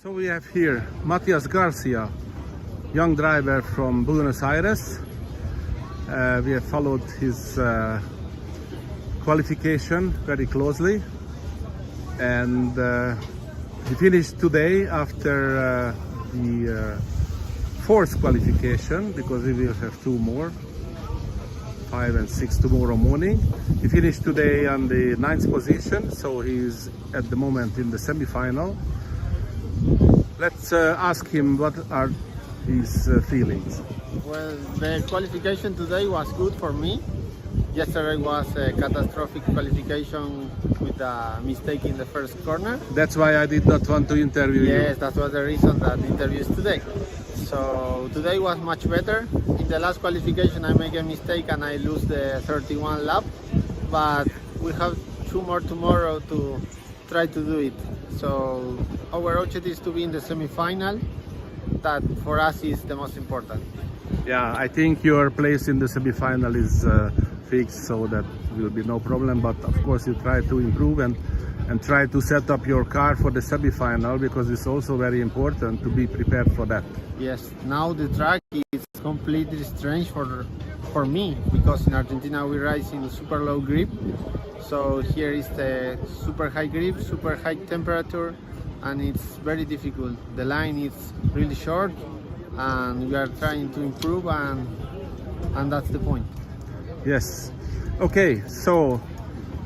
So we have here Matthias Garcia, young driver from Buenos Aires. We have followed his qualification very closely, and he finished today after the fourth qualification, because we will have two more, 5 and 6 tomorrow morning. He finished today on the 9th position, so he is at the moment in the semi-final. Let's ask him what are his feelings. Well, the qualification today was good for me. Yesterday was a catastrophic qualification with a mistake in the first corner. That's why I did not want to interview you. Yes, that was the reason that the interview is today. So today was much better. In the last qualification I make a mistake and I lose the 31 lap, but we have 2 more tomorrow to try to do it. So our objective is to be in the semi-final. That for us is the most important. Yeah, I think your place in the semi-final is fixed, so that will be no problem. But of course, you try to improve and try to set up your car for the semi-final, because it's also very important to be prepared for that. Yes, now the track is completely strange for me, because in Argentina we race in super low grip. So here is the super high grip, super high temperature, and it's very difficult. The line is really short, and we are trying to improve, and that's the point. Yes. Okay, so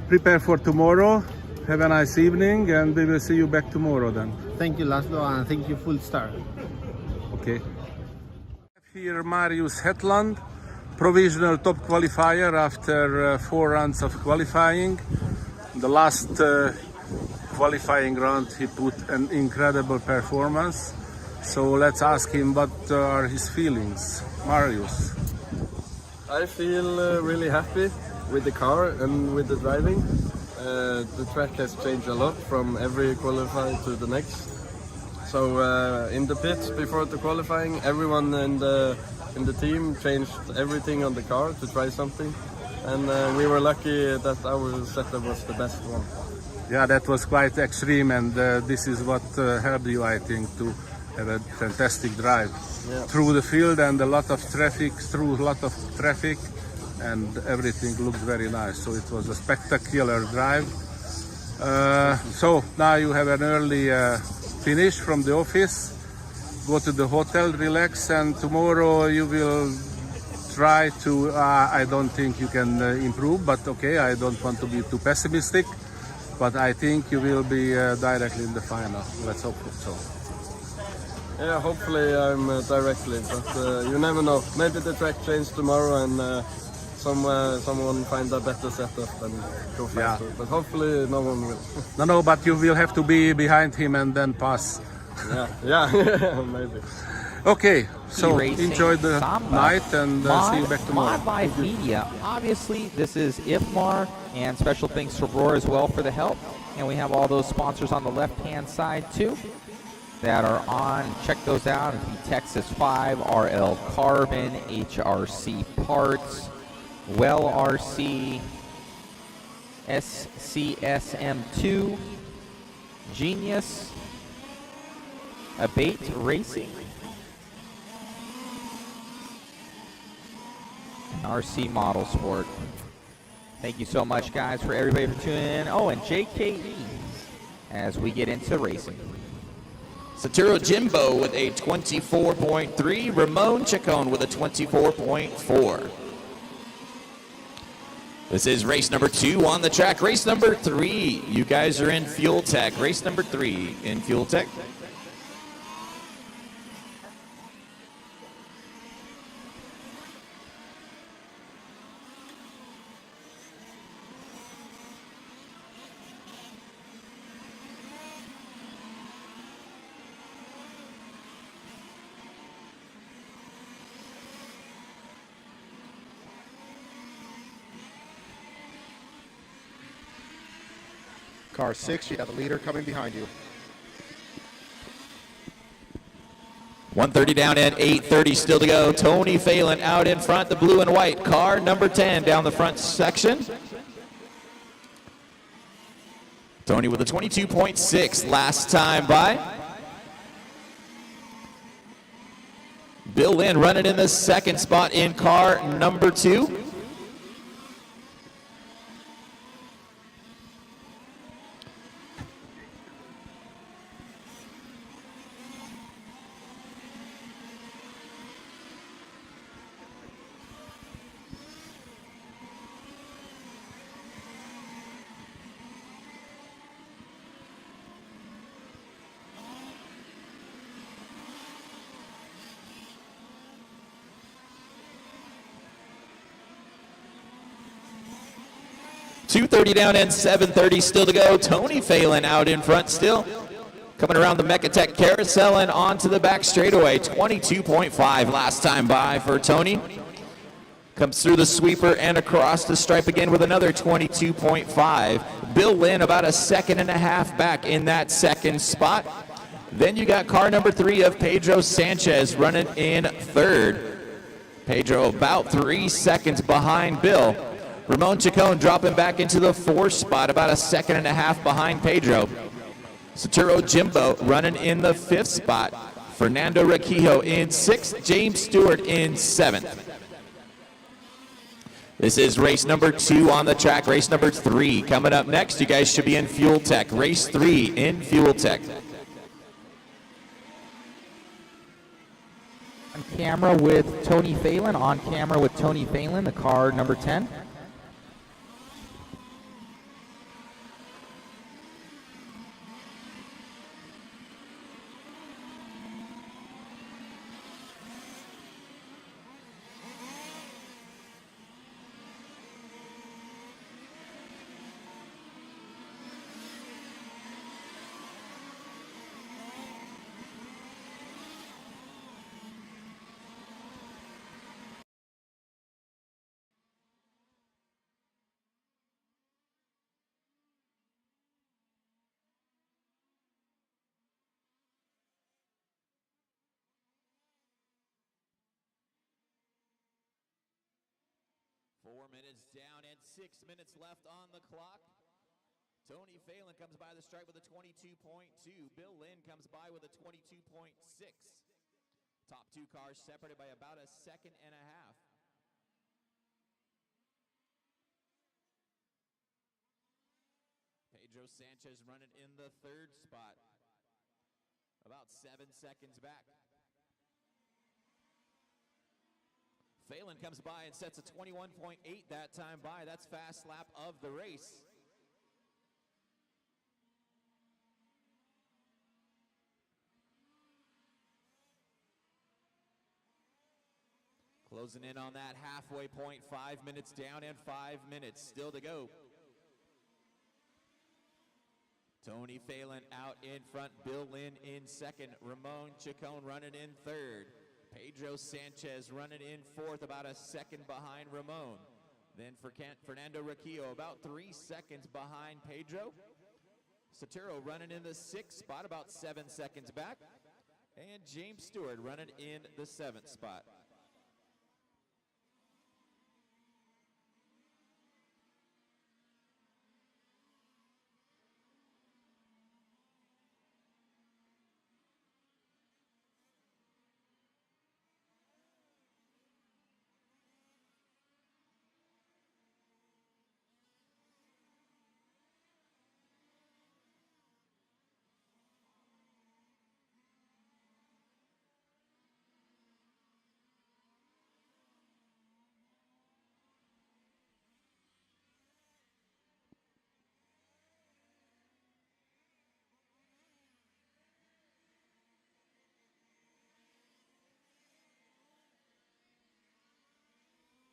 prepare for tomorrow. Have a nice evening, and we will see you back tomorrow then. Thank you, Laszlo, and thank you, Full Star. Okay. Here Marius Hetland, provisional top qualifier after 4 rounds of qualifying. The last qualifying round he put an incredible performance. So let's ask him what are his feelings. Marius. I feel really happy with the car and with the driving. The track has changed a lot from every qualifying to the next. So in the pits before the qualifying, everyone in the team changed everything on the car to try something, and we were lucky that our setup was the best one. Yeah, that was quite extreme, and this is what helped you, I think, to have a fantastic drive. Yeah. Through the field and a lot of traffic, and everything looked very nice. So it was a spectacular drive. So now you have an early finish from the office, go to the hotel, relax, and tomorrow you will try to, I don't think you can improve, but okay, I don't want to be too pessimistic, but I think you will be directly in the final. Let's hope so. Yeah, hopefully I'm directly, but you never know. Maybe the track changes tomorrow and someone find a better setup and go faster. Yeah. But hopefully no one will. No, but you will have to be behind him and then pass. Yeah, maybe. Okay, so enjoy the night and see you back tomorrow. Mod Live Media. Obviously, this is IFMAR, and special thanks to Roar as well for the help. And we have all those sponsors on the left-hand side too that are on. Check those out. It'd be Texas 5, RL Carbon, HRC Parts, Well RC, SCSM2, Genius, Abate Racing, and RC Model Sport. Thank you so much, guys, for everybody for tuning in. Oh, and JKE as we get into racing. Saturo Jimbo with a 24.3, Ramon Chacon with a 24.4. This is race number 2 on the track. Race number 3, you guys are in Fuel Tech. Race number 3 in Fuel Tech. Car 6, you got the leader coming behind you. 130 down at 8:30 still to go. Tony Phelan out in front, the blue and white car, number 10 down the front section. Tony with a 22.6 last time by. Bill Lynn running in the second spot in car number 2. .230 down and 7:30 still to go. Tony Phelan out in front still. Coming around the Mechatech carousel and onto the back straightaway. 22.5 last time by for Tony. Comes through the sweeper and across the stripe again with another 22.5. Bill Lynn about a second and a half back in that second spot. Then you got car number 3 of Pedro Sanchez running in third. Pedro about 3 seconds behind Bill. Ramon Chacon dropping back into the 4th spot, about a second and a half behind Pedro. Saturo Jimbo running in the 5th spot. Fernando Requijo in 6th. James Stewart in 7th. This is race number 2 on the track. Race number 3 coming up next. You guys should be in Fuel Tech. Race 3 in Fuel Tech. On camera with Tony Phelan. On camera with Tony Phelan, the car number 10. Minutes down and 6 minutes left on the clock. Tony Phelan comes by the stripe with a 22.2. Bill Lynn comes by with a 22.6. Top 2 cars separated by about a second and a half. Pedro Sanchez running in the 3rd spot. About 7 seconds back. Phelan comes by and sets a 21.8 that time by. That's fast lap of the race. Closing in on that halfway point, 5 minutes down and 5 minutes still to go. Tony Phelan out in front, Bill Lynn in 2nd, Ramon Chacon running in 3rd. Pedro Sanchez running in 4th, about a second behind Ramon. Then for Fernando Requillo, about 3 seconds behind Pedro. Saturo running in the 6th spot, about 7 seconds back. And James Stewart running in the 7th spot.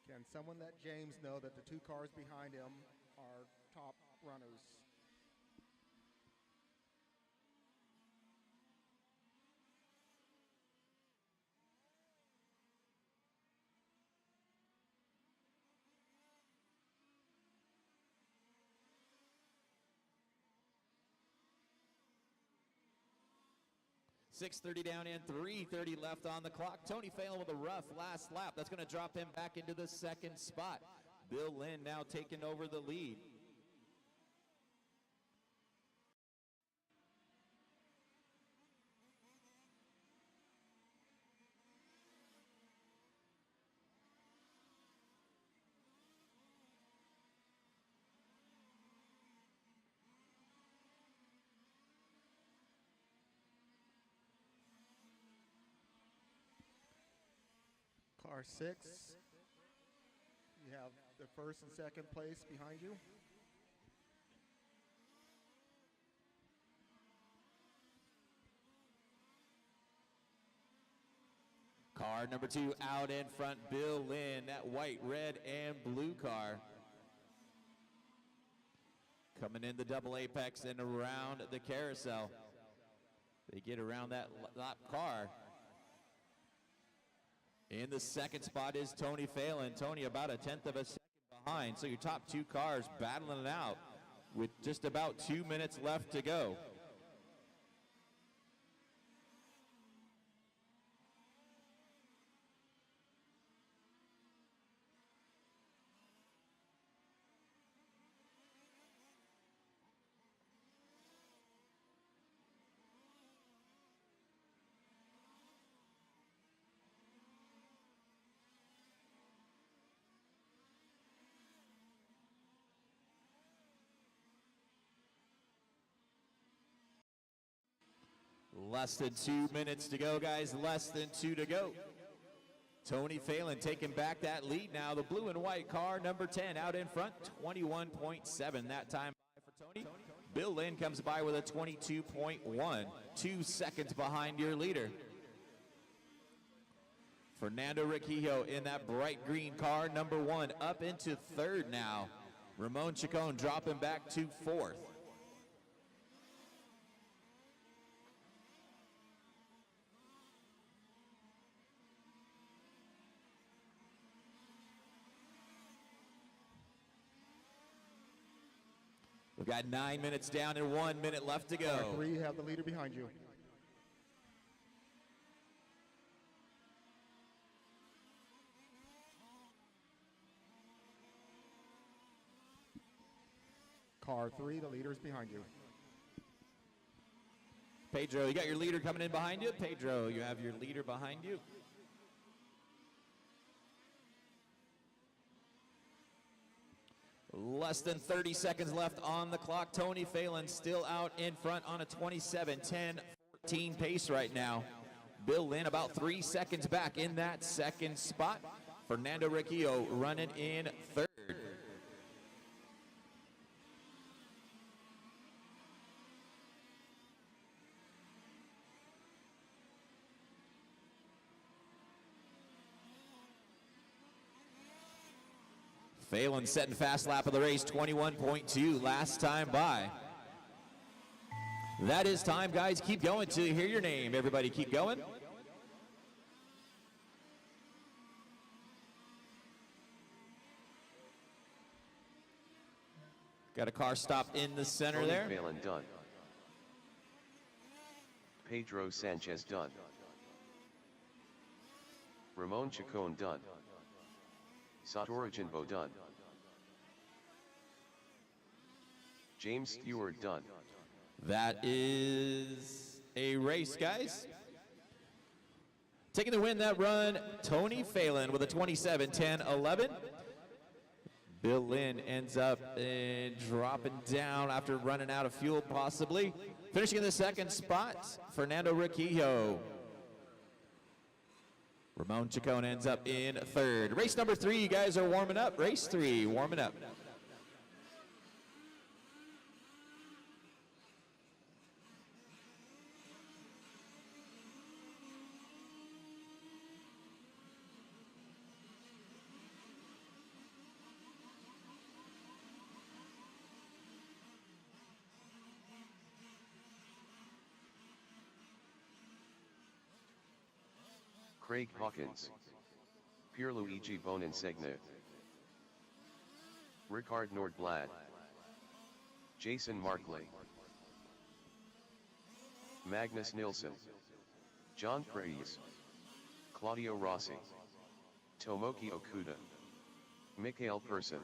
Can someone let James know that the 2 cars behind him are top runners? .630 down and 3:30 left on the clock. Tony Phelan with a rough last lap. That's going to drop him back into the 2nd spot. Bill Lynn now taking over the lead. Car 6, you have the first and second place behind you. Car number 2 out in front, Bill Lynn, that white, red, and blue car. Coming in the double apex and around the carousel. They get around that lap car. In the second spot is Tony Phelan. Tony about a tenth of a second behind. So your top 2 cars battling it out with just about 2 minutes left to go. Less than 2 minutes to go, guys. Less than 2 to go. Tony Phelan taking back that lead now. The blue and white car, number 10, out in front, 21.7 that time by for Tony. Bill Lynn comes by with a 22.1, 2 seconds behind your leader. Fernando Riquillo in that bright green car, number 1, up into 3rd now. Ramon Chacon dropping back to 4th. We've got 9 minutes down and 1 minute left to go. Car 3, you have the leader behind you. Car 3, the leader is behind you. Pedro, you got your leader coming in behind you. Pedro, you have your leader behind you. Less than 30 seconds left on the clock. Tony Phelan still out in front on a 27-10-14 pace right now. Bill Lynn about 3 seconds back in that second spot. Fernando Riquillo running in 3rd. Phelan setting fast lap of the race, 21.2 last time by. That is time, guys. Keep going till you hear your name. Everybody keep going. Got a car stopped in the center Tony there. Phelan done. Pedro Sanchez done. Ramon Chacon done. Satoru Jinbo done. James Stewart done. That is a race, guys. Taking the win that run, Tony Phelan with a 27-10-11. Bill Lynn ends up dropping down after running out of fuel possibly. Finishing in the second spot, Fernando Riquillo. Ramon Chacon ends up in 3rd. Race number 3, you guys are warming up. Race 3, warming up. Craig Hawkins. Pierluigi Boninsegne. Ricard Nordblad. Jason Markley. Magnus Nilsson. John Preis. Claudio Rossi. Tomoki Okuda. Mikhail Pearson.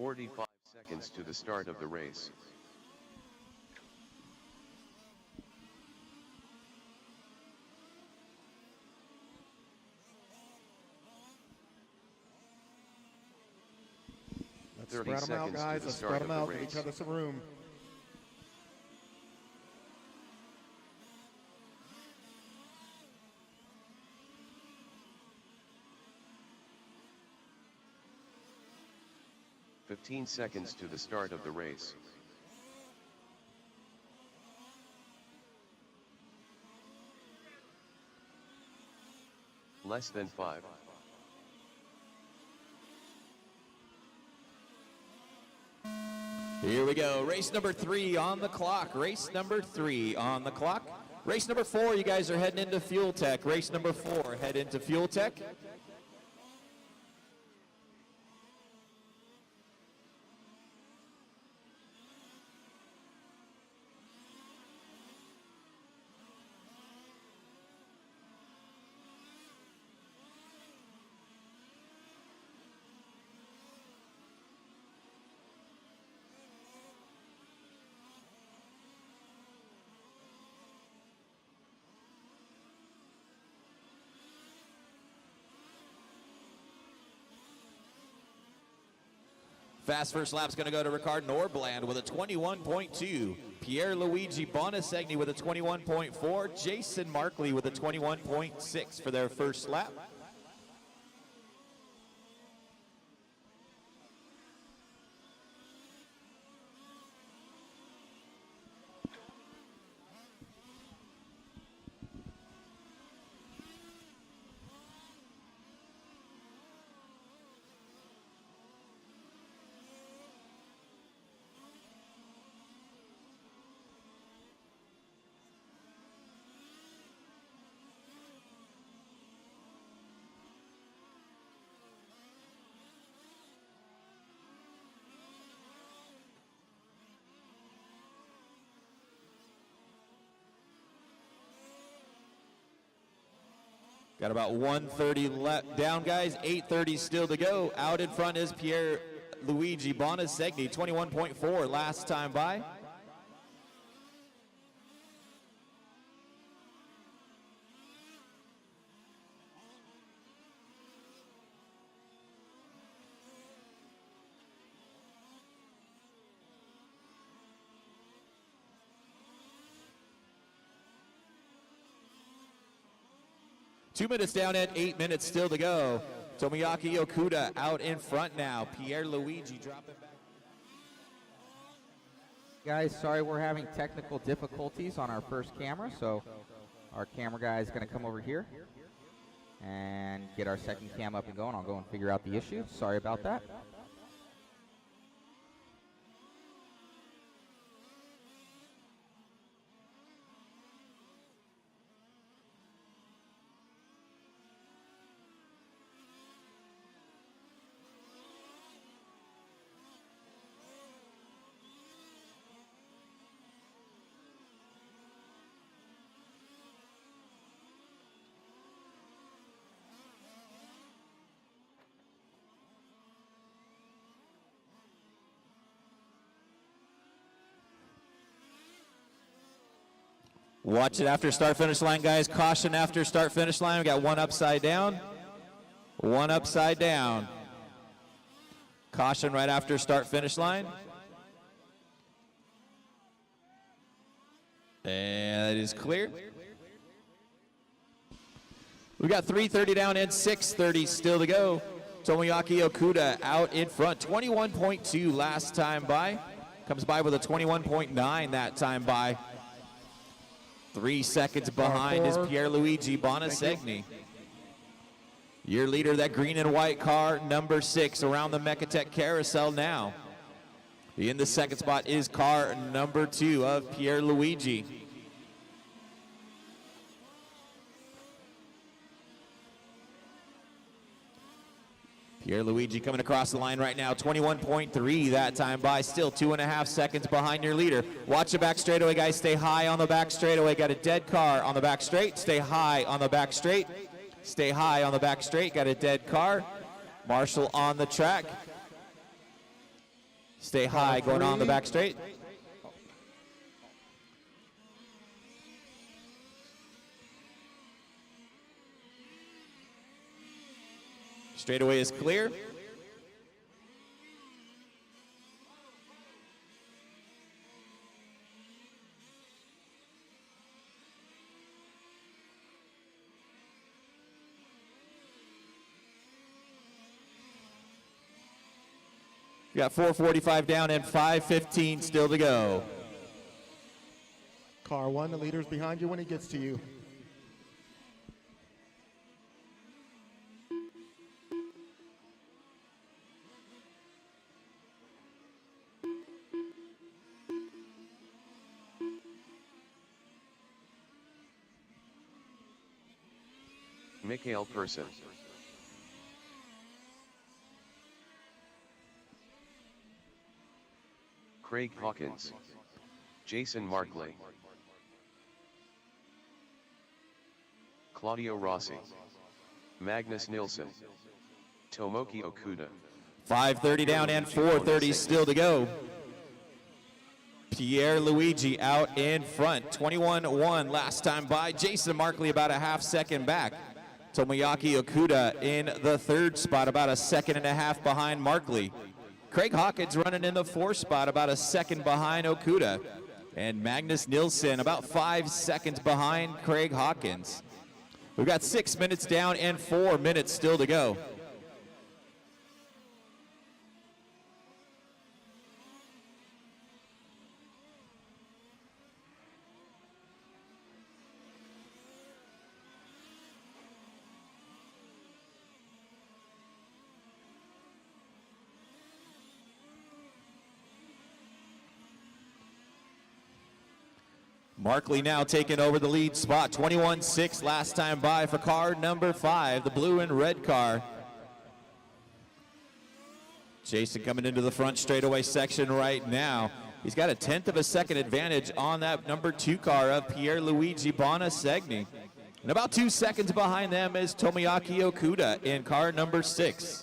45 seconds to the start of the race. Let's 30 spread them out, seconds to guys. the Let's start spread them of out. the Give each race. other some room. "15 seconds to the start of the race. Less than 5. Here we go. Race number 3 on the clock. Race number 3 on the clock. Race number 4, you guys are heading into Fuel Tech. Race number 4, head into Fuel Tech. Fast first lap's going to go to Ricard Norbland with a 21.2. Pierluigi Bonasegni with a 21.4. Jason Markley with a 21.6 for their first lap. Got about 130 left down, guys. 8:30 still to go. Out in front is Pierluigi Bonasegni, 21.4 last time by. Two minutes down and 8 minutes still to go. Tomoyaki Okuda out in front now. Pierluigi dropping back. Guys, sorry we're having technical difficulties on our first camera, so our camera guy is going to come over here and get our second cam up and going. I'll go and figure out the issue. Sorry about that. Watch it after start finish line, guys. Caution after start finish line. We got one upside down. One upside down. Caution right after start finish line. And it is clear. We got 3:30 down and 6:30 still to go. Tomoyaki Okuda out in front. 21.2 last time by. Comes by with a 21.9 that time by. 3 seconds behind is Pierluigi Bonasegni. Your leader, that green and white car, number 6, around the Mechatech carousel now. In the second spot is car number 2 of Pierluigi. Pierluigi coming across the line right now, 21.3 that time by, still 2.5 seconds behind your leader. Watch the back straightaway, guys, stay high on the back straightaway. Got a dead car on the back straight, stay high on the back straight. Stay high on the back straight, got a dead car. Marshall on the track. Stay high going on the back straight. Straightaway is clear. We got 4:45 down and 5:15 still to go. Car 1, the leader's behind you when he gets to you. Mikhail Pearson. Craig Hawkins. Jason Markley. Claudio Rossi. Magnus Nilsson. Tomoki Okuda. 5:30 down and 4:30 still to go. Pierre Luigi out in front, 21-1 last time by. Jason Markley about a half second back. Tomoyaki Okuda in the third spot, about a second and a half behind Markley. Craig Hawkins running in the fourth spot, about a second behind Okuda. And Magnus Nilsson about 5 seconds behind Craig Hawkins. We've got 6 minutes down and 4 minutes still to go. Markley now taking over the lead spot, 21-6 last time by for car number 5, the blue and red car. Jason coming into the front straightaway section right now. He's got a 1/10 of a second advantage on that number 2 car of Pierre Luigi Bonasegni. And about 2 seconds behind them is Tomoyaki Okuda in car number 6.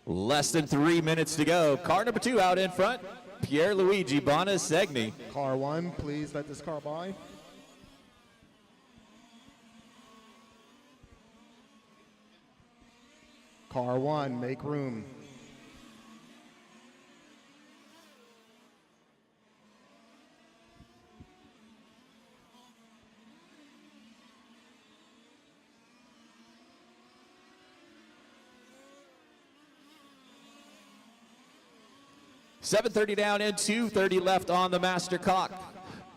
Less than 3 minutes to go. Car number 2 out in front, Pierre Luigi Bonasegni. Car 1, please let this car by. Car 1, make room. .730 down and 2:30 left on the master clock.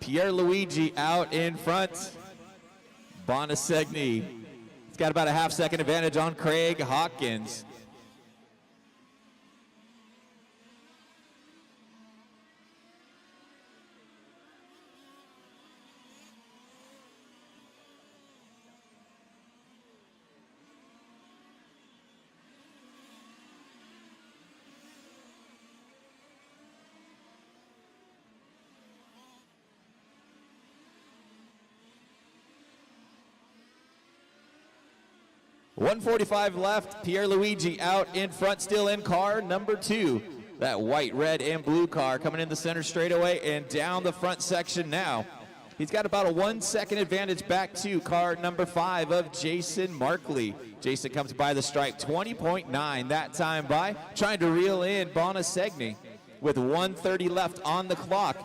Pierre Luigi out in front. Bonasegni, he's got about a half second advantage on Craig Hawkins. .145 left. Pierre Luigi out in front, still in car number 2. That white, red, and blue car coming in the center straightaway and down the front section now. He's got about a 1 second advantage back to car number 5 of Jason Markley. Jason comes by the stripe, 20.9 that time by, trying to reel in Bonasegni with 1:30 left on the clock.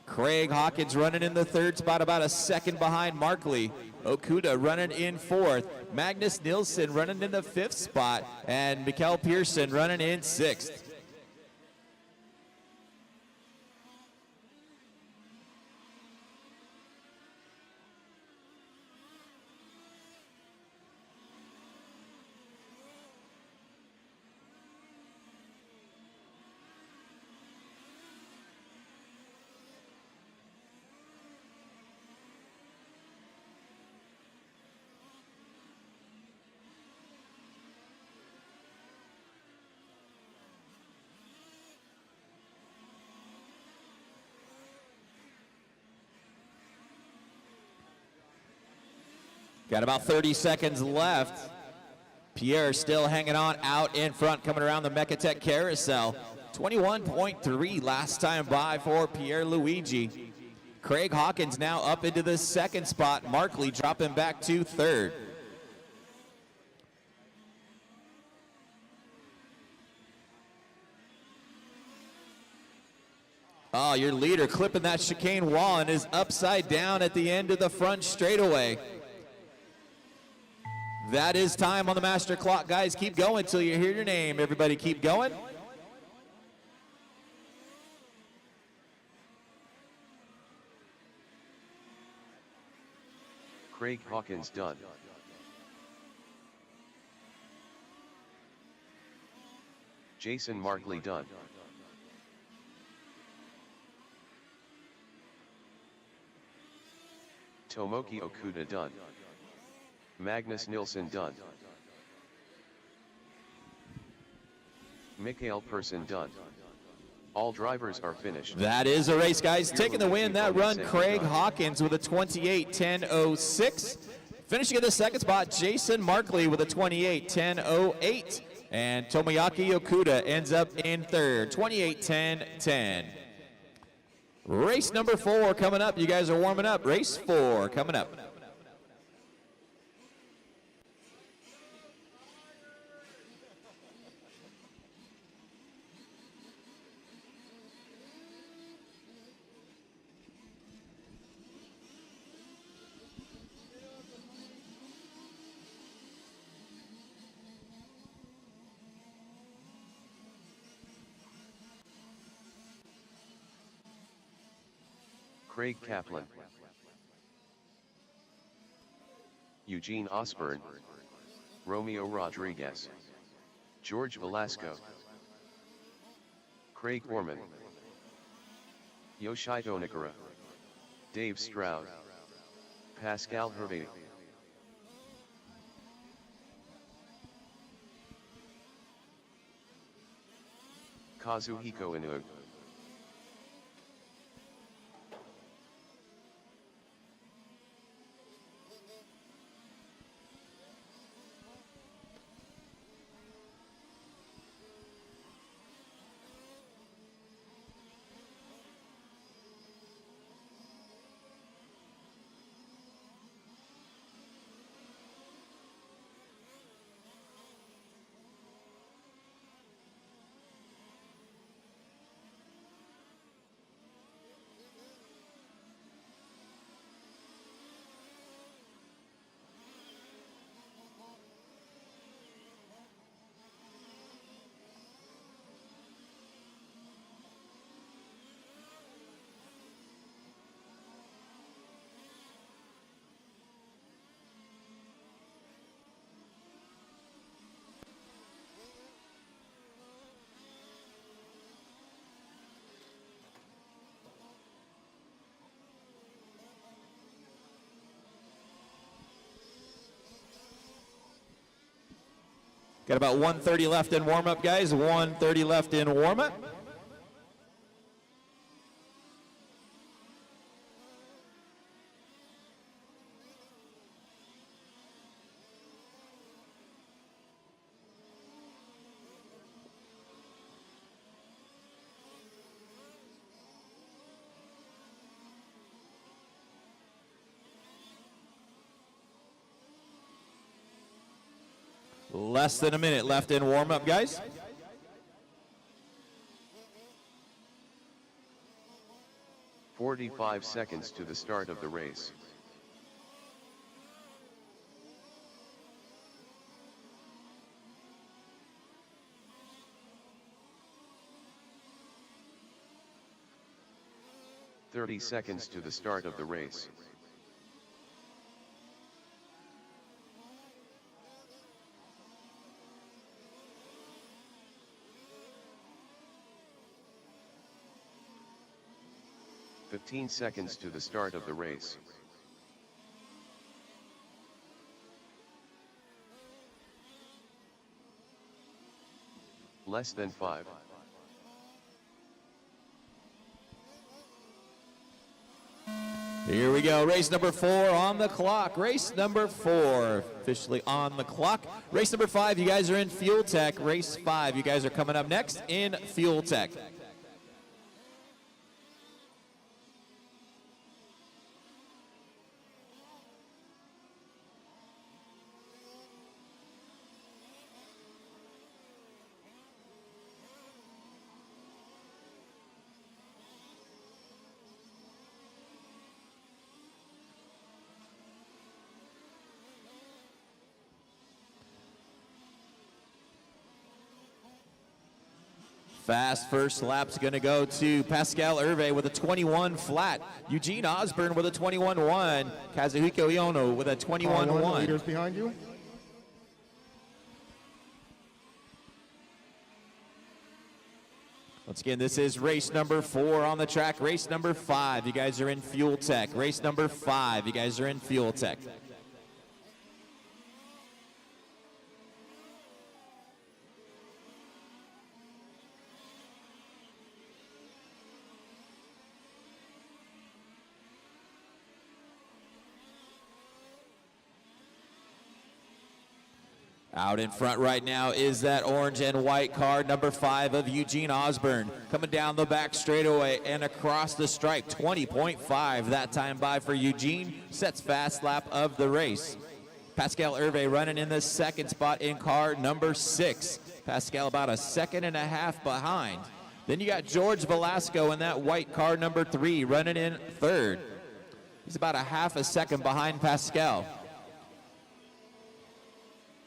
Craig Hawkins running in the third spot, about a second behind Markley. Okuda running in fourth. Magnus Nilsson running in the fifth spot. And Mikhail Pearson running in sixth. Got about 30 seconds left. Pierre still hanging on out in front, coming around the Mechatech carousel. 21.3 last time by for Pierre Luigi. Craig Hawkins now up into the second spot. Markley dropping back to third. Oh, your leader clipping that chicane wall and is upside down at the end of the front straightaway. That is time on the master clock, guys. Keep going till you hear your name. Everybody keep going. Craig Hawkins done. Jason Markley done. Tomoki Okuda done. Magnus Nilsson done. Mikhail Pearson done. All drivers are finished. That is a race, guys. Taking the win, that run, Craig Hawkins with a 28:10.06. Finishing in the second spot, Jason Markley with a 28:10.08. And Tomoyaki Okuda ends up in third, 28:10.10. Race number 4 coming up. You guys are warming up. Race 4 coming up. Craig Kaplan, Eugene Osborne, Romeo Rodriguez, George Velasco, Craig Orman, Yoshito Nikara, Dave Stroud, Pascal Hervé, Kazuhiko Inoue, Got about 1:30 left in warm-up, guys. 1:30 left in warm-up. Less than a minute left in warm-up, guys. "45 seconds to the start of the race. "30 seconds to the start of the race. "15 seconds to the start of the race. Less than 5. Here we go, race number 4 on the clock. Race number 4 officially on the clock. Race number 5, you guys are in Fuel Tech. Race 5, you guys are coming up next in Fuel Tech. Fast first lap's going to go to Pascal Hervé with a 21 flat. Eugene Osborne with a 21-1. Kazuhiko Iono with a 21-1. Leaders behind you. Once again, this is race number 4 on the track. Race number 5, you guys are in Fuel Tech. Race number 5, you guys are in Fuel Tech. Out in front right now is that orange and white car, number 5 of Eugene Osborne. Coming down the back straightaway and across the stripe, 20.5 that time by for Eugene. Sets fast lap of the race. Pascal Hervé running in the second spot in car number 6. Pascal about a second and a half behind. Then you got George Velasco in that white car number 3 running in third. He's about a half a second behind Pascal.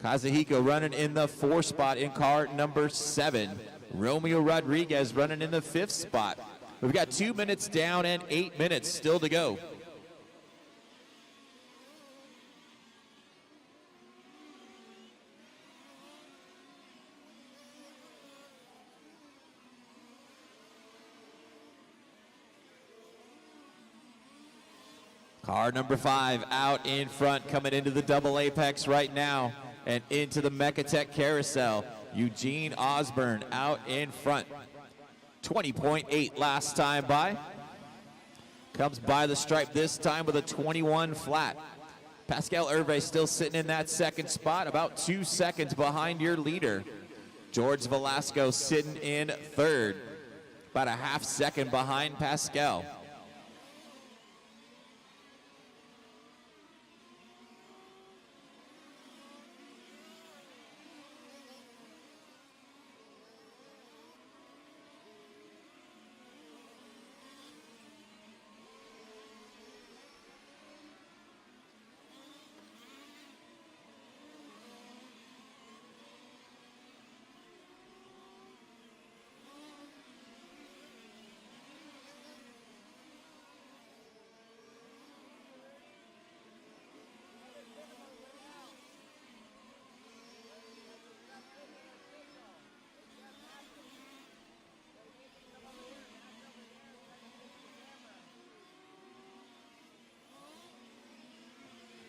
Kazuhiko running in the 4th spot in car number 7. Romeo Rodriguez running in the 5th spot. We've got 2 minutes down and 8 minutes still to go. Car number 5 out in front, coming into the double apex right now and into the Mechatech carousel. Eugene Osborne out in front. 20.8 last time by. Comes by the stripe this time with a 21 flat. Pascal Hervé still sitting in that second spot, about 2 seconds behind your leader. George Velasco sitting in third, about a half second behind Pascal.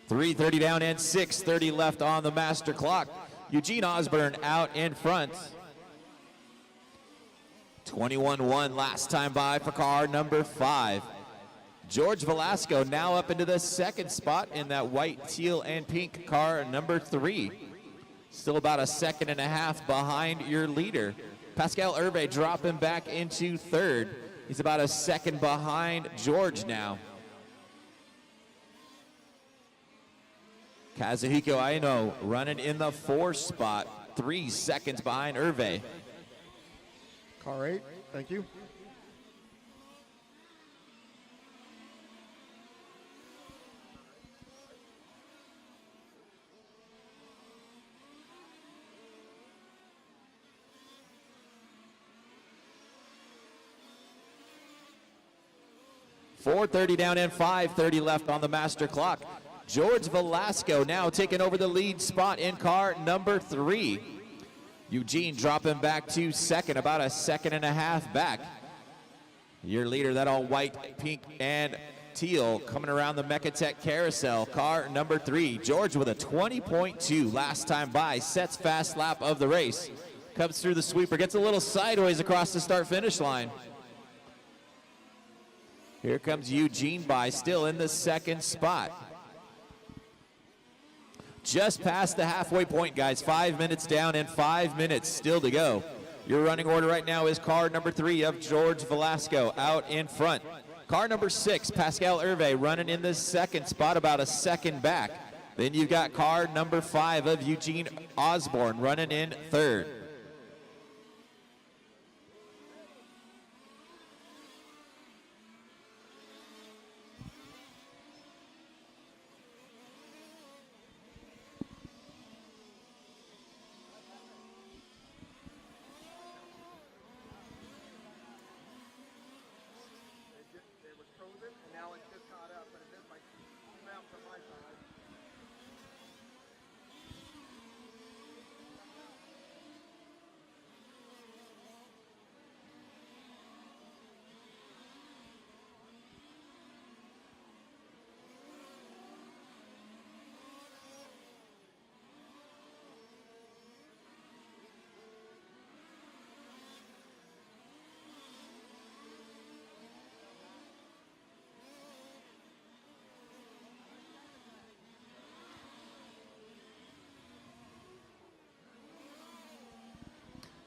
.330 down and 6:30 left on the master clock. Eugene Osborne out in front. 21-1 last time by for car number 5. George Velasco now up into the second spot in that white, teal, and pink car number 3. Still about a second and a half behind your leader. Pascal Hervé dropping back into third. He's about a second behind George now. Kazuhiko Aino running in the 4th spot, 3 seconds behind Hervé. Car 8, thank you. .430 down and 5:30 left on the master clock. George Velasco now taking over the lead spot in car number 3. Eugene dropping back to second, about a second and a half back. Your leader, that all white, pink, and teal, coming around the Mechatech carousel. Car number 3, George with a 20.2 last time by. Sets fast lap of the race. Comes through the sweeper, gets a little sideways across the start-finish line. Here comes Eugene by, still in the second spot. Just past the halfway point, guys. 5 minutes down and 5 minutes still to go. Your running order right now is car number 3 of George Velasco out in front. Car number 6, Pascal Hervé, running in the second spot, about a second back. Then you've got car number 5 of Eugene Osborne running in third. It was frozen, and now it's just caught up, but it is like 2 laps on my side.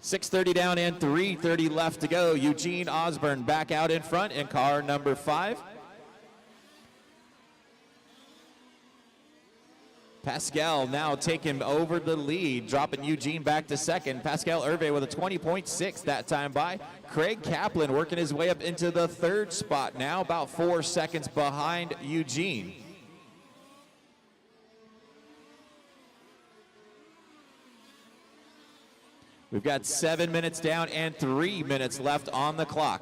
.630 down and 3:30 left to go. Eugene Osborne back out in front in car number 5. Pascal now taking over the lead, dropping Eugene back to second. Pascal Hervé with a 20.6 that time by. Craig Kaplan working his way up into the third spot now, about 4 seconds behind Eugene. We've got 7 minutes down and 3 minutes left on the clock.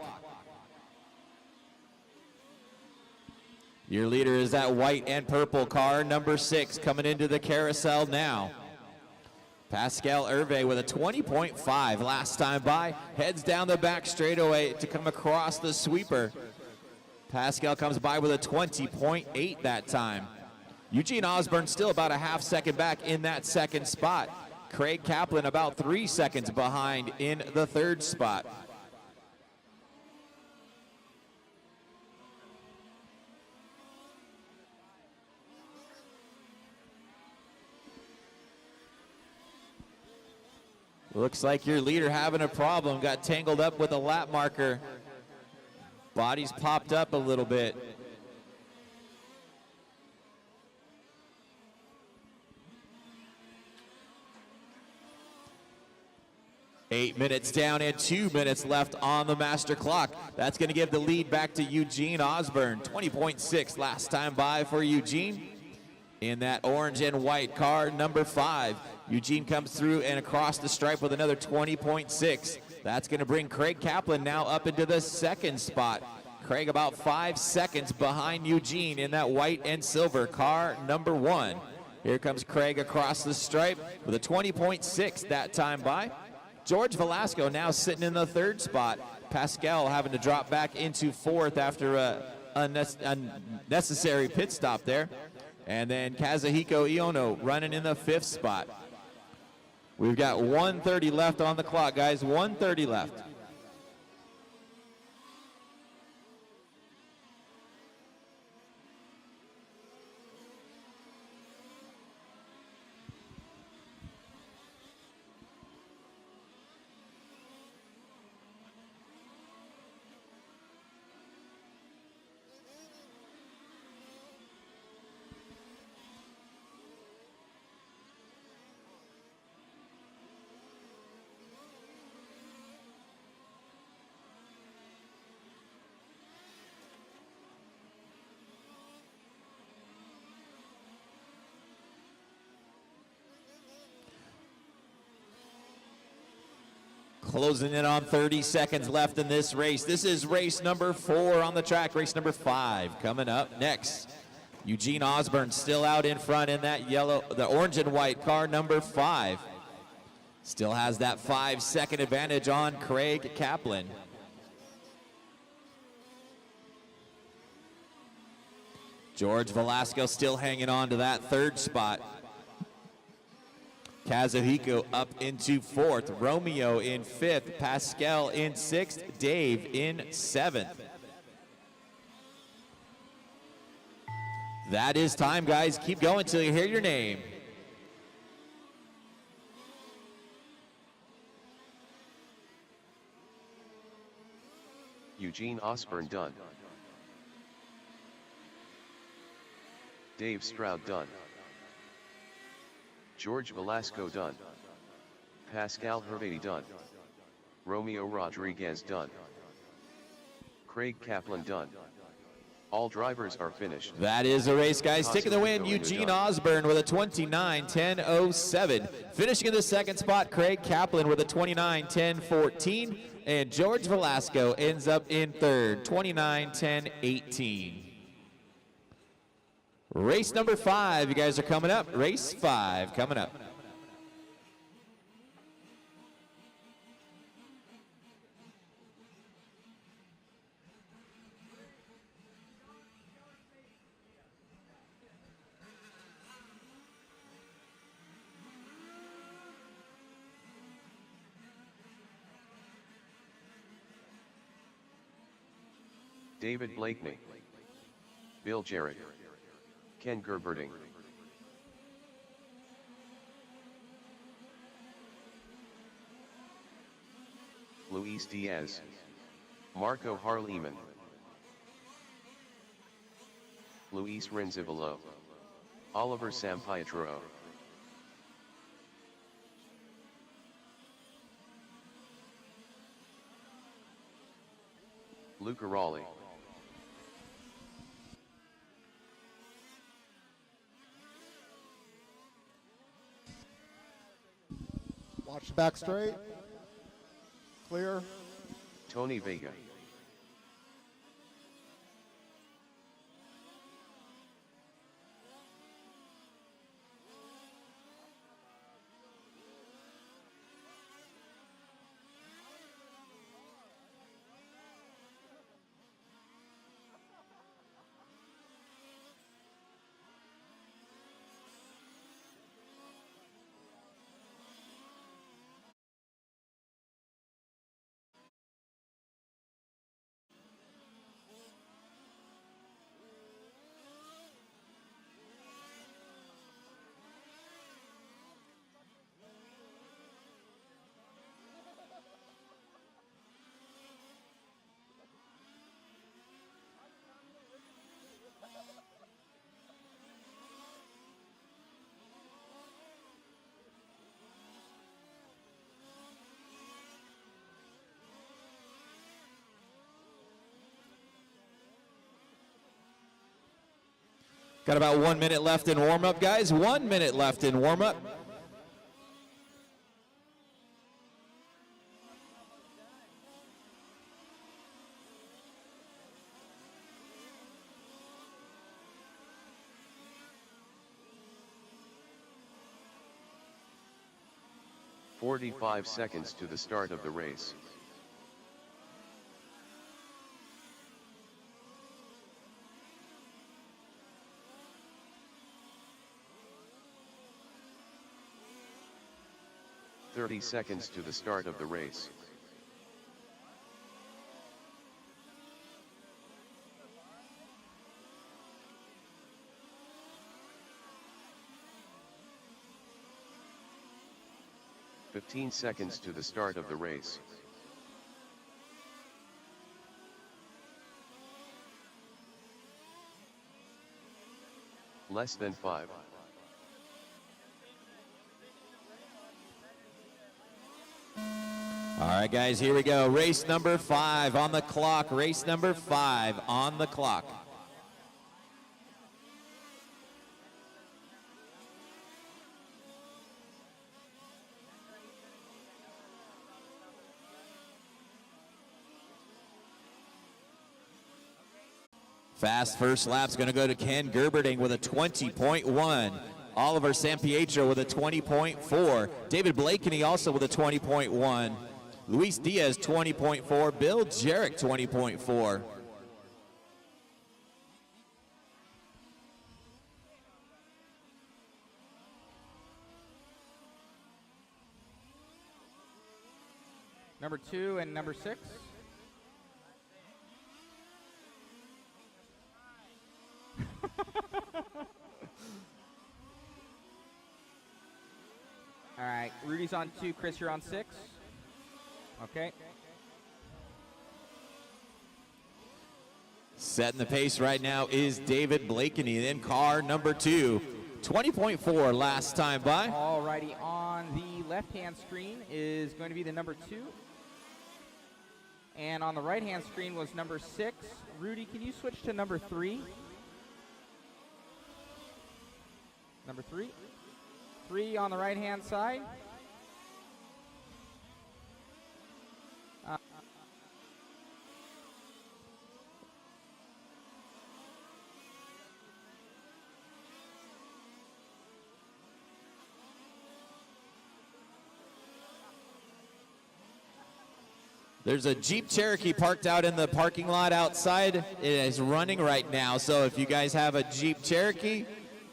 Your leader is that white and purple car, number 6, coming into the carousel now. Pascal Hervé with a 20.5 last time by, heads down the back straightaway to come across the sweeper. Pascal comes by with a 20.8 that time. Eugene Osborne still about a half second back in that second spot. Craig Kaplan about 3 seconds behind in the third spot. Looks like your leader having a problem, got tangled up with a lap marker. Body's popped up a little bit. Eight minutes down and 2 minutes left on the master clock. That's going to give the lead back to Eugene Osborne. 20.6 last time by for Eugene. In that orange and white car, number 5. Eugene comes through and across the stripe with another 20.6. That's going to bring Craig Kaplan now up into the second spot. Craig about 5 seconds behind Eugene in that white and silver car, number 1. Here comes Craig across the stripe with a 20.6 that time by. George Velasco now sitting in the third spot. Pascal having to drop back into fourth after a unnecessary pit stop there. And then Kazuhiko Iono running in the fifth spot. We've got 1:30 left on the clock, guys. 1:30 left. Closing in on 30 seconds left in this race. This is race number 4 on the track. Race number 5 coming up next. Eugene Osborne still out in front in that yellow, the orange and white car, number 5. Still has that 5-second advantage on Craig Kaplan. George Velasco still hanging on to that third spot. Kazuhiko up into fourth, Romeo in fifth, Pascal in sixth, Dave in seventh. That is time, guys. Keep going till you hear your name. Eugene Osborne done. Dave Stroud done. George Velasco done. Pascal Hervady done. Romeo Rodriguez done. Craig Kaplan done. All drivers are finished. That is the race, guys. Taking the win, Eugene Osborne with a 29:10.07. Finishing in the second spot, Craig Kaplan with a 29:10.14. And George Velasco ends up in third, 29:10.18. Race number 5, you guys are coming up. Race 5 coming up. David Blakeney, Bill Jarrett, Ken Gerberding, Luis Diaz, Marco Harleman, Luis Renzivolo, Oliver Sampietro, Luca Raleigh, Watch back straight. Clear. Tony Vega, Got about 1 minute left in warm-up, guys. 1 minute left in warm-up. "45 seconds to the start of the race. "30 seconds to the start of the race. "15 seconds to the start of the race. Less than 5. All right, guys, here we go. Race number 5 on the clock. Race number 5 on the clock. Fast first lap's going to go to Ken Gerberding with a 20.1. Oliver Sampietro with a 20.4. David Blakeney also with a 20.1. Luis Diaz 20.4. Bill Jarrett 20.4. Number 2 and number 6. Rudy's on 2. Chris, you're on 6. Okay. Setting the pace right now is David Blakeney in car number 2. 20.4 last time by. Alrighty, on the left-hand screen is going to be the number 2. And on the right-hand screen was number 6. Rudy, can you switch to number 3? Number 3. 3 on the right-hand side. There's a Jeep Cherokee parked out in the parking lot outside. It is running right now. So if you guys have a Jeep Cherokee,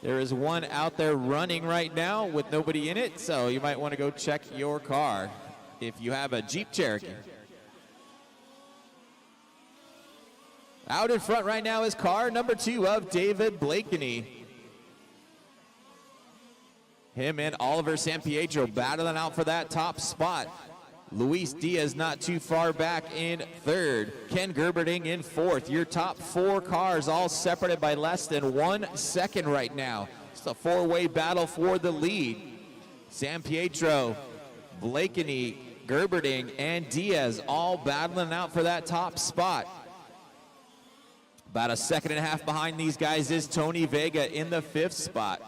there is one out there running right now with nobody in it. So you might want to go check your car if you have a Jeep Cherokee. Out in front right now is car number 2 of David Blakeney. Him and Oliver Sampietro battling out for that top spot. Luis Diaz not too far back in 3rd. Ken Gerberding in 4th. Your top 4 cars all separated by less than 1 second right now. It's a 4-way battle for the lead. Sampietro, Blakeney, Gerberding, and Diaz all battling out for that top spot. About a second and a half behind these guys is Tony Vega in the 5th spot.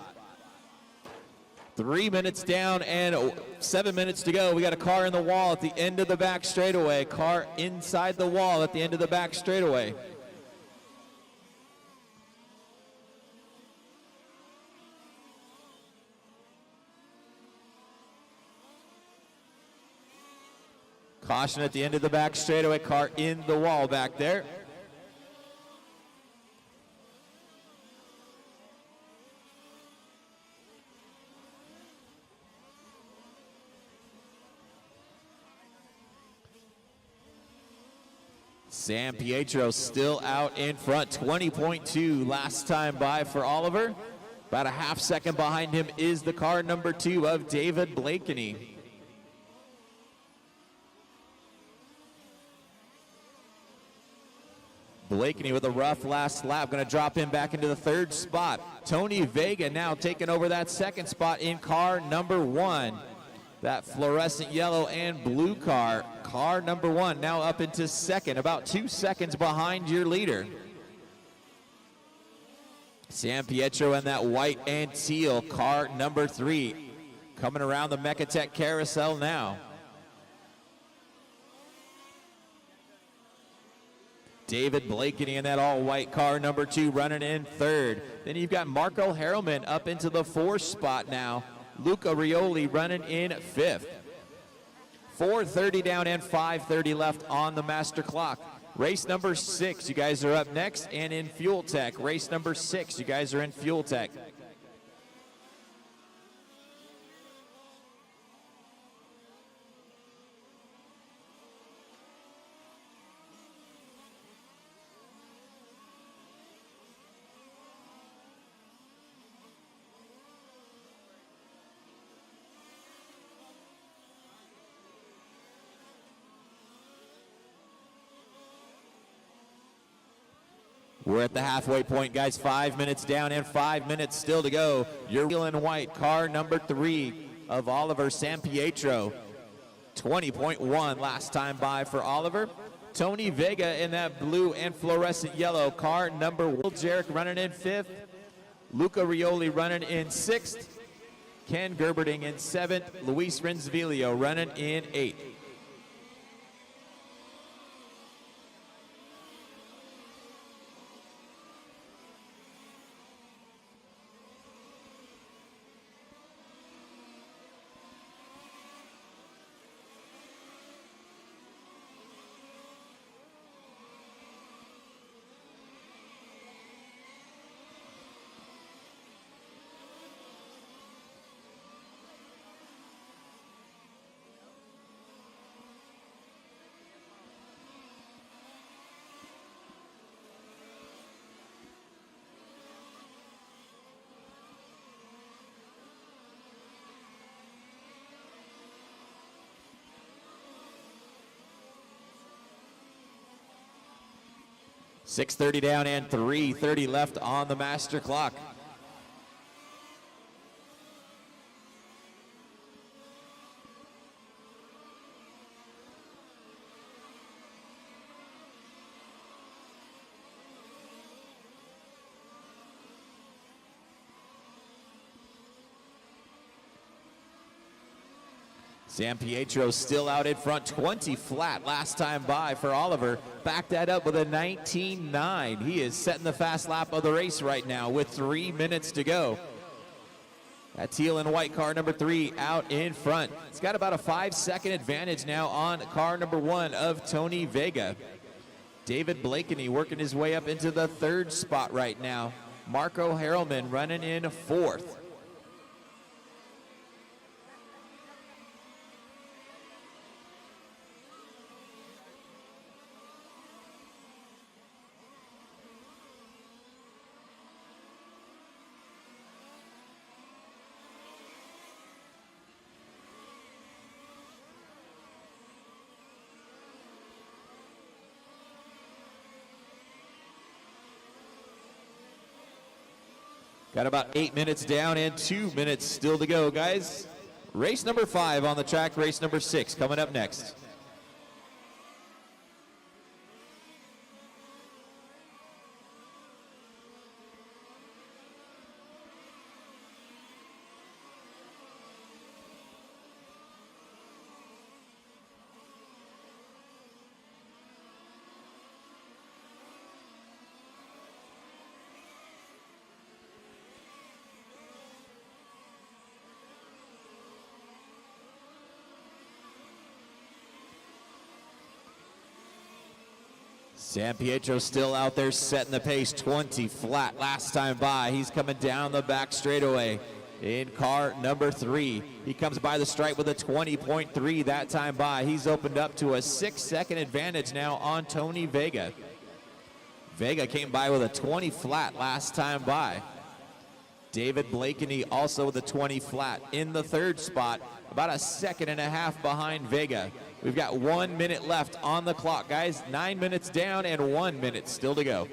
3 minutes down and 7 minutes to go. We got a car in the wall at the end of the back straightaway. Car inside the wall at the end of the back straightaway. Caution at the end of the back straightaway. Car in the wall back there. Sampietro still out in front, 20.2 last time by for Oliver. About a half second behind him is the car number 2 of David Blakeney. Blakeney with a rough last lap, going to drop him back into the 3rd spot. Tony Vega now taking over that 2nd spot in car number 1. That fluorescent yellow and blue car. Car number 1 now up into 2nd, about 2 seconds behind your leader. Sampietro and that white and teal car number 3 coming around the Mechatech carousel now. David Blakeney in that all-white car number 2 running in 3rd. Then you've got Marco Harrelman up into the 4th spot now. Luca Rioli running in 5th. 4:30 down and 5:30 left on the master clock. Race number 6, you guys are up next and in Fuel Tech. Race number 6, you guys are in Fuel Tech. We're at the halfway point, guys. 5 minutes down and 5 minutes still to go. Your wheel in white, car number 3 of Oliver Sampietro. 20.1 last time by for Oliver. Tony Vega in that blue and fluorescent yellow, car number 1. Jarek running in 5th. Luca Rioli running in 6th. Ken Gerberding in 7th. Luis Renzvilio running in 8th. 6:30 down and 3:30 left on the master clock. Sampietro still out in front, 20 flat last time by for Oliver. Back that up with a 19.9. He is setting the fast lap of the race right now with 3 minutes to go. That teal and white car number 3 out in front. It's got about a 5-second advantage now on car number 1 of Tony Vega. David Blakeney working his way up into the 3rd spot right now. Marco Harrelman running in 4th. Got about 8 minutes down and 2 minutes still to go, guys. Race number 5 on the track, race number 6 coming up next. Sampietro still out there setting the pace, 20 flat last time by. He's coming down the back straightaway in car number 3. He comes by the stripe with a 20.3 that time by. He's opened up to a 6-second advantage now on Tony Vega. Vega came by with a 20 flat last time by. David Blakeney also with a 20 flat in the 3rd spot, about a 1.5 seconds behind Vega. We've got 1 minute left on the clock, guys. 9 minutes down and 1 minute still to go.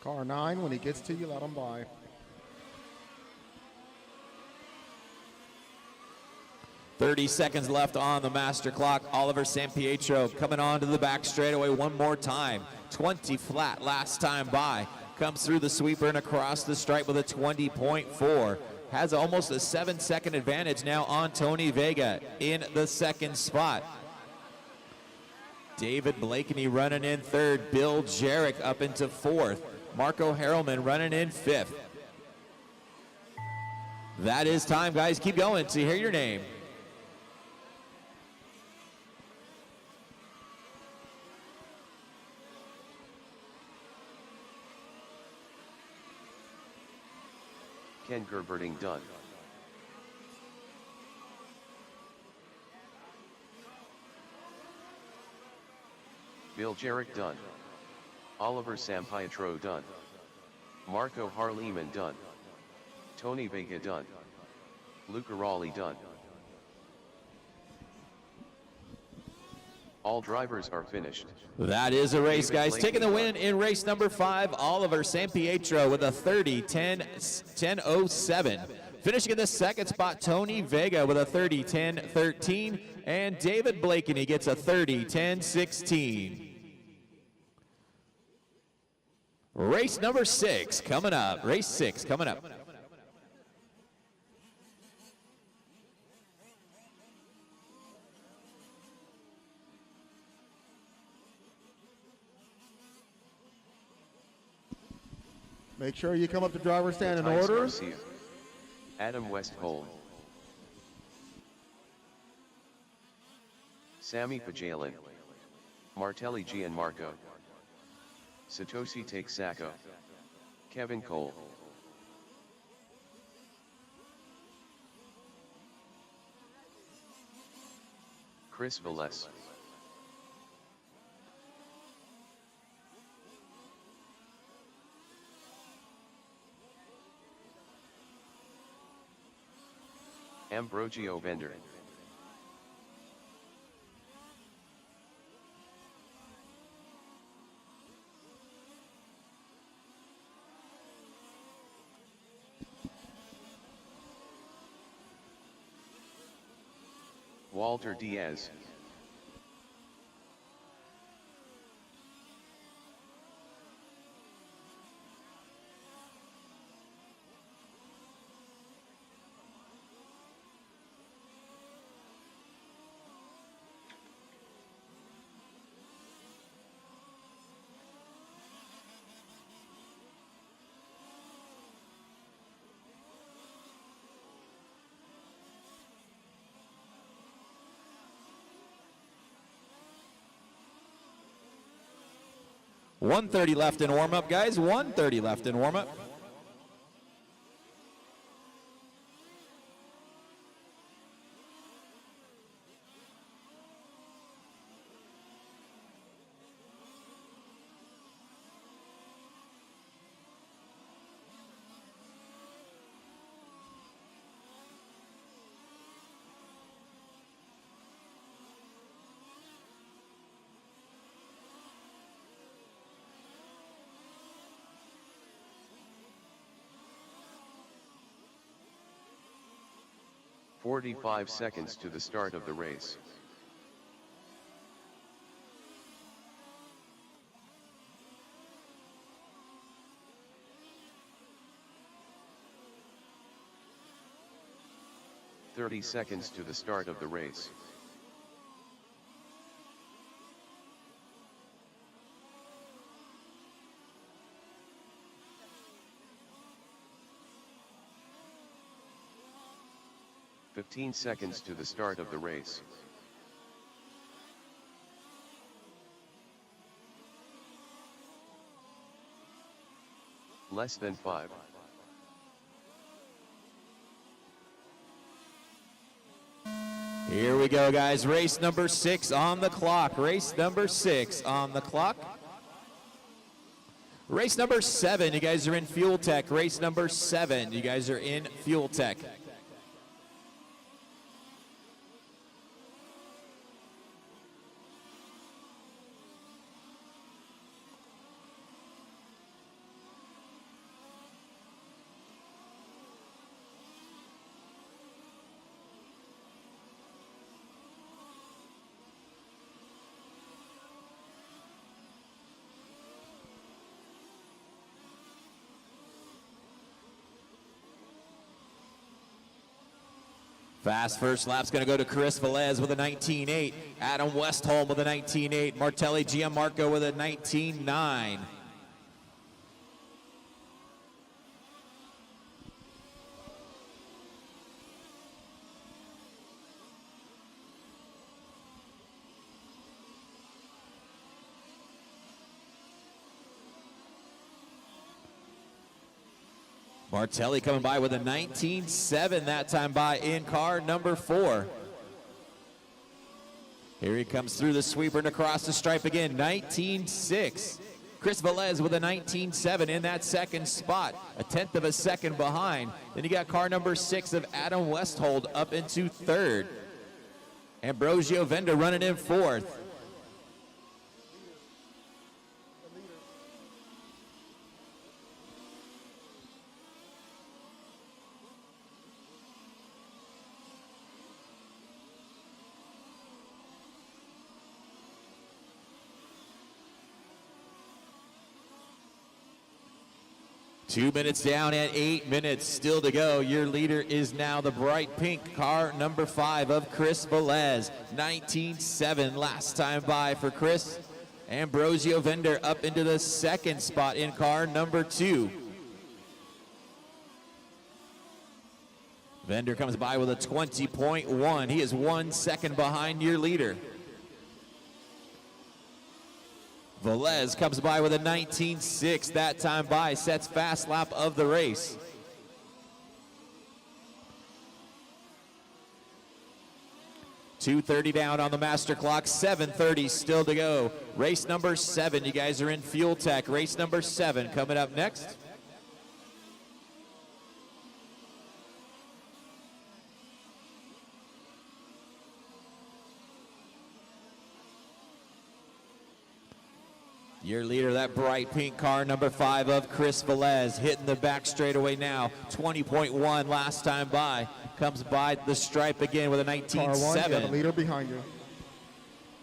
Car 9, when he gets to you, let him by. .30 seconds left on the master clock. Oliver Sampietro coming onto the back straightaway one more time. 20 flat last time by. Comes through the sweeper and across the stripe with a 20.4. Has almost a 7-second advantage now on Tony Vega in the 2nd spot. David Blakeney running in 3rd. Bill Jarek up into 4th. Marco Harrelman running in 5th. That is time, guys. Keep going to hear your name. Ken Gerberding done. Bill Jarek done. Oliver Sampietro done. Marco Harleman done. Tony Vega done. Luca Raleigh done. All drivers are finished. That is a race, guys. Taking the win in race number 5, Oliver Sampietro with a 30-10-10-07. Finishing in the 2nd spot, Tony Vega with a 30-10-13. And David Blakeney gets a 30-10-16. Race number 6 coming up. Race 6 coming up. Make sure you come up to driver's stand in Matthias order. Garcia. Adam Westholm. Sammy Pajalin. Martelli Gianmarco. Satoshi Takesako. Kevin Cole. Chris Velez. Ambrogio Vendor. Walter Diaz. .130 left in warm-up, guys. 1:30 left in warm-up. .45 seconds to the start of the race. .30 seconds to the start of the race. .15 seconds to the start of the race. Less than 5. Here we go, guys. Race number 6 on the clock. Race number 6 on the clock. Race number 7, you guys are in Fuel Tech. Race number 7, you guys are in Fuel Tech. Fast first lap's going to go to Chris Velez with a 19.8. Adam Westholm with a 19.8. Martelli Giammarco with a 19.9. Martelli coming by with a 19.7 that time by in car number 4. Here he comes through the sweeper and across the stripe again, 19.6. Chris Velez with a 19.7 in that second spot, a 1/10 of a second behind. Then you got car number 6 of Adam Westhold up into 3rd. Ambrogio Vendor running in 4th. Two minutes down at 8 minutes still to go. Your leader is now the bright pink car number 5 of Chris Velez. 19.7 last time by for Chris. Ambrogio Vendor up into the 2nd spot in car number 2. Vendor comes by with a 20.1. He is 1 second behind your leader. Velez comes by with a 19.6 that time by, sets fast lap of the race. 2:30 down on the master clock, 7:30 still to go. Race number 7, you guys are in Fuel Tech. Race number 7 coming up next. Your leader, that bright pink car, number 5 of Chris Velez, hitting the back straightaway now. 20.1 last time by. Comes by the stripe again with a 19.7. Car 1, you have a leader behind you.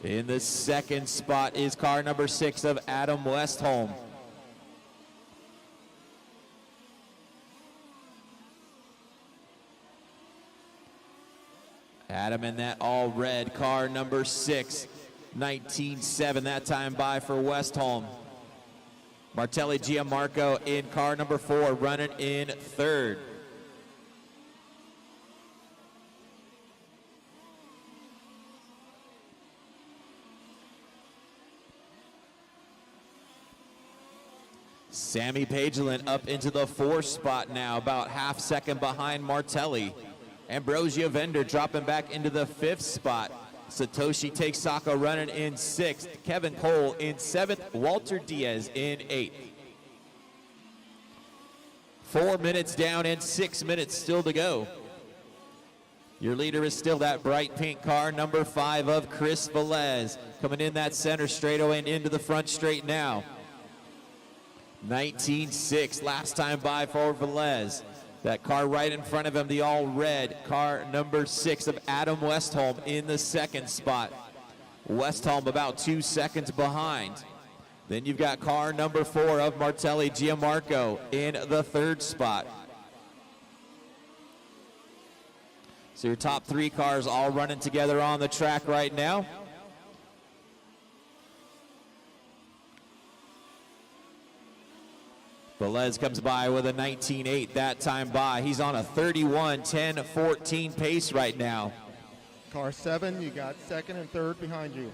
In the second spot is car number 6 of Adam Westholm. Adam in that all red, car number 6. 19.7 that time by for Westholm. Martelli Giammarco in car number 4, running in third. Sammy Pagelin up into the 4th spot now, about half second behind Martelli. Ambrosio Vender dropping back into the 5th spot. Satoshi Takesako running in 6th. Kevin Cole in 7th. Walter Diaz in 8th. 4 minutes down and 6 minutes still to go. Your leader is still that bright pink car, number 5 of Chris Velez. Coming in that center straightaway and into the front straight now. 19.6 last time by for Velez. That car right in front of him, the all red, car number 6 of Adam Westholm in the 2nd spot. Westholm about 2 seconds behind. Then you've got car number 4 of Martelli Giammarco in the 3rd spot. So your top 3 cars all running together on the track right now. Velez comes by with a 19.8 that time by. He's on a 31-10-14 pace right now. Car 7, you got 2nd and 3rd behind you.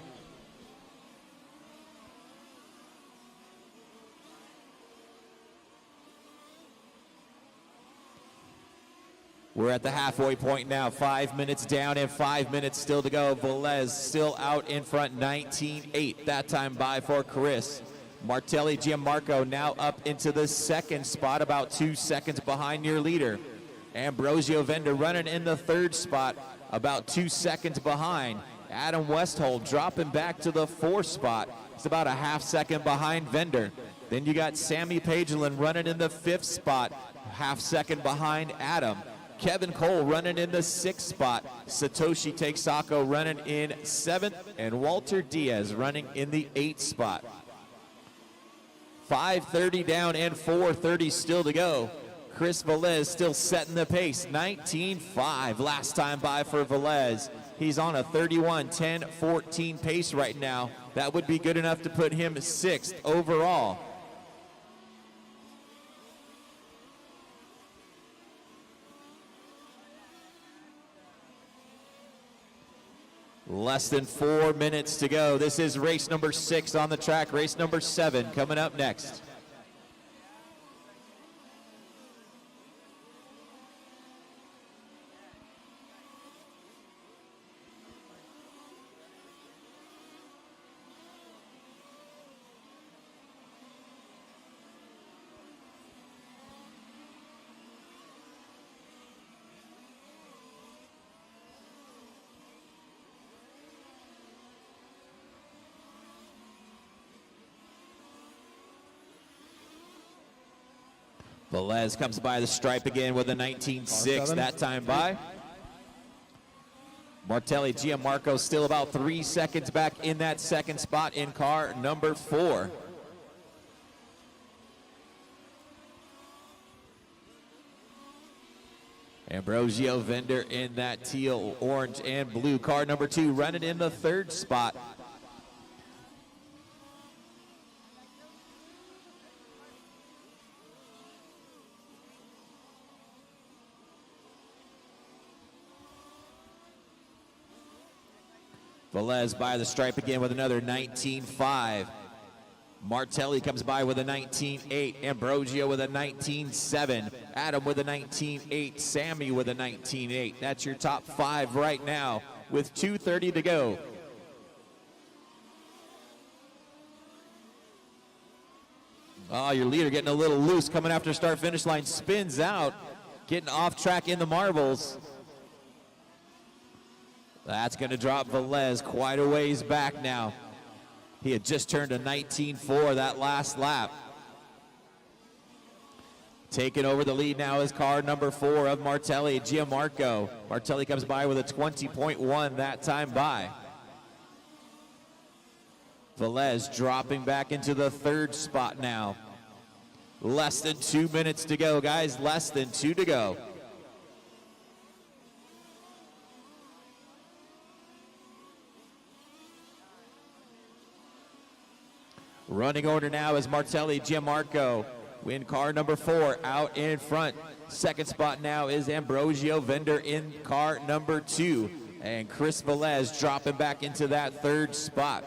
We're at the halfway point now. 5 minutes down and 5 minutes still to go. Velez still out in front, 19.8 that time by for Chris. Martelli Giammarco now up into the 2nd spot, about 2 seconds behind your leader. Ambrosio Vender running in the 3rd spot, about 2 seconds behind. Adam Westholm dropping back to the 4th spot. It's about a half second behind Vender. Then you got Sammy Pagelin running in the 5th spot, half second behind Adam. Kevin Cole running in the 6th spot. Satoshi Takesako running in 7th, and Walter Diaz running in the 8th spot. 5:30 down and 4:30 still to go. Chris Velez still setting the pace. 19.5 last time by for Velez. He's on a 31-10-14 pace right now. That would be good enough to put him 6th overall. Less than 4 minutes to go. This is race number 6 on the track. Race number 7 coming up next. Velez comes by the stripe again with a 19.6 that time by. Martelli Giammarco still about 3 seconds back in that 2nd spot in car number 4. Ambrosio Vender in that teal, orange, and blue car number 2 running in the 3rd spot. Velez by the stripe again with another 19.5. Martelli comes by with a 19.8. Ambrosio with a 19.7. Adam with a 19.8. Sammy with a 19.8. That's your top 5 right now. with 2:30 to go. Oh, your leader getting a little loose coming after start-finish line. Spins out, getting off track in the marbles. That's going to drop Velez quite a ways back now. He had just turned a 19.4 that last lap. Taking over the lead now is car number 4 of Martelli, Giammarco. Martelli comes by with a 20.1 that time by. Velez dropping back into the 3rd spot now. Less than 2 minutes to go, guys. Less than 2 to go. Running order now is Martelli, Giammarco. In car number 4 out in front. 2nd spot now is Ambrosio Vendor in car number 2. And Chris Velez dropping back into that 3rd spot.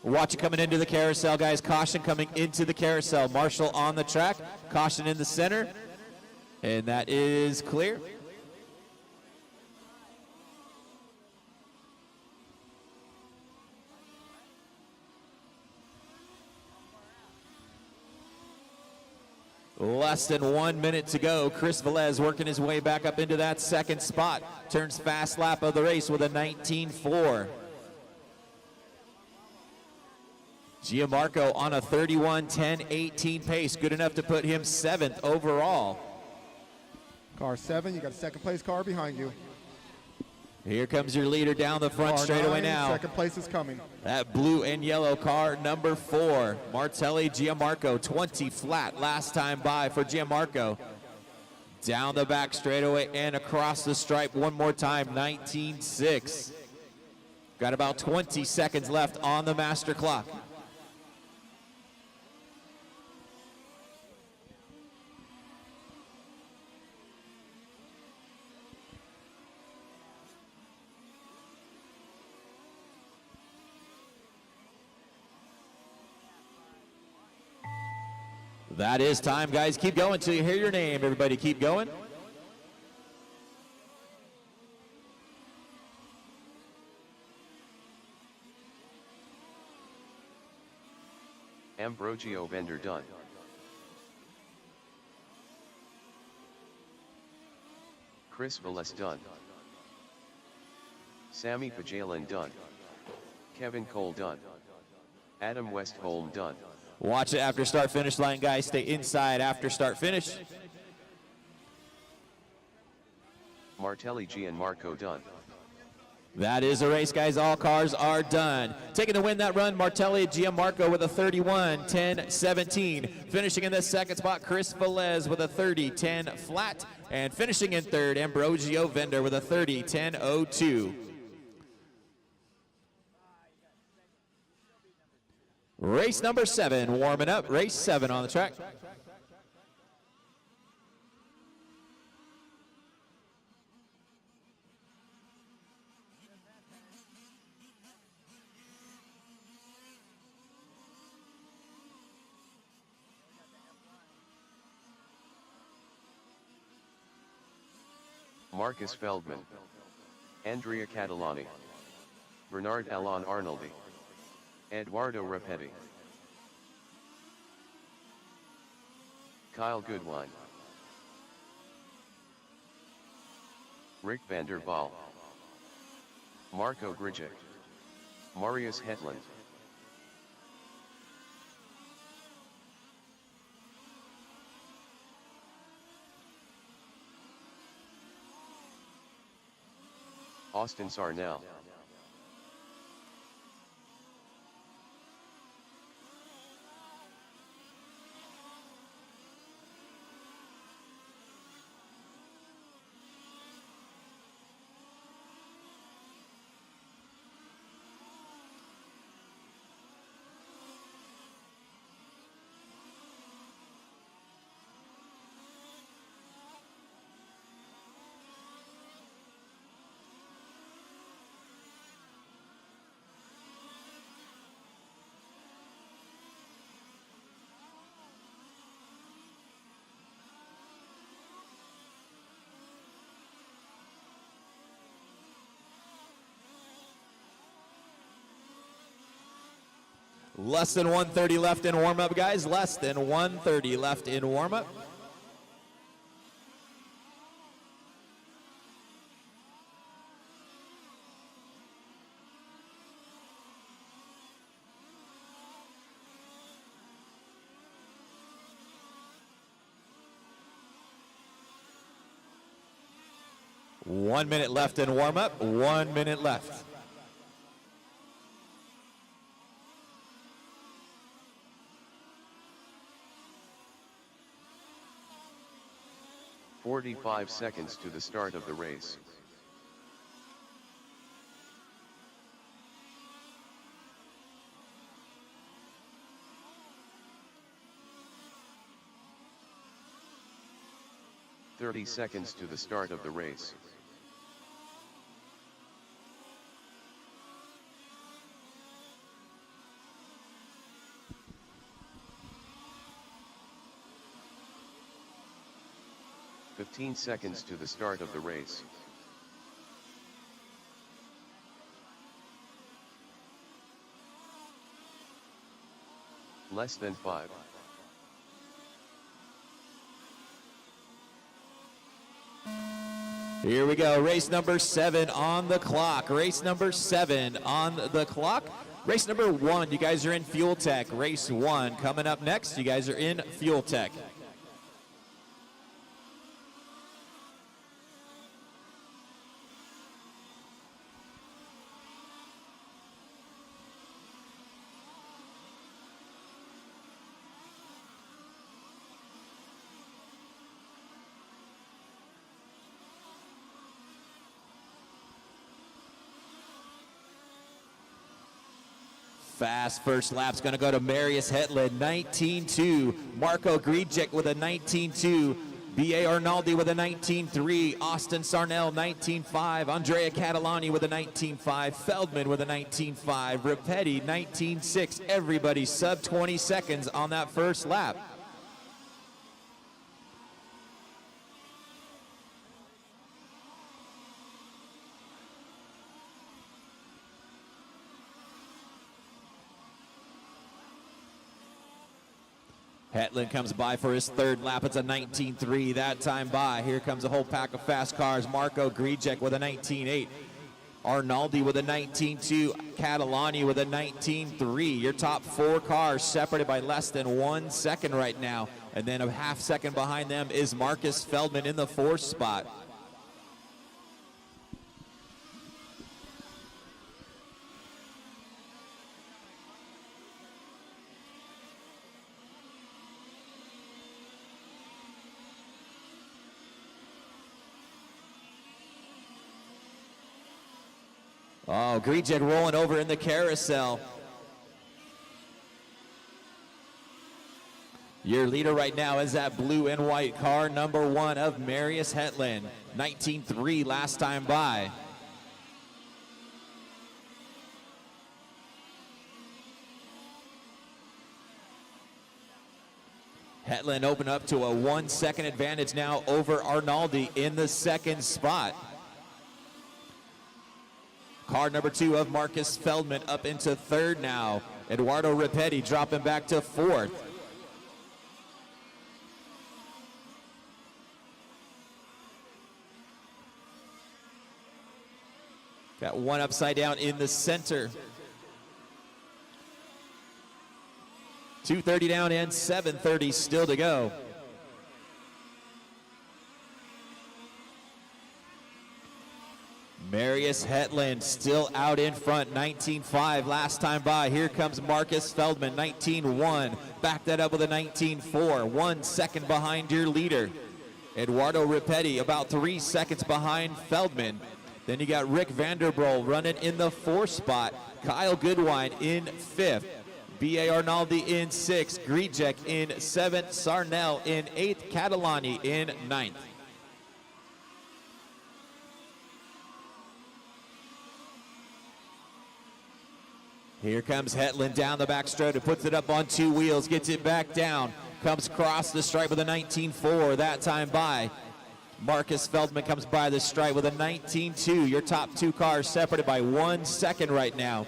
Watch it coming into the carousel, guys. Caution coming into the carousel. Marshall on the track. Caution in the center. And that is clear. Less than 1 minute to go. Chris Velez working his way back up into that 2nd spot. Turns fast lap of the race with a 19.4. Giammarco on a 31:10:18 pace. Good enough to put him 7th overall. Car 7, you got a 2nd place car behind you. Here comes your leader down the front Car straightaway 9, now. 2nd place is coming. That blue and yellow car number 4. Martelli, Giammarco, 20 flat last time by for Giammarco. Down the back straightaway and across the stripe one more time, 19.6. Got about 20 seconds left on the master clock. That is time, guys. Keep going till you hear your name. Everybody keep going. Ambrosio Vendor done. Chris Velez done. Sammy Phelan done. Kevin Cole done. Adam Westholm done. Watch it after start finish line, guys. Stay inside after start finish. Martelli Gianmarco done. That is a race, guys. All cars are done. Taking the win that run, Martelli Giammarco with a 31:10:17. Finishing in the 2nd spot, Chris Velez with a 30:10 flat. And finishing in 3rd, Ambrosio Vendor with a 30:10:02. Race number 7, warming up. Race 7 on the track. Marcus Feldman. Andrea Catalani. Bernard Alon Arnoldi. Eduardo Rapetti. Kyle Goodwine. Rick van der Waal. Marco Grigic. Marius Hetland. Austin Sarnell. Less than 130 left in warm-up, guys. Less than 130 left in warm-up. One minute left in warm-up. 1 minute left. "45 seconds to the start of the race. "30 seconds to the start of the race. "15 seconds to the start of the race. Less than 5. Here we go, race number 7 on the clock. Race number 7 on the clock. Race number 1, you guys are in Fuel Tech. Race 1 coming up next, you guys are in Fuel Tech. Fast first lap's going to go to Marius Hetland, 19.2. Marco Grejek with a 19.2. B.A. Arnaldi with a 19.3. Austin Sarnell, 19.5. Andrea Catalani with a 19.5. Feldman with a 19.5. Ripetti, 19.6. Everybody sub 20 seconds on that first lap. Hetland comes by for his third lap. It's a 19.3 that time by. Here comes a whole pack of fast cars. Marco Grejek with a 19.8. Arnaldi with a 19.2. Catalani with a 19.3. Your top 4 cars separated by less than 1 second right now. And then a half second behind them is Marcus Feldman in the 4th spot. Oh, Grejek rolling over in the carousel. Your leader right now is that blue and white car, number 1 of Marius Hetland, 19.3 last time by. Hetland opened up to a 1 second advantage now over Arnaldi in the 2nd spot. Car number 2 of Marcus Feldman up into 3rd now. Eduardo Ripetti dropping back to 4th. Got one upside down in the center. 2:30 down and 7:30 still to go. Marius Hetland still out in front, 19.5 last time by. Here comes Marcus Feldman, 19.1. Back that up with a 19.4, 1 second behind your leader. Eduardo Ripetti about 3 seconds behind Feldman. Then you got Rick Vanderbroel running in the 4th spot. Kyle Goodwine in 5th. B.A. Arnaldi in 6th. Grejek in 7th. Sarnell in 8th. Catalani in 9th. Here comes Hetland down the back straight. It puts it up on 2 wheels, gets it back down. Comes across the stripe with a 19.4 that time by. Marcus Feldman comes by the stripe with a 19.2. Your top 2 cars separated by 1 second right now.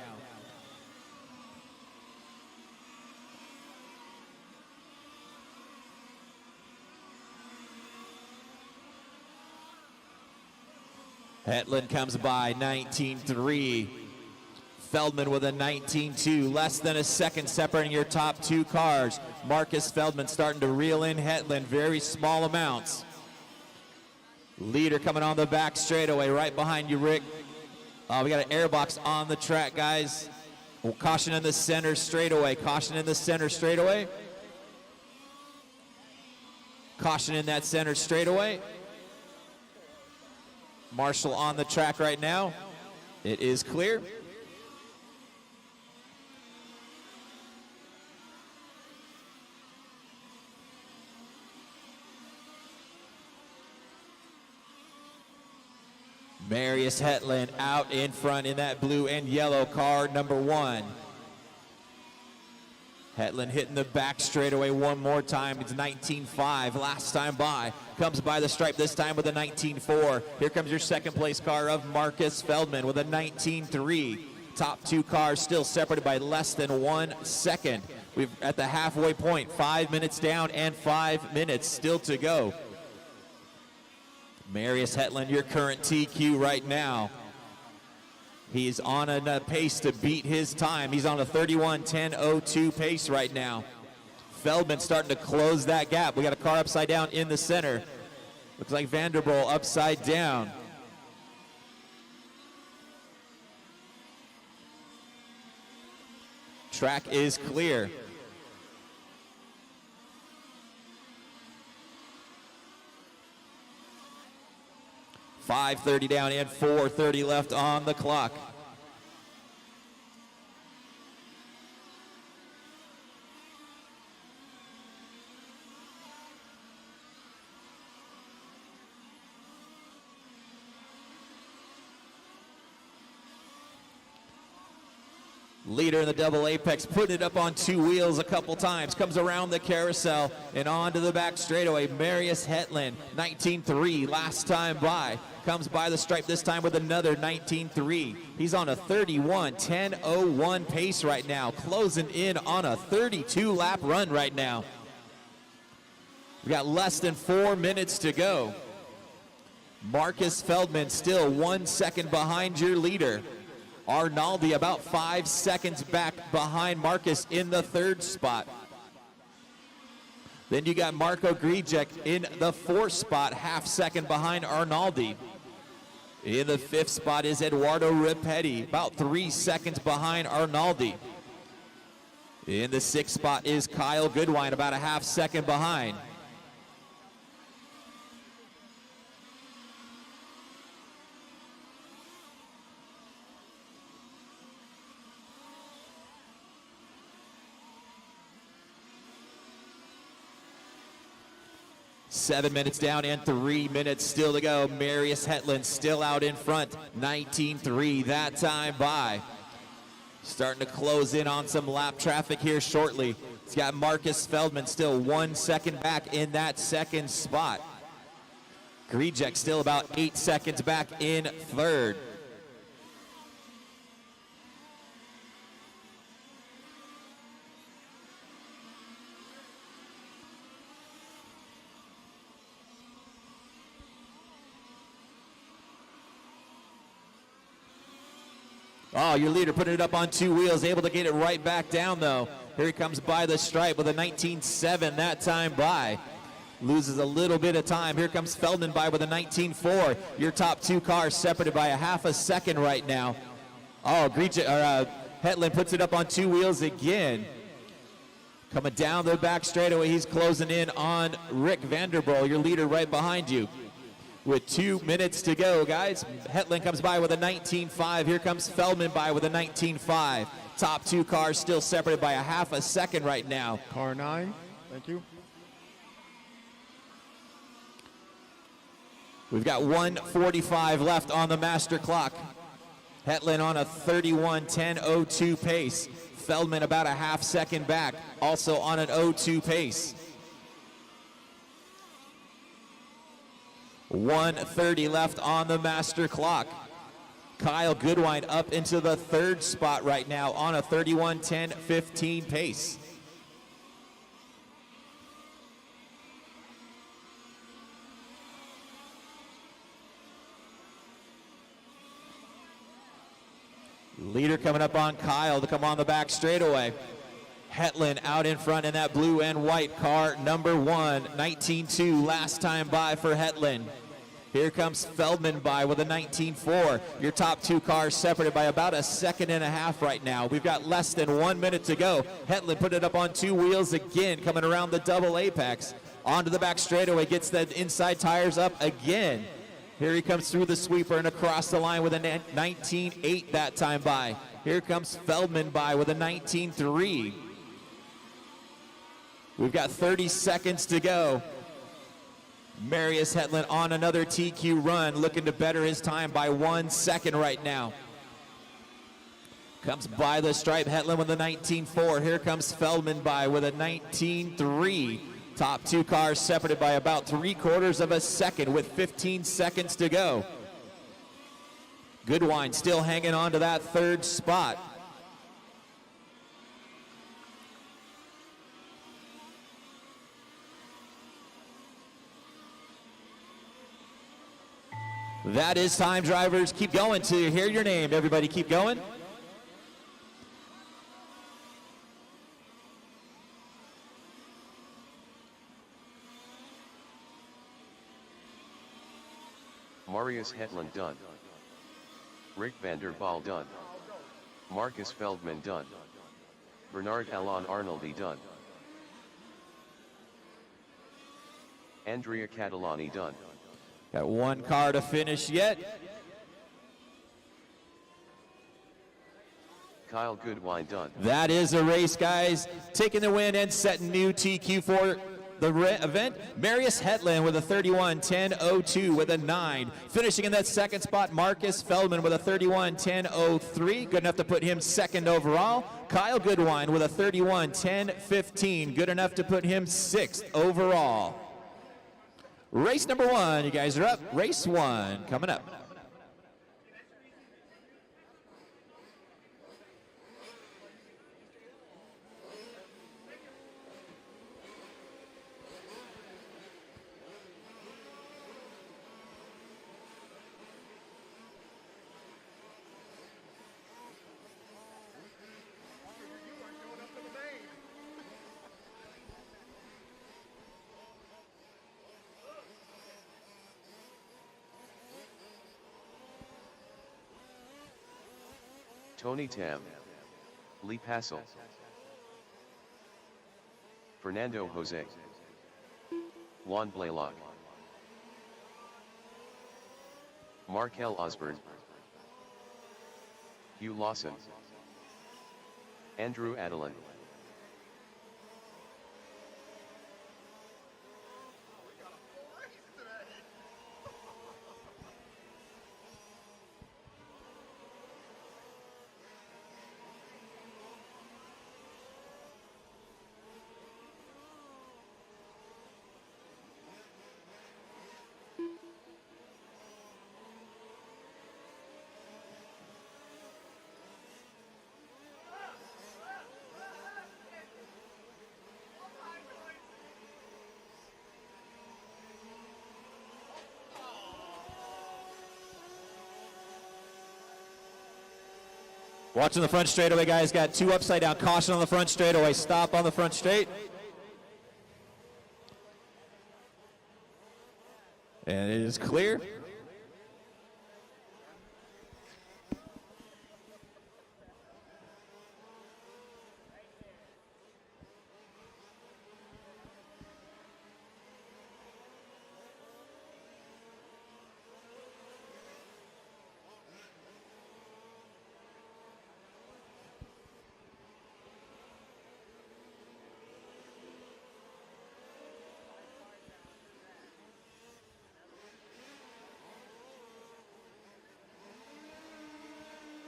Hetland comes by 19.3. Feldman with a 19.2, less than a second separating your top two cars. Marcus Feldman starting to reel in Hetland, very small amounts. Leader coming on the back straightaway, right behind you, Rick. We got an airbox on the track, guys. Caution in the center straightaway, caution in the center straightaway. Caution in that center straightaway. Marshall on the track right now. It is clear. Marius Hetland out in front in that blue and yellow car, number 1. Hetland hitting the back straightaway one more time. It's 19.5 last time by. Comes by the stripe this time with a 19.4. Here comes your second place car of Marcus Feldman with a 19.3. Top two cars still separated by less than 1 second. We're at the halfway point, 5 minutes down and 5 minutes still to go. Marius Hetland, your current TQ right now. He's on a pace to beat his time. He's on a 31:10:02 pace right now. Feldman starting to close that gap. We got a car upside down in the center. Looks like Vanderbilt upside down. Track is clear. .530 down and 4:30 left on the clock. Leader in the double apex, putting it up on two wheels a couple times, comes around the carousel and onto the back straightaway. Marius Hetland, 19.3 last time by. Comes by the stripe this time with another 19.3. He's on a 31:10:01 pace right now, closing in on a 32 lap run right now. We got less than 4 minutes to go. Marcus Feldman still 1 second behind your leader. Arnaldi about 5 seconds back behind Marcus in the third spot. Then you got Marco Grijek in the fourth spot, half second behind Arnaldi. In the fifth spot is Eduardo Ripetti, about 3 seconds behind Arnaldi. In the sixth spot is Kyle Goodwine, about a half second behind. .7 minutes down and 3 minutes still to go. Marius Hetland still out in front, 19.3 that time by. Starting to close in on some lap traffic here shortly. It's got Marcus Feldman still 1 second back in that second spot. Grijek still about 8 seconds back in third. Oh, your leader putting it up on two wheels, able to get it right back down though. Here he comes by the stripe with a 19.7 that time by. Loses a little bit of time. Here comes Feldman by with a 19.4. Your top two cars separated by a half a second right now. Oh, Hetland puts it up on two wheels again. Coming down the back straightaway, he's closing in on Rick Vanderbilt, your leader right behind you. With 2 minutes to go, guys. Hetland comes by with a 19.5. Here comes Feldman by with a 19.5. Top two cars still separated by a half a second right now. Car 9, thank you. We've got 1:45 left on the master clock. Hetland on a 31:10:02 pace. Feldman about a half second back, also on an 02 pace. 1:30 left on the master clock. Kyle Goodwine up into the third spot right now on a 31:10:15 pace. Leader coming up on Kyle to come on the back straightaway. Hetland out in front in that blue and white car, number 1, 19.2 last time by for Hetland. Here comes Feldman by with a 19.4. Your top 2 cars separated by about a second and a half right now. We've got less than 1 minute to go. Hetland put it up on 2 wheels again, coming around the double apex. Onto the back straightaway, gets the inside tires up again. Here he comes through the sweeper and across the line with a 19.8 that time by. Here comes Feldman by with a 19.3. We've got 30 seconds to go. Marius Hetland on another TQ run, looking to better his time by 1 second right now. Comes by the stripe, Hetland with a 19.4. Here comes Feldman by with a 19.3. Top 2 cars separated by about 3/4 of a second with 15 seconds to go. Goodwine still hanging on to that 3rd spot. That is time, drivers. Keep going till you hear your name. Everybody keep going. Marius Hetland done. Rick van der Waal done. Marcus Feldman done. Bernard Alon Arnoldi done. Andrea Catalani done. Got 1 car to finish yet. Kyle Goodwine done. That is a race, guys. Taking the win and setting new TQ for the event. Marius Hetland with a 31:10.02 with a 9. Finishing in that 2nd spot, Marcus Feldman with a 31:10.03. Good enough to put him 2nd overall. Kyle Goodwine with a 31:10.15. Good enough to put him 6th overall. Race number 1, you guys are up. Race 1 coming up. Tony Tam. Lee Passel. Fernando Jose. Juan Blaylock. Mikhail Osborne. Hugh Lawson. Andrew Adelin. Watching the front straightaway, guys. Got 2 upside down. Caution on the front straightaway. Stop on the front straight. And it is clear.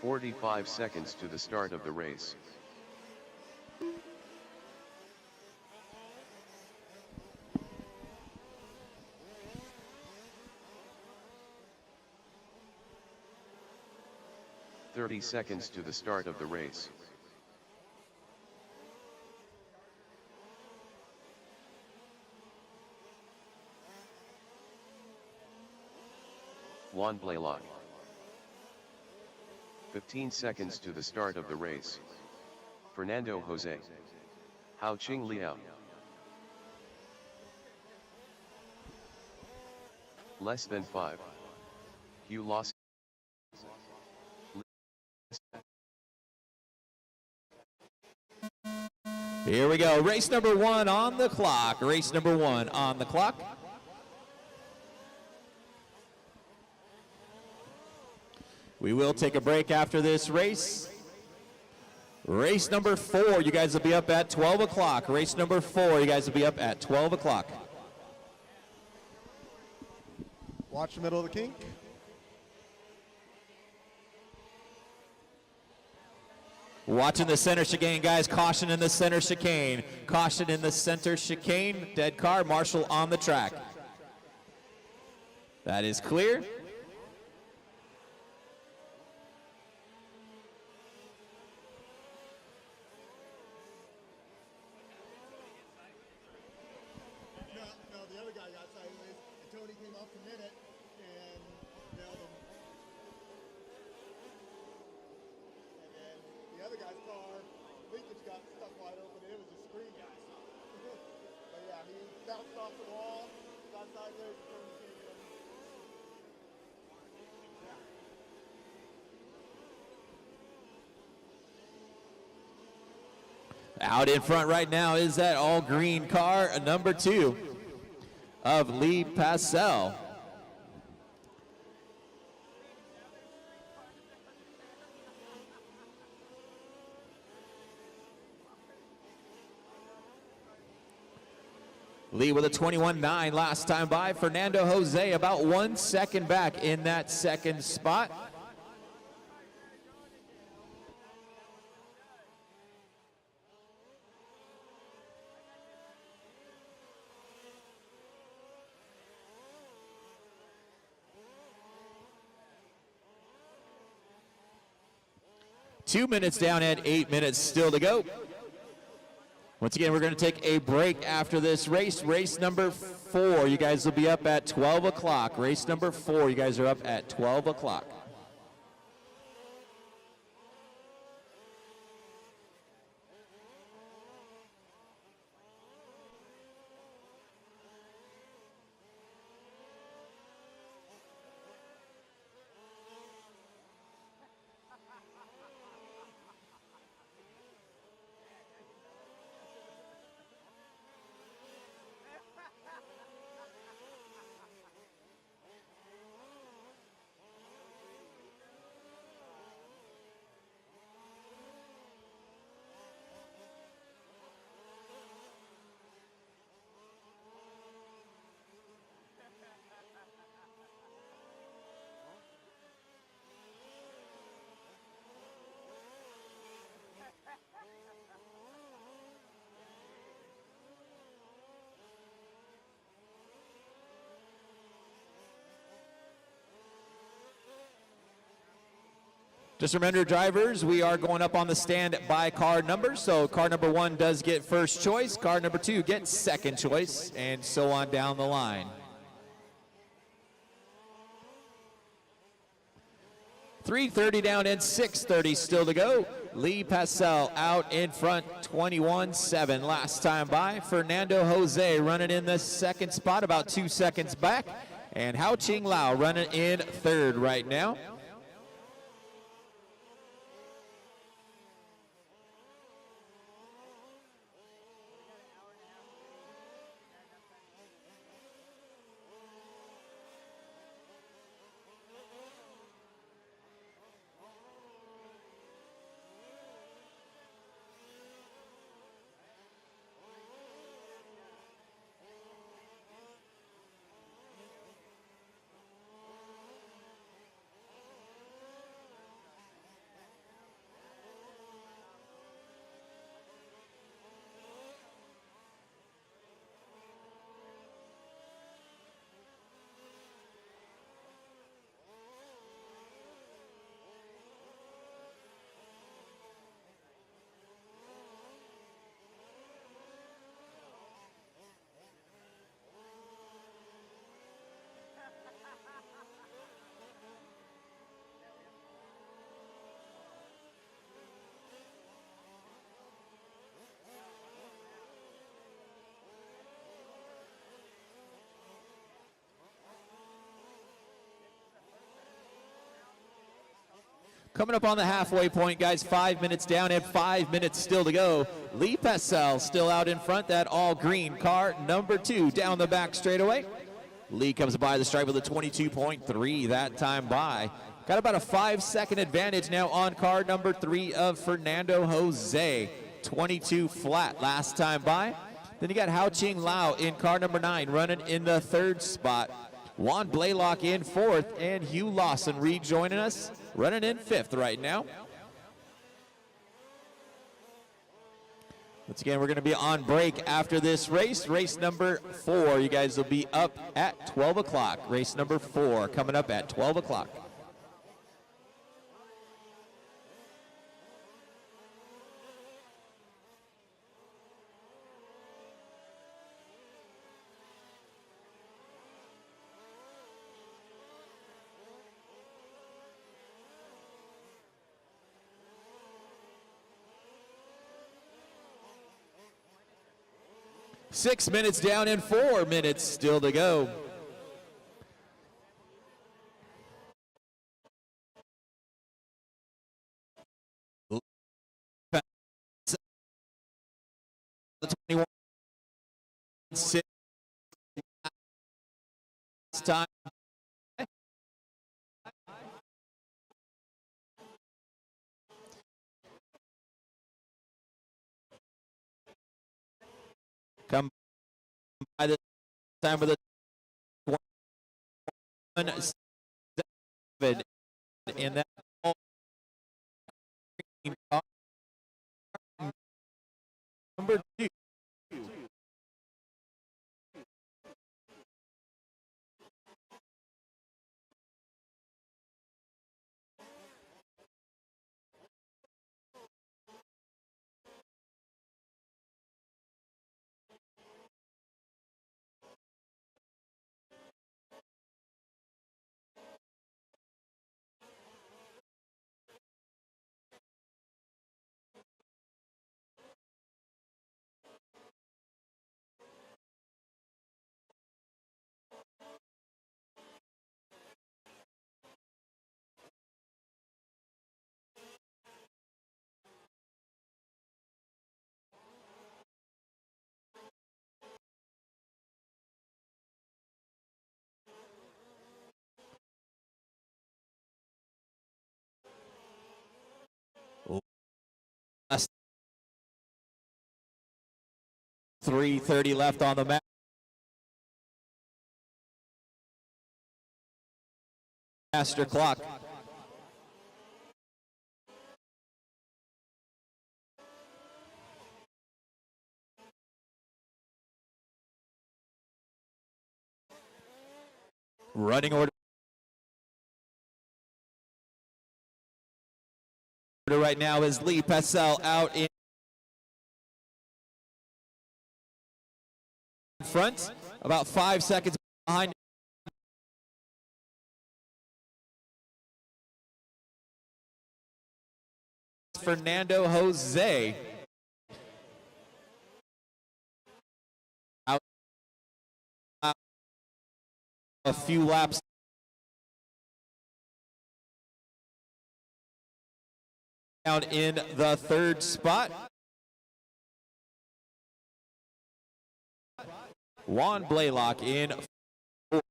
"45 seconds to the start of the race. "30 seconds to the start of the race. Juan Blaylock. 15 seconds to the start of the race. Fernando Jose. Hao Qing Liao. Less than 5. Hugh Loss. Here we go, race number 1 on the clock. Race number 1 on the clock. We will take a break after this race. Race number 4, you guys will be up at 12 o'clock. Race number 4, you guys will be up at 12 o'clock. Watch the middle of the kink. Watching the center chicane, guys. Caution in the center chicane. Caution in the center chicane. Dead car. Marshall on the track. That is clear. No, the other guy got sideways, and Tony came up to minute and nailed him. And then the other guy's car, leakage got stuck wide open, and it was just screaming. But yeah, he bounced off the wall, got sideways, and Tony came in. Out in front right now is that all green car, number 2 of Lee Passell. Lee with a 21.9 last time by. Fernando Jose about 1 second back in that second spot. Two minutes down and 8 minutes still to go. Once again, we're going to take a break after this race. Race number 4, you guys will be up at 12 o'clock. Race number 4, you guys are up at 12 o'clock. Just remember, drivers, we are going up on the stand by car numbers. So car number 1 does get first choice. Car number 2 gets second choice, and so on down the line. 3:30 down and 6:30 still to go. Lee Passell out in front, 21.7 last time by. Fernando Jose running in the second spot, about 2 seconds back. And Hao Qing Lao running in third right now. Coming up on the halfway point, guys, 5 minutes down and 5 minutes still to go. Lee Passel still out in front, that all green car, number 2 down the back straightaway. Lee comes by the stripe with a 22.3 that time by. Got about a 5-second advantage now on car number 3 of Fernando Jose. 22 flat last time by. Then you got Hao Ching Lao in car number 9 running in the 3rd spot. Juan Blaylock in 4th, and Hugh Lawson rejoining us, running in 5th right now. Once again, we're going to be on break after this race. Race number 4, you guys will be up at 12 o'clock. Race number 4 coming up at 12 o'clock. Six minutes down and 4 minutes still to go. The 21 6 time. Come by the time with a 1-7 in that number 2. Last 3:30 left on the master clock. Running order right now is Lee Passel out in front, about 5 seconds behind. Fernando Jose. Out a few laps. Down in the 3rd spot. Juan Blaylock in 4th.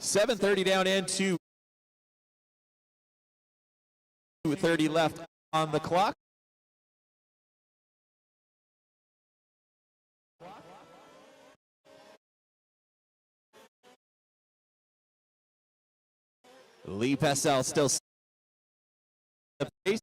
7:30 down into 2:30 left on the clock. Lee Passel still the pace.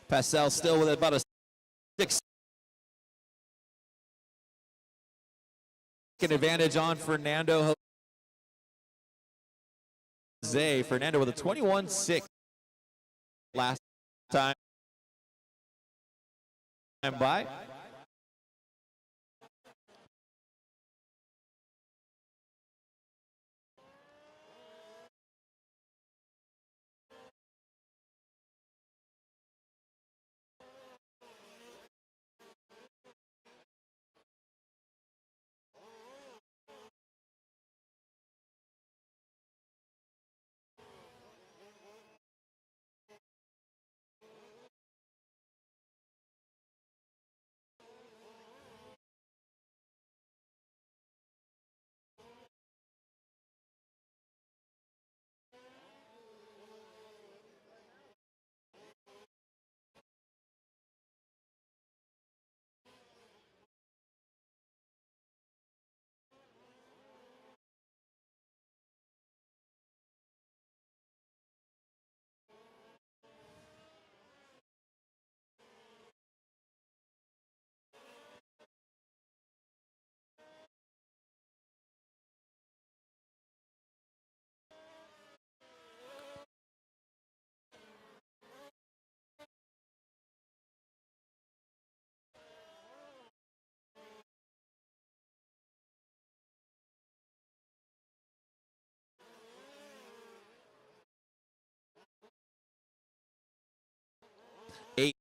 Passel still with about a 6 advantage on Fernando Jose. Fernando with a 21-6 last time by. Eight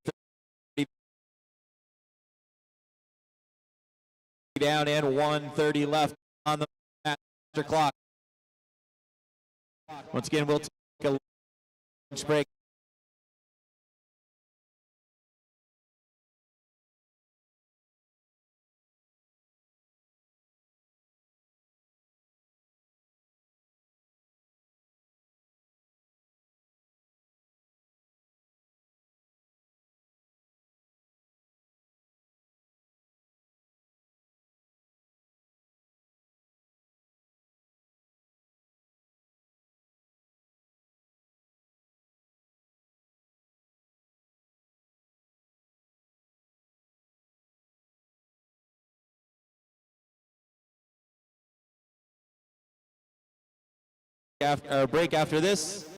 down and 1:30 left on the master clock. Once again, we'll take a lunch break. After, break after this.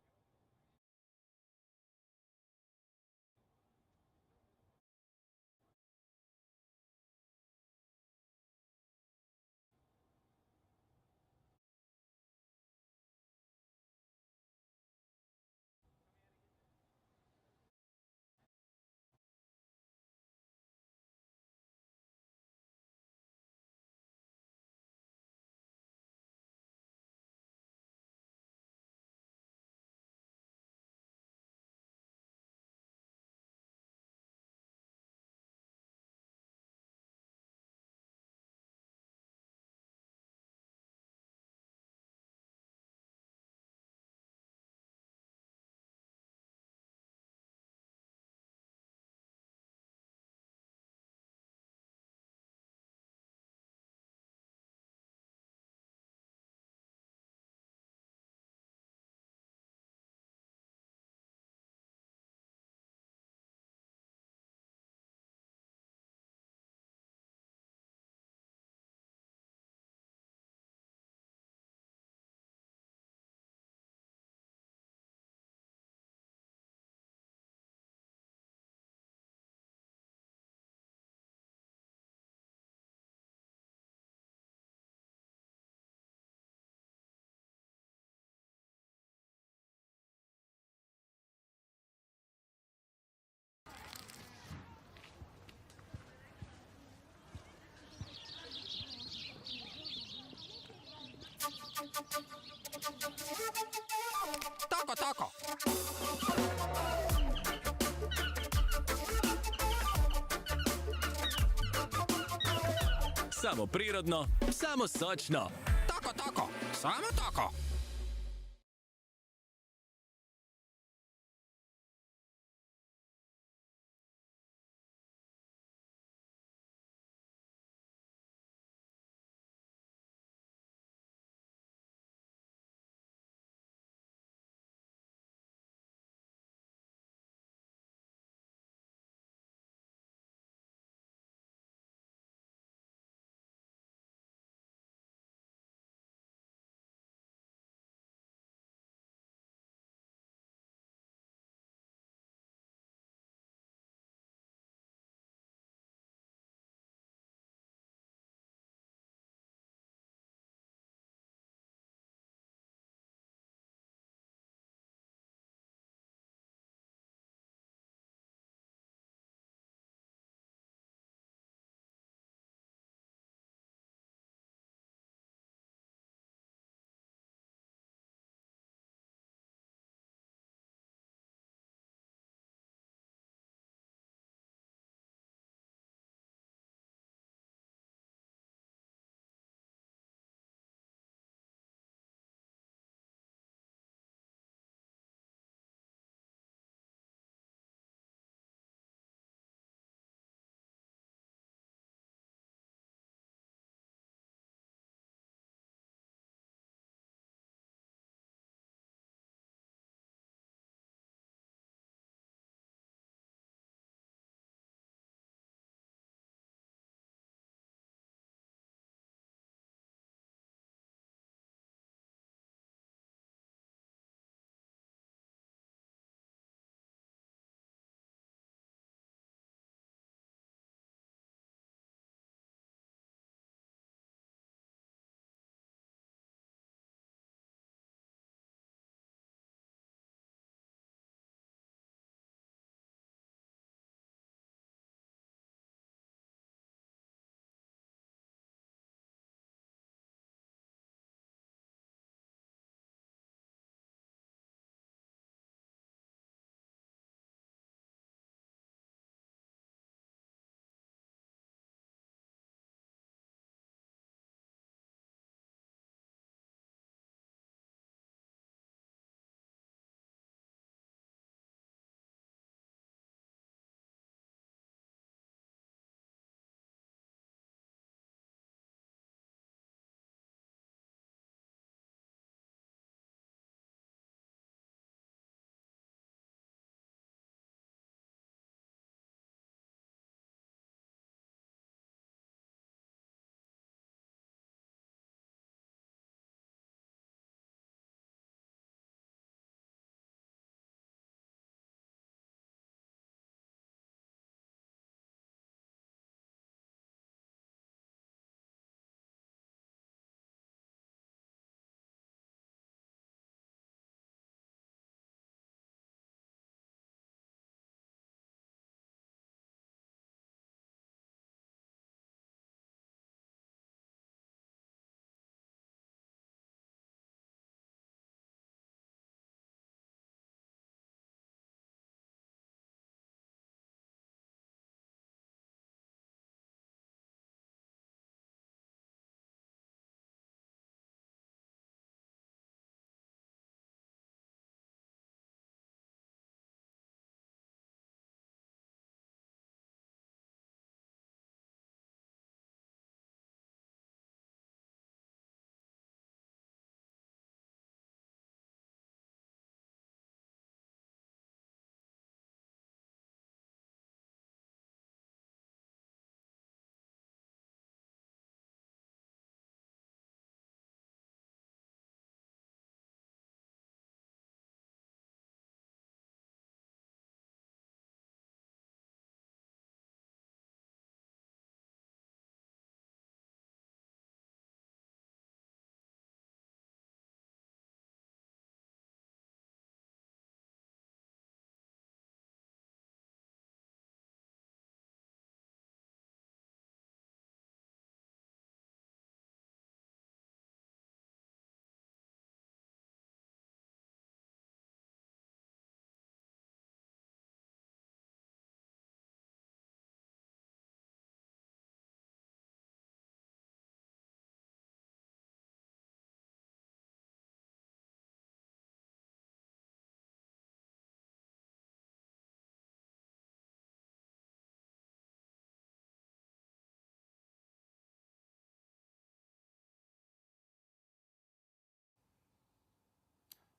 tako. Samo prirodno, samo sočno. Tako, samo tako.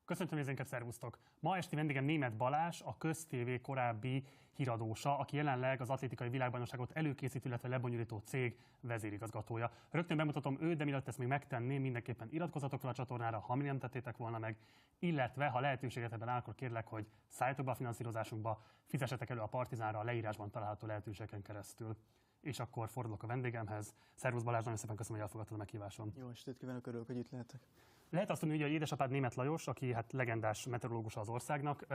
Köszöntöm nézőinket, szervusztok! Ma esti vendégem Németh Balázs, a Köz-TV korábbi híradósa, aki jelenleg az atlétikai világbajnokságot előkészítő, illetve lebonyolító cég vezérigazgatója. Rögtön bemutatom őt, de mielőtt ezt még megtenném, mindenképpen iratkozzatok fel a csatornára, ha még nem tettétek volna meg, illetve ha lehetőségetekben áll, akkor kérlek, hogy szálljatok be a finanszírozásunkba, fizessetek elő a Partizánra a leírásban található lehetőségeken keresztül. És akkor fordulok a vendégemhez. Szervusz Balázs, nagyon szépen köszönöm, hogy elfogadtad a meghívásom. Jó estét kívánok, örülök, hogy itt lehetek. Lehet azt tudni, hogy édesapád Németh Lajos, aki hát legendás meteorológusa az országnak.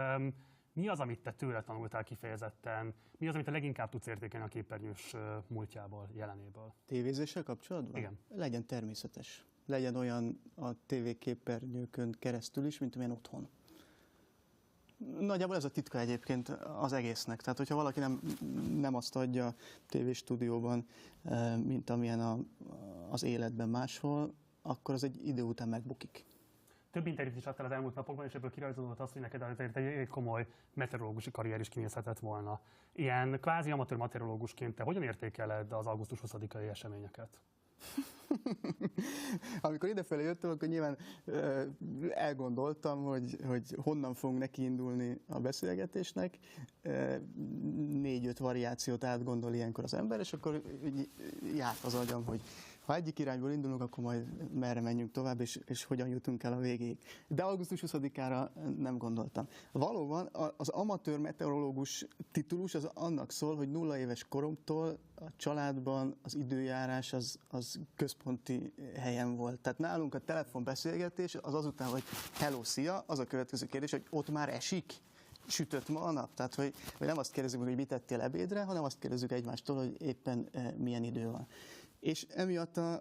Mi az, amit te tőle tanultál kifejezetten? Mi az, amit te leginkább tudsz értékelni a képernyős múltjából, jelenéből? Tévézéssel kapcsolatban? Igen. Legyen természetes. Legyen olyan a tévéképernyőkön keresztül is, mint amilyen otthon. Nagyjából ez a titka egyébként az egésznek. Tehát, hogyha valaki nem azt adja tévéstúdióban, mint amilyen az életben máshol, akkor az egy idő után megbukik. Több interjút is adtál az elmúlt napokban, és ebből kirajzolódott az, hogy neked azért egy komoly meteorológusi karrier is kinézhetett volna. Ilyen kvázi amatőr meteorológusként te hogyan értékeled az augusztus 20-ai eseményeket? Amikor idefelé jöttem, akkor nyilván elgondoltam, hogy honnan fogunk nekiindulni a beszélgetésnek. 4-5 variációt átgondol ilyenkor az ember, és akkor járt az agyam, hogy ha egyik irányból indulunk, akkor majd merre menjünk tovább, és hogyan jutunk el a végéig. De augusztus 20-ára nem gondoltam. Valóban az amatőr meteorológus titulus az annak szól, hogy 0 éves koromtól a családban az időjárás az központi helyen volt. Tehát nálunk a telefonbeszélgetés az azután, hogy hello, szia, az a következő kérdés, hogy ott már esik? Sütött ma a nap? Tehát, hogy nem azt kérdezzük, hogy mit ettél ebédre, hanem azt kérdezzük egymástól, hogy éppen milyen idő van. És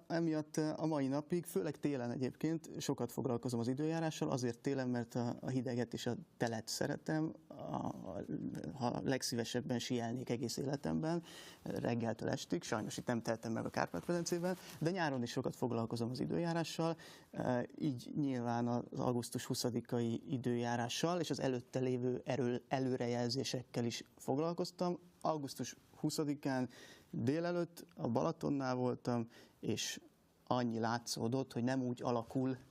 emiatt a mai napig, főleg télen egyébként sokat foglalkozom az időjárással, azért télen, mert a hideget és a telet szeretem, ha legszívesebben síelnék egész életemben, reggeltől estig, sajnos itt nem tehetem meg a Kárpát-medencében, de nyáron is sokat foglalkozom az időjárással, így nyilván az augusztus 20-ai időjárással és az előtte lévő előrejelzésekkel is foglalkoztam. Augusztus 20-án délelőtt a Balatonnál voltam, és annyi látszódott, hogy nem úgy alakulnak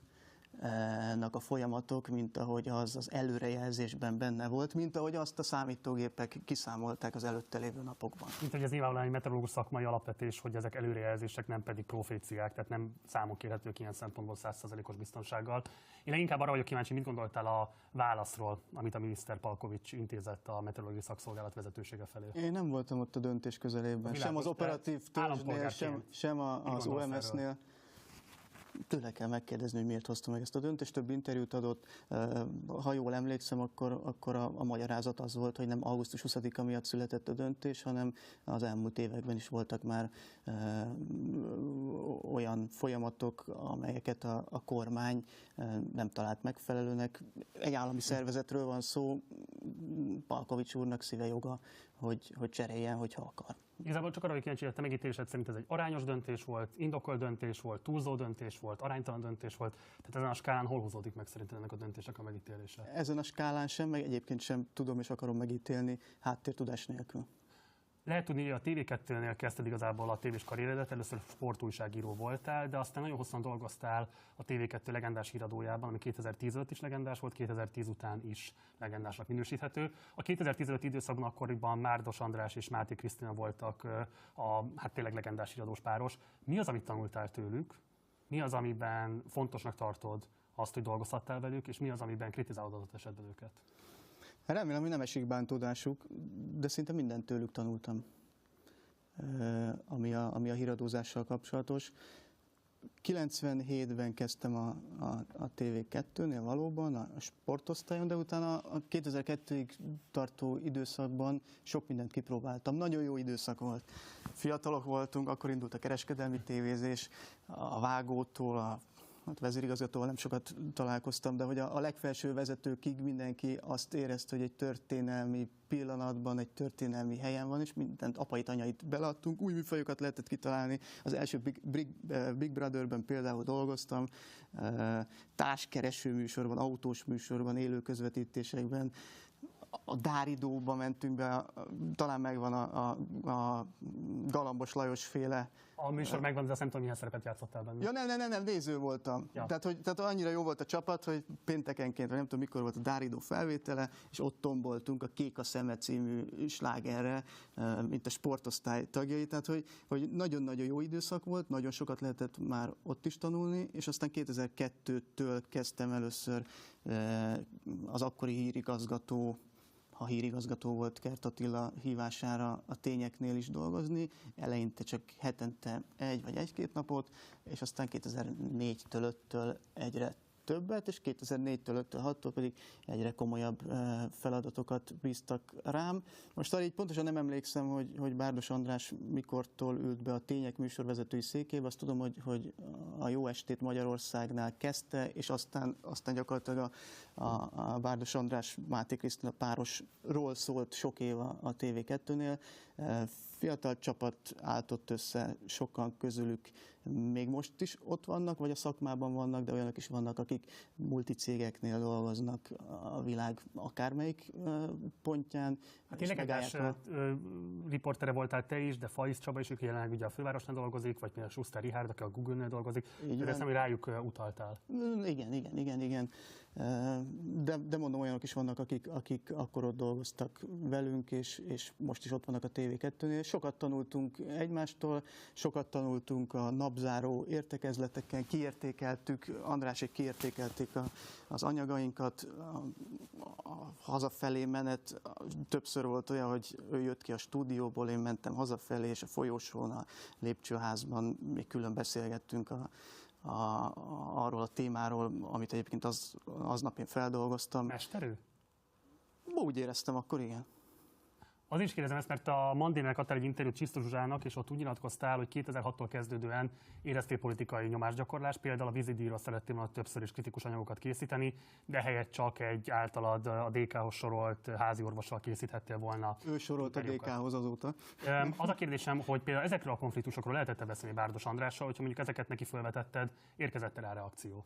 a folyamatok, mint ahogy az előrejelzésben benne volt, mint ahogy azt a számítógépek kiszámolták az előtte lévő napokban. Mint hogy ez nyilvánvalóan egy meteorológus szakmai alapvetés, hogy ezek előrejelzések, nem pedig proféciák, tehát nem számon kérhetők ilyen szempontból 100%-os biztonsággal. Én leginkább arra vagyok kíváncsi, mit gondoltál a válaszról, amit a miniszter Palkovics intézett a meteorológiai szakszolgálat vezetősége felé? Én nem voltam ott a döntés közelében, sem az operatív törzsnél, sem az OMS-nél. Tőle kell megkérdezni, hogy miért hozta meg ezt a döntést. Több interjút adott. Ha jól emlékszem, akkor a magyarázat az volt, hogy nem augusztus 20-a miatt született a döntés, hanem az elmúlt években is voltak már olyan folyamatok, amelyeket a kormány nem talált megfelelőnek. Egy állami szervezetről van szó, Palkovics úrnak szíve joga, hogy cseréljen, hogyha akar. Igazából csak arra, hogy kíváncsi, hogy te megítélésed szerint ez egy arányos döntés volt, indokolt döntés volt, túlzó döntés volt, aránytalan döntés volt. Tehát ezen a skálán hol húzódik meg szerinted ennek a döntésnek a megítélése? Ezen a skálán sem, meg egyébként sem tudom és akarom megítélni háttértudás nélkül. Lehet tudni, hogy a TV2-nél kezdted igazából a tévés karrieredet, először sportújságíró voltál, de aztán nagyon hosszan dolgoztál a TV2 legendás híradójában, ami 2010 előtt is legendás volt, 2010 után is legendásnak minősíthető. A 2010 előtti időszakban akkoriban Márdos András és Máté Krisztina voltak hát tényleg legendás híradós páros. Mi az, amit tanultál tőlük? Mi az, amiben fontosnak tartod azt, hogy dolgozhattál velük, és mi az, amiben kritizálod adott esetben őket? Remélem, hogy nem esik bántódásuk, de szinte mindent tőlük tanultam, ami a híradózással kapcsolatos. 97-ben kezdtem a TV2-nél valóban, a sportosztályon, de utána a 2002-ig tartó időszakban sok mindent kipróbáltam. Nagyon jó időszak volt. Fiatalok voltunk, akkor indult a kereskedelmi tévézés, a vágótól, hát vezérigazgatóval nem sokat találkoztam, de hogy a legfelső vezetőkig mindenki azt érezte, hogy egy történelmi pillanatban, egy történelmi helyen van, és mindent apait, anyait beleadtunk, új műfajokat lehetett kitalálni. Az első Big Brotherben például dolgoztam, társkereső műsorban, autós műsorban, élő közvetítésekben, a Dáridóba mentünk be, talán megvan a Galambos Lajos féle A műsor megvan, de azt nem tudom, milyen szerepet játszottál benne. Ja, nem, néző voltam. Ja. Tehát annyira jó volt a csapat, hogy péntekenként, vagy nem tudom mikor volt a Dáridó felvétele, és ott tomboltunk a Kék a szeme című slágerre, mint a sportosztály tagjai. Tehát, hogy nagyon-nagyon jó időszak volt, nagyon sokat lehetett már ott is tanulni, és aztán 2002-től kezdtem először az akkori hírigazgató, ha hírigazgató volt Kert Attila hívására a tényeknél is dolgozni, eleinte csak hetente egy vagy egy-két napot, és aztán 2004-től 5-től egyre többet, és 2004-től 5-től 6-tól pedig egyre komolyabb feladatokat bíztak rám. Most arra így pontosan nem emlékszem, hogy Bárdos András mikortól ült be a Tények műsorvezetői székébe, azt tudom, hogy a Jó estét Magyarországnál kezdte, és aztán gyakorlatilag a Bárdos András Máté Krisztina párosról szólt sok év a TV2-nél. Fiatal csapat állt ott össze, sokan közülük még most is ott vannak, vagy a szakmában vannak, de olyanok is vannak, akik multicégeknél dolgoznak a világ akármelyik pontján. Hát tényleges riportere voltál te is, de Faisz Csaba is, ők jelenleg ugye a fővárosnál dolgozik, vagy például Schuster Richard, aki a Google-nél dolgozik. De ezt nem, hogy rájuk utaltál. Igen. De mondom, olyanok is vannak, akik akkor ott dolgoztak velünk, és most is ott vannak a TV2-nél. Sokat tanultunk egymástól, sokat tanultunk a napzáró értekezleteken, kiértékeltük, Andrásék kiértékelték az anyagainkat, a hazafelé menet többször volt olyan, hogy ő jött ki a stúdióból, én mentem hazafelé, és a folyosón, a lépcsőházban még külön beszélgettünk arról a témáról, amit egyébként aznap én feldolgoztam. Mesterő? Úgy éreztem akkor, igen. Az is kérdezem ezt, mert a Mandének adtál egy interjút Csiszto Zsuzsának, és ott úgy nyilatkoztál, hogy 2006-tól kezdődően éreztél politikai nyomásgyakorlást, például a vízidíjról szerettél volna többször is kritikus anyagokat készíteni, de helyett csak egy általad a DK-hoz sorolt házi orvossal készíthettél volna. Ő sorolt a DK-hoz azóta. Az a kérdésem, hogy például ezekről a konfliktusokról lehetett beszélni Bárdos Andrással, hogyha mondjuk ezeket neki felvetetted, érkezett rá reakció?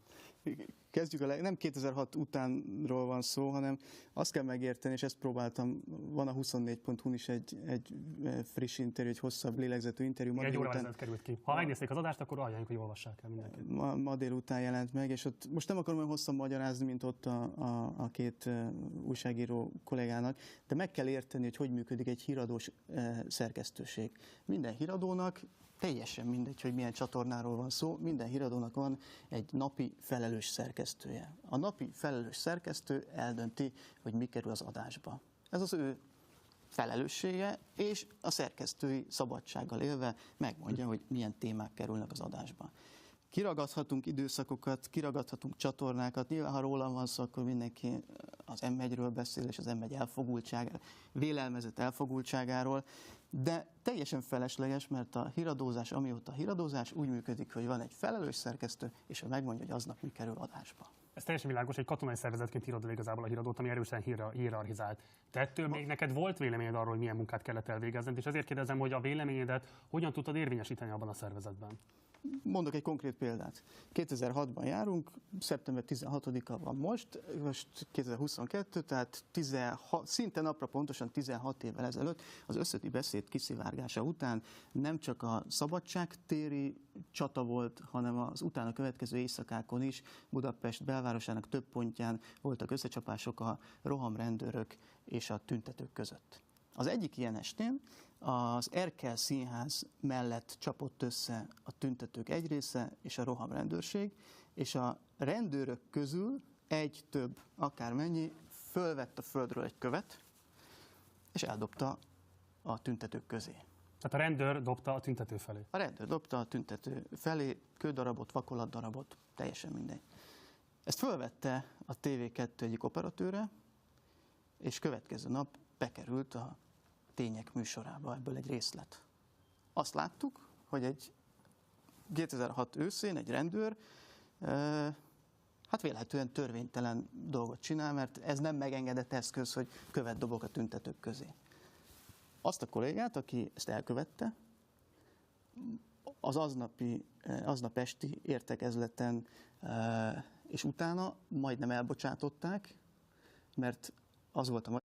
Kezdjük nem 2006 utánról van szó, hanem azt kell megérteni, és ezt próbáltam, van a 24.hu-n is egy friss interjú, egy hosszabb lélegzetű interjú. Egy óra ezelőtt került ki. Ha megnézték az adást, akkor ajánljuk, hogy olvassák el mindenkit. Ma délután jelent meg, és ott most nem akarom olyan hosszan magyarázni, mint ott a két újságíró kollégának, de meg kell érteni, hogy működik egy híradós szerkesztőség. Minden híradónak teljesen mindegy, hogy milyen csatornáról van szó, minden híradónak van egy napi felelős szerkesztője. A napi felelős szerkesztő eldönti, hogy mi kerül az adásba. Ez az ő felelőssége, és a szerkesztői szabadsággal élve megmondja, hogy milyen témák kerülnek az adásba. Kiragadhatunk időszakokat, kiragadhatunk csatornákat, nyilván ha rólam van szó, akkor mindenki az M1-ről beszél, és az M1 vélelmezett elfogultságáról, de teljesen felesleges, mert a híradózás, amióta a híradózás úgy működik, hogy van egy felelős szerkesztő, és ő megmondja, hogy aznap mi kerül adásba. Ez teljesen világos, egy katonai szervezetként írod el igazából a híradót, ami erősen hierarchizált. Te ettől még neked volt véleményed arról, hogy milyen munkát kellett elvégezned, és ezért kérdezem, hogy a véleményedet hogyan tudtad érvényesíteni abban a szervezetben? Mondok egy konkrét példát. 2006-ban járunk, szeptember 16-a van most 2022, tehát szinte napra pontosan 16 évvel ezelőtt az összödi beszéd kiszivárgása után nem csak a szabadságtéri csata volt, hanem az utána következő éjszakákon is Budapest belvárosának több pontján voltak összecsapások a rohamrendőrök és a tüntetők között. Az egyik ilyen estén az Erkel Színház mellett csapott össze a tüntetők egy része és a rohamrendőrség, és a rendőrök közül egy, több, akármennyi fölvett a földről egy követ, és eldobta a tüntetők közé. Tehát a rendőr dobta a tüntető felé? A rendőr dobta a tüntető felé, kődarabot, vakolatdarabot, teljesen mindegy. Ezt fölvette a TV2 egyik operatőre, és következő nap bekerült a Tények műsorába ebből egy részlet. Azt láttuk, hogy egy 2006 őszén egy rendőr hát vélhetően törvénytelen dolgot csinál, mert ez nem megengedett eszköz, hogy követ dobok a tüntetők közé. Azt a kollégát, aki ezt elkövette, az aznap esti értekezleten és utána majdnem elbocsátották, mert az volt a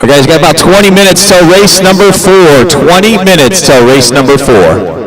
guys got about 20 minutes till race number 4. 20 minutes till race number 4.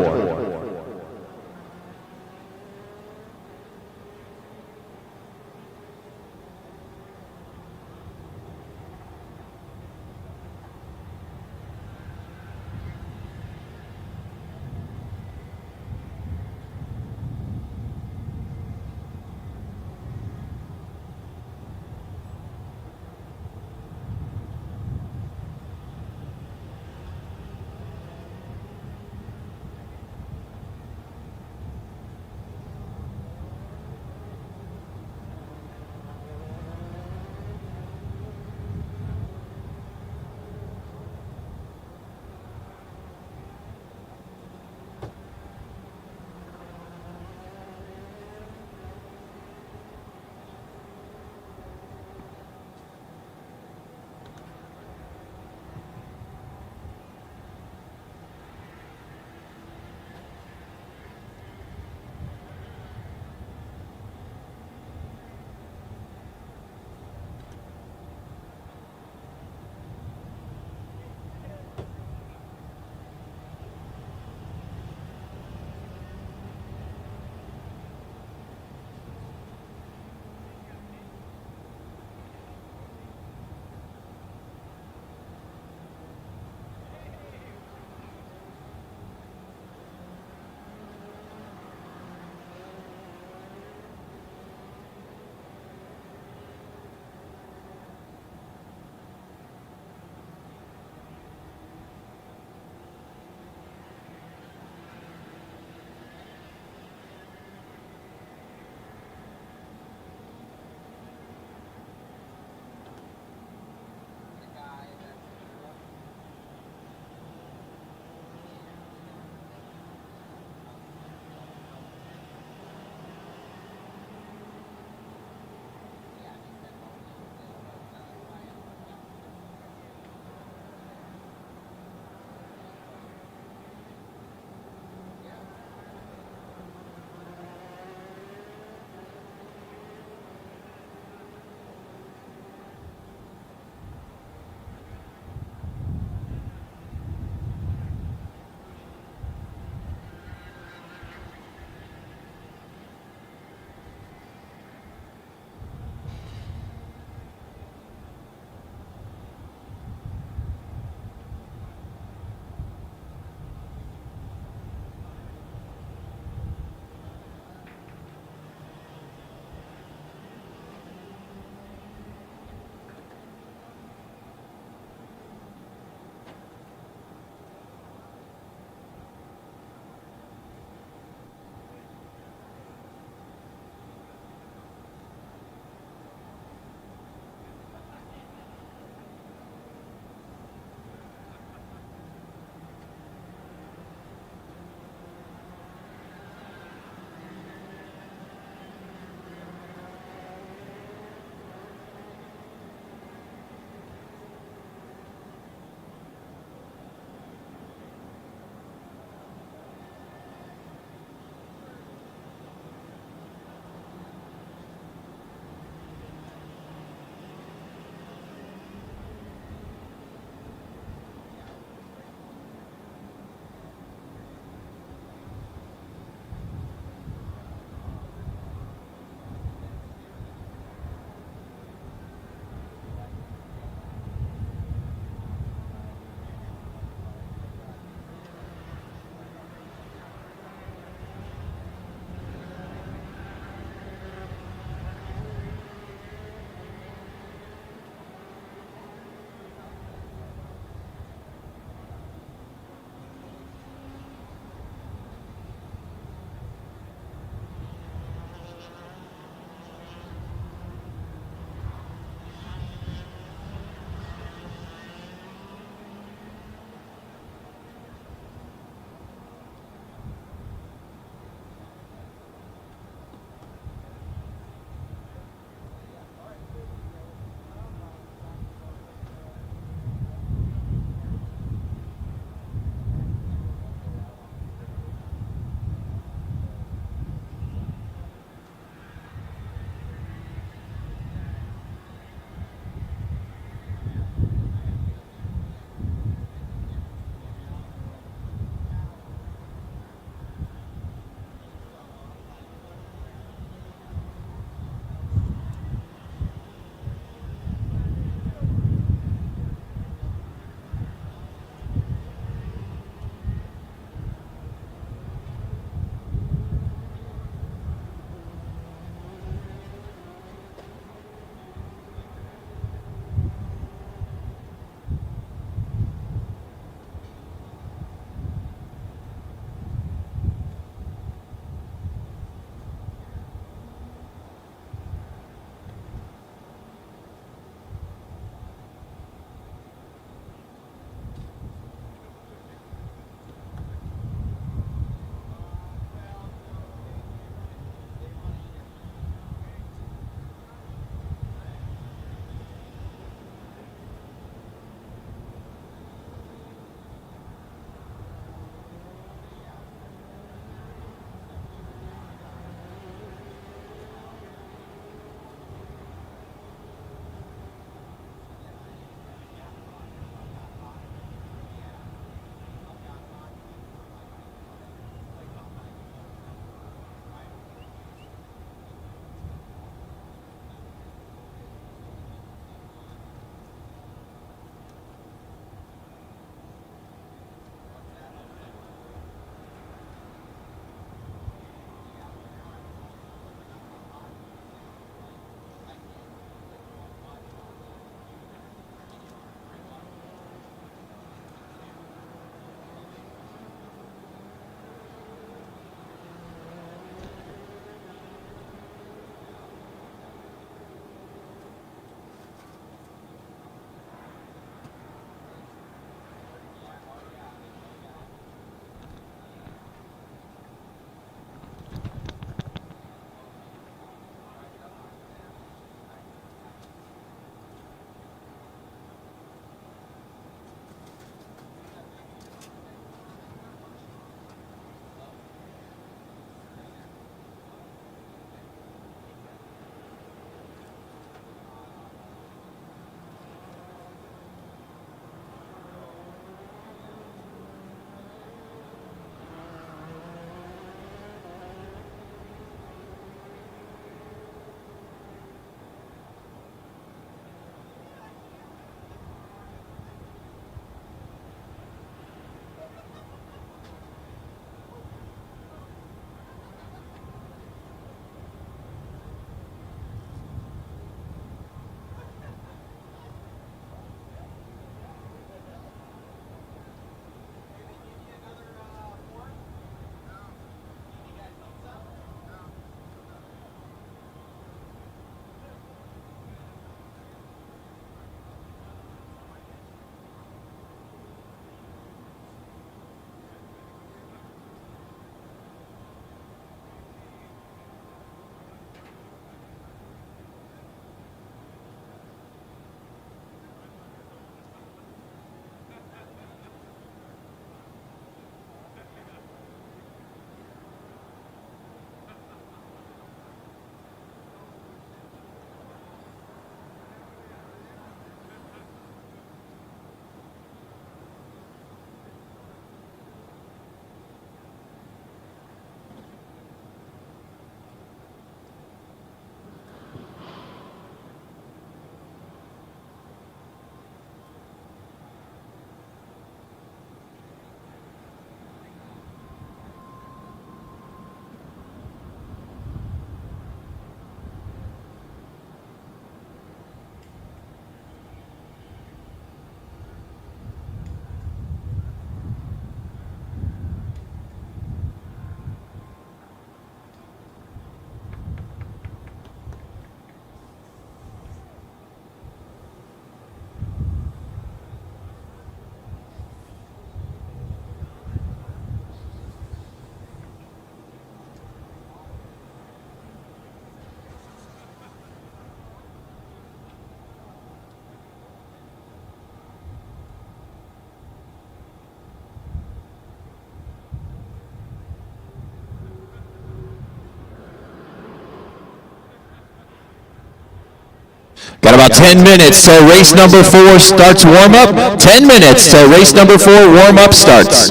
Got about 10 minutes till race number 4 starts warm-up. 10 minutes till race number 4 warm-up starts.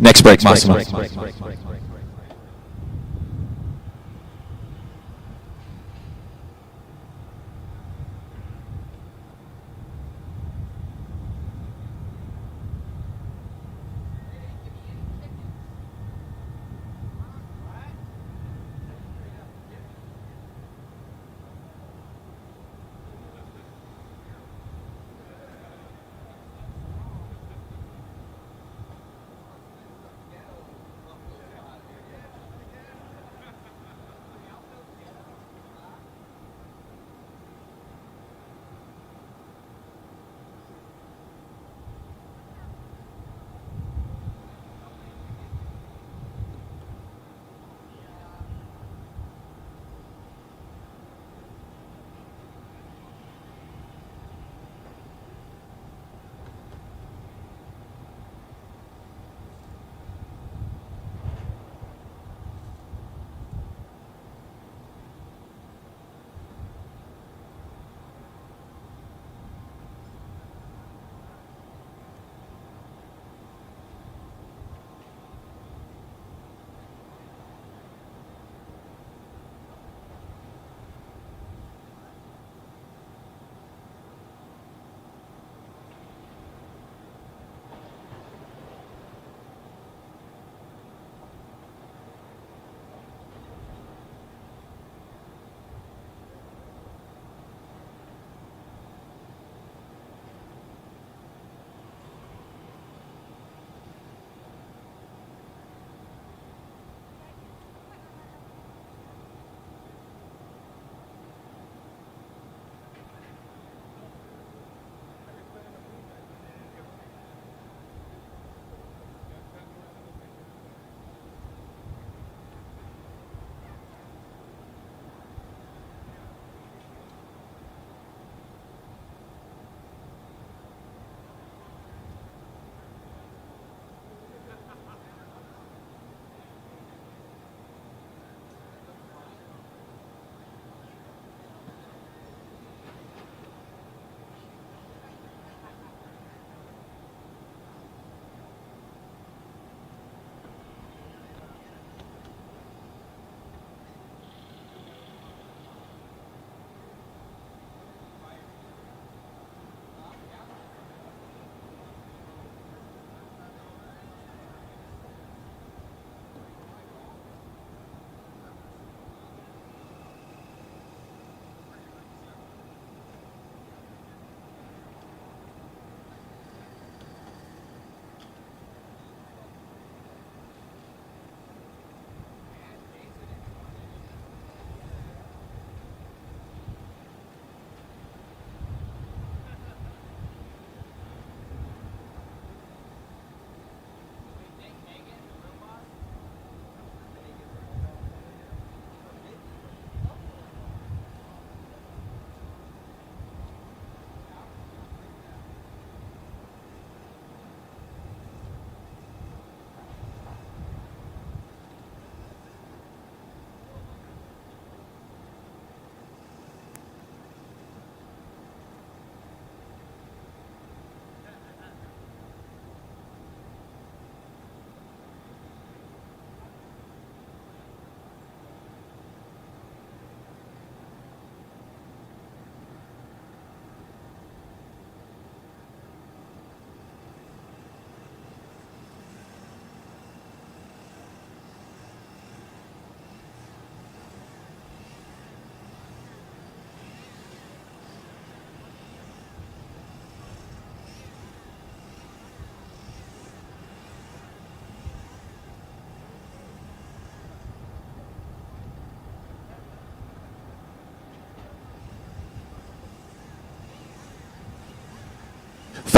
Next break, Massimo.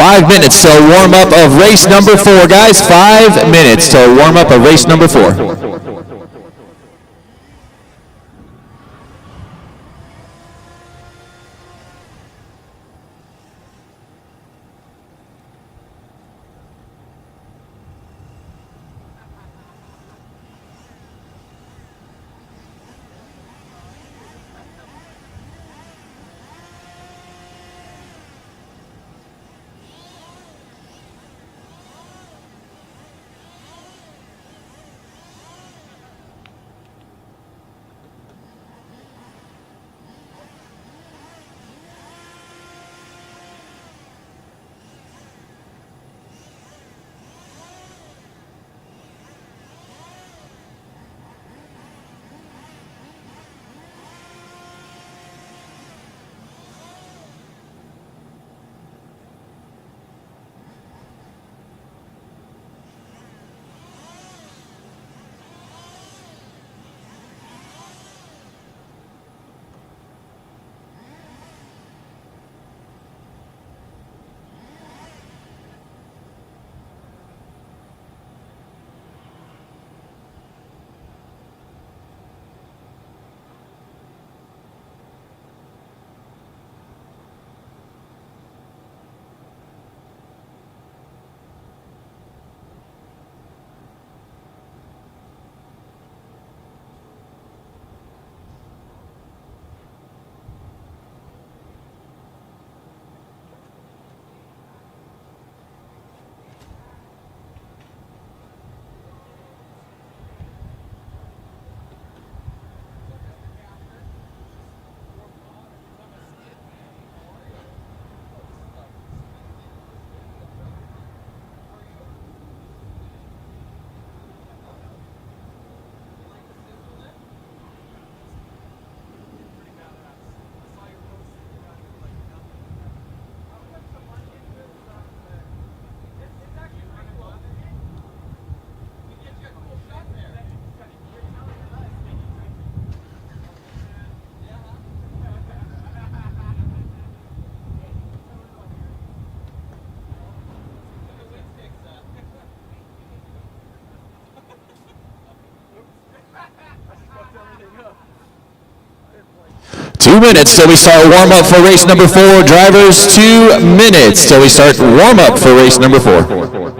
5 minutes till warm up of race number 4, guys. 5 minutes till warm up of race number 4. Two minutes till we start warm up for race number 4. Drivers, 2 minutes till we start warm up for race number 4.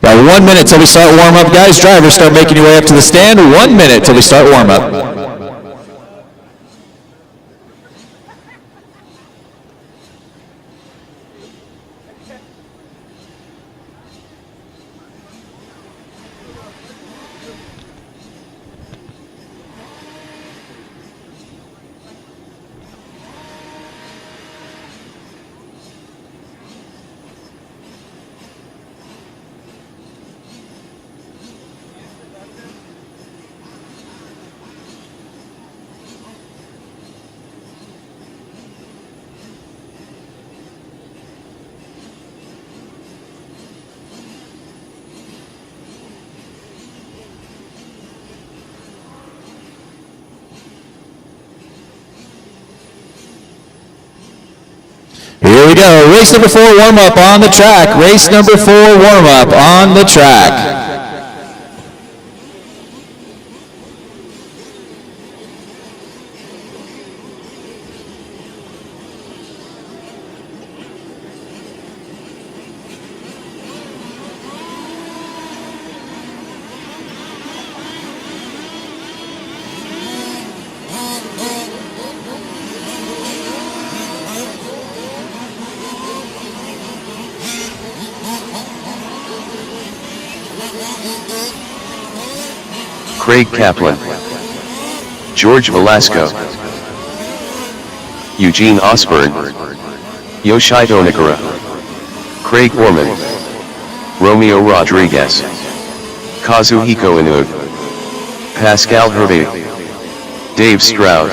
Got 1 minute till we start warm up, guys. Drivers, start making your way up to the stand. 1 minute till we start warm up. Here we go. Race number 4 warm-up on the track. Race number 4 warm-up on the track. Craig Kaplan, George Velasco, Eugene Osborne, Yoshito Nikora, Craig Orman, Romeo Rodriguez, Kazuhiko Inoue, Pascal Hervé, Dave Stroud.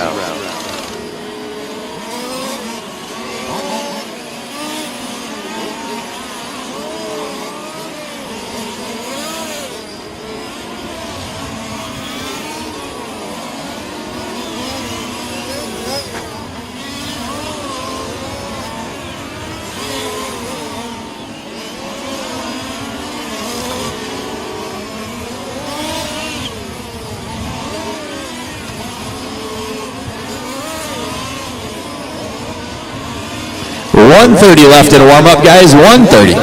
.130 left in a warm-up, guys. 1:30.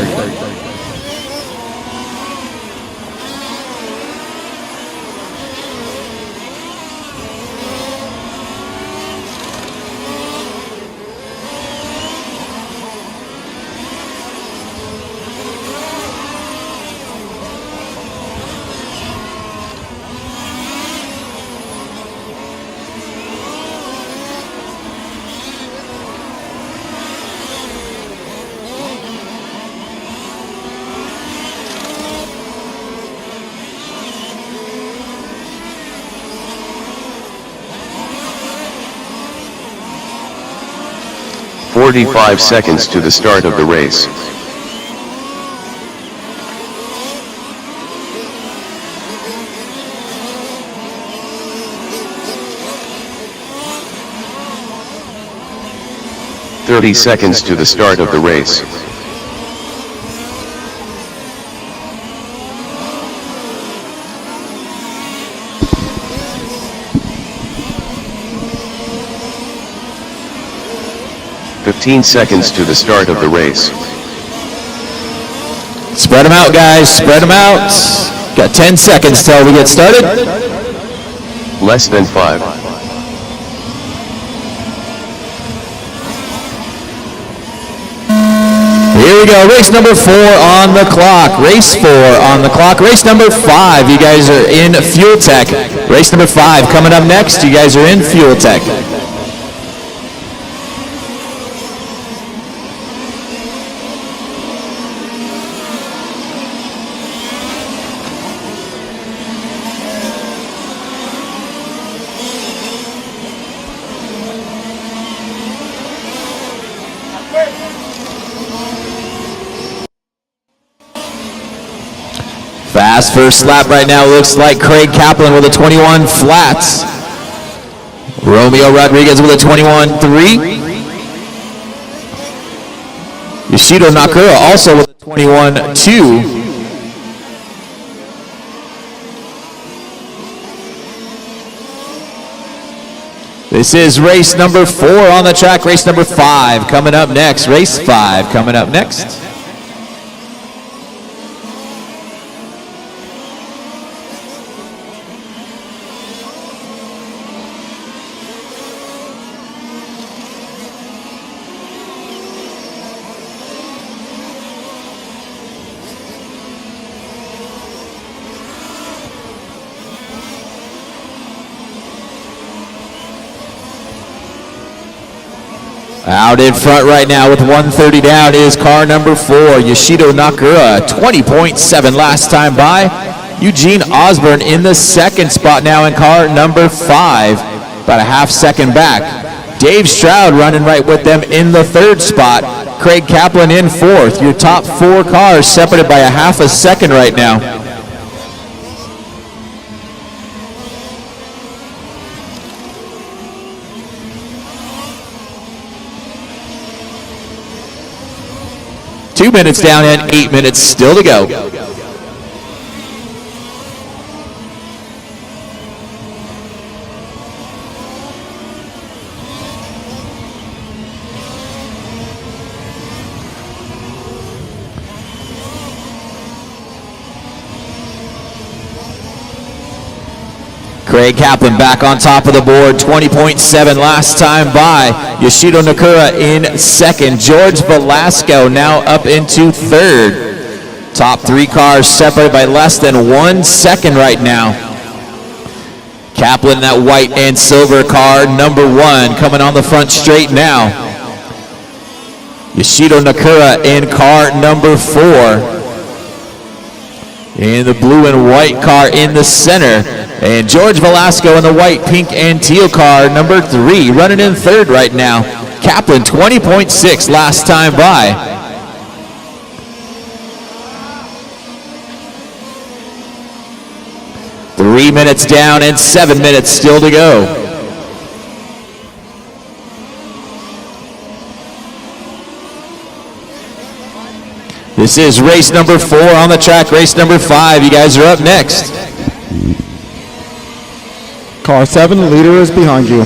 "45 seconds to the start of the race. "30 seconds to the start of the race. "15 seconds to the start of the race. Spread them out, guys. Spread them out. Got 10 seconds till we get started. Less than 5. Here we go. Race number 4 on the clock. Race 4 on the clock. Race number 5. You guys are in Fuel Tech. Race number 5 coming up next. You guys are in Fuel Tech. Fast first lap right now. Looks like Craig Kaplan with a 21 flats. Romeo Rodriguez with a 21.3. Yoshito Nakura also with a 21.2. This is race number 4 on the track. Race number 5 coming up next. Race 5 coming up next. Out in front right now with 130 down is car number 4, Yoshito Nakura, 20.7 last time by. Eugene Osborne in the second spot now in car number 5, about a half second back. Dave Stroud running right with them in the third spot. Craig Kaplan in 4th. Your top 4 cars separated by a half a second right now. Two minutes down and 8 minutes still to go. Craig Kaplan back on top of the board, 20.7 last time by. Yoshito Nakura in second. George Velasco now up into third. Top 3 cars separated by less than 1 second right now. Kaplan, that white and silver car, number 1, coming on the front straight now. Yoshido Nakura in car number 4. In the blue and white car in the center. And George Velasco in the white, pink, and teal car, number 3, running in 3rd right now. Kaplan, 20.6 last time by. Three minutes down and 7 minutes still to go. This is race number 4 on the track, race number 5. You guys are up next. Car 7, the leader is behind you.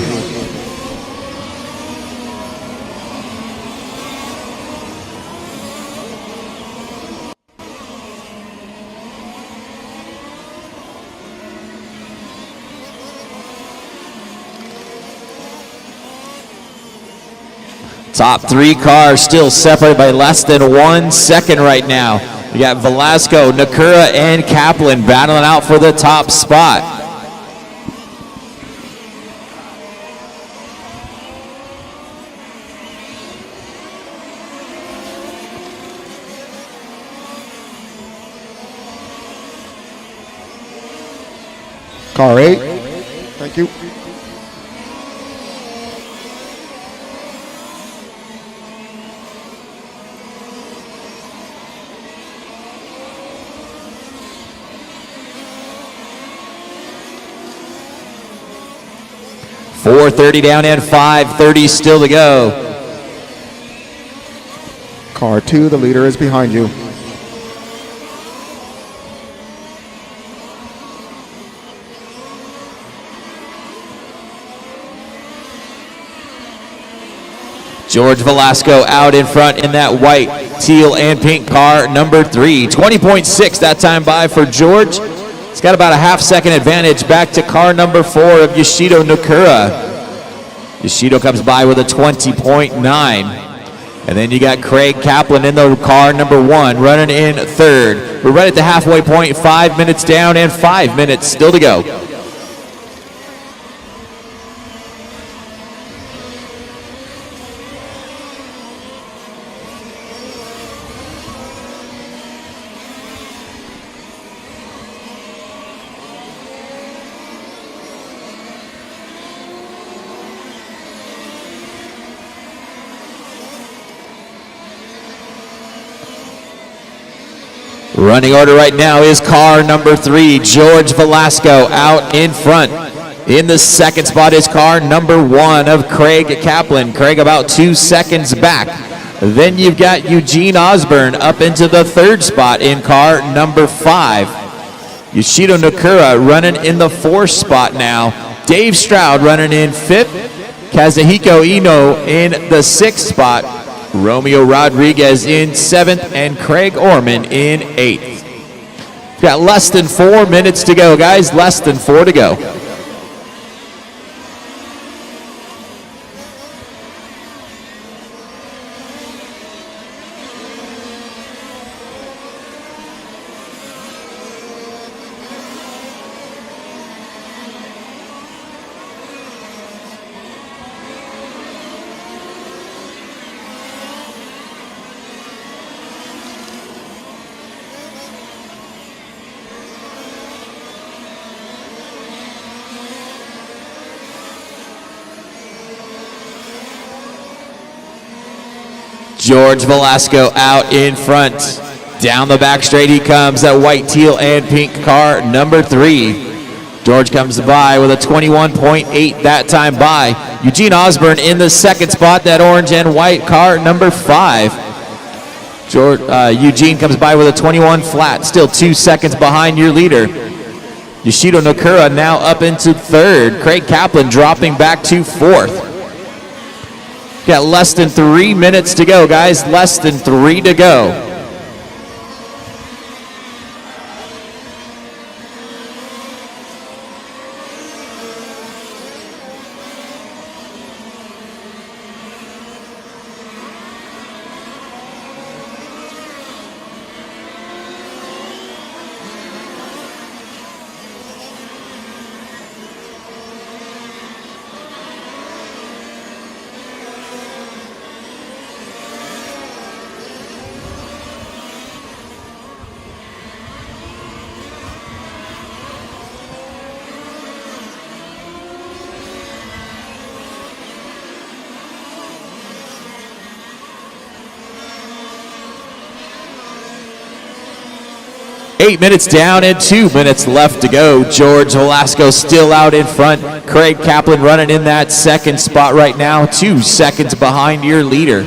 Top 3 cars still separated by less than 1 second right now. You got Velasco, Nakura, and Kaplan battling out for the top spot. Car 8, thank you. .430 down and 5:30 still to go. Car 2, the leader is behind you. George Velasco out in front in that white, teal, and pink car, number 3. 20.6 that time by for George. It's got about a half-second advantage back to car number 4 of Yoshido Nakura. Yoshido comes by with a 20.9. And then you got Craig Kaplan in the car number 1, running in 3rd. We're right at the halfway point, 5 minutes down and 5 minutes still to go. Running order right now is car number 3, George Velasco out in front. In the second spot is car number 1 of Craig Kaplan. Craig about 2 seconds back. Then you've got Eugene Osborne up into the 3rd spot in car number 5. Yoshido Nakura running in the 4th spot now. Dave Stroud running in 5th. Kazuhiko Ino in the 6th spot. Romeo Rodriguez in 7th, and Craig Orman in 8th. We've got less than 4 minutes to go, guys. Less than 4 to go. George Velasco out in front. Down the back straight he comes, that white, teal, and pink car, number 3. George comes by with a 21.8 that time by. Eugene Osborne in the 2nd spot, that orange and white car, number 5. Eugene comes by with a 21 flat, still 2 seconds behind your leader. Yoshido Nakura now up into 3rd. Craig Kaplan dropping back to 4th. Got less than 3 minutes to go, guys. Less than 3 to go. 8 minutes down and 2 minutes left to go. George Velasco still out in front. Craig Kaplan running in that second spot right now, 2 seconds behind your leader.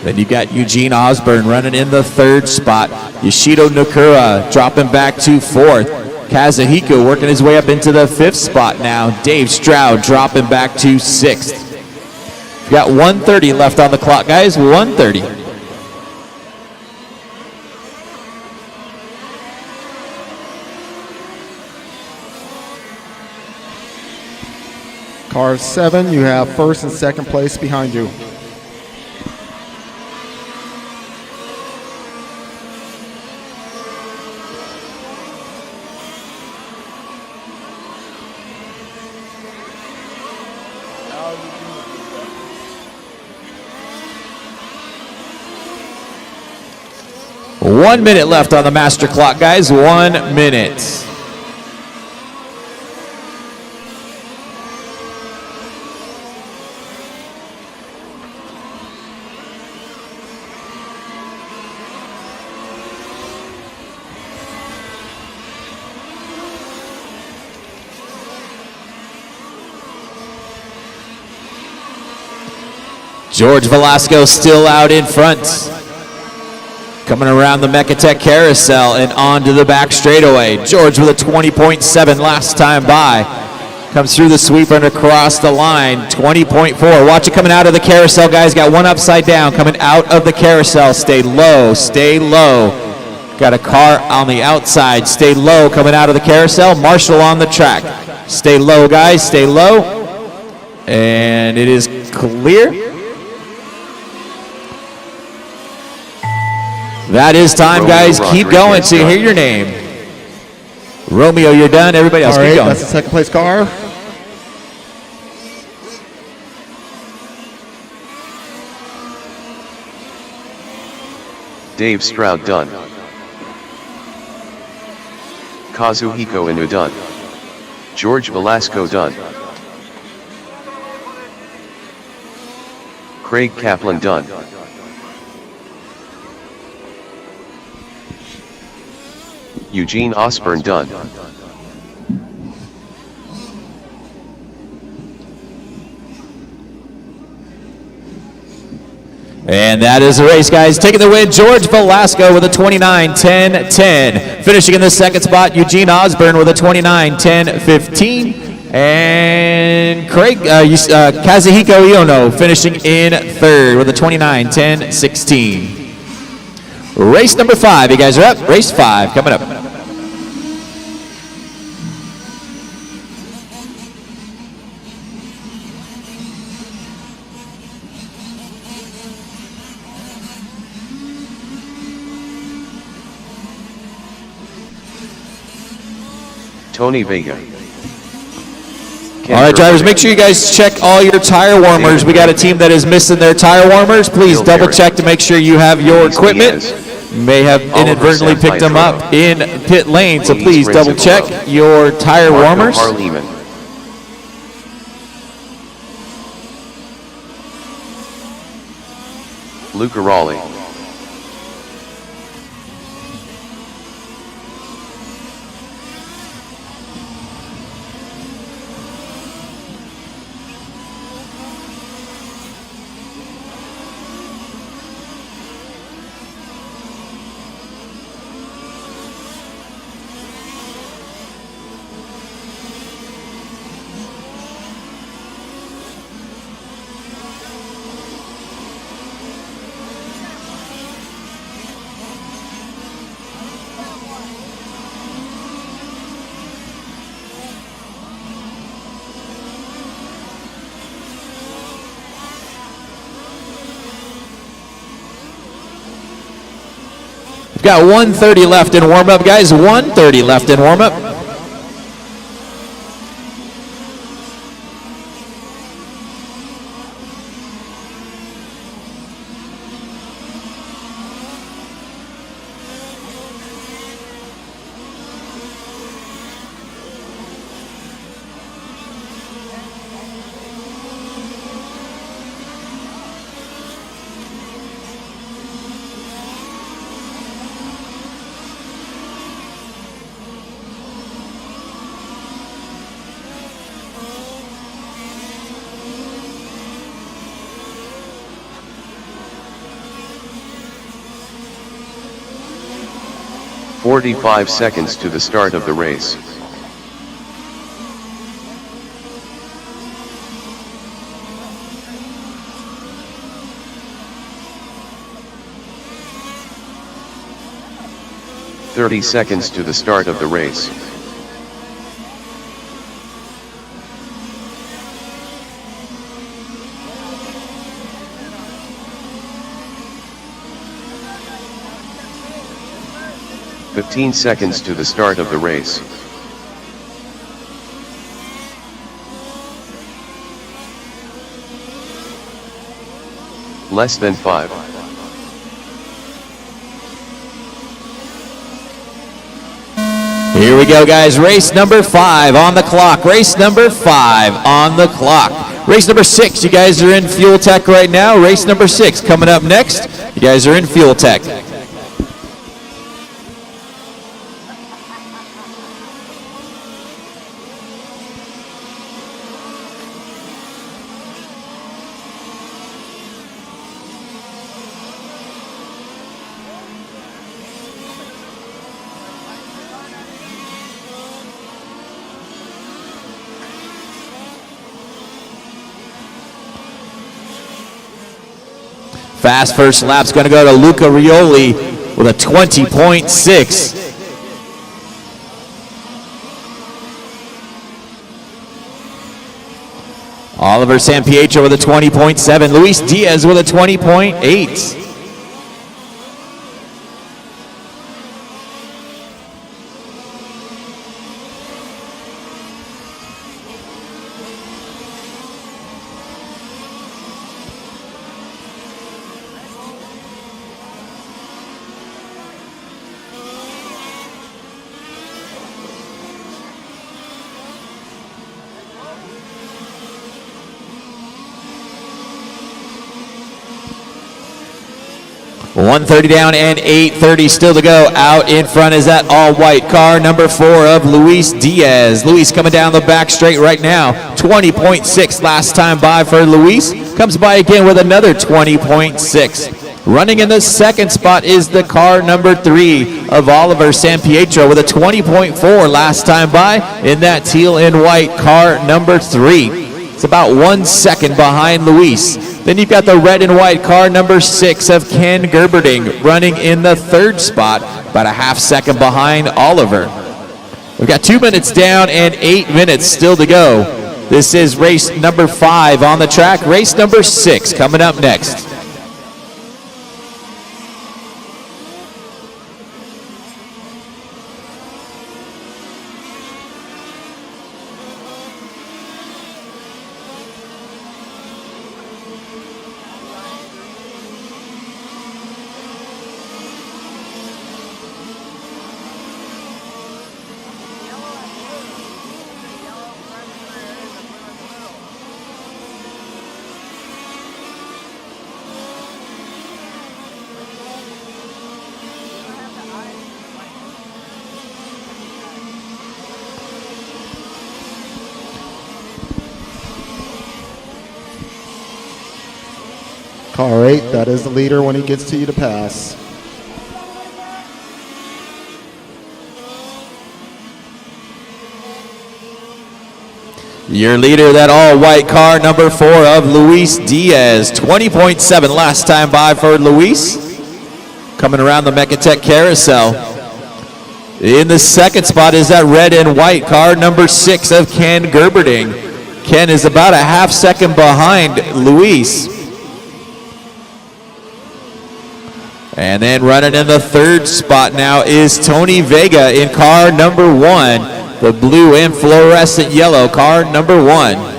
Then you've got Eugene Osborne running in the third spot. Yoshido Nakura dropping back to fourth. Kazuhiko working his way up into the fifth spot now. Dave Stroud dropping back to sixth. We've got 1:30 left on the clock, guys. 1:30. Car 7, you have first and second place behind you. One minute left on the master clock, guys. 1 minute. George Velasco still out in front. Coming around the Mechatech carousel and onto the back straightaway. George with a 20.7 last time by. Comes through the sweep and across the line. 20.4. Watch it coming out of the carousel, guys. Got one upside down coming out of the carousel. Stay low. Stay low. Got a car on the outside. Stay low coming out of the carousel. Marshall on the track. Stay low, guys. Stay low. And it is clear. That is time, Romeo guys. Keep going to hear your name. Romeo, you're done. Everybody else, keep going. That's the second place car. Dave Stroud done. Kazuhiko Inu done. George Velasco done. Craig Kaplan done. Eugene Osborne done. And that is the race, guys. Taking the win, George Velasco with a 29-10-10. Finishing in the second spot, Eugene Osborne with a 29-10-15. And Craig Kazuhiko Iono finishing in third with a 29-10-16. Race number 5, you guys are up. Race 5 coming up. Tony Vega. All right, drivers, make sure you guys check all your tire warmers. We got a team that is missing their tire warmers. Please double check to make sure you have your equipment. You may have inadvertently picked them up in pit lane, so please double check your tire warmers. Luca Raleigh. Got 1:30 left in warm-up, guys. 1:30 left in warm-up. 45 seconds to the start of the race. "30 seconds to the start of the race. "15 seconds to the start of the race. Less than 5. Here we go, guys. Race number 5 on the clock. Race number 5 on the clock. Race number 6, you guys are in Fuel Tech right now. Race number 6 coming up next. You guys are in Fuel Tech. Fast first lap's going to go to Luca Rioli with a 20.6. Oliver Sampietro with a 20.7. Luis Diaz with a 20.8. .130 down and 8:30 still to go. Out in front is that all-white car, number 4 of Luis Diaz. Luis coming down the back straight right now. 20.6 last time by for Luis. Comes by again with another 20.6. Running in the second spot is the car number 3 of Oliver Sampietro with a 20.4 last time by in that teal and white car number 3. It's about 1 second behind Luis. Then you've got the red and white car number 6 of Ken Gerberding running in the third spot, about a half second behind Oliver. We've got 2 minutes down and 8 minutes still to go. This is race number 5 on the track. Race number 6 coming up next. Car 8, that is the leader when he gets to you to pass. Your leader, that all-white car, number 4 of Luis Diaz. 20.7 last time by for Luis. Coming around the Mechatech Carousel. In the second spot is that red and white car, number 6 of Ken Gerberding. Ken is about a half second behind Luis. And then running in the third spot now is Tony Vega in car number 1, the blue and fluorescent yellow car number 1.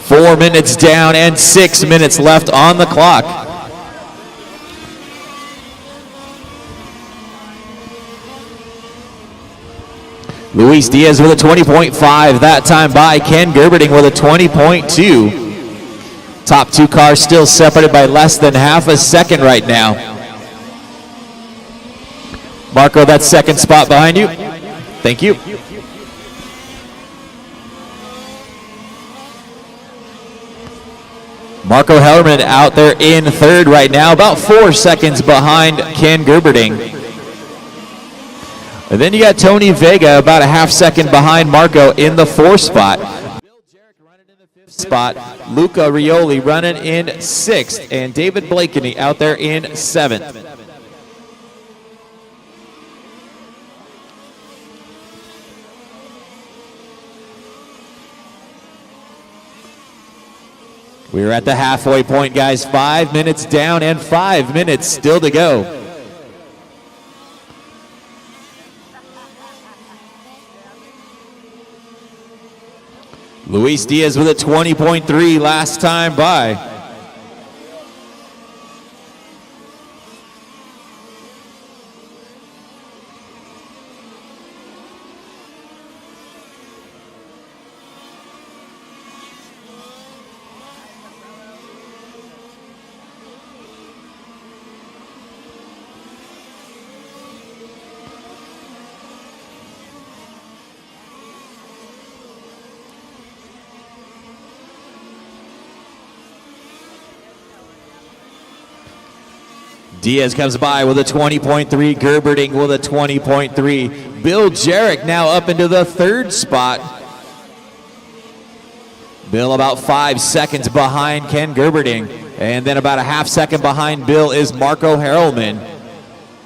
Four minutes down and 6 minutes left on the clock. Luis Diaz with a 20.5 that time by Ken Gerberding with a 20.2. Top two cars still separated by less than half a second right now. Marco, that second spot behind you. Thank you. Marco Hellerman out there in third right now, about 4 seconds behind Ken Gerberding. And then you got Tony Vega about a half second behind Marco in the fourth spot. Luca Rioli running in sixth, and David Blakeney out there in seventh. We're at the halfway point, guys. 5 minutes down and 5 minutes still to go. Luis Diaz with a 20.3 last time by. Diaz comes by with a 20.3, Gerberding with a 20.3. Bill Jarrett now up into the third spot. Bill about 5 seconds behind Ken Gerberding. And then about a half second behind Bill is Marco Harrelman.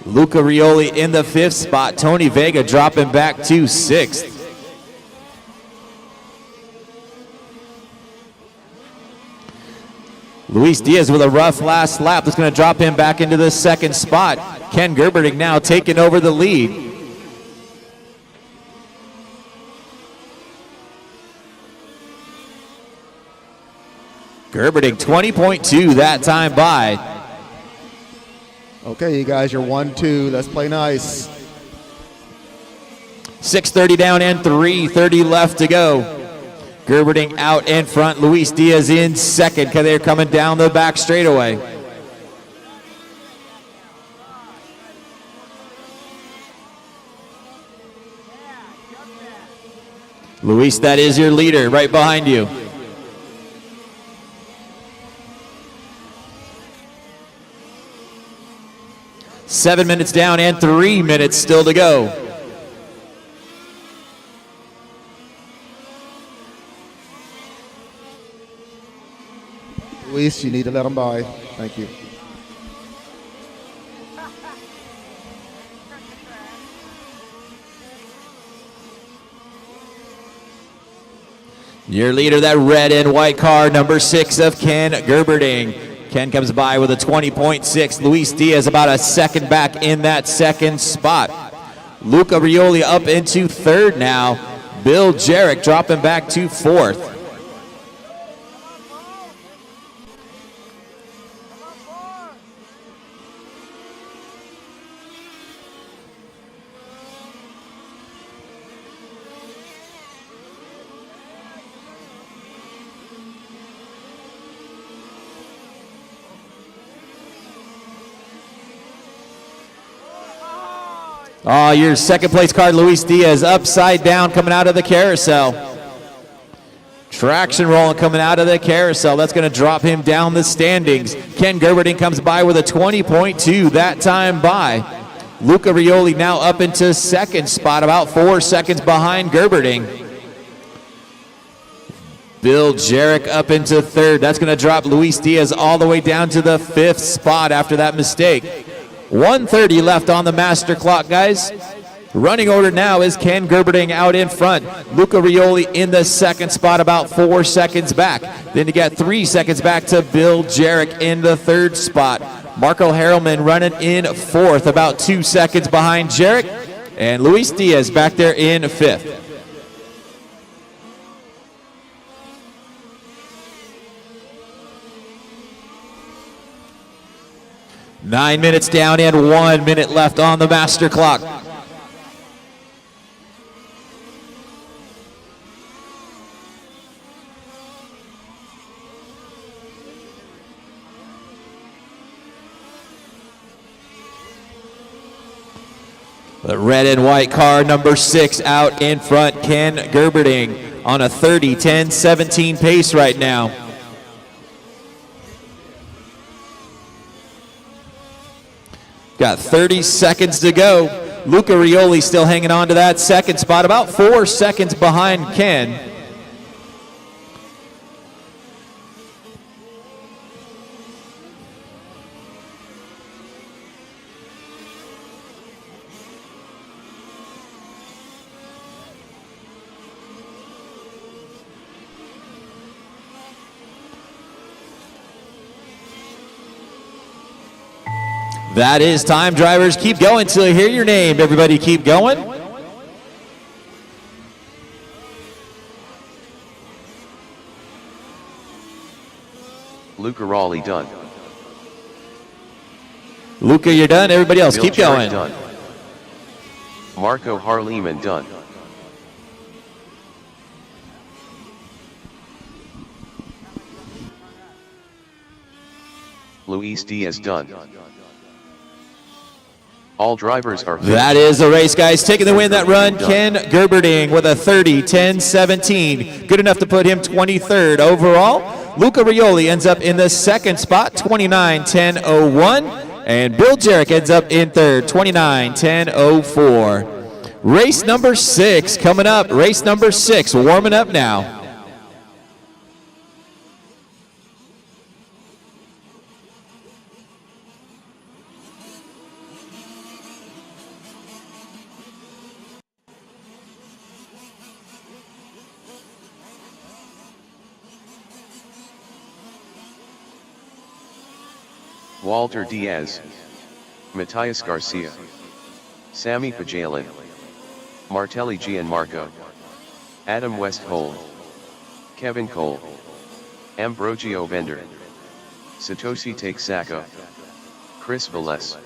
Luca Rioli in the fifth spot. Tony Vega dropping back to sixth. Luis Diaz with a rough last lap. That's going to drop him back into the second spot. Ken Gerberding now taking over the lead. Gerberding 20.2 that time by. Okay, you guys, you're 1-2. Let's play nice. 6:30 down and 3:30 left to go. Gerberding out in front, Luis Diaz in second because they're coming down the back straightaway. Luis, that is your leader right behind you. Seven minutes down and 3 minutes still to go. Luis, you need to let them by. Thank you. Your leader, that red and white car, number 6 of Ken Gerberding. Ken comes by with a 20.6. Luis Diaz about a second back in that second spot. Luca Rioli up into third now. Bill Jarrett dropping back to fourth. Oh, your second place car, Luis Diaz, upside down coming out of the carousel. Traction rolling coming out of the carousel. That's going to drop him down the standings. Ken Gerberding comes by with a 20.2 that time by. Luca Rioli now up into second spot, about 4 seconds behind Gerberding. Bill Jarrett up into third. That's going to drop Luis Diaz all the way down to the fifth spot after that mistake. 1:30 left on the master clock, guys. Running order now is Ken Gerberding out in front. Luca Rioli in the second spot, about 4 seconds back. Then you got 3 seconds back to Bill Jarrett in the third spot. Marco Harrelman running in fourth, about 2 seconds behind Jarrett. And Luis Diaz back there in fifth. Nine minutes down and 1 minute left on the master clock. The red and white car, number 6 out in front, Ken Gerberding on a 30-10-17 pace right now. Got 30 seconds to go. Luca Rioli still hanging on to that second spot, about 4 seconds behind Ken. That is time, drivers. Keep going till you hear your name. Everybody keep going. Luca Raleigh done. Luca, you're done. Everybody else, Bill keep Jarrett going. Done. Marco Harleman done. Luis Diaz done. All drivers are finished. That is the race, guys. Taking the win that run, Ken Gerberding with a 30-10-17. Good enough to put him 23rd overall. Luca Rioli ends up in the second spot, 29-10-01. And Bill Jarrett ends up in third, 29-10-04. Race number 6 coming up. Race number 6 warming up now. Walter Diaz, Matthias Garcia, Sammy Phelan, Martelli Gianmarco, Adam Westholm, Kevin Cole, Ambrogio Bender, Satoshi Takesako, Chris Velez.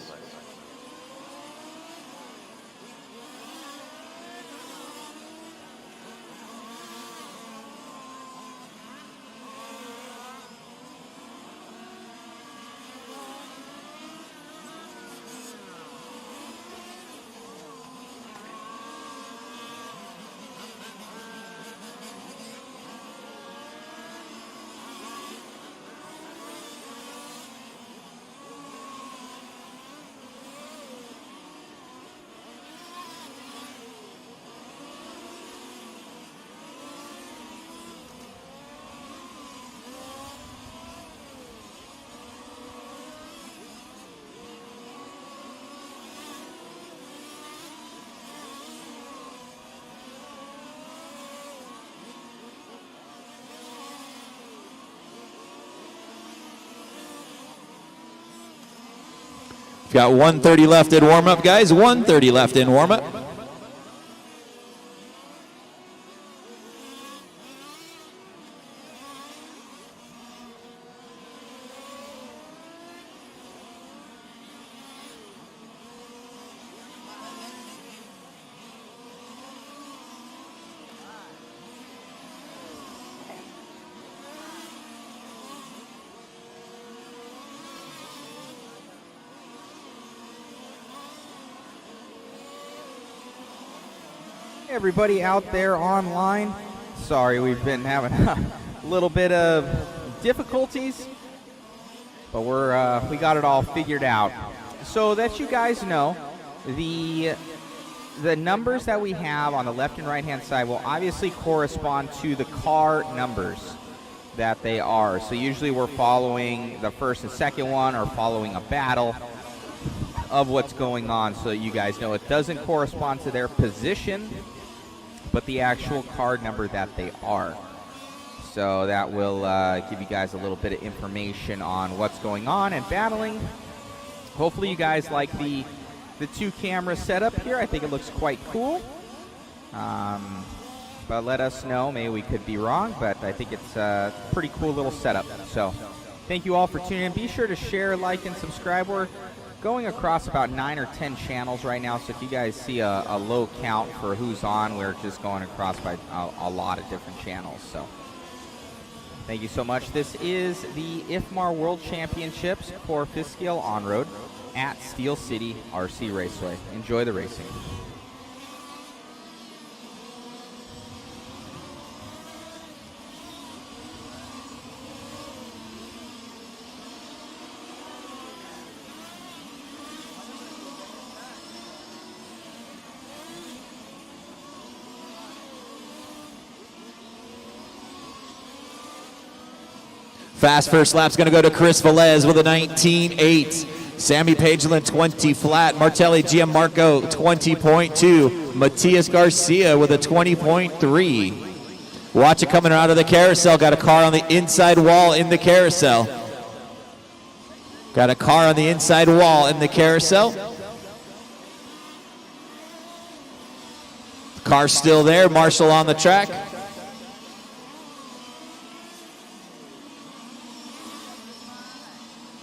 Got 1:30 left in warm-up, guys. 1:30 left in warm-up. Everybody out there online, sorry we've been having a little bit of difficulties, but we got it all figured out. So that you guys know, the numbers that we have on the left and right hand side will obviously correspond to the car numbers that they are. So usually we're following the first and second one or following a battle of what's going on, so that you guys know it doesn't correspond to their position, but the actual card number that they are. So that will give you guys a little bit of information on what's going on and battling. Hopefully you guys like the 2 camera setup here. I think it looks quite cool. But let us know. Maybe we could be wrong, but I think it's a pretty cool little setup. So thank you all for tuning in. Be sure to share, like, and subscribe. We're going across about 9 or 10 channels right now, so if you guys see a low count for who's on, we're just going across by a lot of different channels. So thank you so much. This is the IFMAR World Championships for 5th scale on-road. at Steel City RC Raceway. Enjoy the racing. Fast first lap's going to go to Chris Velez with a 19.8. Sammy Pageland 20 flat. Martelli Giammarco 20.2. Matthias Garcia with a 20.3. Watch it coming out of the carousel. Got a car on the inside wall in the carousel. Got a car on the inside wall in the carousel. Car's still there. Marshall on the track.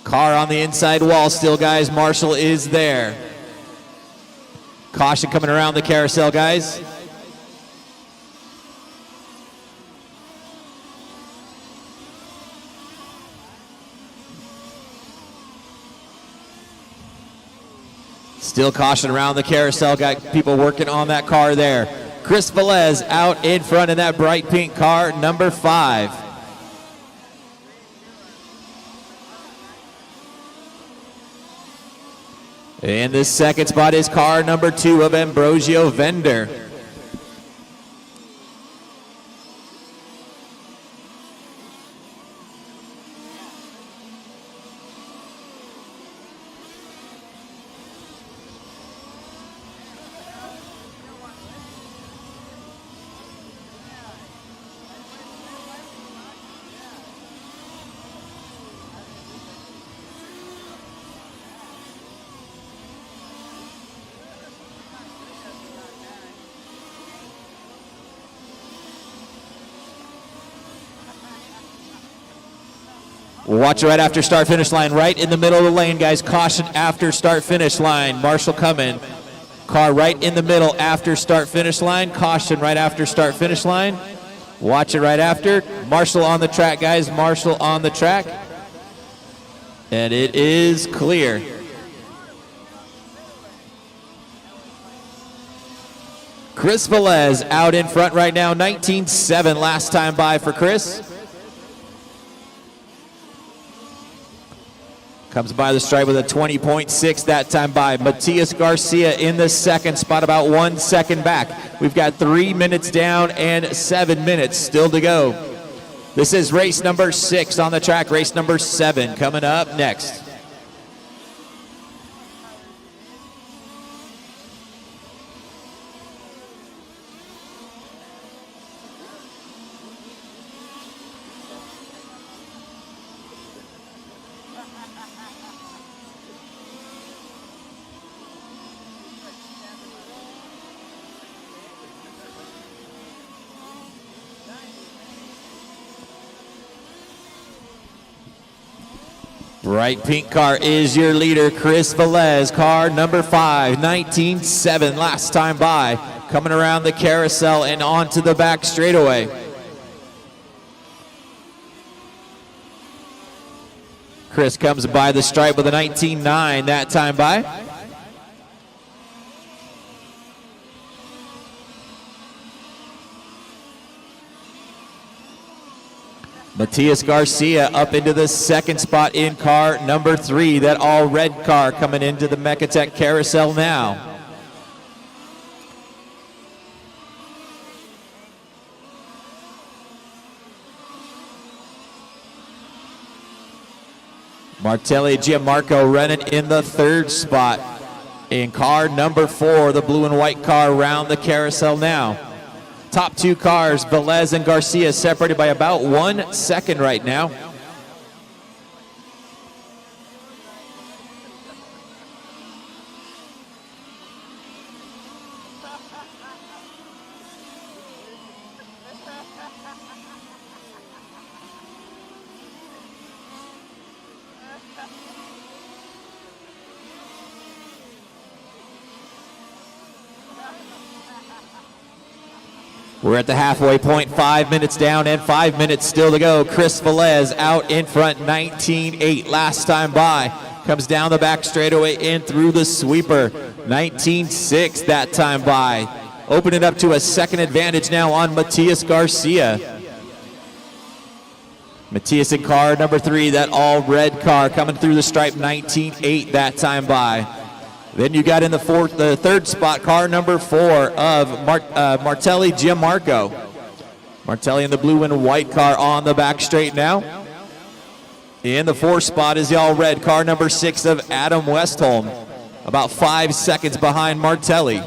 Car on the inside wall still, guys. Marshall is there. Caution coming around the carousel, guys. Still caution around the carousel. Got people working on that car there. Chris Velez out in front in that bright pink car, number 5. In the second spot is car number 2 of Ambrosio Vender. Watch it right after start finish line, right in the middle of the lane, guys. Caution after start finish line. Marshall coming. Car right in the middle after start finish line. Caution right after start finish line. Watch it right after. Marshall on the track, guys. Marshall on the track. And it is clear. Chris Velez out in front right now. 19.7 last time by for Chris. Comes by the stripe with a 20.6 that time by. Matthias Garcia in the second spot, about 1 second back. We've got 3 minutes down and 7 minutes still to go. This is race number 6 on the track. Race number 7 coming up next. Bright pink car is your leader, Chris Velez. Car number 5, 19.7 last time by. Coming around the carousel and onto the back straightaway. Chris comes by the stripe with a 19.9 that time by. Matthias Garcia up into the second spot in car number 3, that all red car coming into the Mechatech carousel now. Martelli Giammarco running in the third spot in car number 4, the blue and white car around the carousel now. Top 2 cars, Velez and Garcia, separated by about 1 second right now. We're at the halfway point, 5 minutes down and 5 minutes still to go. Chris Velez out in front, 19.8 last time by. Comes down the back straightaway in through the sweeper. 19.6 that time by. Open it up to a second advantage now on Matthias Garcia. Matthias in car number 3, that all red car coming through the stripe. 19.8 that time by. Then you got in the third spot, car number 4 of Martelli Giammarco. Martelli in the blue and white car on the back straight now. In the 4th spot is the all-red car number 6 of Adam Westholm, about 5 seconds behind Martelli.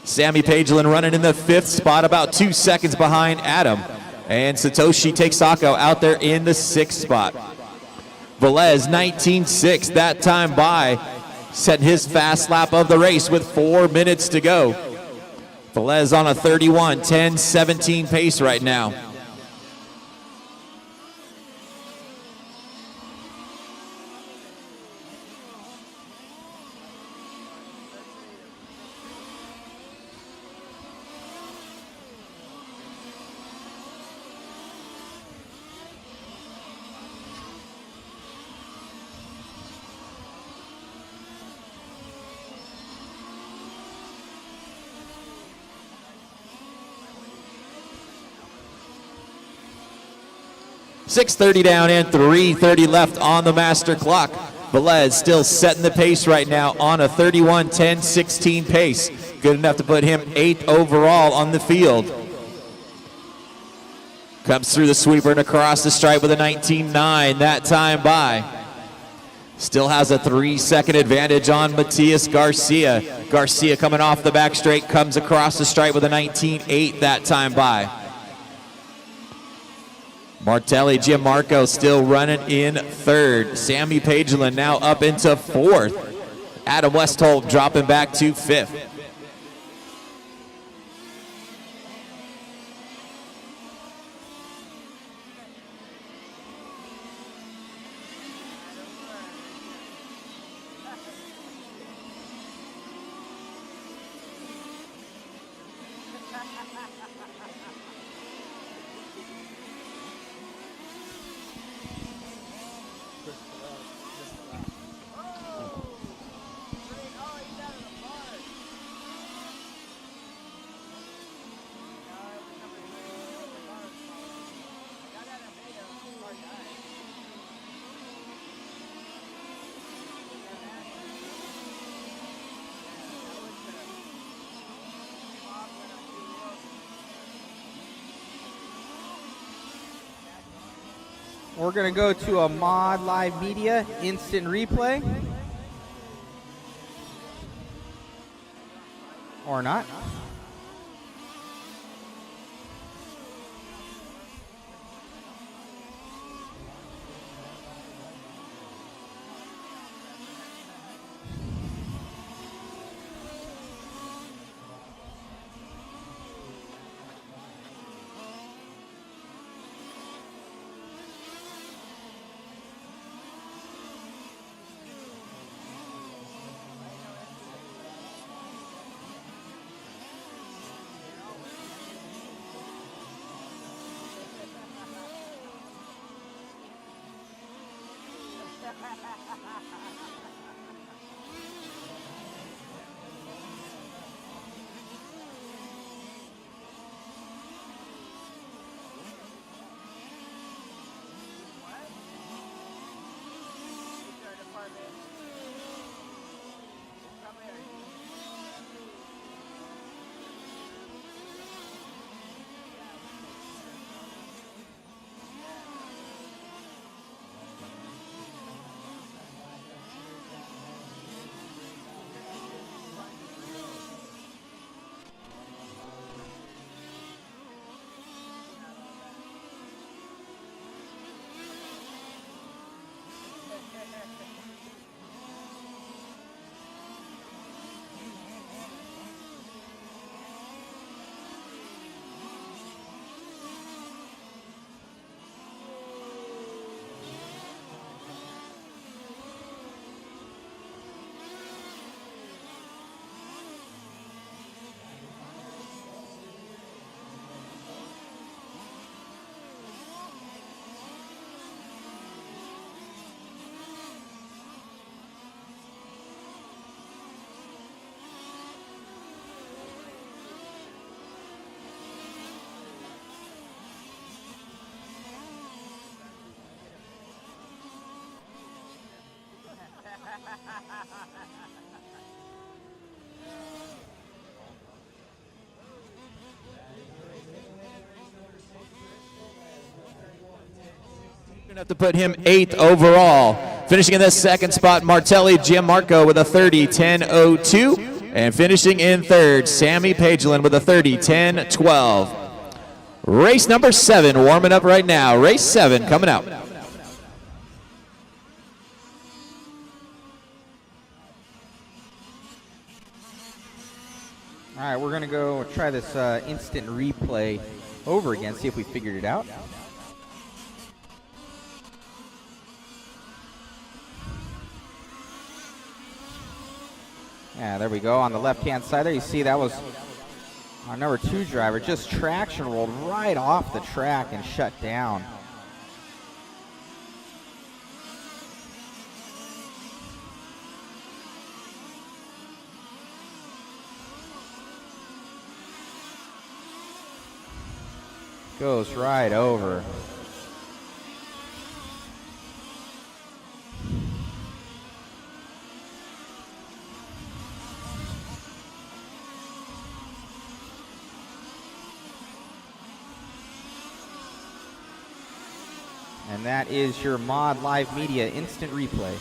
Sammy Pagelin running in the 5th spot, about 2 seconds behind Adam. And Satoshi Texako out there in the 6th spot. Velez, 19.6 that time by, setting his fast lap of the race with 4 minutes to go. Velez on a 31:10:17 pace right now. .630 down and 3:30 left on the master clock. Velez still setting the pace right now on a 31:10:16 pace. Good enough to put him 8th overall on the field. Comes through the sweeper and across the stripe with a 19.9 that time by. Still has a 3-second advantage on Matthias Garcia. Garcia coming off the back straight, comes across the stripe with a 19.8 that time by. Martelli Giammarco still running in 3rd. Sammy Pagelin now up into 4th. Adam Westholm dropping back to 5th. We're going to go to a Mod Live Media instant replay. Or not. Enough to put him 8th overall. Finishing in the second spot, Martelli Giammarco with a 30-10-02. And finishing in third, Sammy Pagelin with a 30-10-12. Race number 7 warming up right now. Race 7 coming out. All right, we're going to go try this instant replay over again, see if we figured it out. Yeah, there we go. On the left-hand side there, you see that was our number 2 driver. Just traction rolled right off the track and shut down. Goes right over. And that is your Mod Live Media instant replay.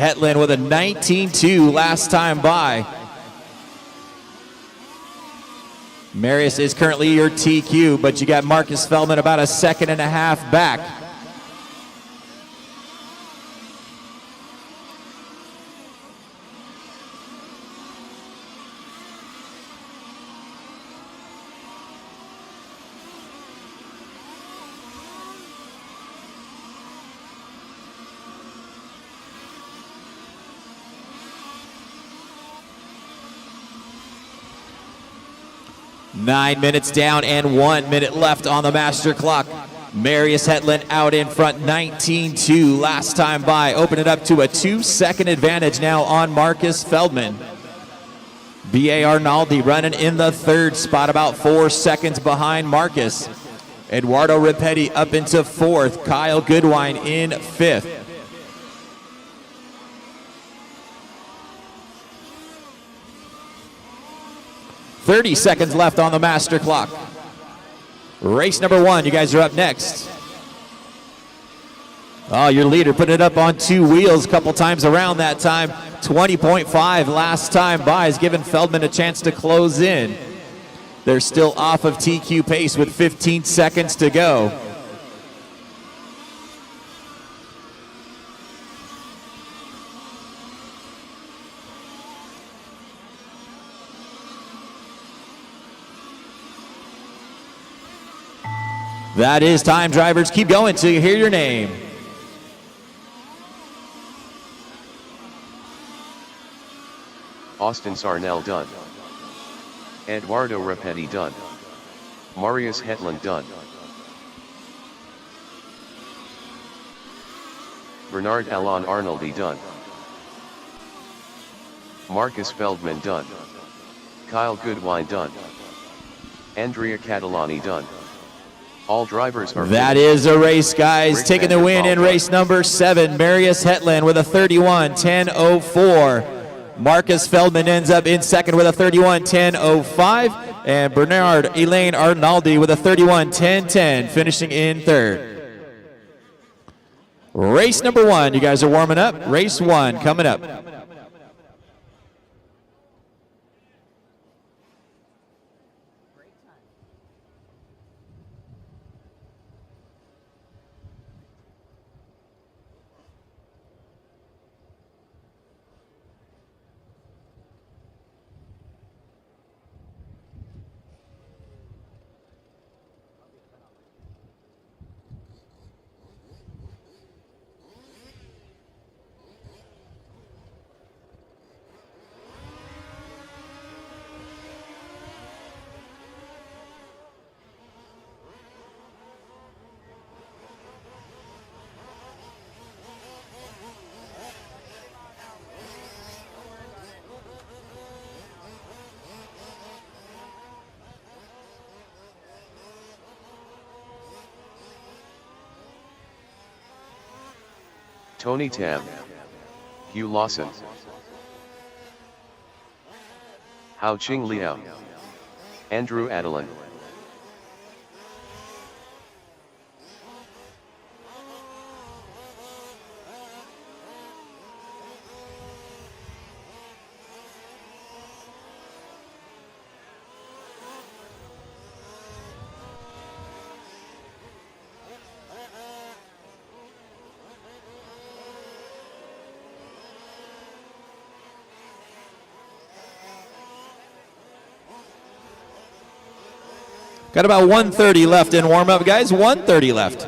Hetland with a 19.2 last time by. Marius is currently your TQ, but you got Marcus Feldman about a 1.5 seconds back. Nine minutes down and 1 minute left on the master clock. Marius Hetland out in front, 19.2 last time by. Open it up to a 2-second advantage now on Marcus Feldman. B.A. Arnaldi running in the third spot, about 4 seconds behind Marcus. Eduardo Ripetti up into fourth. Kyle Goodwine in fifth. .30 seconds left on the master clock. Race number 1, you guys are up next. Oh, your leader putting it up on 2 wheels a couple times around that time. 20.5 last time by has given Feldman a chance to close in. They're still off of TQ pace with 15 seconds to go. That is time, drivers. Keep going till you hear your name. Austin Sarnell done. Eduardo Ripetti done. Marius Hetland done. Bernard Alon Arnoldi done. Marcus Feldman done. Kyle Goodwine done. Andrea Catalani done. All drivers are That is a race, guys. Taking the win in race number 7. Marius Hetland with a 31:10.04. Marcus Feldman ends up in second with a 31:10.05. And Bernard Elaine Arnaldi with a 31:10.10, finishing in third. Race number 1. You guys are warming up. Race 1 coming up. Tony Tam. Hugh Lawson. Hao Ching Liao. Andrew Adelan. Got about 1:30 left in warm-up, guys. 1:30 left.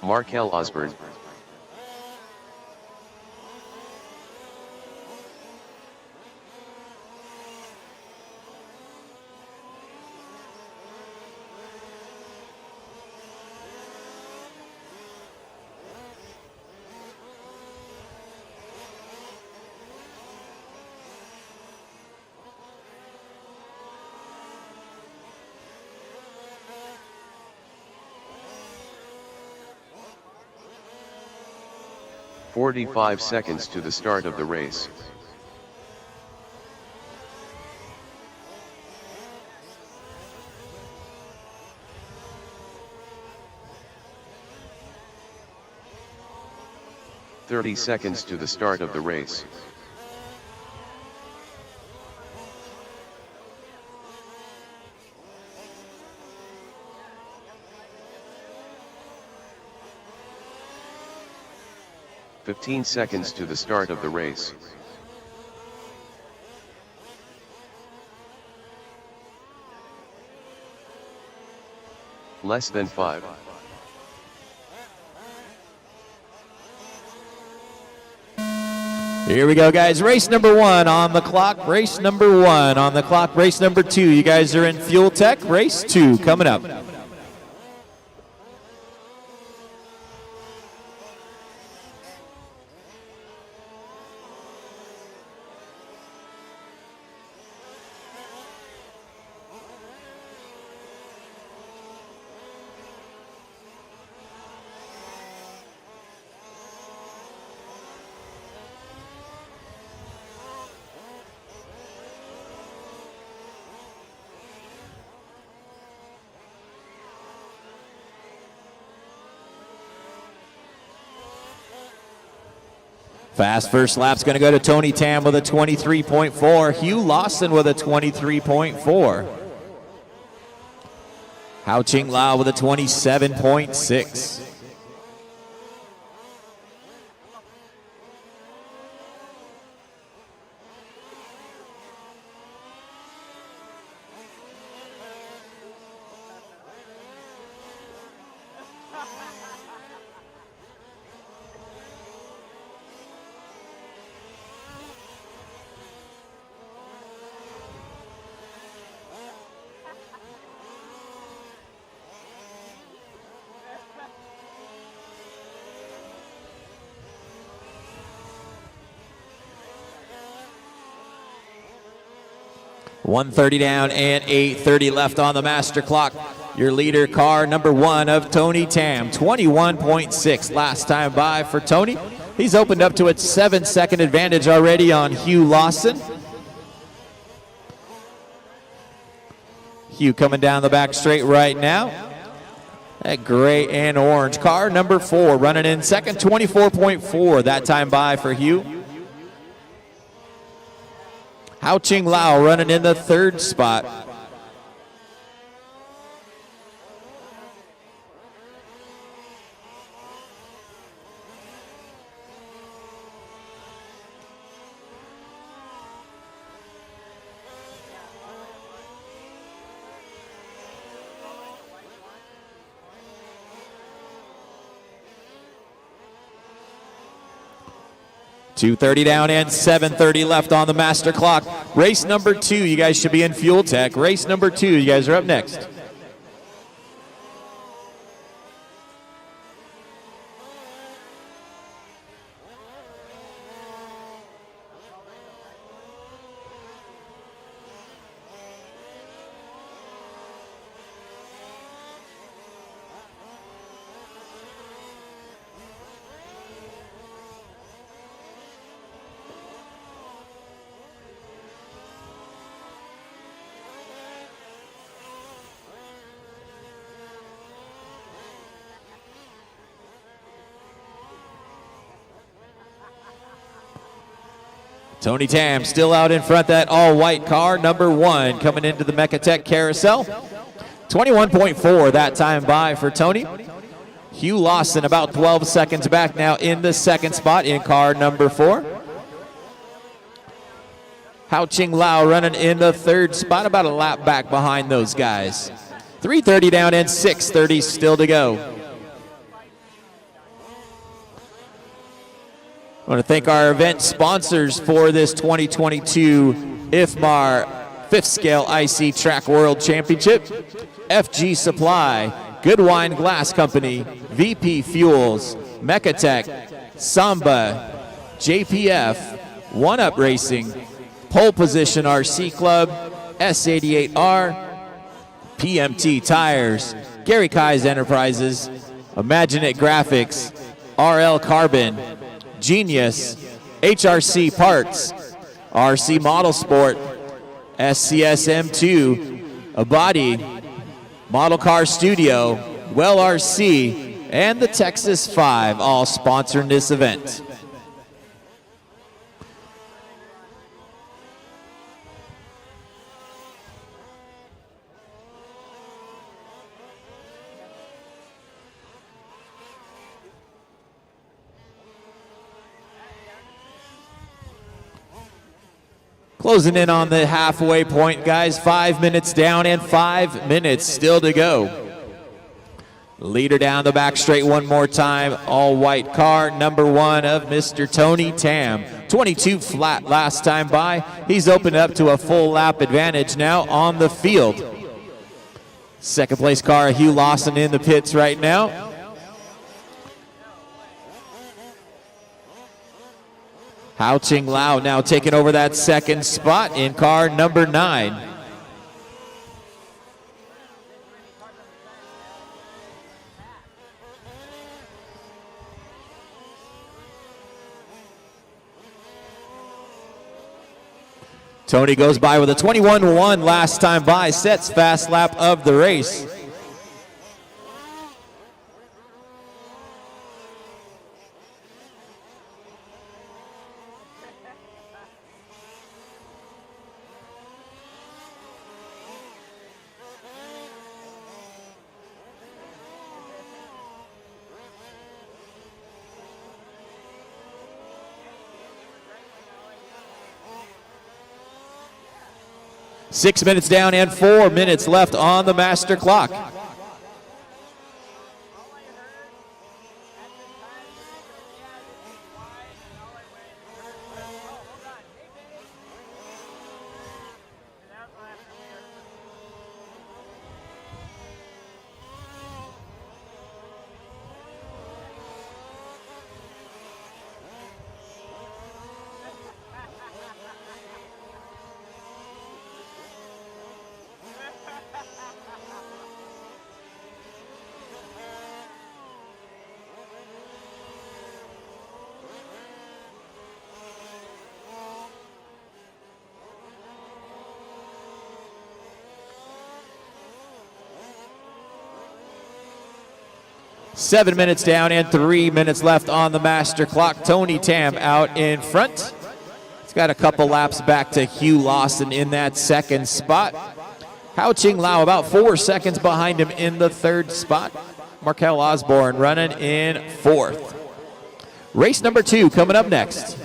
Mikhail Osborne. "45 seconds to the start of the race. "30 seconds to the start of the race. "15 seconds to the start of the race. Less than 5. Here we go, guys. Race number 1 on the clock. Race number 1 on the clock. Race number 2. You guys are in Fuel Tech. Race 2 coming up. Fast first lap's going to go to Tony Tam with a 23.4. Hugh Lawson with a 23.4. Hao Ching Lao with a 27.6. .130 down and 8:30 left on the master clock. Your leader car, number 1 of Tony Tam, 21.6 last time by for Tony. He's opened up to a 7-second advantage already on Hugh Lawson. Hugh coming down the back straight right now. That gray and orange car, number 4, running in second, 24.4 that time by for Hugh. Hao Ching Lao running in the 3rd spot. .230 down and 7:30 left on the master clock. Race number 2, you guys should be in Fuel Tech. Race number 2, you guys are up next. Tony Tam still out in front, that all-white car, number 1, coming into the Mechatech Carousel. 21.4 that time by for Tony. Hugh Lawson about 12 seconds back now in the second spot in car number 4. Hao Ching Lao running in the third spot, about a lap back behind those guys. 3:30 down and 6:30 still to go. I want to thank our event sponsors for this 2022 IFMAR 5th Scale IC Track World Championship. FG Supply, Good Wine Glass Company, VP Fuels, Mechatech, Samba, JPF, One Up Racing, Pole Position RC Club, S88R, PMT Tires, Gary Kai's Enterprises, Imaginate Graphics, RL Carbon, Genius, HRC Parts, RC Model Sport, SCSM2, Abadi, Model Car Studio, Well RC, and the Texas 5, all sponsoring this event. Closing in on the halfway point, guys. 5 minutes down and 5 minutes still to go. Leader down the back straight one more time. All white car, number 1 of Mr. Tony Tam. 22 flat last time by. He's opened up to a full lap advantage now on the field. Second place car, Hugh Lawson in the pits right now. Hao Ching Lao now taking over that second spot in car number 9. Tony goes by with a 21-1 last time by, sets fast lap of the race. Six minutes down and 4 minutes left on the master clock. Seven minutes down and 3 minutes left on the master clock. Tony Tam out in front. He's got a couple laps back to Hugh Lawson in that second spot. Hao Ching Lao about 4 seconds behind him in the third spot. Mikhail Osborne running in fourth. Race number 2 coming up next.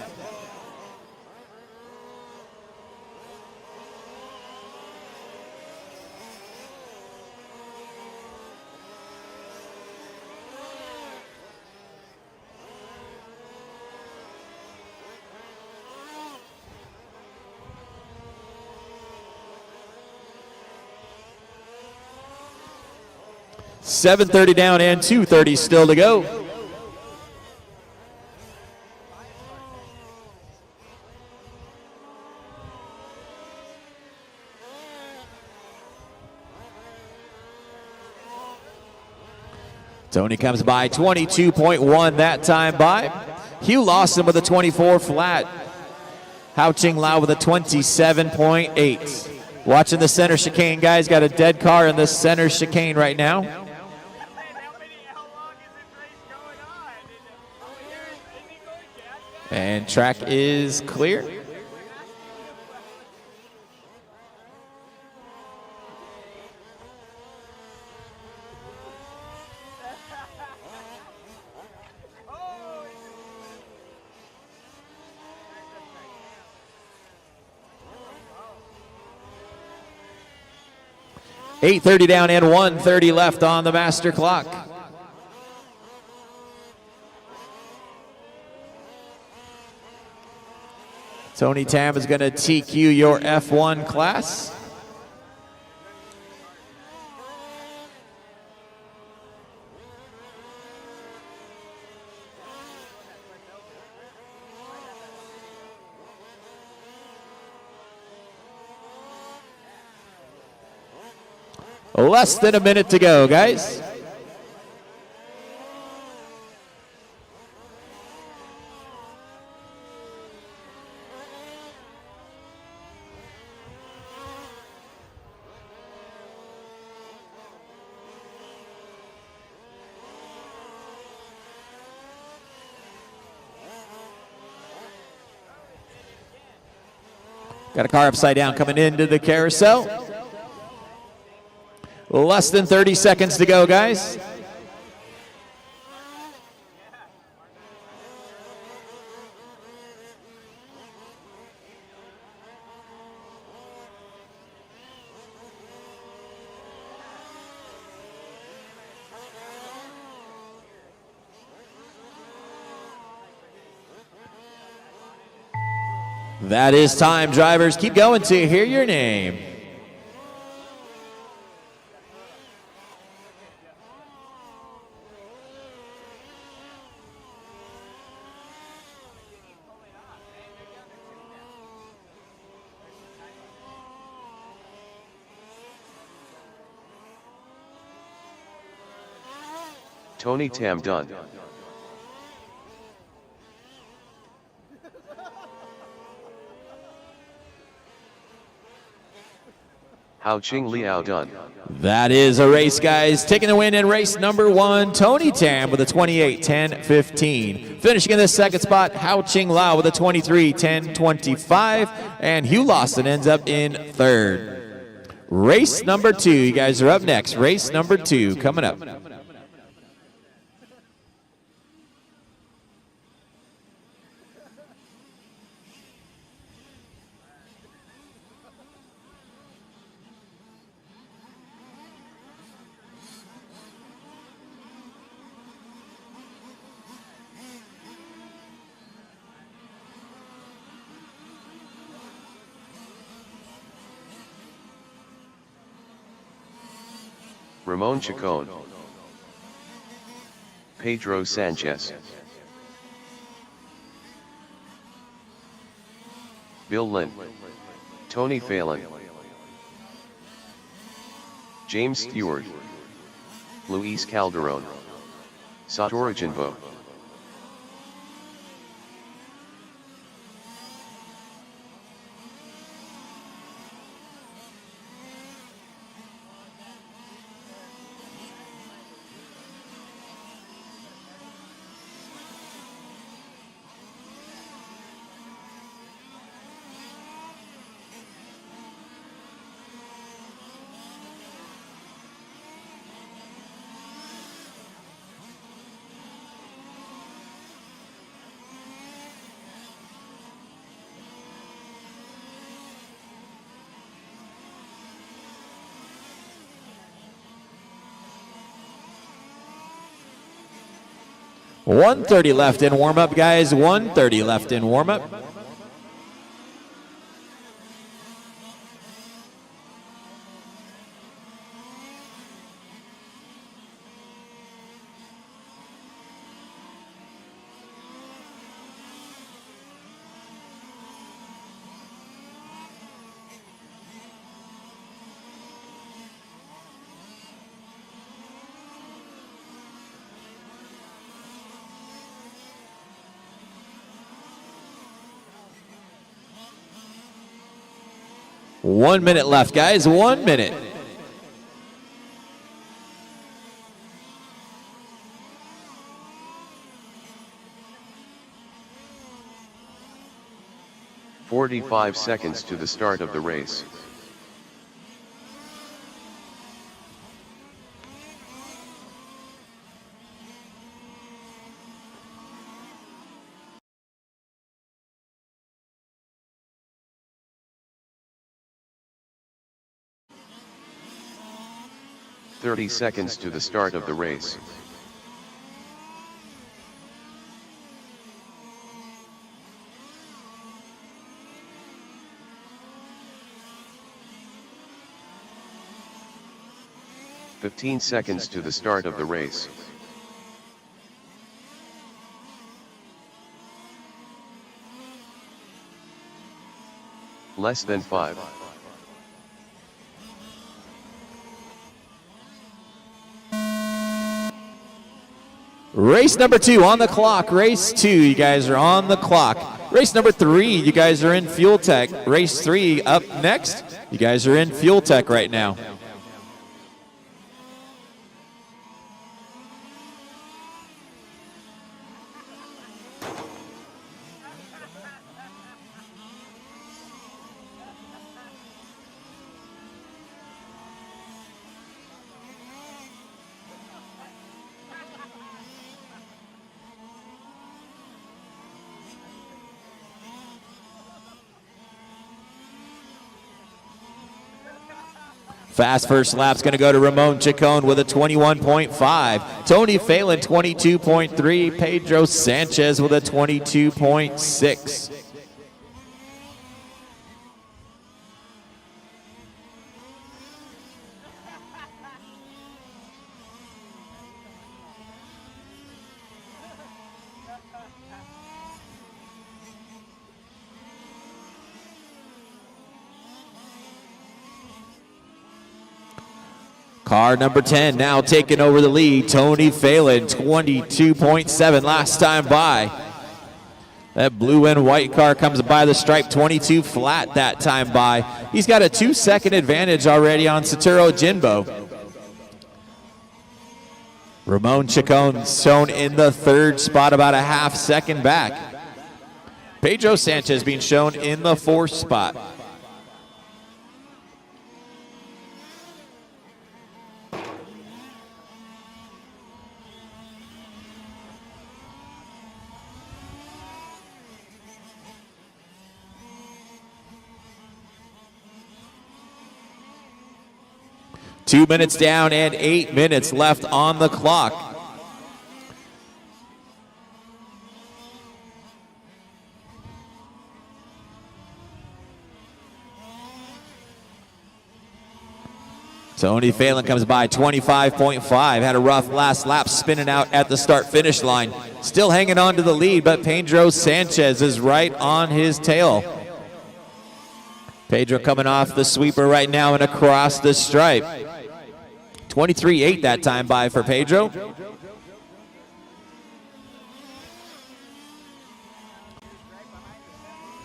.730 down and 2:30 still to go. Tony comes by 22.1 that time by. Hugh Lawson with a 24 flat. Hao Ching Lao with a 27.8. Watching the center chicane, guys. Got a dead car in the center chicane right now. And track is clear. 8:30 down and 1:30 left on the master clock. Tony Tam is going to TQ your F1 class. Less than a minute to go, guys. Got a car upside down coming into the carousel. Less than 30 seconds to go, guys. That is time, drivers. Keep going to hear your name. Tony Tam done. Hao Qing Liao done. That is a race, guys. Taking the win in race number 1, Tony Tam with a 28:10.15. Finishing in the second spot, Hao Qing Lao with a 23:10.25. And Hugh Lawson ends up in third. Race number 2, you guys are up next. Race number 2 coming up. Ramon Chacon, Pedro Sanchez, Bill Lynn, Tony Phelan, James Stewart, Luis Calderon, Satoru Jinbo. .130 left in warm-up, guys. 1:30 left in warm-up. One minute left, guys. 1 minute. "45 seconds to the start of the race. 30 seconds to the start of the race. "15 seconds to the start of the race. Less than 5. Race number 2 on the clock. Race 2, you guys are on the clock. Race number 3, you guys are in Fuel Tech. Race 3 up next. You guys are in Fuel Tech right now. Fast first lap's going to go to Ramon Chacon with a 21.5. Tony Phelan, 22.3. Pedro Sanchez with a 22.6. Car number 10 now taking over the lead. Tony Phelan, 22.7 last time by. That blue and white car comes by the stripe, 22 flat that time by. He's got a 2-second advantage already on Satoru Jinbo. Ramon Chacon shown in the 3rd spot, about a half-second back. Pedro Sanchez being shown in the 4th spot. Two minutes down and 8 minutes left on the clock. Tony Phelan comes by 25.5. Had a rough last lap spinning out at the start-finish line. Still hanging on to the lead, but Pedro Sanchez is right on his tail. Pedro coming off the sweeper right now and across the stripe. 23.8 that time by for Pedro.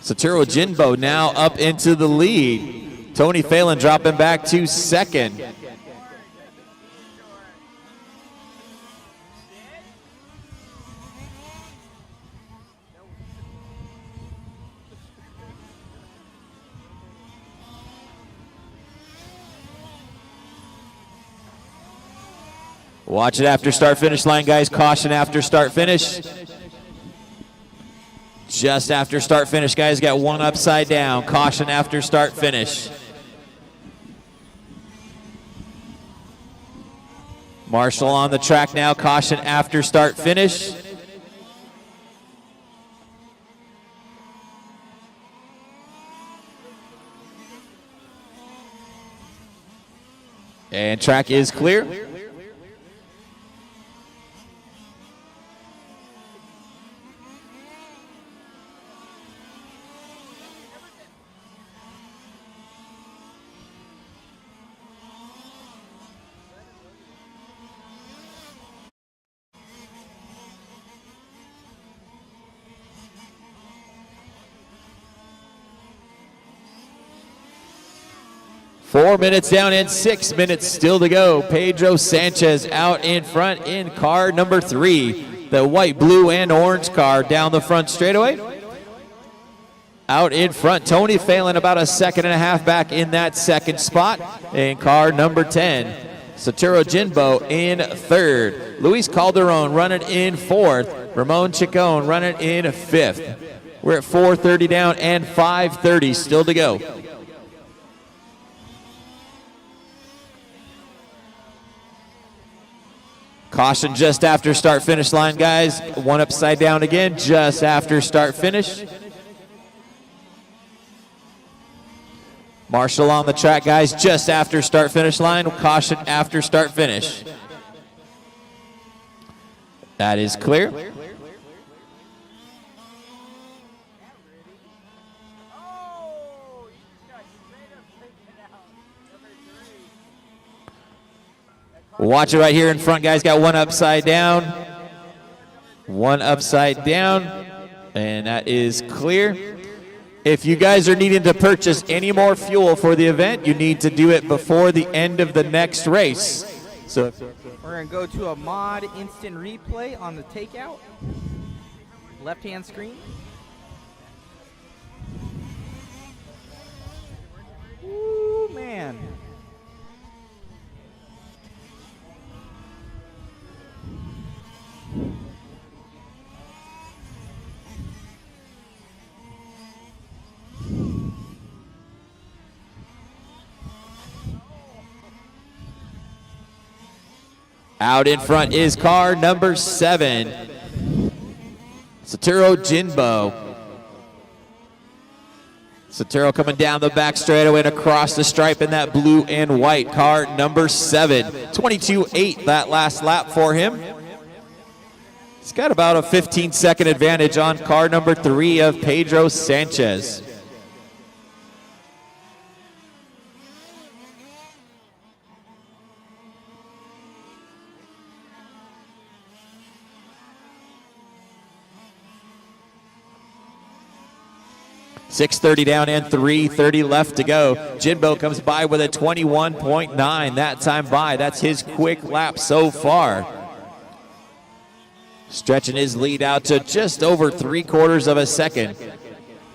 Satoru Jinbo now up into the lead. Tony Phelan dropping back to 2nd. Watch it after start finish line, guys. Caution after start finish. Just after start finish, guys. Got one upside down. Caution after start finish. Marshall on the track now. Caution after start finish. And track is clear. Four minutes down and 6 minutes still to go. Pedro Sanchez out in front in car number 3. The white, blue, and orange car down the front straightaway. Out in front, Tony Phelan about a second and a half back in that 2nd spot. In car number 10, Satoru Jinbo in 3rd. Luis Calderon running in 4th. Ramon Chacon running in 5th. We're at 4:30 down and 5:30 still to go. Caution just after start finish line, guys. One upside down again just after start finish. Marshall on the track, guys, just after start finish line. Caution after start finish. That is clear. Watch it right here in front, guys. Got one upside down. One upside down. And that is clear. If you guys are needing to purchase any more fuel for the event, you need to do it before the end of the next race. So we're going to go to a mod instant replay on the takeout. Left-hand screen. Ooh, man. Out in front is car number 7, Satoru Jinbo. Satoru coming down the back straightaway and across the stripe in that blue and white. Car number 7, 22.8 that last lap for him. He's got about a 15-second advantage on car number 3 of Pedro Sanchez. .630 down and 3:30 left to go. Jinbo comes by with a 21.9 that time by. That's his quick lap so far. Stretching his lead out to just over 3/4 of a second.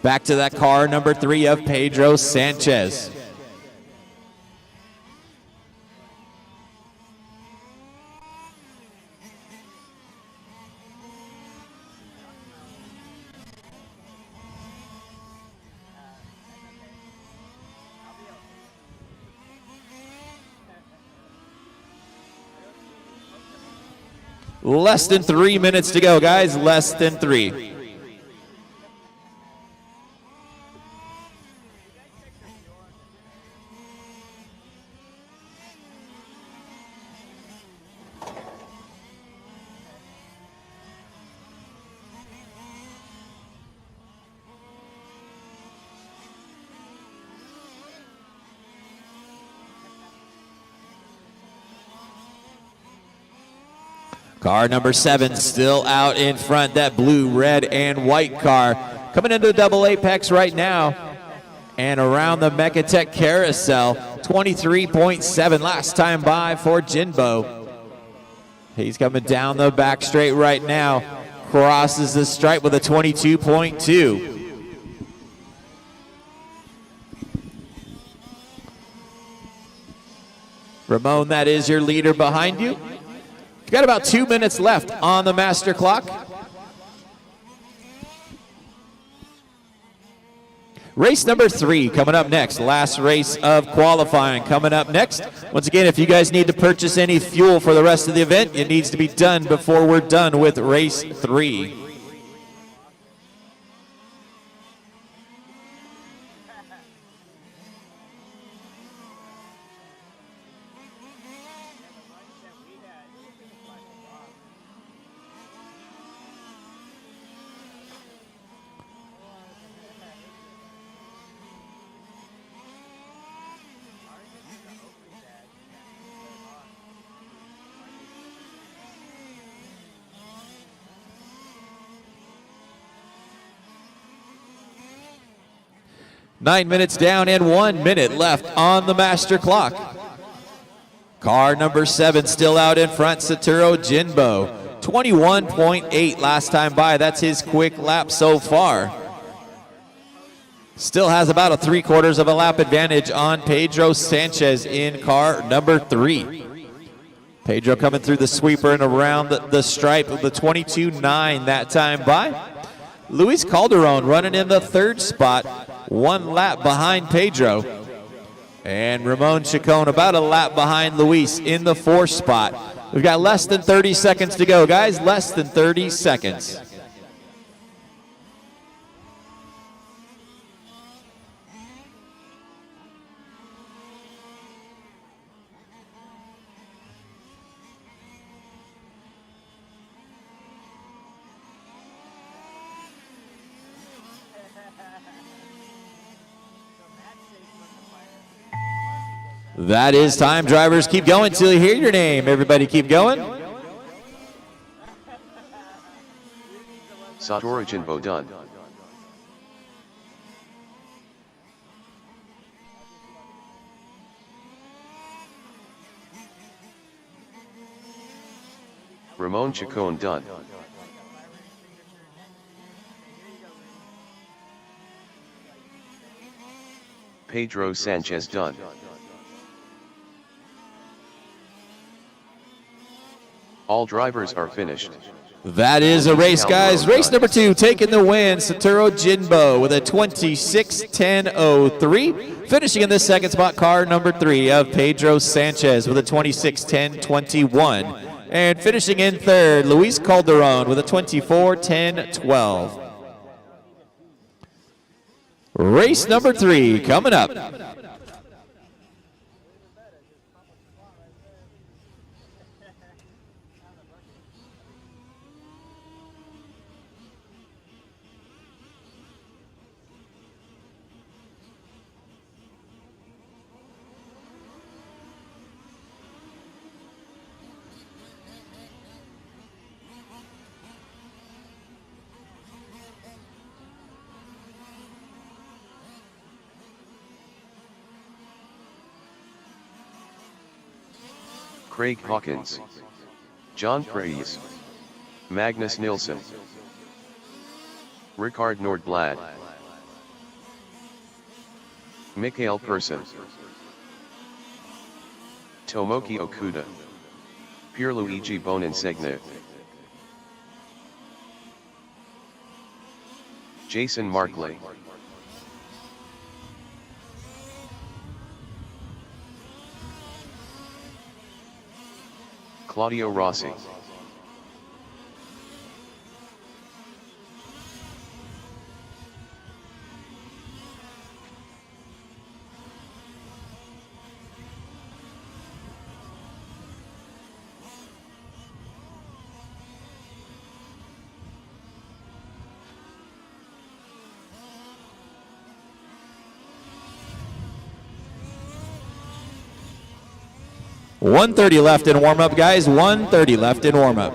Back to that car number 3 of Pedro Sanchez. Less than 3 minutes to go, guys. Less than 3. Car number 7 still out in front. That blue, red, and white car coming into the double apex right now. And around the Mechatech carousel, 23.7 last time by for Jinbo. He's coming down the back straight right now. Crosses the stripe with a 22.2. Ramon, that is your leader behind you. You've got about 2 minutes left on the master clock. Race number 3 coming up next. Last race of qualifying coming up next. Once again, if you guys need to purchase any fuel for the rest of the event, it needs to be done before we're done with race 3. Nine minutes down and 1 minute left on the master clock. Car number 7 still out in front, Satoru Jinbo. 21.8 last time by. That's his quick lap so far. Still has about a 3/4 of a lap advantage on Pedro Sanchez in car number 3. Pedro coming through the sweeper and around the stripe with the 22.9 that time by. Luis Calderon running in the 3rd spot, 1 lap behind Pedro. And Ramon Chacon about a lap behind Luis in the 4th spot. We've got less than 30 seconds to go, guys. Less than 30 seconds. That is time. Drivers, keep going till you hear your name. Everybody keep going. Satoru Jinbo done. Ramon Chacon done. Pedro Sanchez done. All drivers are finished. That is a race, guys. Race number 2, taking the win, Satoru Jinbo with a 26:10.03. Finishing in the second spot, car number 3 of Pedro Sanchez with a 26:10.21. And finishing in third, Luis Calderon with a 24:10.12. Race number 3 coming up. Craig Hawkins, John Preys, Magnus Nilsson, Ricard Nordblad, Mikhail Pearson, Tomoki Okuda, Pierluigi Boninsegne, Jason Markley, Claudio Rossi, .130 left in warm-up, guys. 1:30 left in warm-up.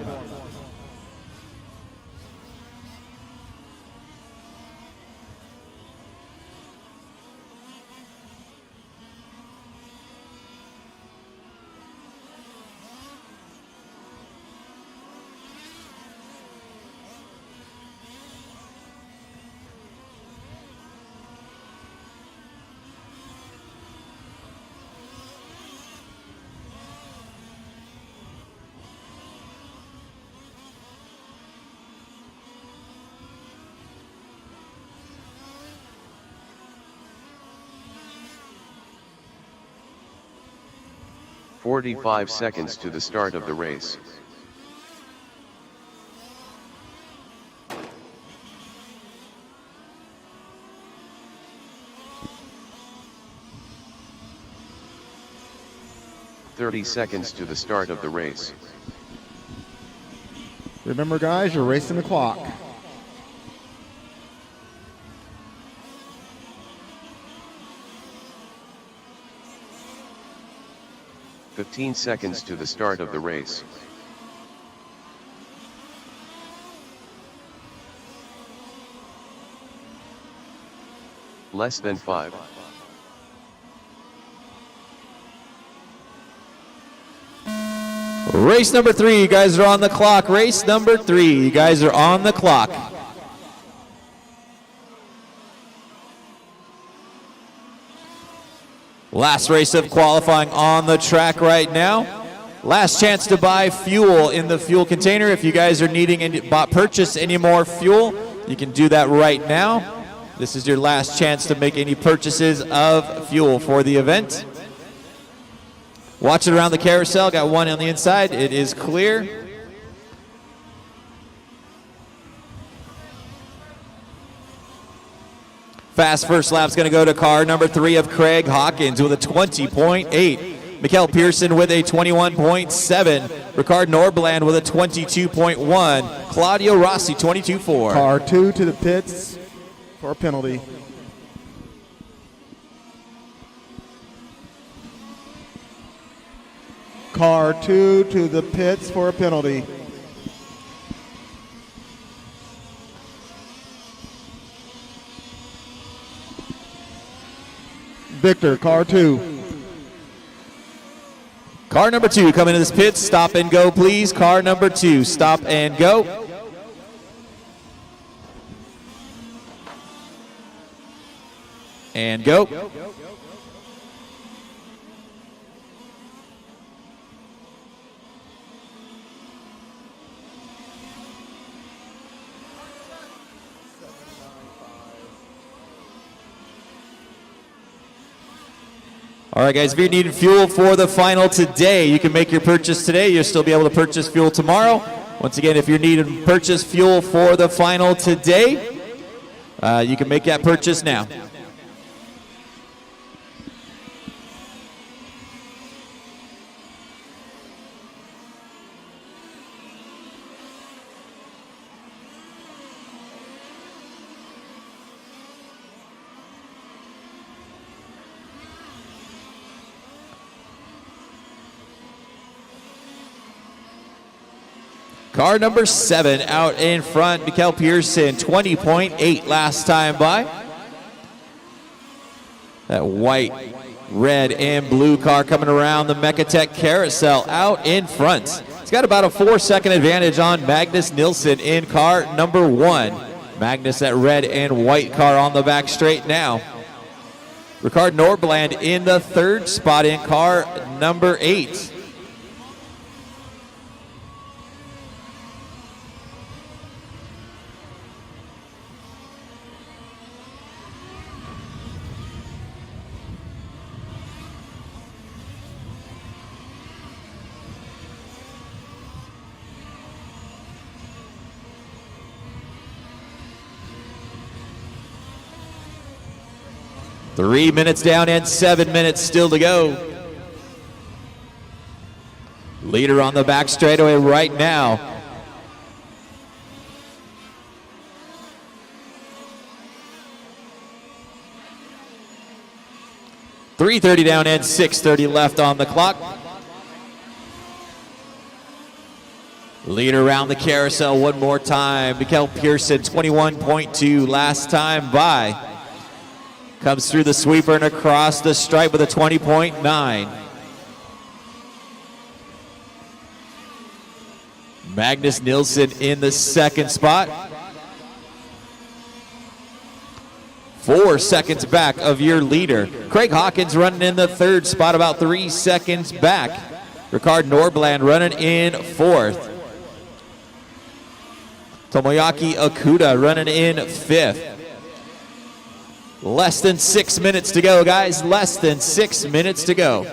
.45 seconds to the start of the race. .30 seconds to the start of the race. Remember, guys, you're racing the clock. .15 seconds to the start of the race. Less than 5. Race number 3, you guys are on the clock. Race number 3, you guys are on the clock. Last race of qualifying on the track right now. Last chance to buy fuel in the fuel container. If you guys are needing to purchase any more fuel, you can do that right now. This is your last chance to make any purchases of fuel for the event. Watch it around the carousel. Got one on the inside. It is clear. Fast first lap's going to go to car number 3 of Craig Hawkins with a 20.8. Mikhail Pearson with a 21.7. Ricard Norbland with a 22.1. Claudio Rossi, 22.4. Car 2 to the pits for a penalty. Car 2 to the pits for a penalty. Victor, car 2. Car number 2 coming to this pit. Stop and go, please. Car number 2, stop and go. And go. All right, guys, if you're needing fuel for the final today, you can make your purchase today. You'll still be able to purchase fuel tomorrow. Once again, if you're needing purchase fuel for the final today, you can make that purchase now. Car number 7 out in front, Mikhail Pearson, 20.8 last time by. That white, red, and blue car coming around the Mechatech carousel out in front. He's got about a 4-second advantage on Magnus Nilsson in car number 1. Magnus, that red and white car on the back straight now. Ricard Norbland in the 3rd spot in car number 8. Three minutes down and 7 minutes still to go. Leader on the back straightaway right now. .330 down and 6:30 left on the clock. Leader around the carousel one more time. Mikhail Pearson, 21.2 last time by. Comes through the sweeper and across the stripe with a 20.9. Magnus Nilsson in the 2nd spot. 4 seconds back of your leader. Craig Hawkins running in the 3rd spot, about 3 seconds back. Ricard Norbland running in 4th. Tomoyaki Okuda running in 5th. Less than 6 minutes to go, guys. Less than 6 minutes to go.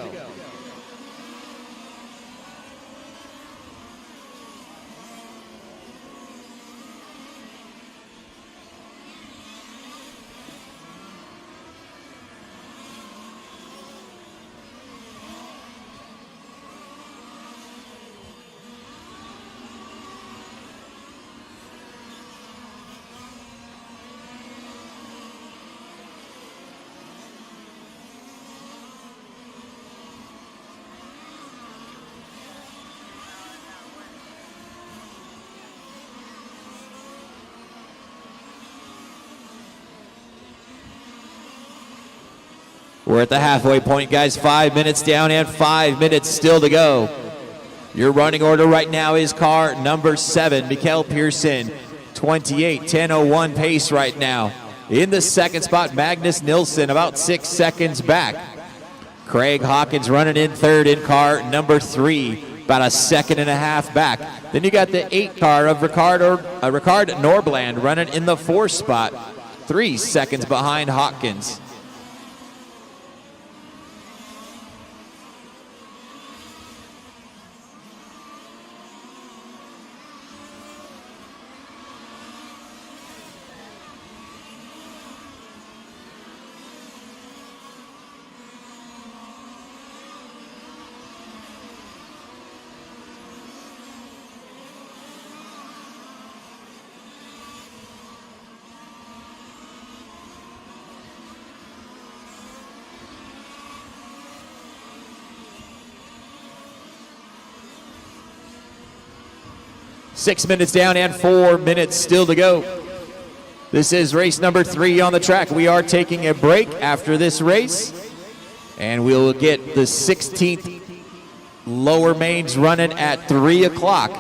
We're at the halfway point, guys. 5 minutes down and 5 minutes still to go. Your running order right now is car number 7, Mikhail Pearson, 28, 10:01 pace right now. In the 2nd spot, Magnus Nilsson, about 6 seconds back. Craig Hawkins running in 3rd in car number 3, about a 1.5 back. Then you got the 8 car of Ricard Norbland running in the 4th spot, 3 seconds behind Hawkins. 6 minutes down and 4 minutes still to go. This is race number 3 on the track. We are taking a break after this race, and we'll get the 16th lower mains running at 3 o'clock.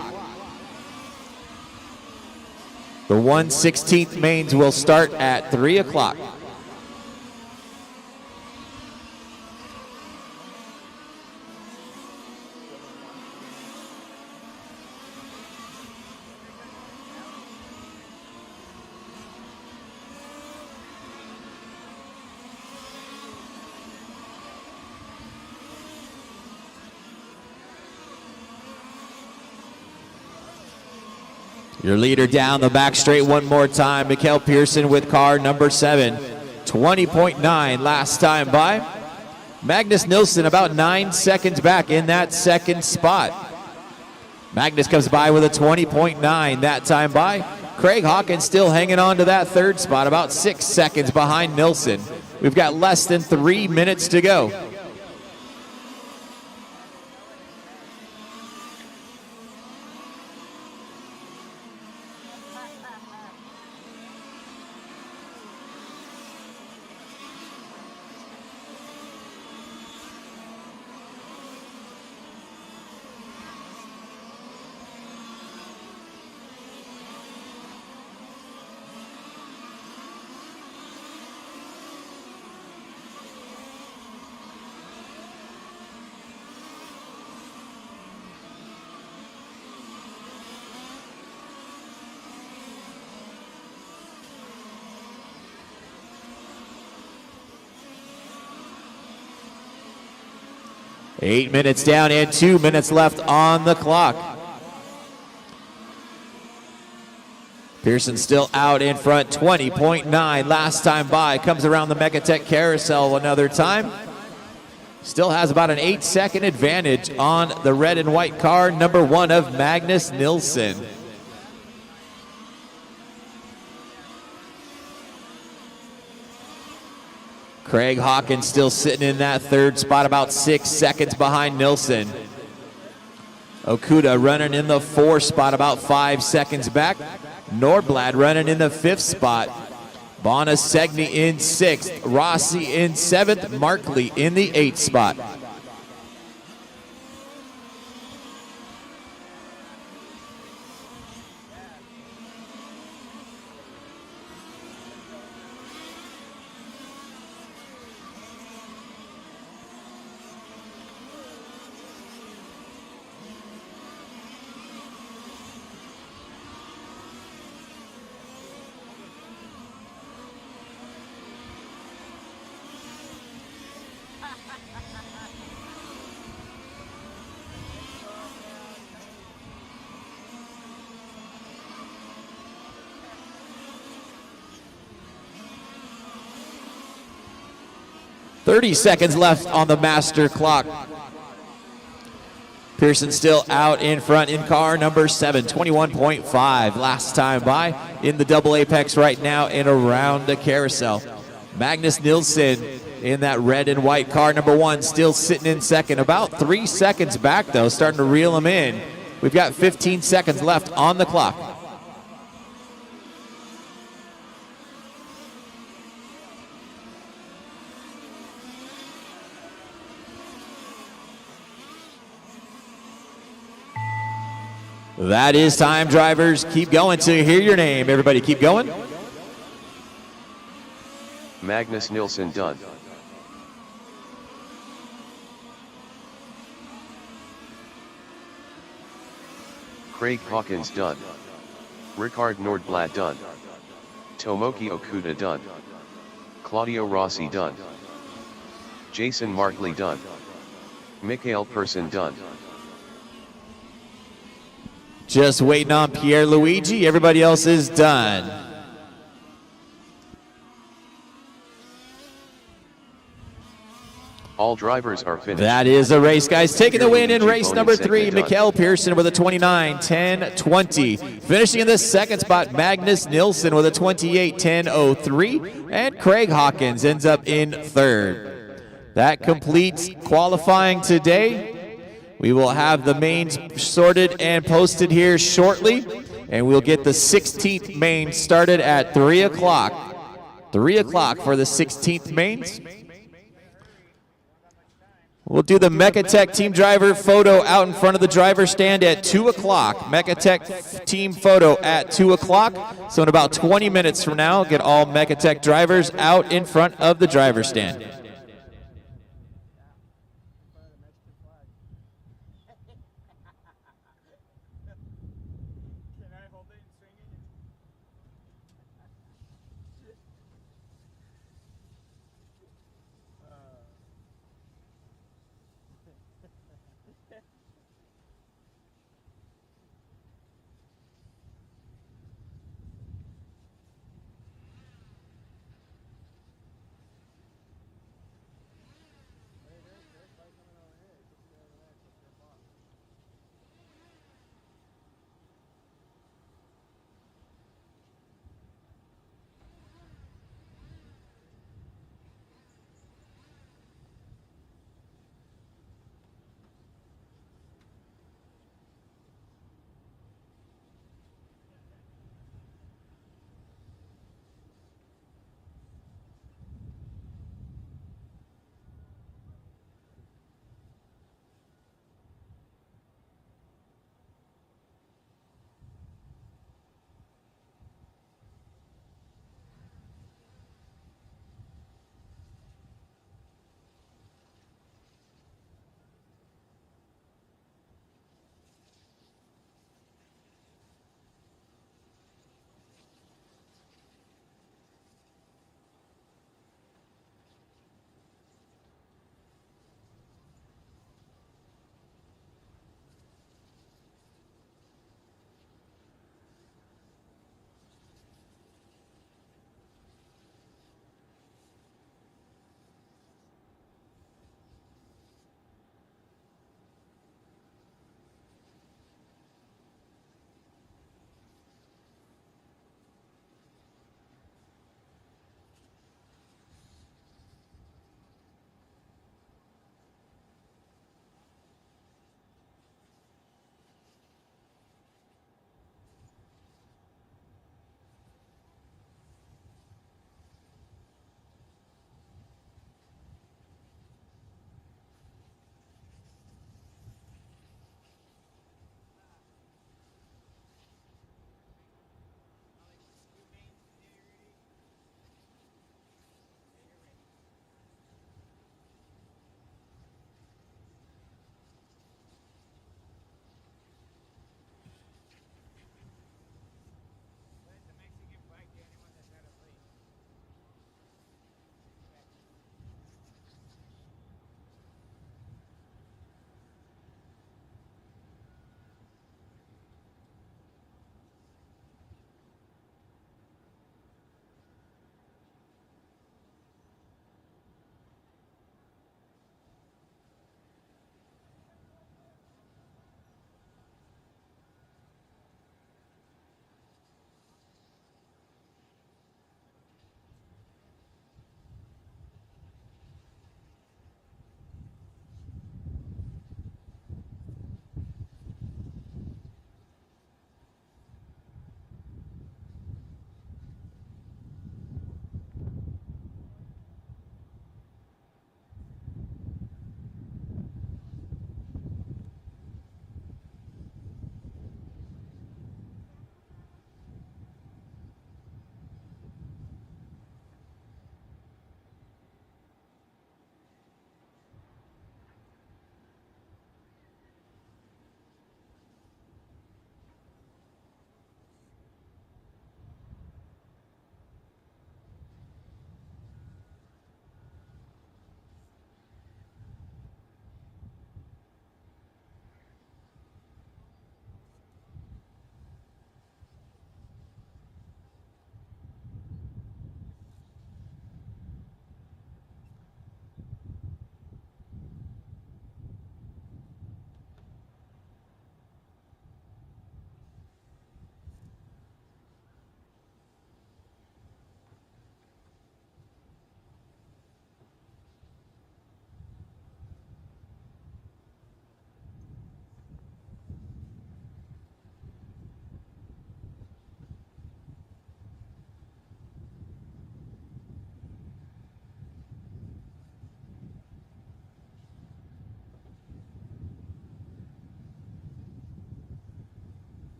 The 1/16th mains will start at 3 o'clock. Your leader down the back straight one more time. Mikhail Pearson with car number 7. 20.9 last time by. Magnus Nilsson about 9 seconds back in that second spot. Magnus comes by with a 20.9 that time by. Craig Hawkins still hanging on to that third spot, about 6 seconds behind Nilsson. We've got less than 3 minutes to go. Eight minutes down and 2 minutes left on the clock. Pearson still out in front, 20.9 last time by. Comes around the Mechatech carousel another time. Still has about an 8-second advantage on the red and white car, number 1 of Magnus Nilsson. Craig Hawkins still sitting in that third spot, about 6 seconds behind Nilsson. Okuda running in the 4th spot, about 5 seconds back. Nordblad running in the 5th spot. Bonasegni in 6th. Rossi in 7th. Markley in the 8th spot. .30 seconds left on the master clock. Pearson still out in front in car number 7, 21.5 last time by. In the double apex right now and around the carousel. Magnus Nilsson in that red and white car number 1 still sitting in second. About 3 seconds back though, starting to reel him in. We've got 15 seconds left on the clock. That is time, drivers. Keep going till you hear your name. Everybody keep going. Magnus Nilsson done. Craig Hawkins done. Ricard Nordblad done. Tomoki Okuda done. Claudio Rossi done. Jason Markley done. Mikhail Pearson done. Just waiting on Pierre Luigi. Everybody else is done. All drivers are finished. That is a race, guys. Taking the win in race number 3, Mikhail Pearson with a 29.10.20. Finishing in the second spot, Magnus Nilsson with a 28.10.03. And Craig Hawkins ends up in third. That completes qualifying today. We will have the mains sorted and posted here shortly, and we'll get the 16th main started at 3 o'clock. 3 o'clock for the 16th mains. We'll do the Mechatech team driver photo out in front of the driver stand at 2 o'clock. Mechatech team photo at 2 o'clock. So in about 20 minutes from now, get all Mechatech drivers out in front of the driver stand.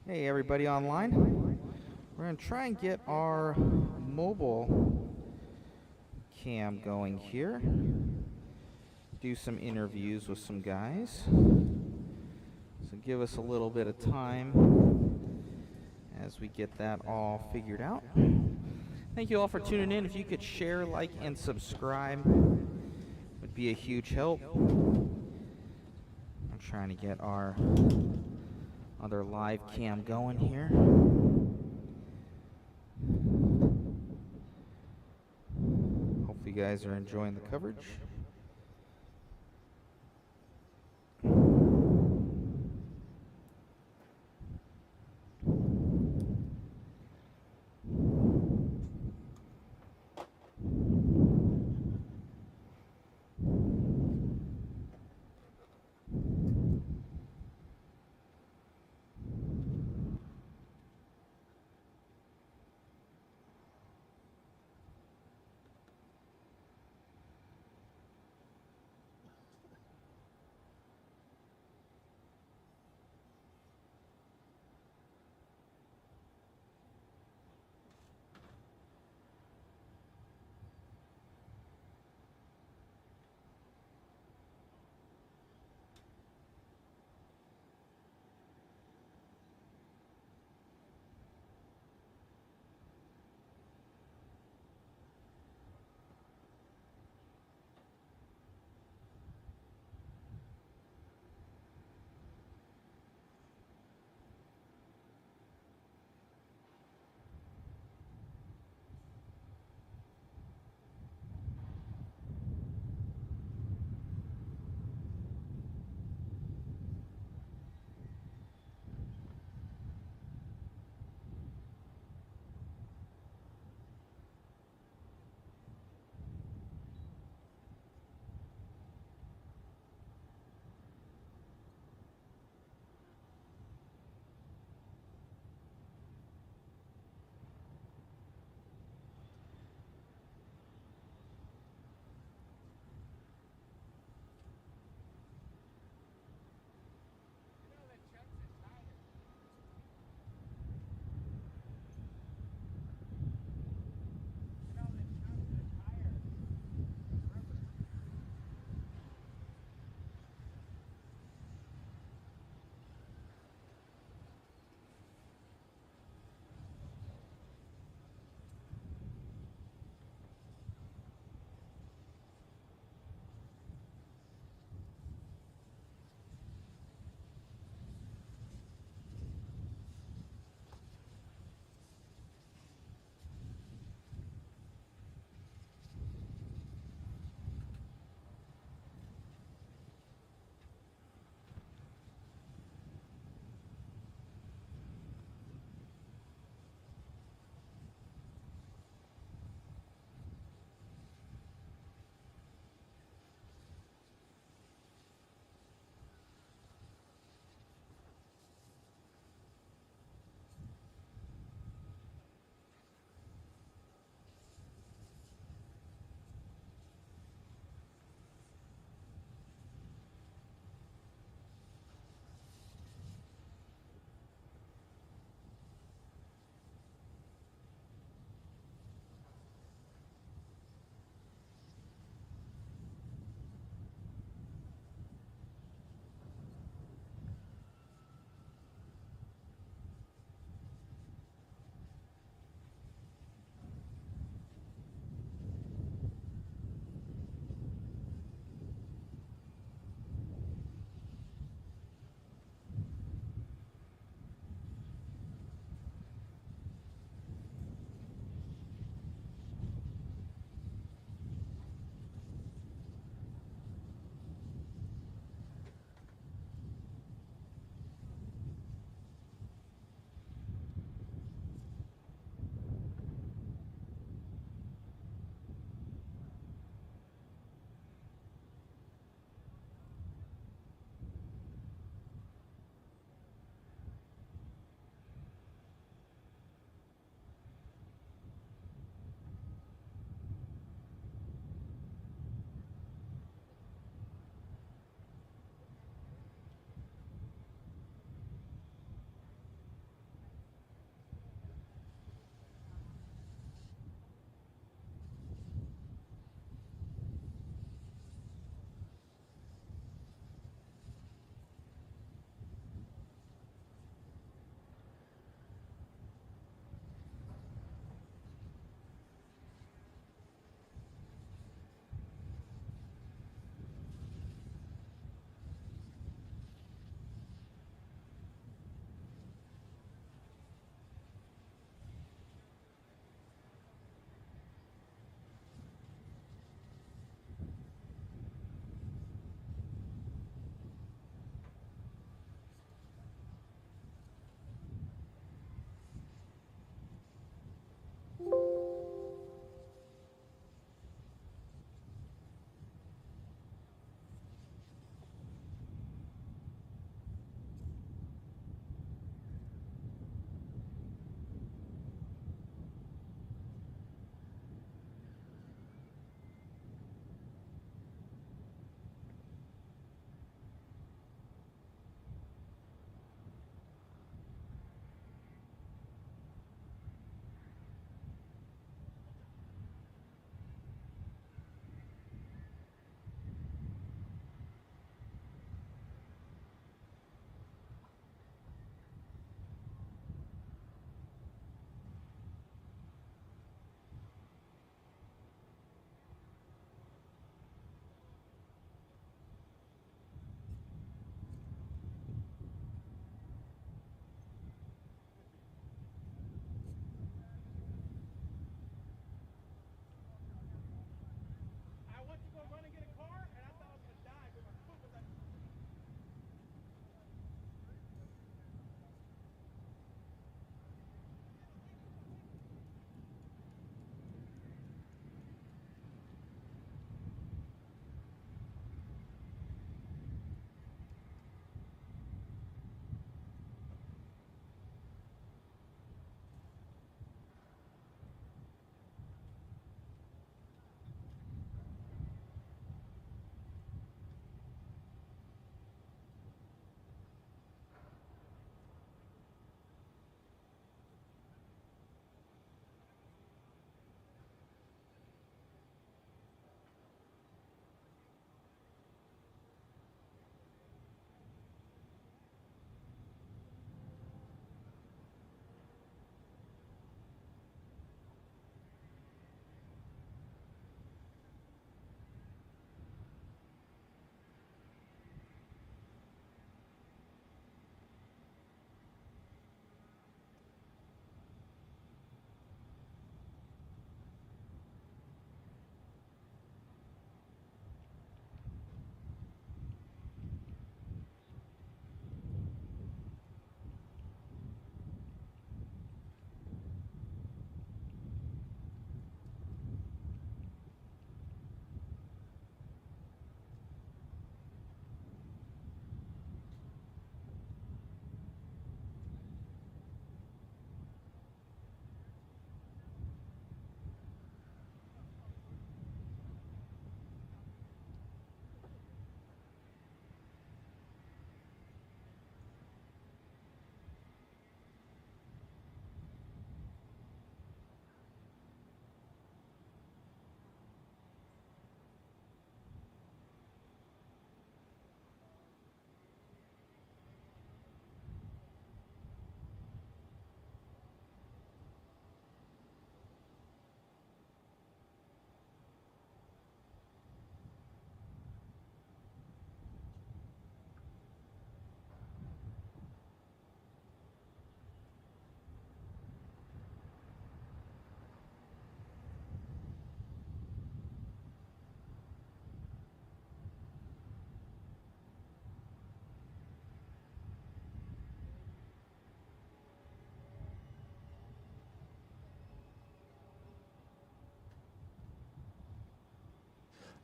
Hey everybody online. We're going to try and get our mobile cam going here. Do some interviews with some guys. So give us a little bit of time as we get that all figured out. Thank you all for tuning in. If you could share, like, and subscribe, would be a huge help. I'm trying to get our other live cam going here. Hopefully you guys are enjoying the coverage.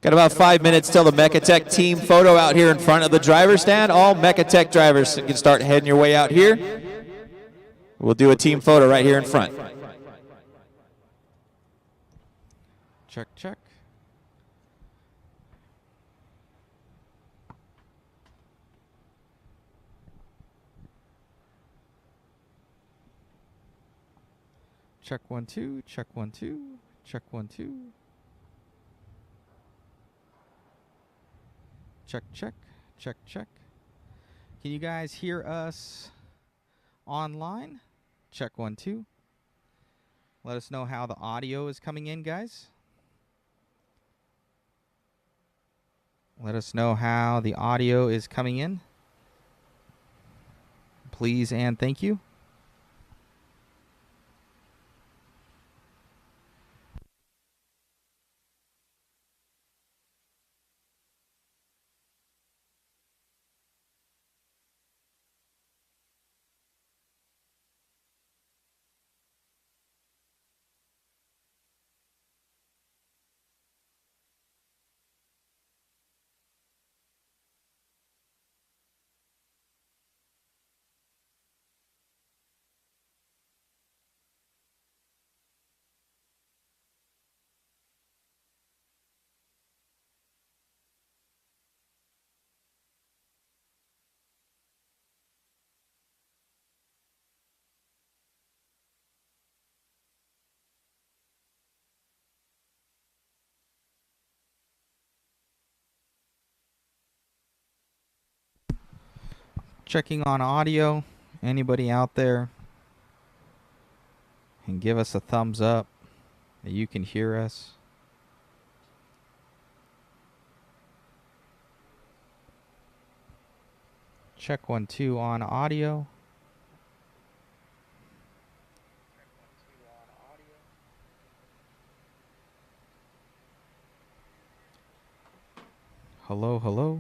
Got about 5 minutes till the Mechatech team photo out here in front of the driver's stand. All Mechatech drivers can start heading your way out here. We'll do a team photo right here in front. Check, check. Check 1 2, check 1 2, check 1 2. Check, check, check, check. Can you guys hear us online? Check 1 2. Let us know how the audio is coming in, guys. Let us know how the audio is coming in. Please and thank you. Checking on audio. Anybody out there can give us a thumbs up that you can hear us. Check 1 2 on audio. Hello, hello.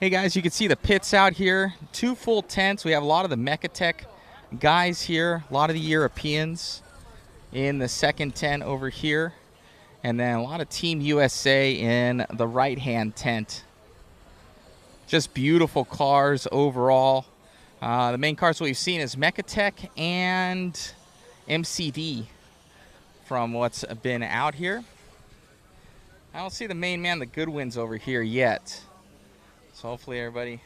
Hey guys, you can see the pits out here. 2 full tents. We have a lot of the Mechatech guys here, a lot of the Europeans in the second tent over here, and then a lot of Team USA in the right-hand tent. Just beautiful cars overall. The main cars we've seen is Mechatech and MCD from what's been out here. I don't see the main man, the Goodwins, over here yet. So hopefully everybody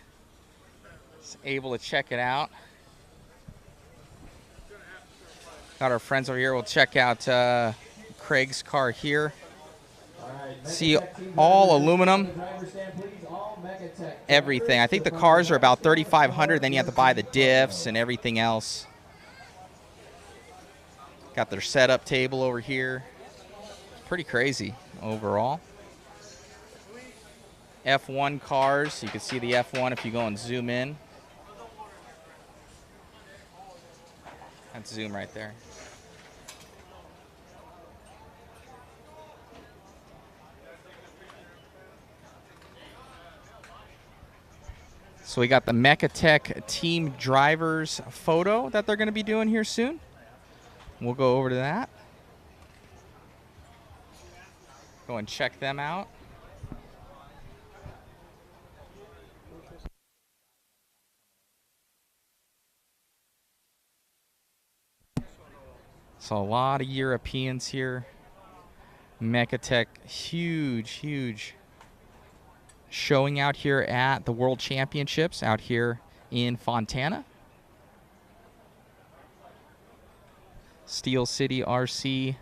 is able to check it out. Got our friends over here. We'll check out Craig's car here. See, all aluminum. Everything. I think the cars are about $3,500. Then you have to buy the diffs and everything else. Got their setup table over here. Pretty crazy overall. F1 cars. You can see the F1 if you go and zoom in. That's zoom right there. So we got the Mechatech team drivers photo that they're going to be doing here soon. We'll go over to that. Go and check them out. So a lot of Europeans here. Mechatech, huge showing out here at the World Championships out here in Fontana. Steel City RC.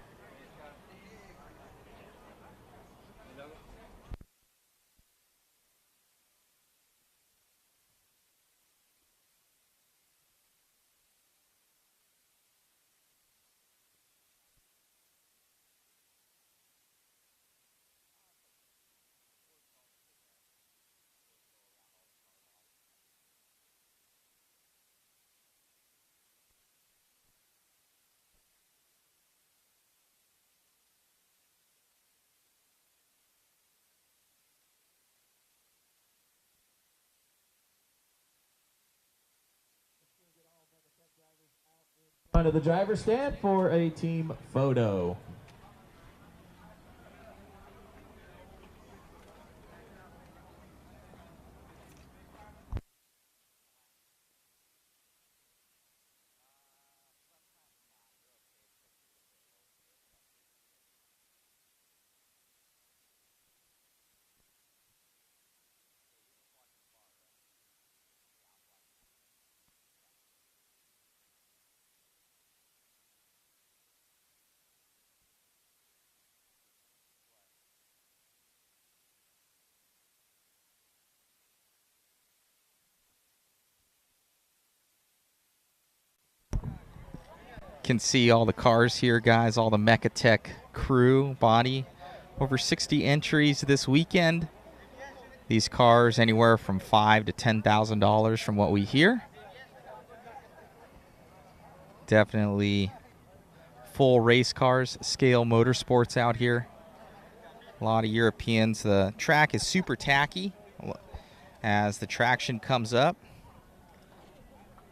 Front of the driver's stand for a team photo. Can see all the cars here, guys, all the Mechatech crew body. Over 60 entries this weekend. These cars anywhere from $5,000 to $10,000 from what we hear. Definitely full race cars, scale motorsports out here. A lot of Europeans. The track is super tacky as the traction comes up.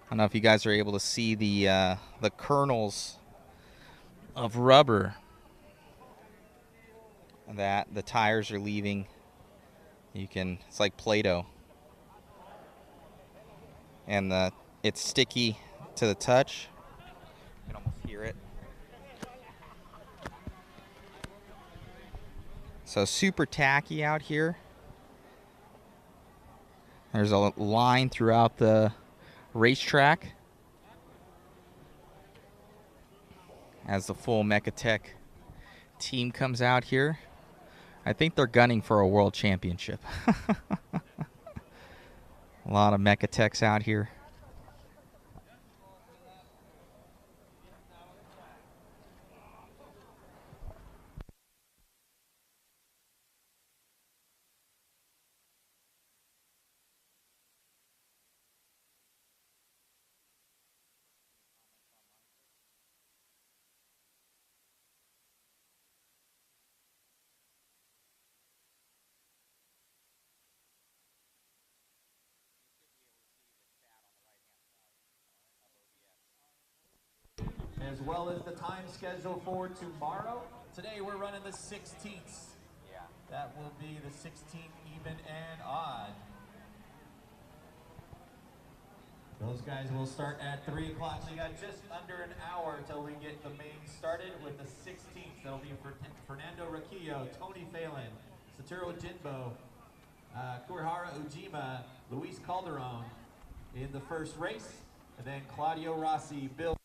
I don't know if you guys are able to see the kernels of rubber that the tires are leaving. It's like Play-Doh. And it's sticky to the touch. You can almost hear it. So super tacky out here. There's a line throughout the racetrack as the full Mechatech team comes out here. I think they're gunning for a world championship. A lot of Mechatechs out here. as well as the time schedule for tomorrow. Today we're running the 16th. That will be the 16th even and odd. Those guys will start at 3 o'clock. So you got just under an hour till we get the main started with the 16th. That'll be for Fernando Raquillo, Tony Phelan, Satoru Jinbo, Kurihara Ujima, Luis Calderon in the first race, and then Claudio Rossi, Bill.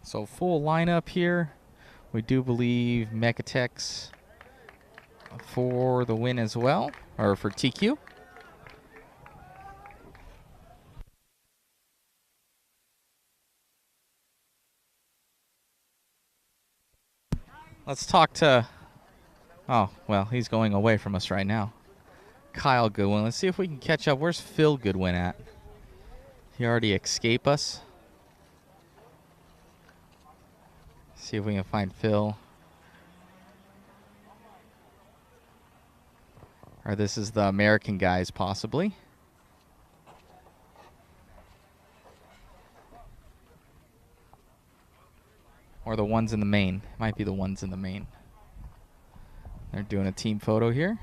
So full lineup here. We do believe Mechatex for the win as well, or for TQ. Let's talk to, oh, well, he's going away from us right now. Kyle Goodwin. Let's see if we can catch up. Where's Phil Goodwin at? He already escaped us. See if we can find Phil. Or this is the American guys, possibly. Or the ones in the main. Might be the ones in the main. They're doing a team photo here.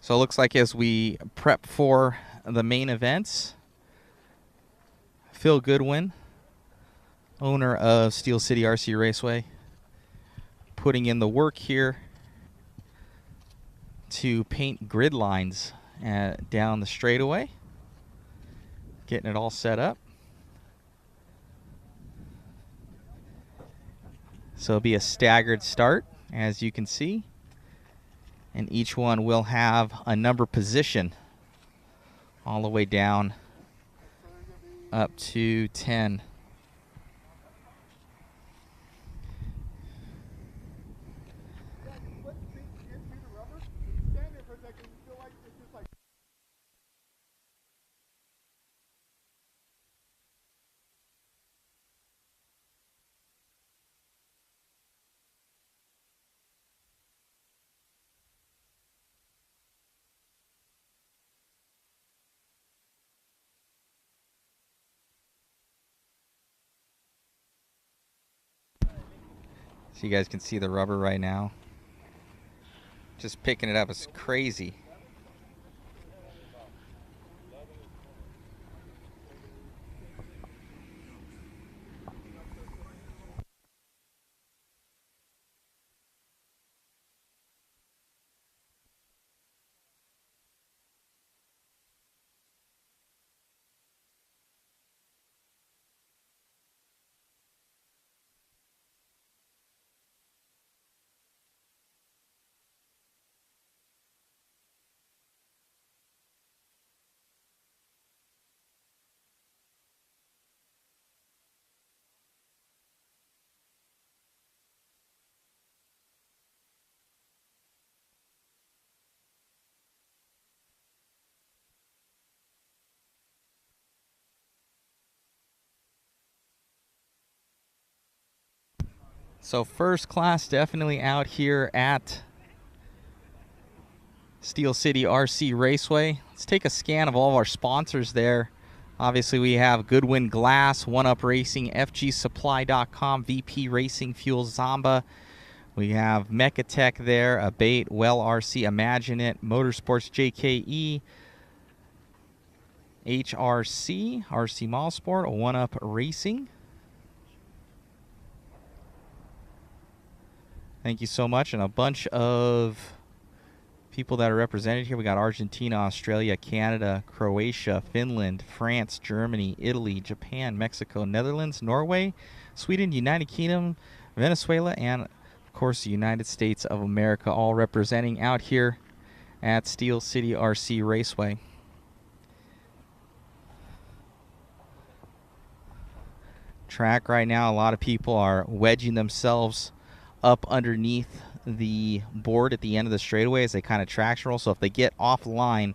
So it looks like as we prep for the main events, Phil Goodwin, owner of Steel City RC Raceway, putting in the work here to paint grid lines down the straightaway. Getting it all set up. So it'll be a staggered start, as you can see. And each one will have a number position all the way down up to 10. So you guys can see the rubber right now. Just picking it up, it's crazy. So first class definitely out here at Steel City RC Raceway. Let's take a scan of all of our sponsors there. Obviously we have Goodwin Glass, One Up Racing, FGSupply.com, VP Racing Fuel, Zamba. We have Mechatech there, Abate, Well RC, Imagine It, Motorsports JKE, HRC, RC Mollsport, One Up Racing. Thank you so much, and a bunch of people that are represented here. We got Argentina, Australia, Canada, Croatia, Finland, France, Germany, Italy, Japan, Mexico, Netherlands, Norway, Sweden, United Kingdom, Venezuela, and of course the United States of America, all representing out here at Steel City RC Raceway. Track right now, a lot of people are wedging themselves up underneath the board at the end of the straightaway as they kind of traction roll. So if they get offline,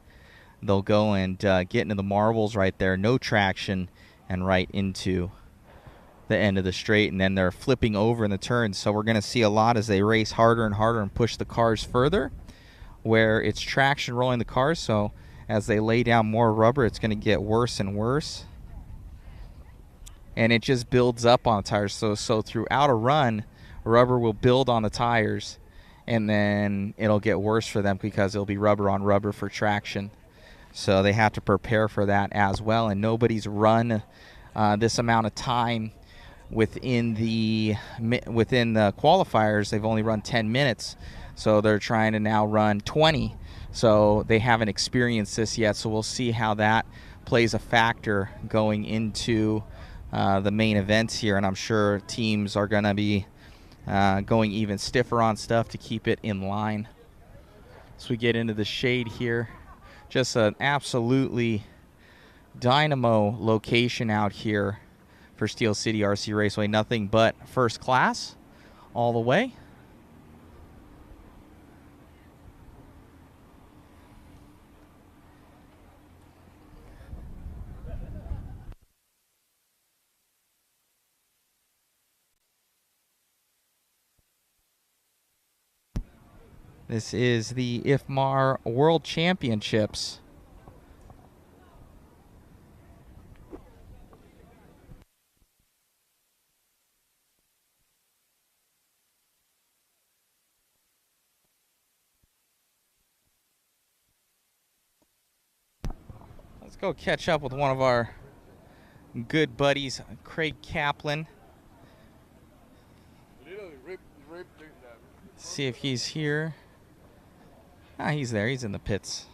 they'll go and get into the marbles right there, no traction, and right into the end of the straight, and then they're flipping over in the turns. So we're going to see a lot as they race harder and harder and push the cars further, where it's traction rolling the cars. So as they lay down more rubber, it's going to get worse and worse, and it just builds up on the tires. So throughout a run, rubber will build on the tires, and then it'll get worse for them because it'll be rubber on rubber for traction. So they have to prepare for that as well, and nobody's run this amount of time within the qualifiers. They've only run 10 minutes, so they're trying to now run 20. So they haven't experienced this yet, so we'll see how that plays a factor going into the main events here, and I'm sure teams are going to be going even stiffer on stuff to keep it in line. So we get into the shade here. Just an absolutely dynamo location out here for Steel City RC Raceway. Nothing but first class all the way. This is the IFMAR World Championships. Let's go catch up with one of our good buddies, Craig Kaplan. See if he's here. Ah, he's there. He's in the pits.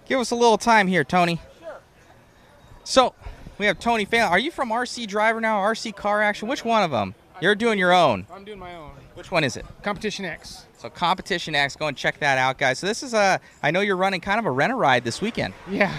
Give us a little time here, Tony. Sure. So, we have Tony Phelan. Are you from RC Driver now, RC Car Action? Which one of them? You're doing your own. I'm doing my own. Which one is it? Competition X. So Competition X, go and check that out, guys. So this is I know you're running kind of a rent-a-ride this weekend. Yeah.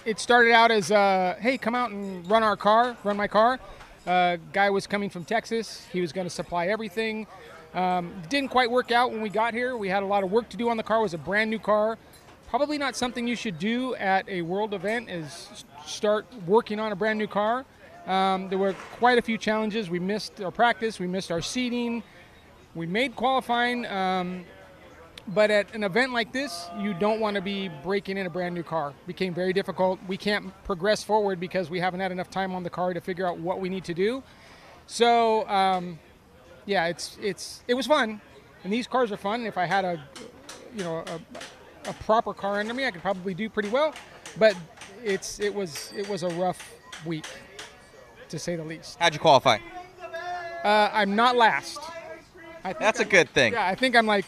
It started out as, hey, come out and run my car. Guy was coming from Texas. He was going to supply everything. Didn't quite work out when we got here. We had a lot of work to do on the car. It was a brand new car. Probably not something you should do at a world event is start working on a brand new car. There were quite a few challenges. We missed our practice. We missed our seating. We made qualifying. But at an event like this, you don't want to be breaking in a brand new car. It became very difficult. We can't progress forward because we haven't had enough time on the car to figure out what we need to do. So, yeah, it was fun. And these cars are fun. If I had a proper car under me, I could probably do pretty well. But it was a rough week, to say the least. How'd you qualify? I'm not last. That's a good thing. Yeah, I think I'm like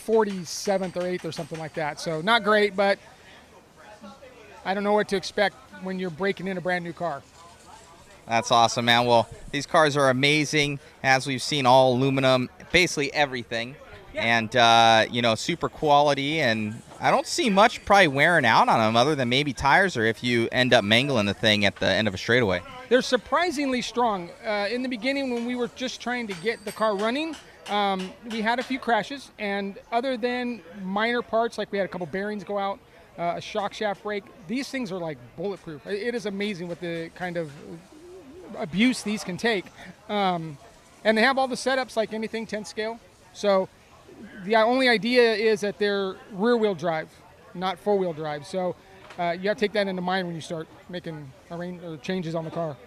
47th or 8th or something like that. So not great, but I don't know what to expect when you're breaking in a brand new car. That's awesome, man. Well, these cars are amazing, as we've seen, all aluminum, basically everything. Yeah. And, super quality, and I don't see much probably wearing out on them other than maybe tires or if you end up mangling the thing at the end of a straightaway. They're surprisingly strong. In the beginning, when we were just trying to get the car running, we had a few crashes, and other than minor parts, like we had a couple bearings go out, a shock shaft break, these things are like bulletproof. It is amazing what the kind of abuse these can take. And they have all the setups like anything 10th scale. So the only idea is that they're rear-wheel drive, not four-wheel drive. So you have to take that into mind when you start making changes on the car.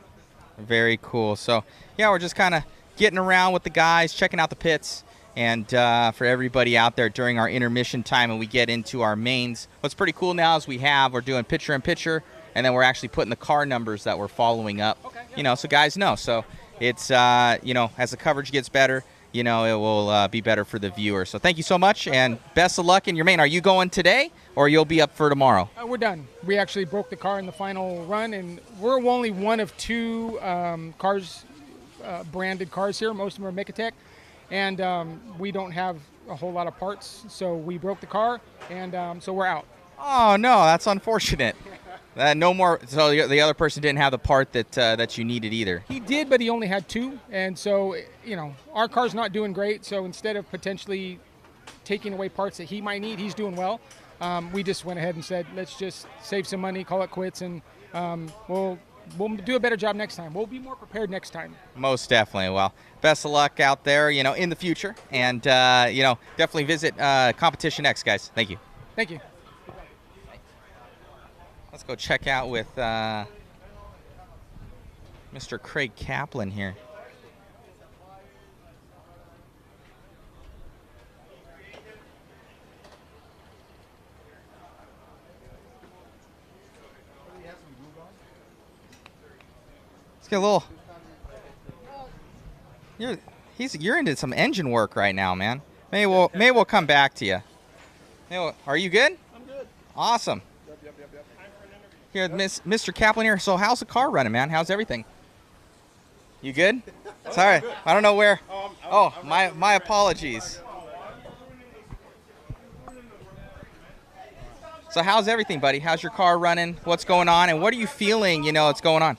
Very cool. So, yeah, we're just kind of getting around with the guys, checking out the pits, and for everybody out there during our intermission time and we get into our mains. What's pretty cool now is we're doing picture-in-picture, and then we're actually putting the car numbers that we're following up, okay, yeah. So guys know. So it's, as the coverage gets better, it will be better for the viewer. So thank you so much, and best of luck in your main. Are you going today, or you'll be up for tomorrow? We're done. We actually broke the car in the final run, and we're only one of two cars, branded cars here. Most of them are Mikhail, and we don't have a whole lot of parts, so we broke the car, and so we're out. Oh, no, that's unfortunate. No more. So the other person didn't have the part that you needed either. He did, but he only had two, and so our car's not doing great. So instead of potentially taking away parts that he might need, he's doing well. We just went ahead and said, let's just save some money, call it quits, and we'll do a better job next time. We'll be more prepared next time. Most definitely. Well, best of luck out there, in the future, and definitely visit Competition X, guys. Thank you. Thank you. Let's go check out with Mr. Craig Kaplan here. Let's get a little. You're into some engine work right now, man. Maybe we'll come back to you. Are you good? I'm good. Awesome. Yep. Here, Mr. Kaplan here. So how's the car running, man? How's everything? You good? Sorry, I don't know where. My apologies. So how's everything, buddy? How's your car running? What's going on? And what are you feeling, what's going on?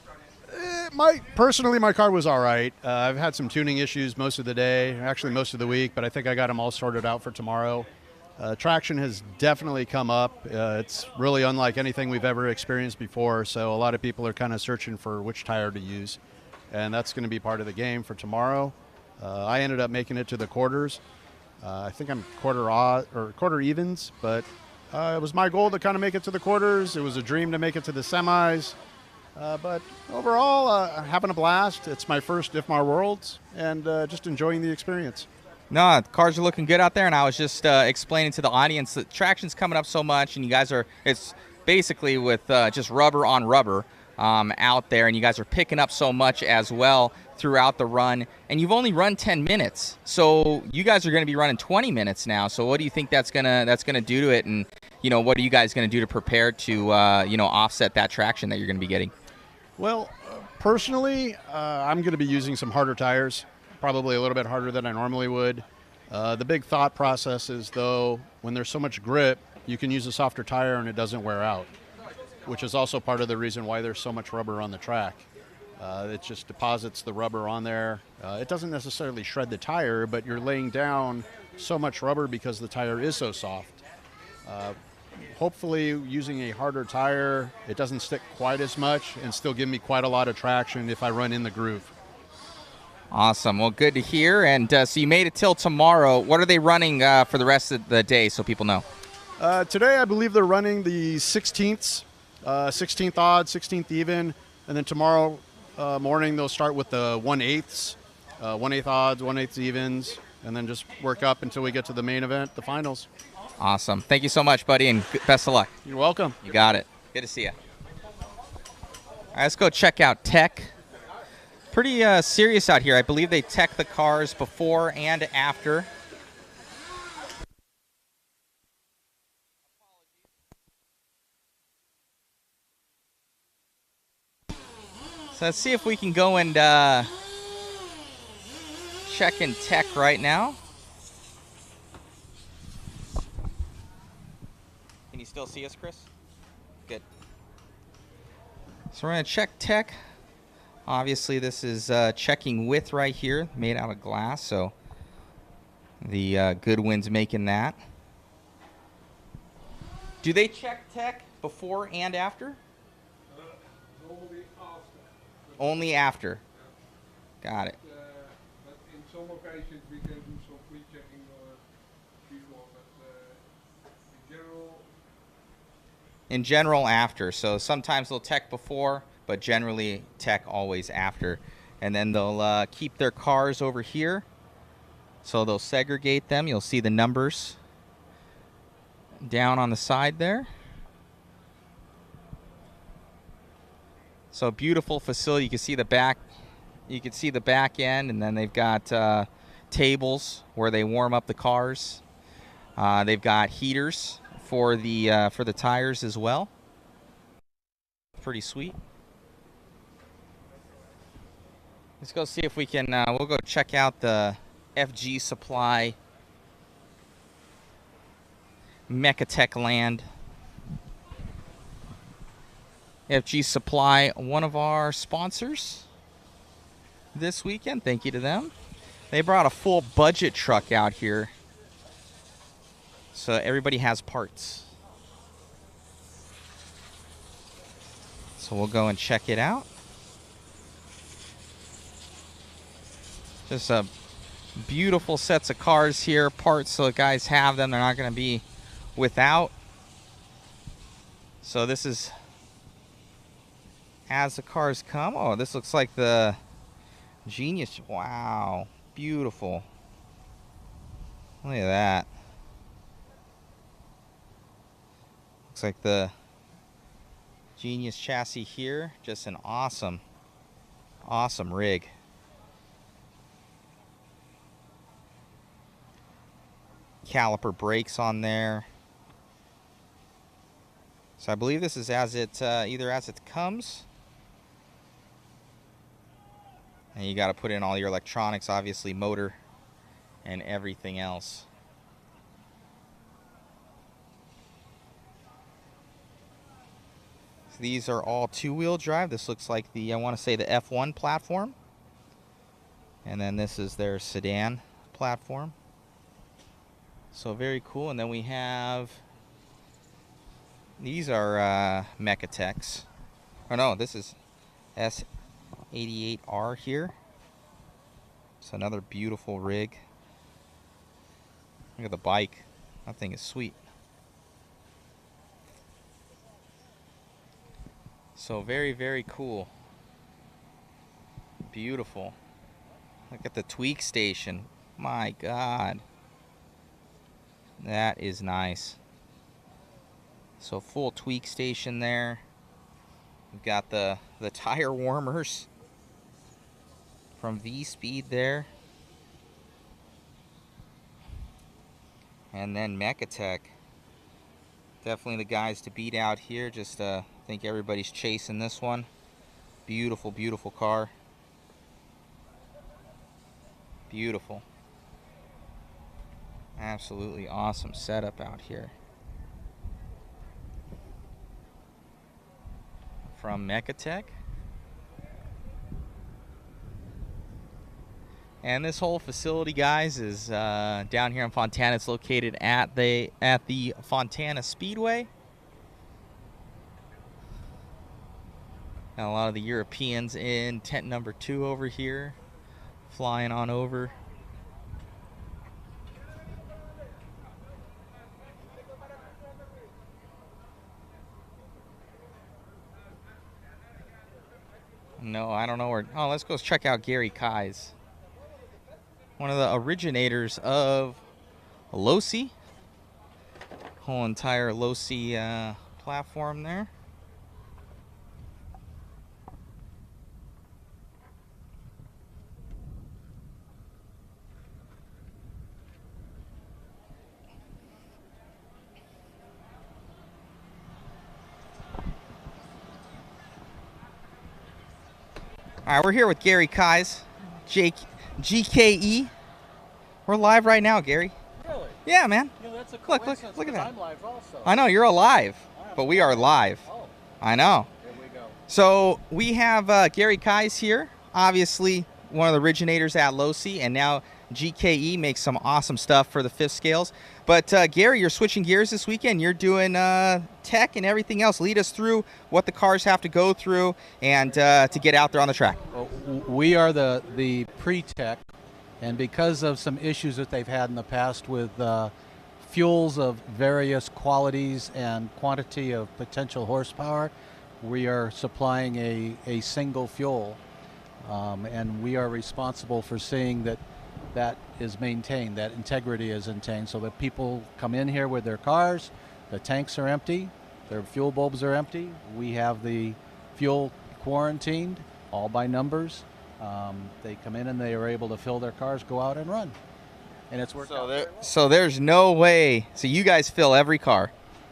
Personally, my car was all right. I've had some tuning issues most of the day, actually most of the week, but I think I got them all sorted out for tomorrow. Traction has definitely come up. It's really unlike anything we've ever experienced before, so a lot of people are kind of searching for which tire to use, and that's going to be part of the game for tomorrow. I ended up making it to the quarters. I think I'm quarter evens, but it was my goal to kind of make it to the quarters. It was a dream to make it to the semis. But overall, having a blast. It's my first IFMAR Worlds, and just enjoying the experience. No, the cars are looking good out there, and I was just explaining to the audience that traction's coming up so much, and you guys are, it's basically with just rubber on rubber out there, and you guys are picking up so much as well throughout the run, and you've only run 10 minutes, so you guys are going to be running 20 minutes now. So what do you think that's gonna do to it, and what are you guys going to do to prepare to offset that traction that you're going to be getting? Well, personally, I'm going to be using some harder tires, probably a little bit harder than I normally would. The big thought process is, though, when there's so much grip, you can use a softer tire and it doesn't wear out, which is also part of the reason why there's so much rubber on the track. It just deposits the rubber on there. It doesn't necessarily shred the tire, but you're laying down so much rubber because the tire is so soft. Hopefully, using a harder tire, it doesn't stick quite as much and still give me quite a lot of traction if I run in the groove. Awesome. Well, good to hear. And so you made it till tomorrow. What are they running for the rest of the day so people know? Today, I believe they're running the 16th, 16th odd, 16th even, and then tomorrow morning they'll start with the 1/8, 1/8 odds, 1/8 evens, and then just work up until we get to the main event, the finals. Awesome. Thank you so much, buddy, and best of luck. You're welcome. You got it. Good to see you. All right, let's go check out tech. Pretty serious out here. I believe they tech the cars before and after. So let's see if we can go and check in tech right now. Can you still see us, Chris? Good. So we're going to check tech. Obviously, this is checking width right here, made out of glass, so the Goodwin's making that. Do they check tech before and after? Only after. Only after. Got it. But in some occasions we can do some pre-checking before, but in general, after. So sometimes they'll tech before, but generally tech always after. And then they'll keep their cars over here. So they'll segregate them. You'll see the numbers down on the side there. So beautiful facility. You can see the back. You can see the back end, and then they've got tables where they warm up the cars. They've got heaters for the tires as well. Pretty sweet. Let's go see if we can. We'll go check out the FG Supply Mechatech Land. FG Supply, one of our sponsors this weekend. Thank you to them. They brought a full budget truck out here, so everybody has parts. So we'll go and check it out. Just a beautiful sets of cars here, parts so the guys have them. They're not going to be without. So this is as the cars come. Oh, this looks like the Genius. Wow, beautiful. Look at that. Looks like the Genius chassis here. Just an awesome, awesome rig. Caliper brakes on there. So I believe this is as it either as it comes, and you got to put in all your electronics, obviously motor and everything else. So these are all two-wheel drive. This looks like the, I want to say, the F1 platform, and then this is their sedan platform. So very cool. And then we have, these are Mechatechs. Oh no, this is S88R here. So another beautiful rig. Look at the bike. That thing is sweet. So very, very cool. Beautiful. Look at the tweak station. My God. That is nice. So full tweak station there. We've got the tire warmers from V-Speed there. And then Mechatech. Definitely the guys to beat out here. Just I think everybody's chasing this one. Beautiful, beautiful car. Beautiful. Absolutely awesome setup out here. From Mechatech. And this whole facility, guys, is down here in Fontana. It's located at the Fontana Speedway. Got a lot of the Europeans in tent number 2 over here, flying on over. No, I don't know where. Oh, let's go check out Gary Kai's. One of the originators of Losi. Whole entire Losi platform there. All right, we're here with Gary Kai's, GKE. We're live right now, Gary. Really? Yeah, man. You know, that's a look coincidence, at that. I'm live also. I know, you're alive, but we are live. Oh. I know. There we go. So we have Gary Kai's here, obviously one of the originators at Losi, and now GKE makes some awesome stuff for the fifth scales. But Gary, you're switching gears this weekend. You're doing tech and everything else. Lead us through what the cars have to go through and to get out there on the track. We are the pre-tech, and because of some issues that they've had in the past with fuels of various qualities and quantity of potential horsepower, we are supplying a single fuel, and we are responsible for seeing that that is maintained, that integrity is maintained, so that people come in here with their cars, the tanks are empty, their fuel bulbs are empty, we have the fuel quarantined, all by numbers. They come in and they are able to fill their cars, go out and run. And it's worked out very well. So there's no way. So you guys fill every car?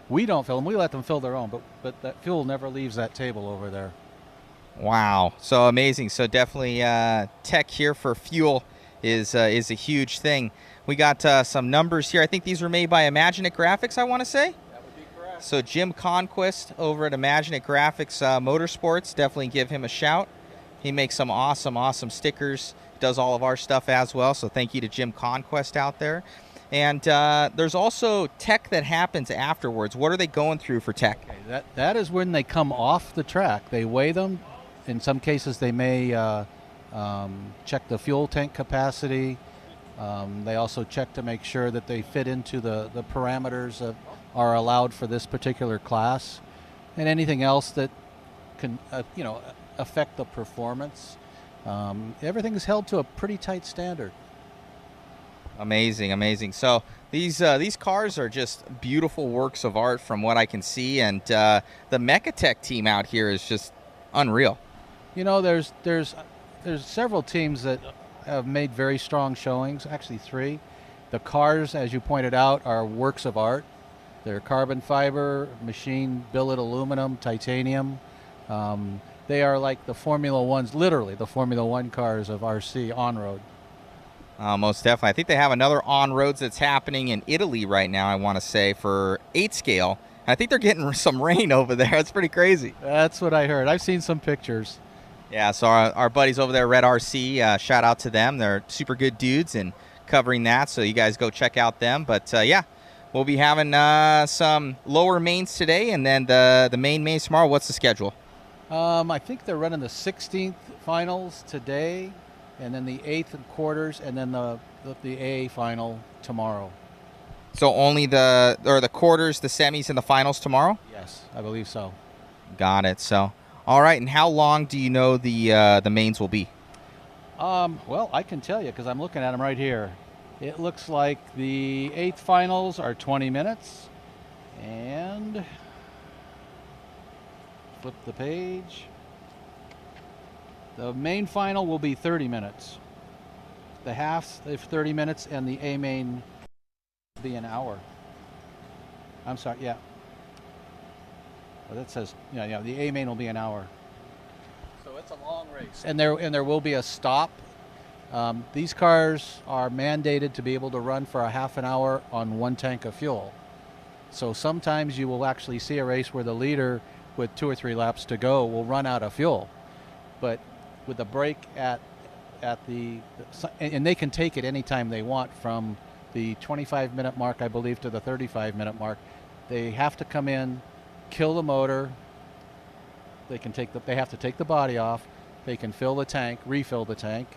We don't fill them. We let them fill their own, but that fuel never leaves that table over there. Wow. So amazing. So definitely tech here for fuel is a huge thing. We got some numbers here. I think these were made by Imaginate Graphics, I want to say. That would be correct. So Jim Conquest over at Imaginate Graphics Motorsports, definitely give him a shout. He makes some awesome stickers, does all of our stuff as well, so thank you to Jim Conquest out there. And there's also tech that happens afterwards. What are they going through for tech? Okay, that is when they come off the track. They weigh them. In some cases they may check the fuel tank capacity. They also check to make sure that they fit into the parameters that are allowed for this particular class, and anything else that can affect the performance. Everything is held to a pretty tight standard. Amazing. So these cars are just beautiful works of art from what I can see, and the Mechatech team out here is just unreal. You know, there's several teams that have made very strong showings, actually 3. The cars, as you pointed out, are works of art. They're carbon fiber, machine billet aluminum, titanium. They are like the Formula Ones, literally the Formula One cars of RC on-road. Most definitely. I think they have another on-roads that's happening in Italy right now, I want to say, for 8 scale. I think they're getting some rain over there. It's pretty crazy. That's what I heard. I've seen some pictures. Yeah, so our buddies over there, Red RC, shout out to them. They're super good dudes and covering that, so you guys go check out them. But yeah, we'll be having some lower mains today, and then the main mains tomorrow. What's the schedule? I think they're running the 16th finals today, and then the 8th and quarters, and then the A final tomorrow. So only the quarters, the semis, and the finals tomorrow? Yes, I believe so. Got it. So, all right. And how long do you know the mains will be? Well, I can tell you because I'm looking at them right here. It looks like the 8th finals are 20 minutes. And flip the page. The main final will be 30 minutes. The halves is 30 minutes, and the A main will be an hour. I'm sorry, yeah. Well, that says, yeah, the A main will be an hour. So it's a long race. And there will be a stop. These cars are mandated to be able to run for a half an hour on 1 tank of fuel. So sometimes you will actually see a race where the leader with 2 or 3 laps to go will run out of fuel. But with a break at the, and they can take it anytime they want from the 25-minute mark, I believe, to the 35-minute mark. They have to come in, kill the motor. They have to take the body off. They can fill the tank, refill the tank,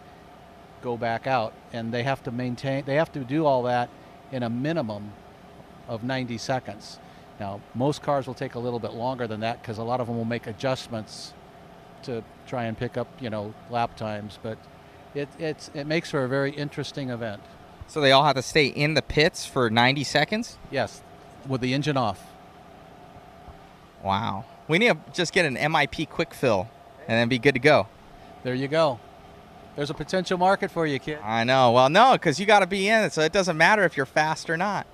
go back out, and they have to do all that in a minimum of 90 seconds. Now, most cars will take a little bit longer than that because a lot of them will make adjustments to try and pick up, lap times, but it makes for a very interesting event. So they all have to stay in the pits for 90 seconds? Yes, with the engine off. Wow. We need to just get an MIP quick fill and then be good to go. There you go. There's a potential market for you, kid. I know. Well, no, because you got to be in it, so it doesn't matter if you're fast or not.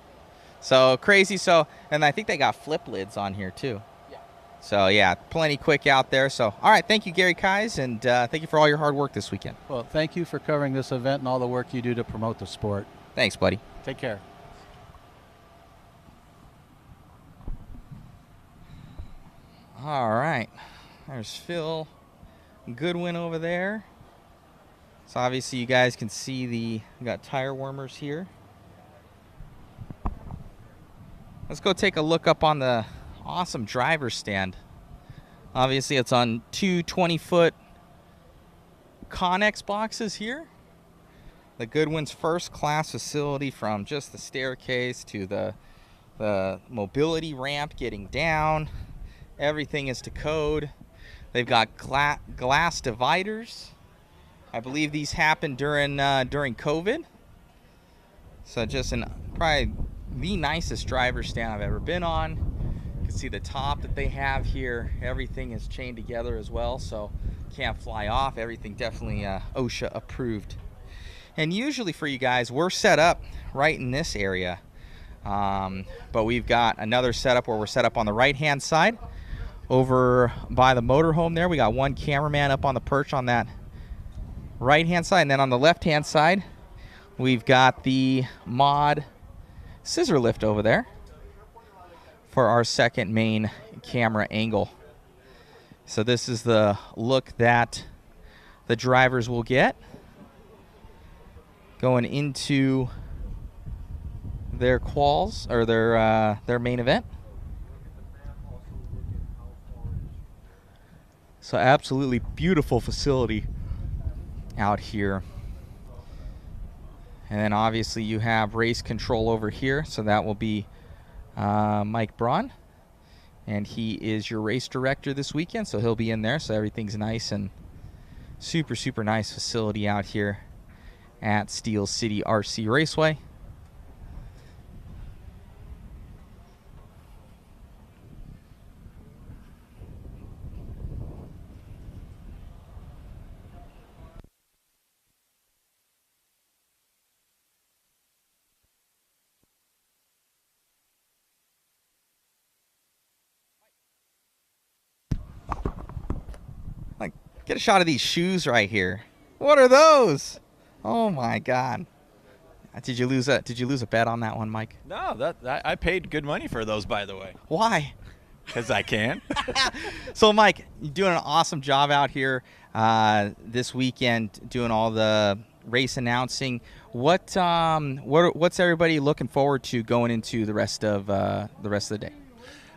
So crazy. And I think they got flip lids on here too. Yeah. So yeah, plenty quick out there. So all right, thank you, Gary Kais, and thank you for all your hard work this weekend. Well, thank you for covering this event and all the work you do to promote the sport. Thanks, buddy. Take care. All right, there's Phil Goodwin over there. So obviously you guys can see we got tire warmers here. Let's go take a look up on the awesome driver's stand. Obviously it's on 2 20-foot Connex boxes here. The Goodwin's first class facility, from just the staircase to the mobility ramp getting down. Everything is to code. They've got glass dividers. I believe these happened during COVID. So just probably the nicest driver stand I've ever been on. You can see the top that they have here. Everything is chained together as well, so can't fly off. Everything definitely OSHA approved. And usually for you guys, we're set up right in this area. But we've got another setup where we're set up on the right-hand side. Over by the motorhome there, we got one cameraman up on the perch on that right-hand side. And then on the left-hand side, we've got the mod scissor lift over there for our second main camera angle. So this is the look that the drivers will get going into their quals, or their main event. So absolutely beautiful facility out here. And then obviously you have race control over here, so that will be Mike Braun, and he is your race director this weekend, so he'll be in there. So everything's nice, and super nice facility out here at Steel City RC Raceway. Get a shot of these shoes right here. What are those? Oh my God! Did you lose a bet on that one, Mike? No, I paid good money for those, by the way. Why? Because I can. So, Mike, you're doing an awesome job out here this weekend, doing all the race announcing. What's everybody looking forward to going into the rest of the day?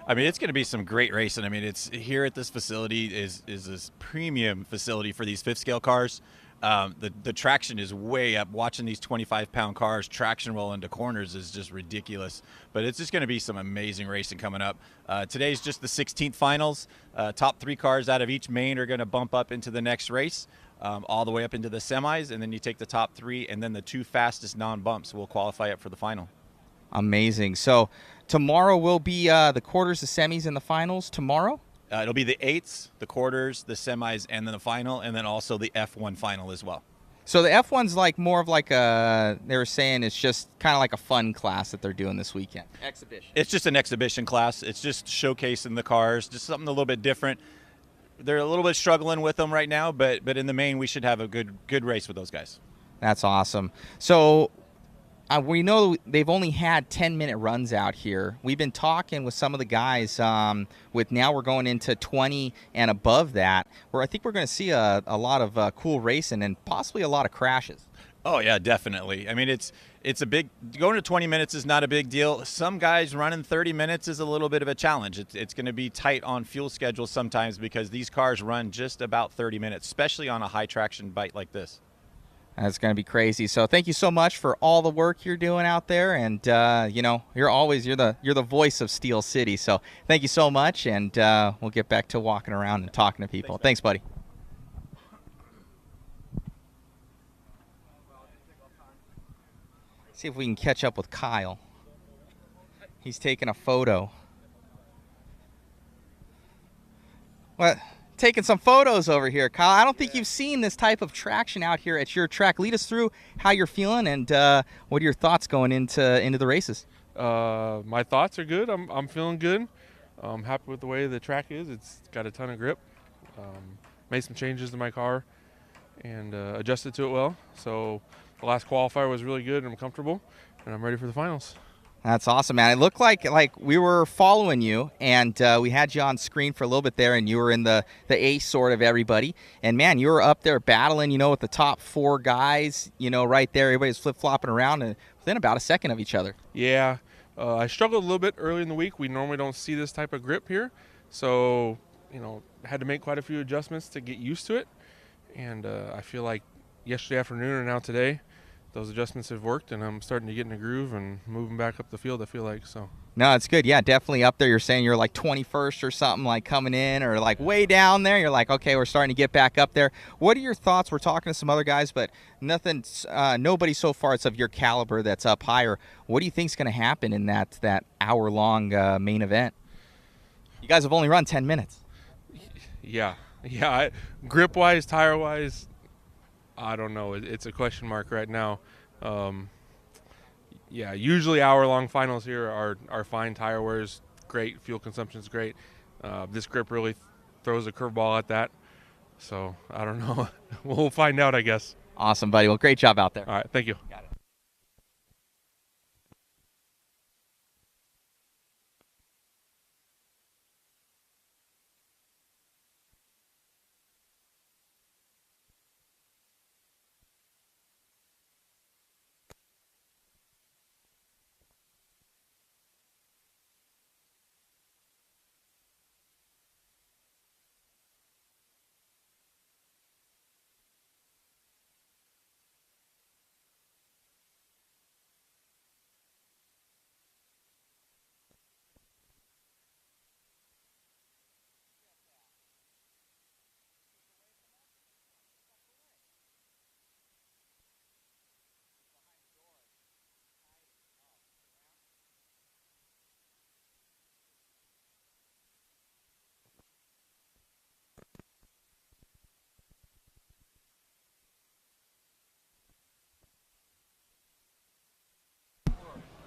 I mean, it's going to be some great racing. I mean, it's here at this facility is this premium facility for these fifth scale cars. The traction is way up. Watching these 25-pound cars traction roll into corners is just ridiculous. But it's just going to be some amazing racing coming up. Today's just the 16th finals. Top 3 cars out of each main are going to bump up into the next race. all the way up into the semis, and then you take the top 3, and then the 2 fastest non-bumps will qualify up for the final. Amazing. So tomorrow will be the quarters, the semis, and the finals tomorrow? It'll be the 8s, the quarters, the semis, and then the final, and then also the F1 final as well. So the F1's like more of like a, they were saying it's just kind of like a fun class that they're doing this weekend. Exhibition. It's just an exhibition class. It's just showcasing the cars, just something a little bit different. They're a little bit struggling with them right now, but in the main, we should have a good race with those guys. That's awesome. So we know they've only had 10-minute runs out here. We've been talking with some of the guys with now we're going into 20 and above that, where I think we're going to see a lot of cool racing and possibly a lot of crashes. Oh, yeah, definitely. I mean, it's a big – going to 20 minutes is not a big deal. Some guys running 30 minutes is a little bit of a challenge. It's going to be tight on fuel schedules sometimes because these cars run just about 30 minutes, especially on a high-traction bite like this. That's going to be crazy. So thank you so much for all the work you're doing out there, and you know, you're the voice of Steel City. So thank you so much, and we'll get back to walking around and talking to people. Thanks, buddy. See if we can catch up with Kyle. He's taking a photo. What? Taking some photos over here, Kyle. I don't think you've seen this type of traction out here at your track. Lead us through how you're feeling and what are your thoughts going into the races? My thoughts are good. I'm feeling good. I'm happy with the way the track is. It's got a ton of grip. Made some changes to my car and adjusted to it well. So the last qualifier was really good and I'm comfortable and I'm ready for the finals. That's awesome, man. It looked like we were following you, and we had you on screen for a little bit there, and you were in the ace sort of everybody. And, man, you were up there battling, you know, with the top 4 guys, you know, right there. Everybody's flip-flopping around and within about a second of each other. Yeah. I struggled a little bit early in the week. We normally don't see this type of grip here. So, you know, had to make quite a few adjustments to get used to it. And I feel like yesterday afternoon and now today, those adjustments have worked, and I'm starting to get in a groove and moving back up the field, I feel like. So. No, it's good. Yeah, definitely up there. You're saying you're like 21st or something, like coming in, or like way down there. You're like, okay, we're starting to get back up there. What are your thoughts? We're talking to some other guys, but nobody so far it's of your caliber that's up higher. What do you think is going to happen in that hour-long main event? You guys have only run 10 minutes. Yeah. Grip-wise, tire-wise, I don't know. It's a question mark right now. Yeah, usually hour-long finals here are fine. Tire wear's great. Fuel consumption's great. This grip really throws a curveball at that. So, I don't know. We'll find out, I guess. Awesome, buddy. Well, great job out there. All right, thank you. Got it.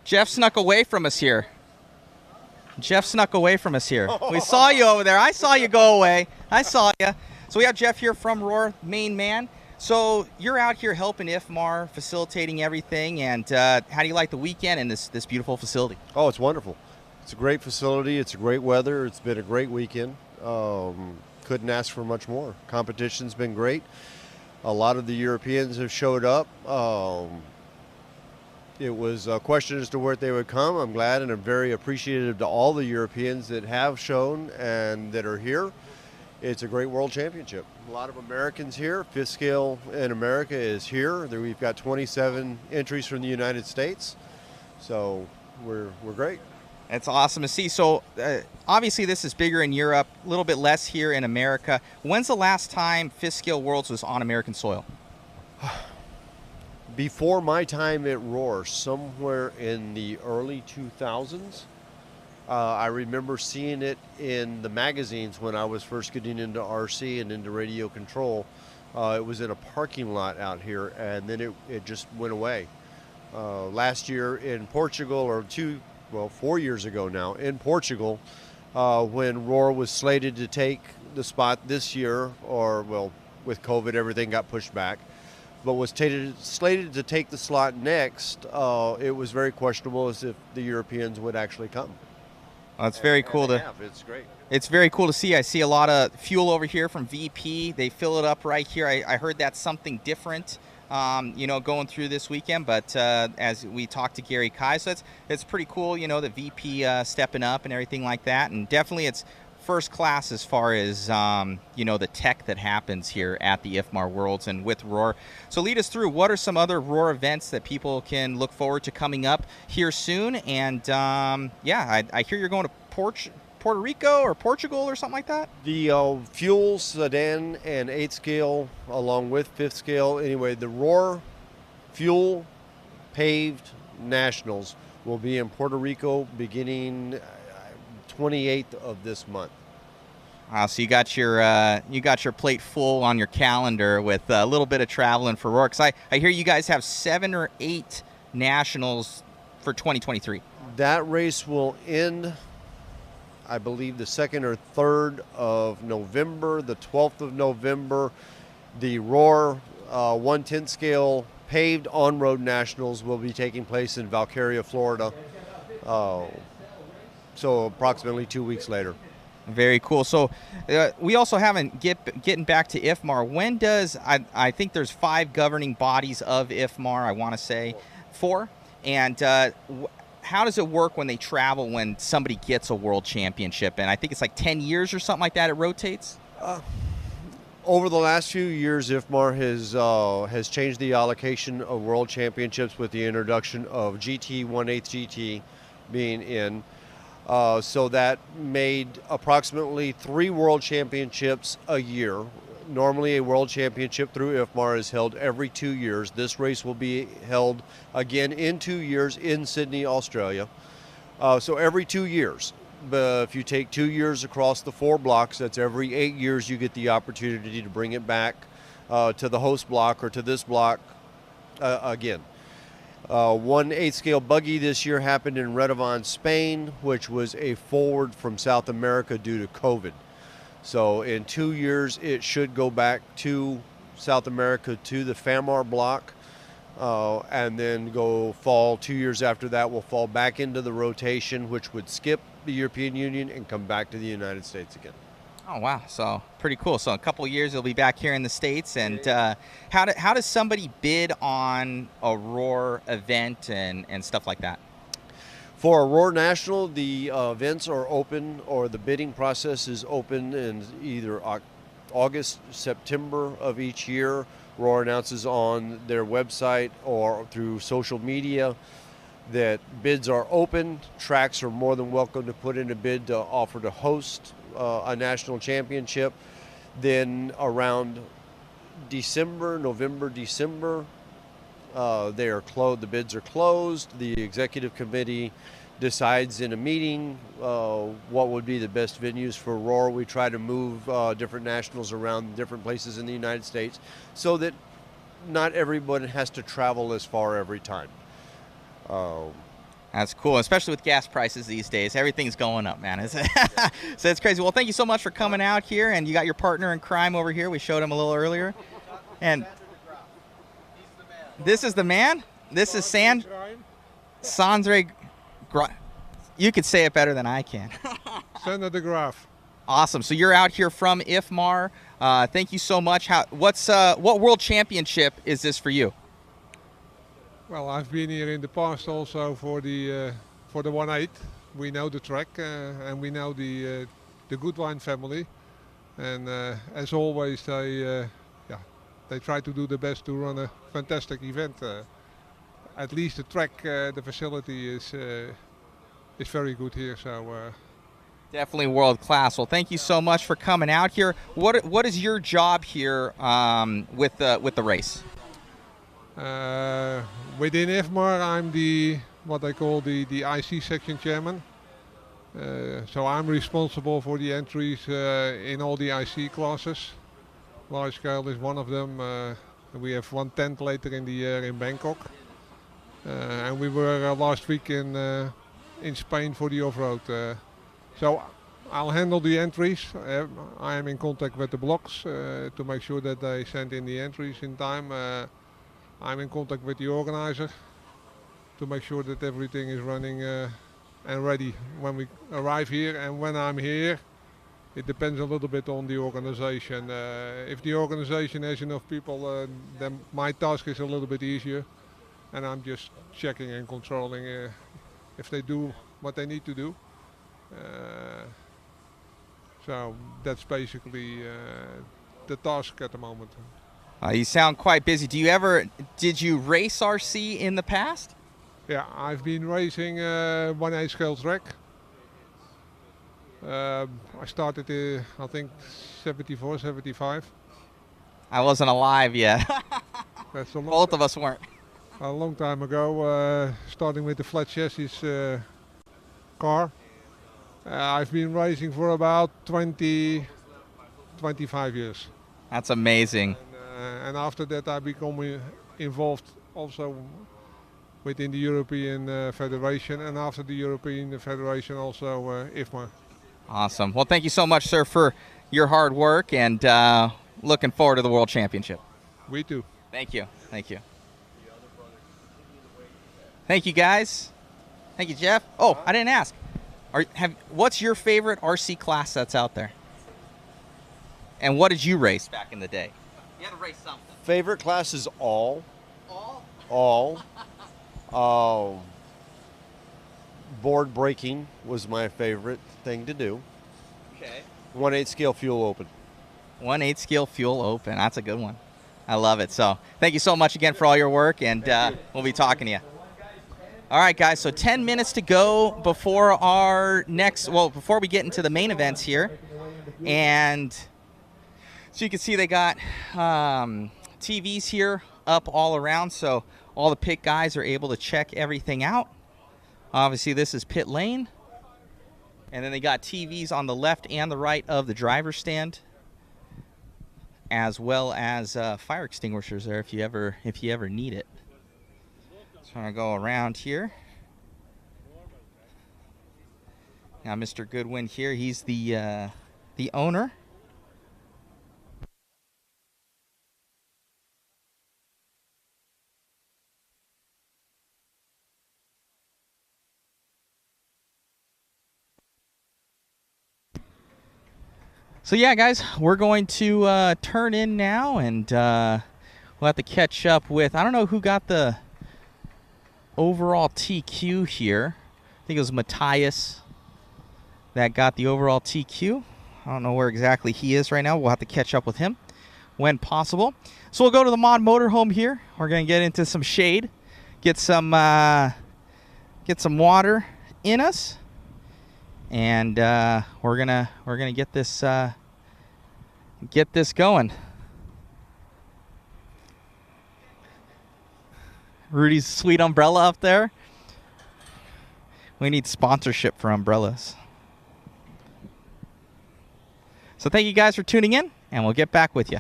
Jeff snuck away from us here. We saw you over there. I saw you go away. I saw you. So we have Jeff here from Roar, main man. So you're out here helping IFMAR, facilitating everything. And how do you like the weekend and this beautiful facility? Oh, it's wonderful. It's a great facility. It's a great weather. It's been a great weekend. Couldn't ask for much more. Competition's been great. A lot of the Europeans have showed up. It was a question as to where they would come. I'm glad and I'm very appreciative to all the Europeans that have shown and that are here. It's a great world championship. A lot of Americans here. Fifth scale in America is here. We've got 27 entries from the United States. So we're great. It's awesome to see. So obviously this is bigger in Europe, a little bit less here in America. When's the last time Fifth Scale Worlds was on American soil? Before my time at Roar, somewhere in the early 2000s, I remember seeing it in the magazines when I was first getting into RC and into radio control. It was in a parking lot out here, and then it just went away. Last year in Portugal, or 4 years ago now, in Portugal, when Roar was slated to take the spot this year, with COVID, everything got pushed back, but was slated to take the slot next, it was very questionable as if the Europeans would actually come. Well, it's very cool to. It's great. It's very cool to see. I see a lot of fuel over here from VP. They fill it up right here. I heard that's something different, going through this weekend. But as we talked to Gary Kai, so it's pretty cool, the VP stepping up and everything like that. And definitely it's first class as far as, the tech that happens here at the IFMAR Worlds and with Roar. So lead us through, what are some other Roar events that people can look forward to coming up here soon? And, I hear you're going to Puerto Rico or Portugal or something like that? The Fuel, Sedan, and 8 scale, along with 5th scale. Anyway, the Roar Fuel Paved Nationals will be in Puerto Rico beginning 28th of this month. So you got your plate full on your calendar with a little bit of traveling for Roar. 'Cause I hear you guys have 7 or 8 nationals for 2023. That race will end, I believe, the 2nd or 3rd of November. The 12th of November, the Roar 1/10 scale paved on-road nationals will be taking place in Valcarria, Florida. So approximately 2 weeks later. Very cool. So we also haven't getting back to IFMAR. When does I think there's 5 governing bodies of IFMAR. I want to say 4. And how does it work when they travel when somebody gets a world championship? And I think it's like 10 years or something like that. It rotates. Over the last few years, IFMAR has changed the allocation of world championships with the introduction of GT 1/8 GT being in. So that made approximately 3 world championships a year. Normally a world championship through IFMAR is held every 2 years. This race will be held again in 2 years in Sydney, Australia. So every 2 years. But if you take 2 years across the 4 blocks, that's every 8 years you get the opportunity to bring it back to the host block or to this block again. 1/8 scale buggy this year happened in Redovan, Spain, which was a forward from South America due to COVID. So in 2 years, it should go back to South America to the FAMAR block, and then go fall 2 years after that will fall back into the rotation, which would skip the European Union and come back to the United States again. Oh, wow. So pretty cool. So in a couple of years, they'll be back here in the States. And how does somebody bid on a Roar event and stuff like that? For a Roar National, the events are open, or the bidding process is open in either August, September of each year. Roar announces on their website or through social media that bids are open. Tracks are more than welcome to put in a bid to offer to host a national championship. Then around November, December, they are closed. The bids are closed. The executive committee decides in a meeting what would be the best venues for Roar. We try to move different nationals around different places in the United States so that not everyone has to travel as far every time. That's cool, especially with gas prices these days. Everything's going up, man. So it's crazy. Well, thank you so much for coming out here, and you got your partner in crime over here. We showed him a little earlier. And this is the man. This is Sandre. You could say it better than I can. Sander de Graaf. Awesome. So you're out here from IFMAR. Thank you so much. What world championship is this for you? Well, I've been here in the past also for the 1/8. We know the track and we know the Goodwine family, and as always, they try to do the best to run a fantastic event. At least the track, the facility is is very good here. So. Definitely world class. Well, thank you so much for coming out here. What is your job here with the race? Within IFMAR, I'm what I call the IC section chairman. So I'm responsible for the entries in all the IC classes. Large scale is one of them. We have one tent later in the year in Bangkok, and we were last week in Spain for the off-road. So I'll handle the entries. I am in contact with the blocks to make sure that they send in the entries in time. I'm in contact with the organizer to make sure that everything is running and ready when we arrive here. And when I'm here, it depends a little bit on the organization. If the organization has enough people, then my task is a little bit easier. And I'm just checking and controlling if they do what they need to do. So that's basically the task at the moment. You sound quite busy. Did you race RC in the past? Yeah, I've been racing 1/8 scale track. I started, I think, 74, 75. I wasn't alive yet. Both of us weren't. A long time ago, starting with the flat chassis car. I've been racing for about 25 years. That's amazing. And after that I become involved also within the European Federation, and after the European Federation also IFMAR. Awesome. Well, thank you so much, sir, for your hard work, and looking forward to the World Championship. We too. Thank you. Thank you. Thank you, guys. Thank you, Jeff. Oh, I didn't ask. What's your favorite RC class that's out there? And what did you race back in the day? You had to race something. Favorite class is all. Board breaking was my favorite thing to do. Okay. 1/8 scale fuel open. 1/8 scale fuel open. That's a good one. I love it. So thank you so much again for all your work, and we'll be talking to you. All right, guys, so 10 minutes to go before before we get into the main events here. And so you can see they got TVs here up all around, so all the pit guys are able to check everything out. Obviously, this is pit lane. And then they got TVs on the left and the right of the driver's stand, as well as fire extinguishers there if you ever need it. So I'm going to go around here. Now, Mr. Goodwin here, he's the owner. So yeah, guys, we're going to turn in now, and we'll have to catch up with, I don't know who got the overall TQ here. I think it was Matthias that got the overall TQ. I don't know where exactly he is right now. We'll have to catch up with him when possible. So we'll go to the mod motorhome here. We're going to get into some shade, get some water in us, and we're gonna get this going. Rudy's sweet umbrella up there. We need sponsorship for umbrellas. So thank you guys for tuning in, and we'll get back with you.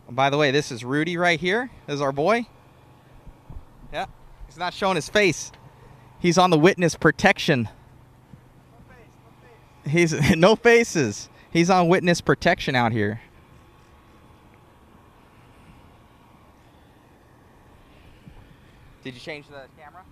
By the way, this is Rudy right here. This is our boy. Yeah, he's not showing his face. He's on the witness protection. He's no faces. He's on witness protection out here. Did you change the camera?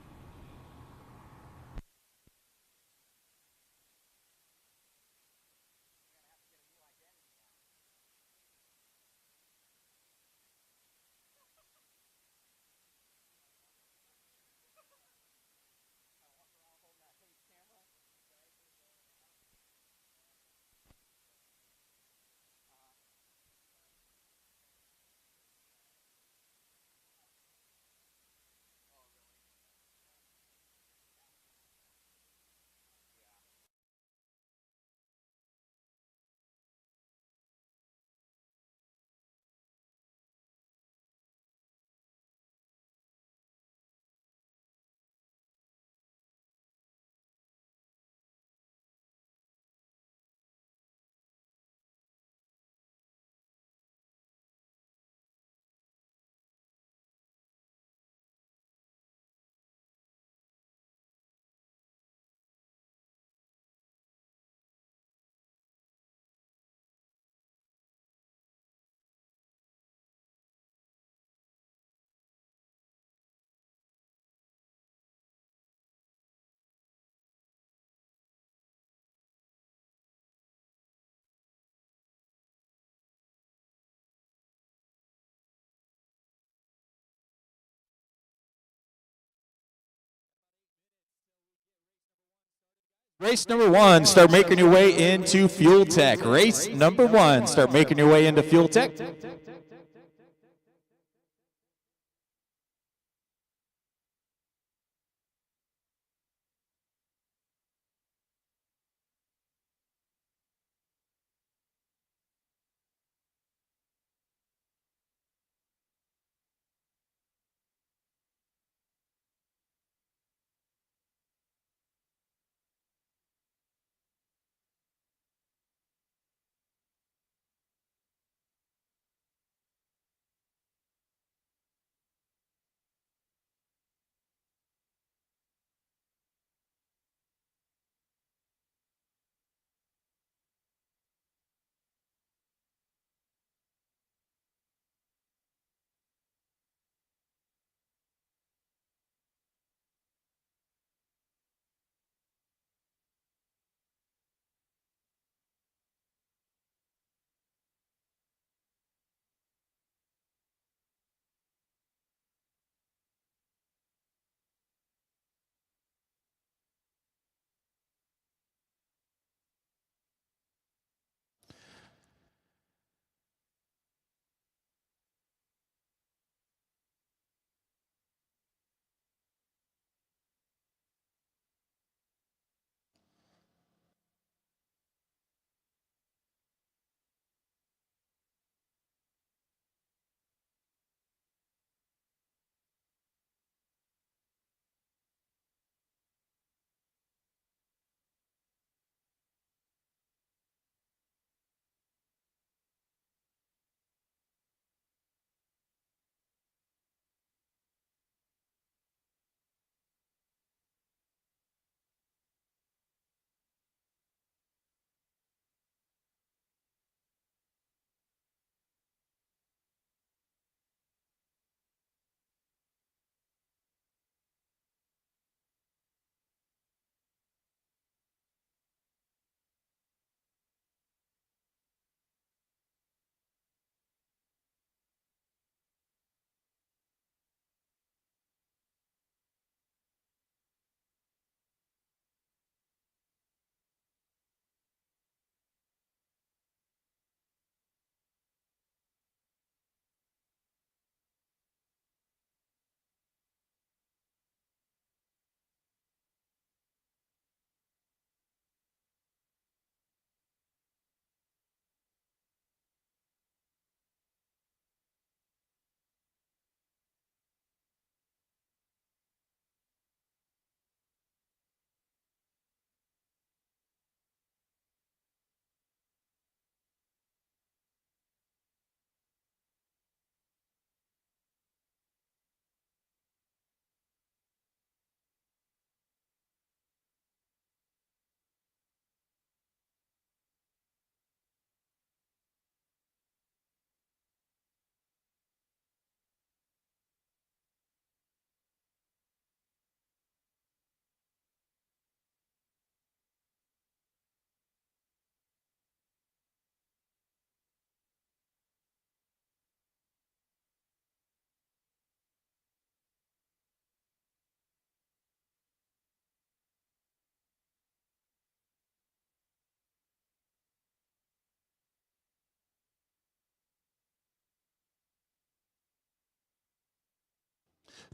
Race number one, start making your way into Fuel Tech. Race number one, start making your way into Fuel Tech.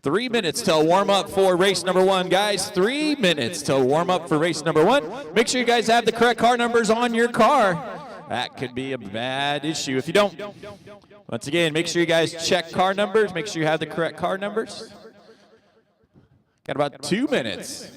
Three minutes till warm up for race number one, guys. 3 minutes till warm up for race number one. Make sure you guys have the correct car numbers on your car. That could be a bad issue if you don't. Once again, make sure you guys check car numbers. Make sure you have the correct car numbers. Got about 2 minutes.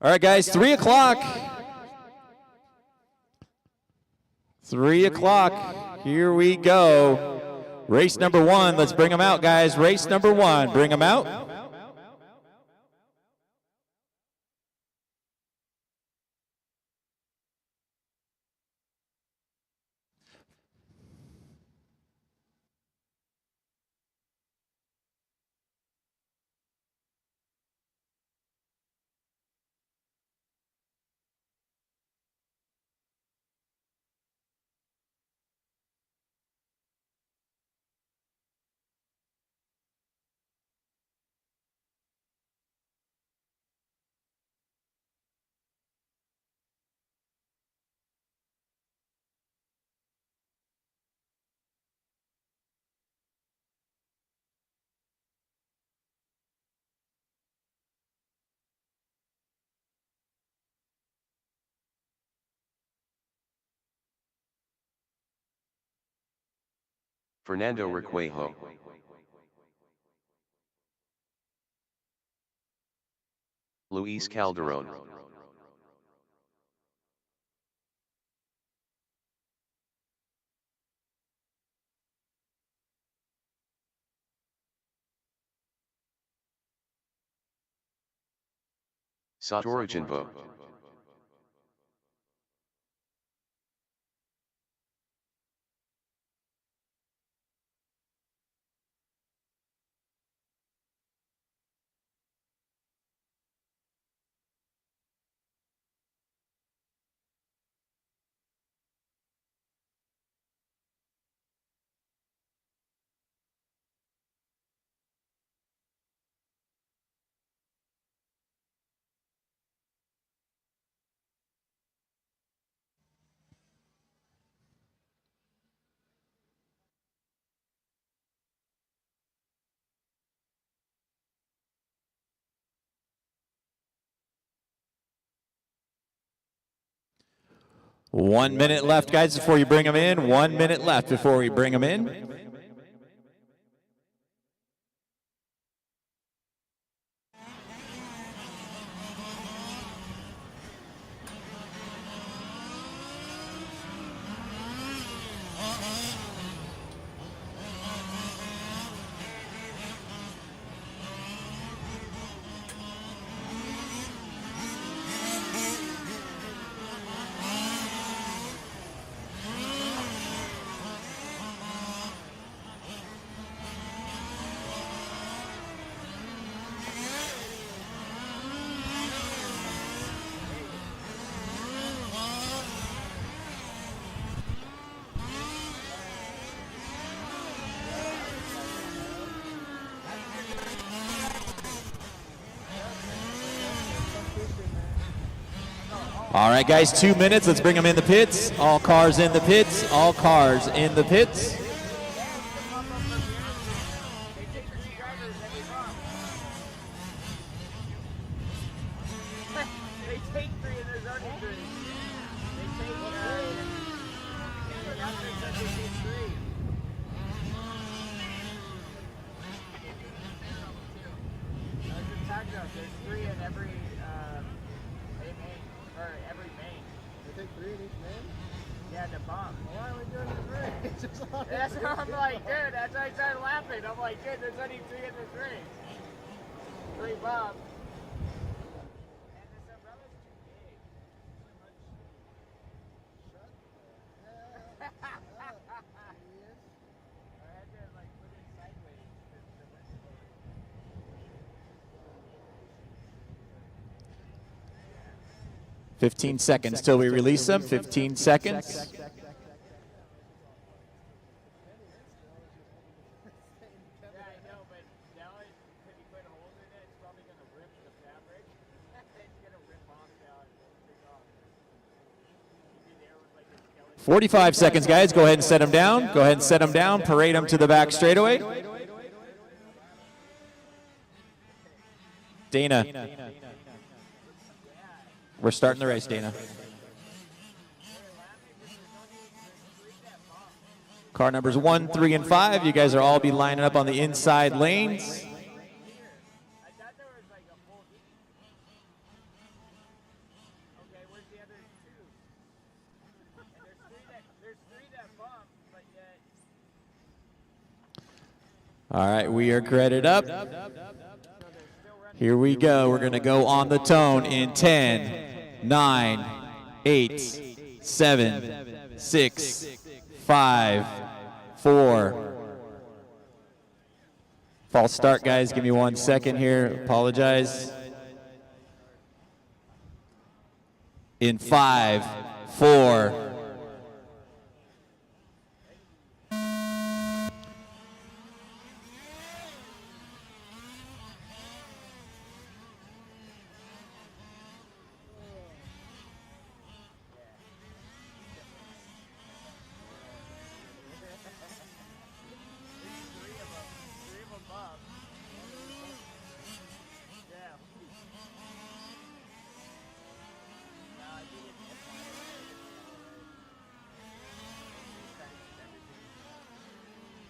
All right, guys, 3 o'clock. 3 o'clock. Here we go. Race number 1. Let's bring them out, guys. Race number 1. Bring them out. Fernando Requejo. Luis Calderon. Satoru Jinbo. One minute left, guys, before you bring them in. 1 minute left before we bring them in. All right, guys, 2 minutes. Let's bring them in the pits. All cars in the pits. All cars in the pits. That's what I'm like, dude, that's why I started laughing. I'm like, dude, there's only 3 in this race. 3 bombs. And this umbrella's too big. I had to like put it sideways. 15 seconds till we release them. 15 seconds. If you put holes in it, it's probably going to rip the fabric. It's going to rip off down and take off. You'd be there with like a skeleton. 45 seconds, guys. Go ahead and set them down. Go ahead and set them down. Parade them to the back straightaway. Dana. We're starting the race, Dana. Car numbers 1, 3, and 5. You guys are all be lining up on the inside lanes. All right, we are credit up. Here we go. We're going to go on the tone in 10, 9, 8, 7, 6, 5, 4. False start, guys. Give me 1 second here. Apologize. In 5, 4.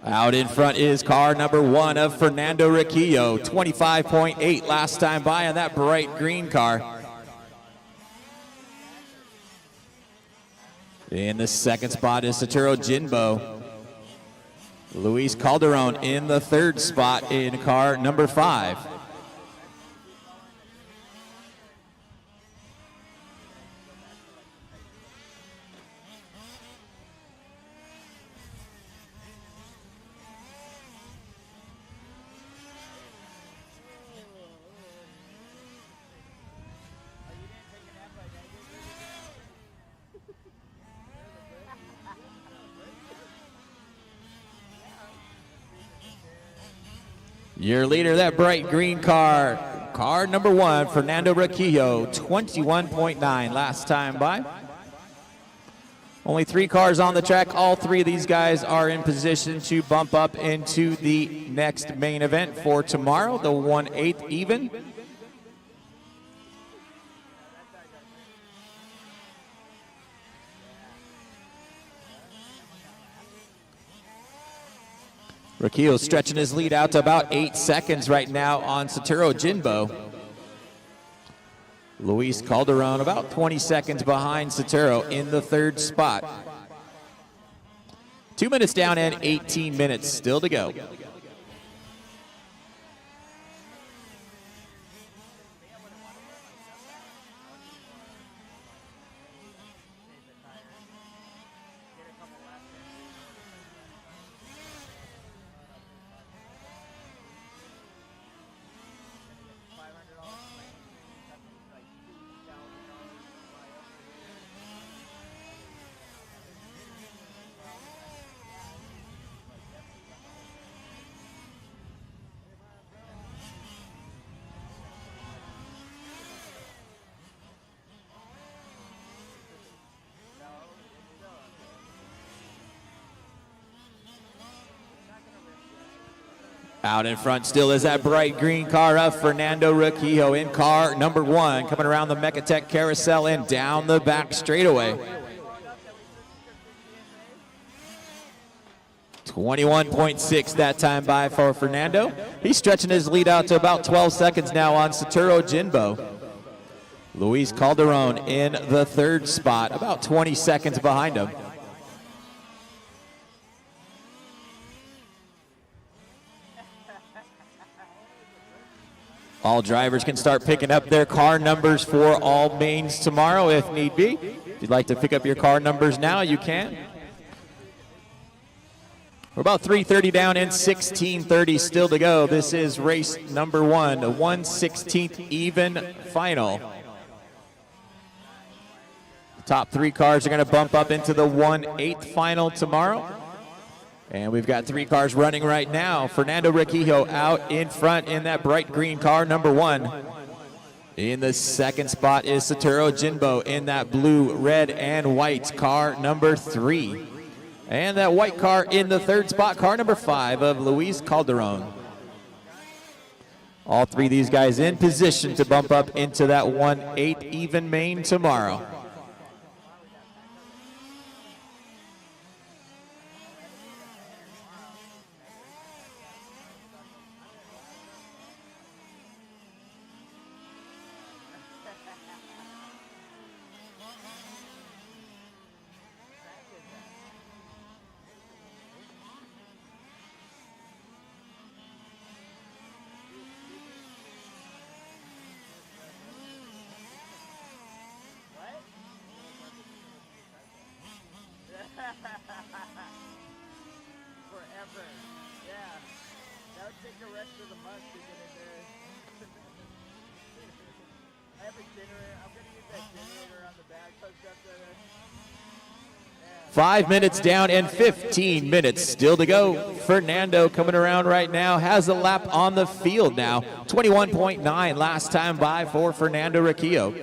Out in front is car number 1 of Fernando Riquillo, 25.8 last time by on that bright green car. In the second spot is Satoru Jinbo. Luis Calderon in the third spot in car number 5. Your leader, that bright green car, car number 1, Fernando Riquillo, 21.9 last time by. Only 3 cars on the track. All 3 of these guys are in position to bump up into the next main event for tomorrow, the 1/8 even. Riquillo stretching his lead out to about 8 seconds right now on Satoru Jinbo. Luis Calderon about 20 seconds behind Satoru in the third spot. 2 minutes down and 18 minutes still to go. Out in front still is that bright green car of Fernando Riquillo in car number 1, coming around the Mecatech carousel and down the back straightaway. 21.6 that time by for Fernando. He's stretching his lead out to about 12 seconds now on Satoru Jinbo. Luis Calderon in the third spot, about 20 seconds behind him. All drivers can start picking up their car numbers for all mains tomorrow if need be. If you'd like to pick up your car numbers now, you can. We're about 3:30 down and 16:30 still to go. This is race number 1, the 1/16 even final. The top 3 cars are going to bump up into the 1/8 final tomorrow. And we've got 3 cars running right now. Fernando Riquillo out in front in that bright green car, number 1. In the second spot is Satoru Jinbo in that blue, red, and white car, number 3. And that white car in the third spot, car number 5 of Luis Calderon. All 3 of these guys in position to bump up into that 1/8 even main tomorrow. take the rest of the month to get in there. I have a generator. I'm going to use that generator on the back hooked up to the... 5 minutes down and 15 minutes still to go. Fernando coming around right now, has a lap on the field now. 21.9 last time by for Fernando Riccio.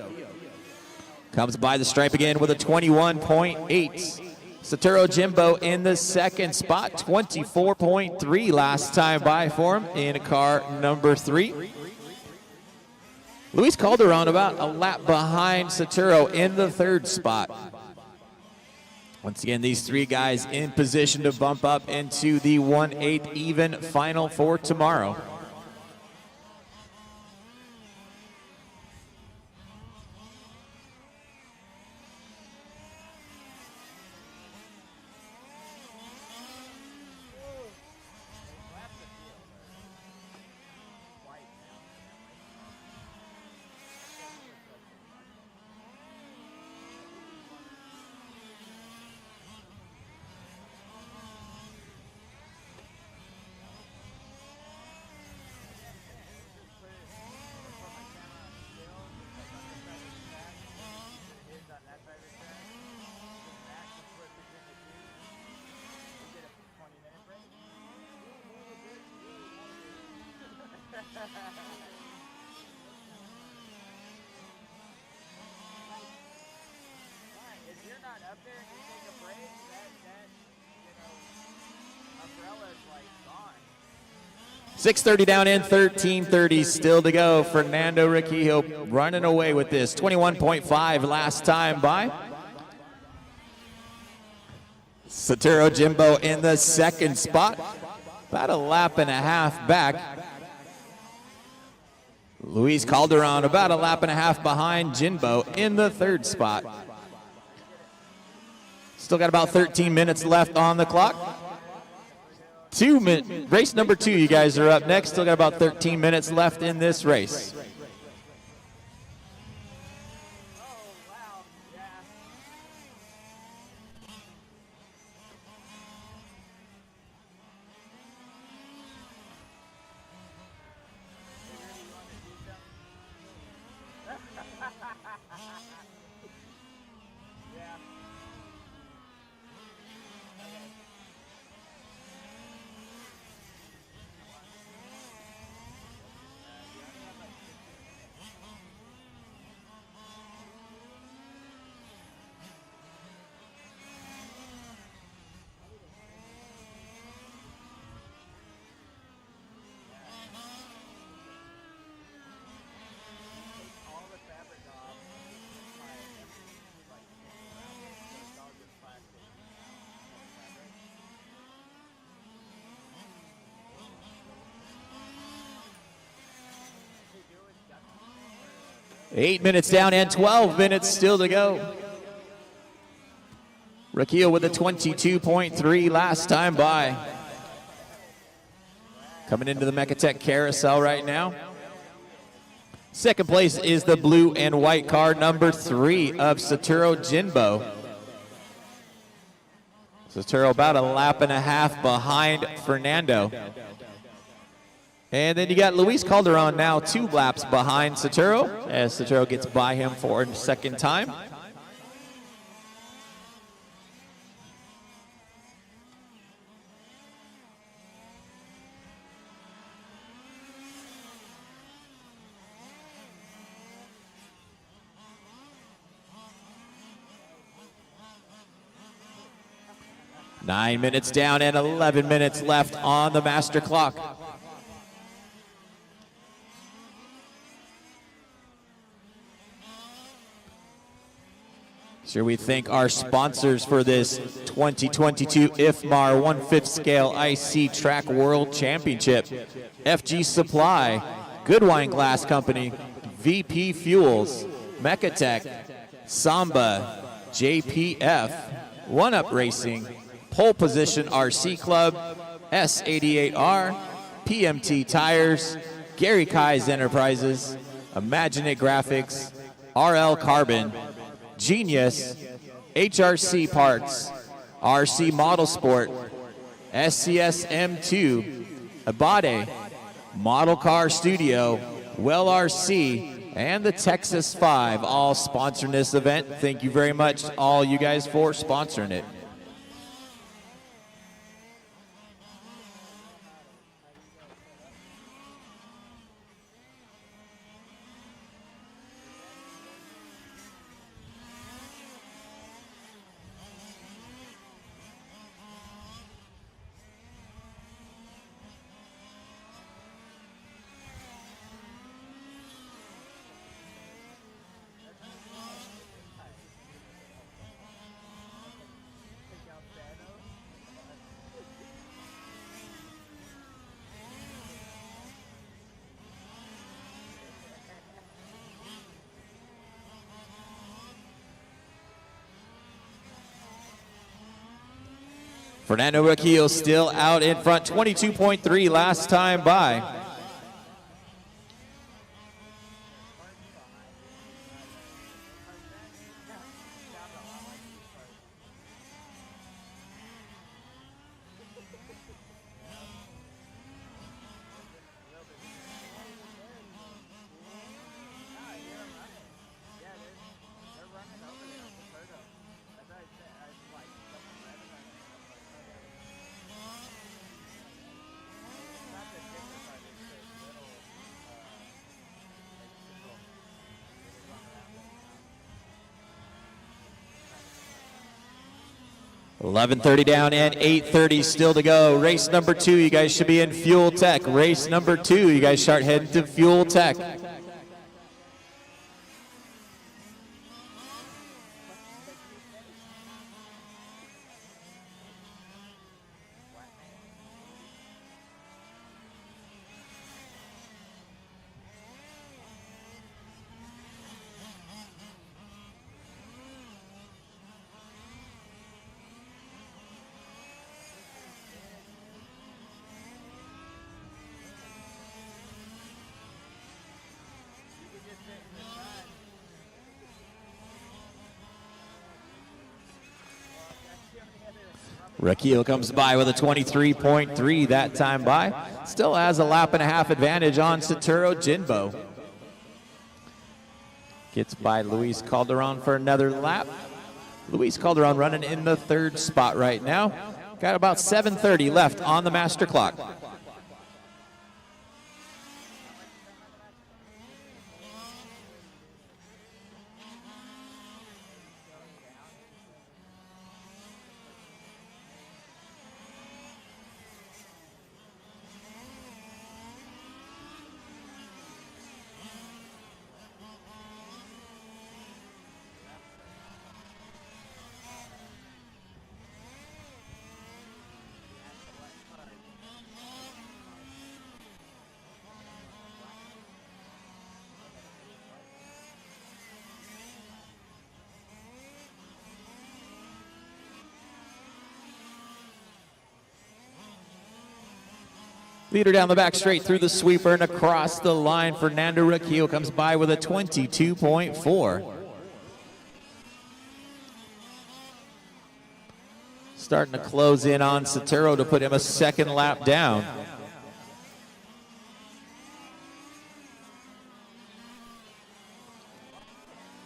Comes by the stripe again with a 21.8. Satoru Jimbo in the second spot, 24.3 last time by for him in car number 3. Luis Calderon about a lap behind Satoru in the third spot. Once again, these three guys in position to bump up into the 1/8 even final for tomorrow. If you're not up there and you take a break, that umbrella's like gone. 6:30 down in 13:30 still to go. Fernando Riccio running away with this. 21.5 last time by. Satoru Jimbo in the second spot. About a lap and a half back. Luis Calderon about a lap and a half behind Jimbo in the third spot. Still got about 13 minutes left on the clock. Race number 2, you guys are up next. Still got about 13 minutes left in this race. Eight minutes down and 12 minutes still to go. Riccio with a 22.3 last time by. Coming into the Mechatech carousel right now. Second place is the blue and white car, number 3 of Satoru Jimbo. Satoru about a lap and a half behind Fernando. And then you got Luis Calderon now 2 laps behind Satoru, as Satoru gets by him for a second time. Nine minutes down and 11 minutes left on the master clock. Sure, we thank our sponsors for this 2022 IFMAR 1/5 scale IC Track World Championship. FG Supply, Good Wine Glass Company, VP Fuels, Mechatech, Samba, JPF, One Up Racing, Pole Position RC Club, S88R, PMT Tires, Gary Kai's Enterprises, Imagine Graphics, RL Carbon, Genius, HRC Parts, RC Model Sport, SCS M2, Abade, Model Car Studio, Well RC, and the Texas 5 all sponsoring this event. Thank you very much, all you guys, for sponsoring it. Fernando Riccio still out in front, 22.3 last time by. $11:30 down and 8:30 still to go. Race number 2, you guys should be in Fuel Tech. Race number 2, you guys start heading to Fuel Tech. Riccio comes by with a 23.3 that time by. Still has a lap and a half advantage on Satoru Jinbo. Gets by Luis Calderon for another lap. Luis Calderon running in the 3rd spot right now. Got about 7:30 left on the master clock. Leader down the back straight through the sweeper and across the line. Fernando Riccio comes by with a 22.4. Starting to close in on Sotero to put him a 2nd lap down.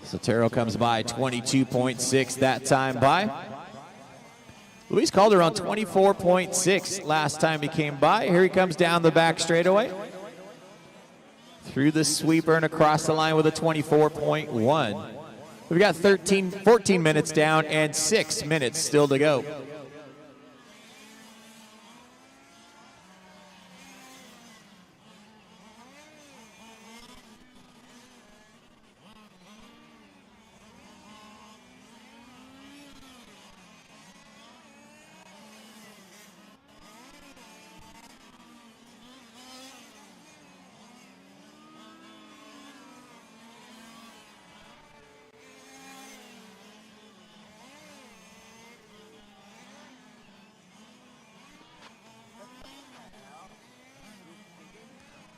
Sotero comes by 22.6 that time by. Luis Calderon 24.6 last time he came by. Here he comes down the back straightaway. Through the sweeper and across the line with a 24.1. We've got 14 minutes down and 6 minutes still to go.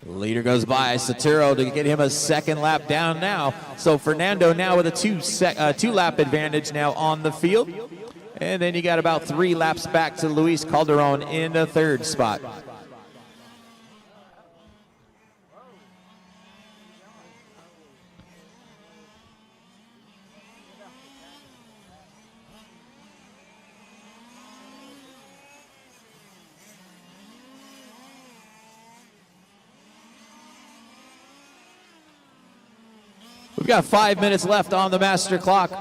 Leader goes by Sotero to get him a 2nd lap down now. So Fernando now with a 2-lap advantage now on the field. And then you got about 3 laps back to Luis Calderon in the 3rd spot. We've got 5 minutes left on the master clock.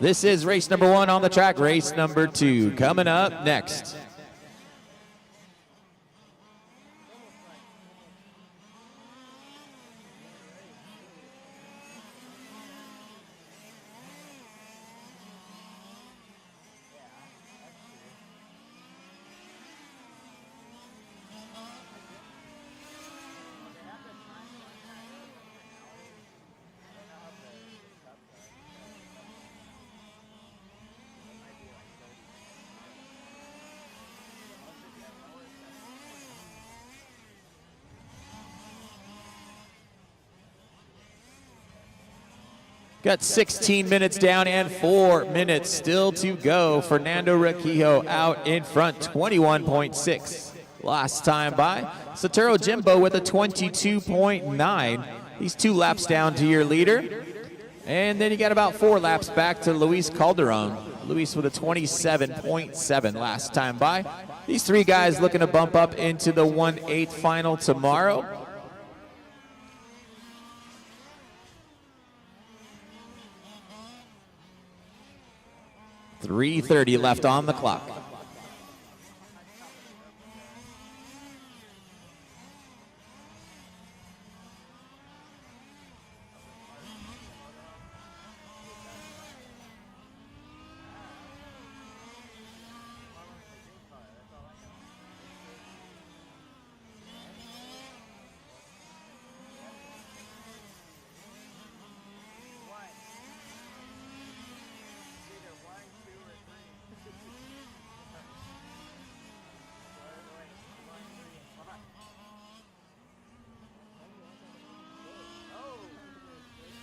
This is race number 1 on the track. Race number 2 coming up next. Got 16 minutes down and 4 minutes still to go. Fernando Riccio out in front, 21.6 last time by. Sotero Jimbo with a 22.9. He's 2 laps down to your leader. And then you got about 4 laps back to Luis Calderon. Luis with a 27.7 last time by. These 3 guys looking to bump up into the 1/8 final tomorrow. .330 left on the clock.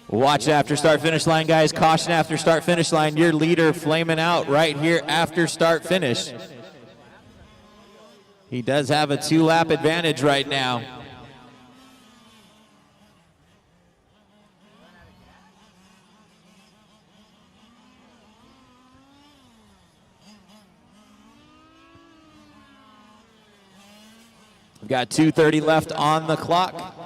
Watch after start finish line, guys. Caution after start finish line. Your leader flaming out right here after start finish. He does have a 2-lap advantage right now. We've got 2:30 left on the clock.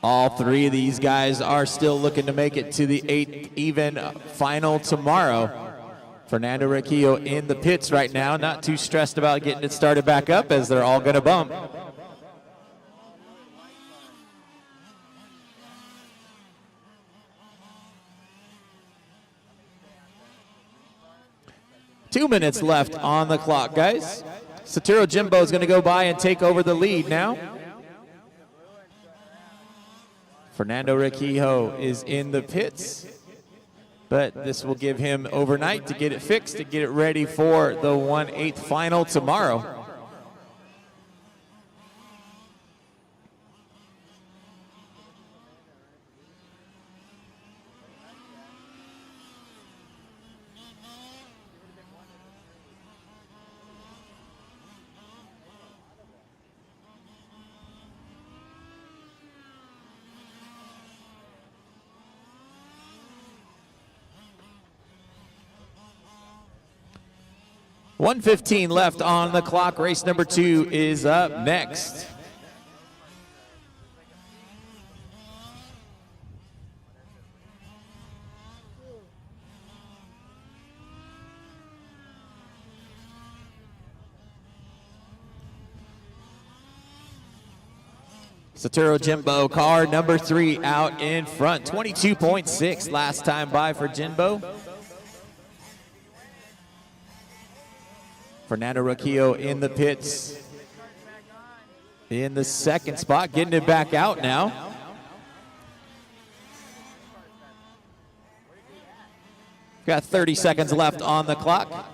All 3 of these guys are still looking to make it to the 8th even final tomorrow. Fernando Riccio in the pits right now, not too stressed about getting it started back up as they're all going to bump. Two minutes left on the clock, guys. Sotero Jimbo is going to go by and take over the lead now. Fernando Riccio is in the pits, but this will give him overnight to get it fixed, to get it ready for the 1/8 final tomorrow. .115 left on the clock. Race number 2 is up next. Sotero Jimbo, car number 3 out in front. 22.6 last time by for Jimbo. Fernando Riccio in the pits in the 2nd spot, getting it back out now. Got 30 seconds left on the clock.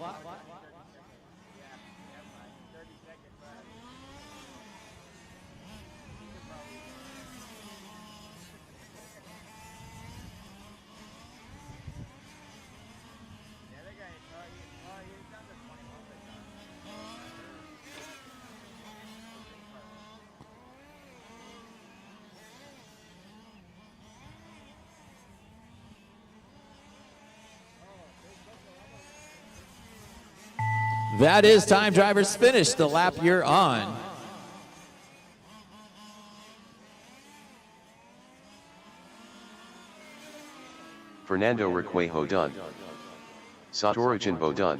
That is time, drivers. Finish the lap you're on. Fernando Requejo done. Satoru Jinbo done.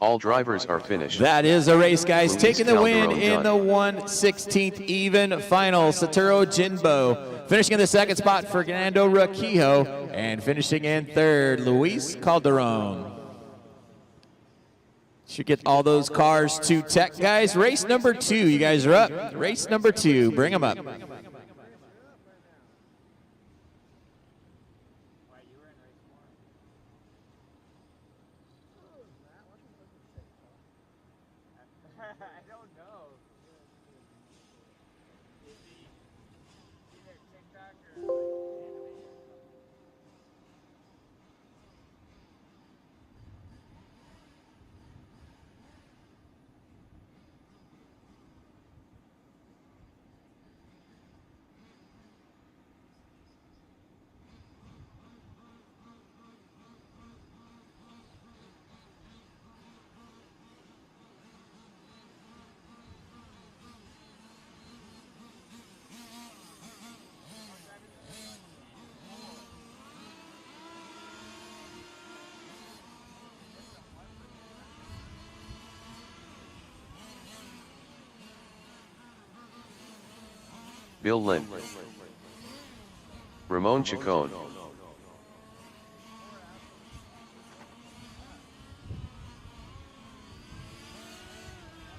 All drivers are finished. That is a race, guys. Luis Taking the win Calderon in the done. 1/16 even final. Satoru Jinbo finishing in the second spot, Fernando Requejo, and finishing in third, Luis Calderon. Should get all those cars to tech, guys. Race number 2, you guys are up. Race number 2, bring them up. I don't know. Either TikTok or Bill Lynn. Ramon Chacon.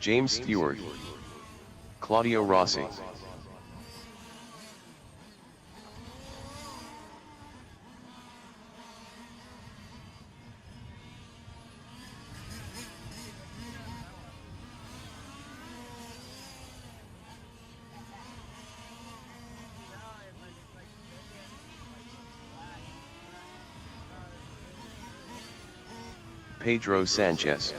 James Stewart. Claudio Rossi. Pedro Sanchez.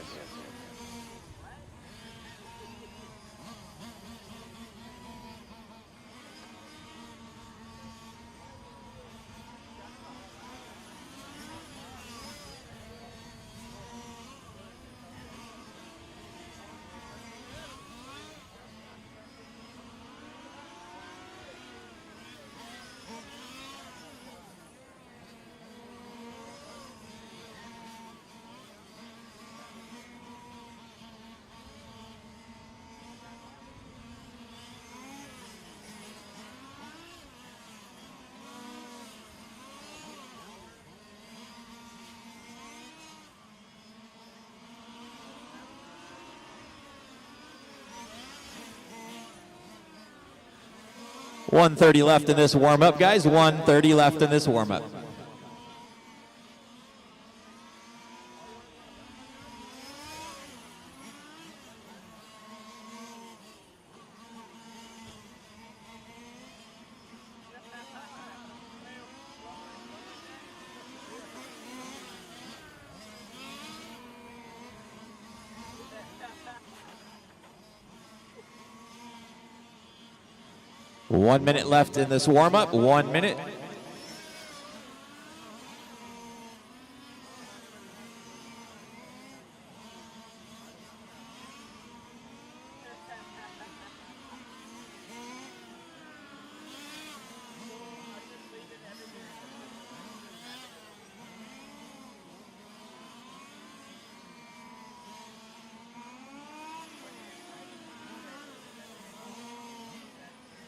.130 left in this warm-up, guys. 1:30 left in this warm-up. One minute left in this warm-up. 1 minute.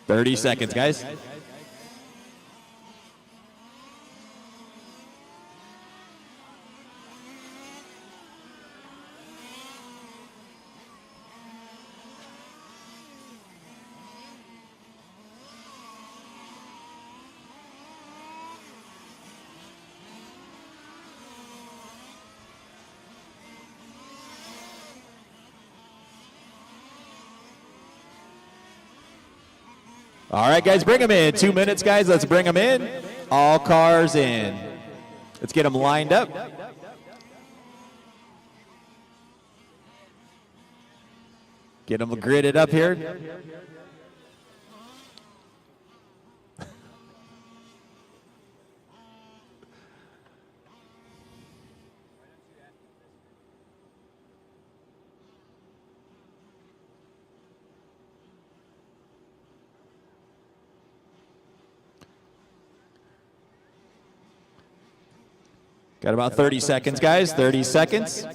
Thirty seconds, guys. All right, guys, bring them in. 2 minutes, guys. Let's bring them in. All cars in. Let's get them lined up. Get them gridded up here. Got about 30 seconds, guys. 30 seconds.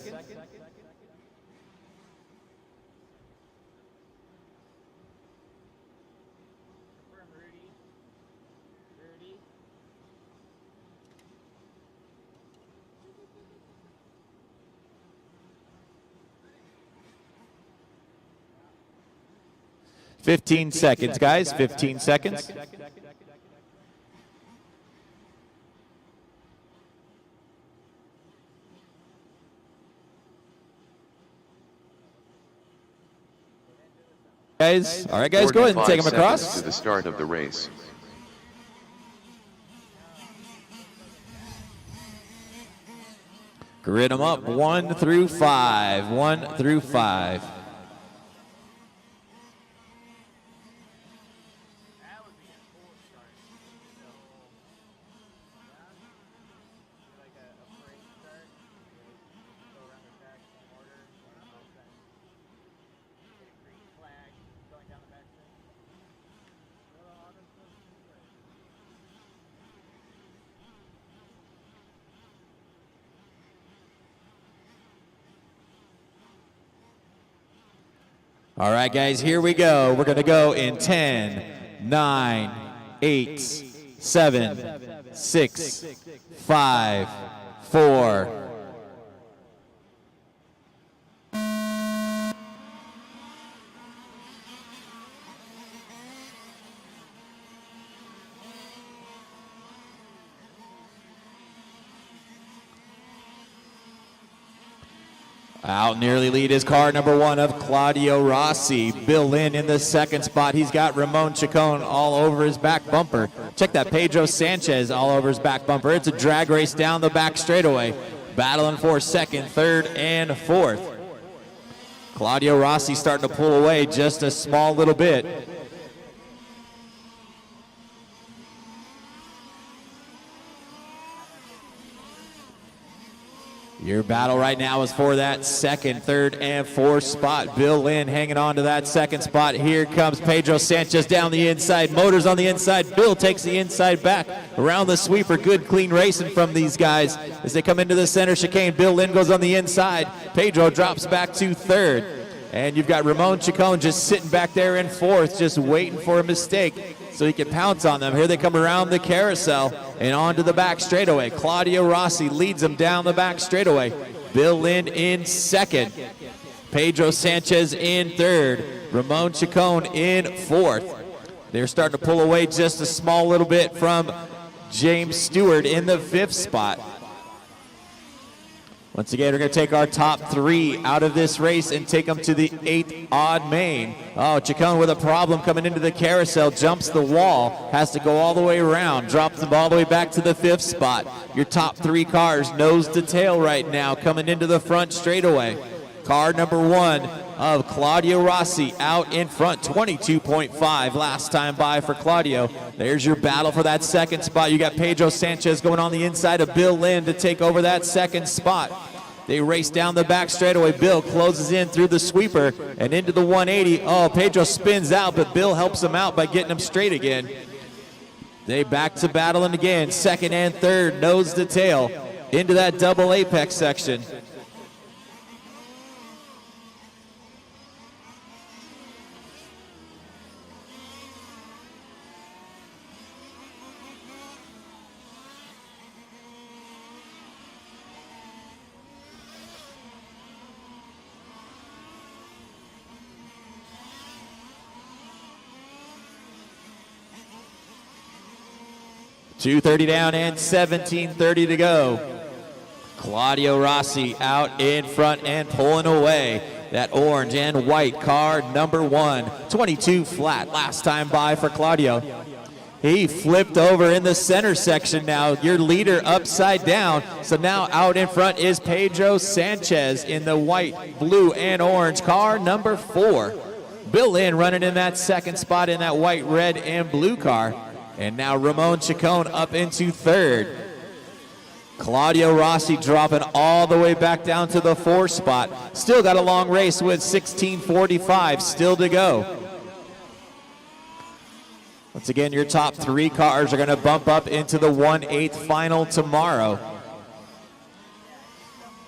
Fifteen seconds, guys. 15 seconds. Guys, all right, guys, go ahead and take them across. To the start of the race. Grid them up 1 through 5. 1 through 5. All right, guys, here we go. We're going to go in 10, 9, 8, 7, 6, 5, 4. Out nearly lead is car number 1 of Claudio Rossi. Bill Lynn in the second spot. He's got Ramon Chacon all over his back bumper. Check that, Pedro Sanchez all over his back bumper. It's a drag race down the back straightaway. Battling for second, third, and fourth. Claudio Rossi starting to pull away just a small little bit. Your battle right now is for that second, third, and fourth spot. Bill Lynn hanging on to that second spot. Here comes Pedro Sanchez down the inside. Motors on the inside. Bill takes the inside back around the sweeper. Good, clean racing from these guys as they come into the center chicane. Bill Lynn goes on the inside. Pedro drops back to third. And you've got Ramon Chacon just sitting back there in fourth, just waiting for a mistake so he can pounce on them. Here they come around the carousel and onto the back straightaway. Claudio Rossi leads them down the back straightaway. Bill Lynn in second. Pedro Sanchez in third. Ramon Chacon in fourth. They're starting to pull away just a small little bit from James Stewart in the fifth spot. Once again, we're going to take our top 3 out of this race and take them to the 8th odd main. Oh, Chacon with a problem coming into the carousel, jumps the wall, has to go all the way around, drops them all the way back to the 5th spot. Your top 3 cars nose to tail right now coming into the front straightaway. Car number 1 of Claudio Rossi out in front, 22.5 last time by for Claudio. There's your battle for that second spot. You got Pedro Sanchez going on the inside of Bill Lynn to take over that second spot. They race down the back straightaway. Bill closes in through the sweeper and into the 180. Oh, Pedro spins out, but Bill helps him out by getting him straight again. They back to battling again, second and third, nose to tail, into that double apex section. .230 down and 17:30 to go. Claudio Rossi out in front and pulling away. That orange and white car number 1. 22 flat last time by for Claudio. He flipped over in the center section now. Your leader upside down. So now out in front is Pedro Sanchez in the white, blue, and orange car number 4. Bill Lynn running in that second spot in that white, red, and blue car. And now Ramon Chacon up into third. Claudio Rossi dropping all the way back down to the 4th spot. Still got a long race with 16:45 still to go. Once again, your top 3 cars are going to bump up into the 1/8 final tomorrow.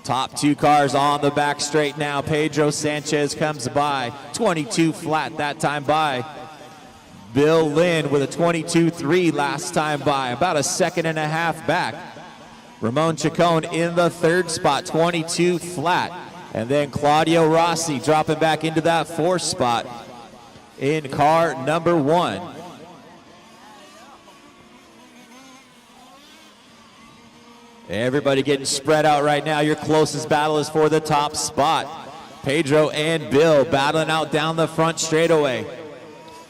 Top two cars on the back straight now. Pedro Sanchez comes by, 22 flat that time by. Bill Lynn with a 22.3 last time by, about a second and a half back. Ramon Chacon in the third spot, 22 flat. And then Claudio Rossi dropping back into that fourth spot in car number 1. Everybody getting spread out right now. Your closest battle is for the top spot. Pedro and Bill battling out down the front straightaway.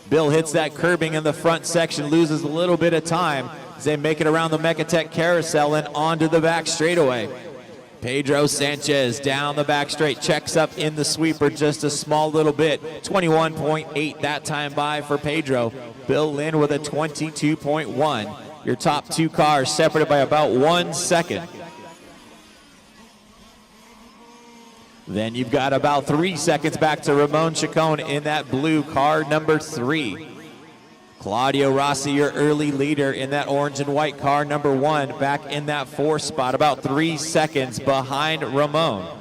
Bill hits that curbing in the front section, loses a little bit of time as they make it around the Mecatech carousel and onto the back straightaway. Pedro Sanchez down the back straight, checks up in the sweeper just a small little bit. 21.8 that time by for Pedro. Bill Lynn with a 22.1. Your top two cars separated by about 1 second. Then you've got about 3 seconds back to Ramon Chacon in that blue car number 3. Claudio Rossi, your early leader in that orange and white car number 1, back in that 4th spot, about 3 seconds behind Ramon.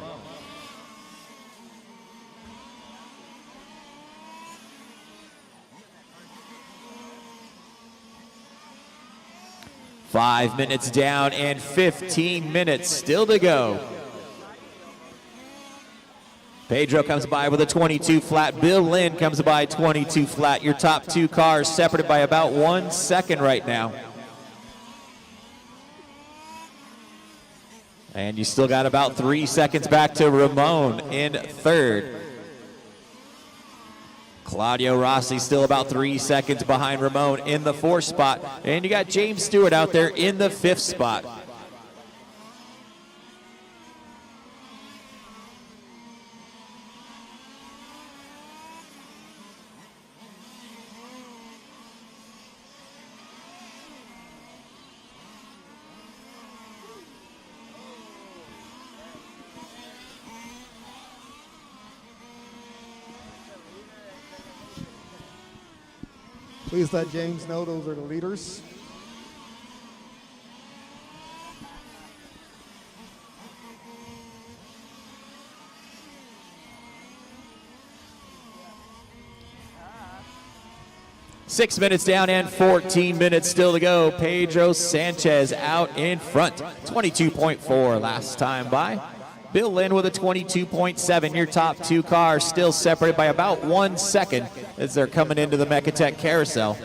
Five minutes down and 15 minutes still to go. Pedro comes by with a 22 flat. Bill Lynn comes by 22 flat. Your top two cars separated by about 1 second right now. And you still got about 3 seconds back to Ramon in third. Claudio Rossi still about 3 seconds behind Ramon in the 4th spot. And you got James Stewart out there in the 5th spot. Please let James know those are the leaders. Six minutes down and 14 minutes still to go. Pedro Sanchez out in front. 22.4 last time by. Bill Lynn with a 22.7. Your top two cars still separated by about 1 second as they're coming into the Mecatech carousel.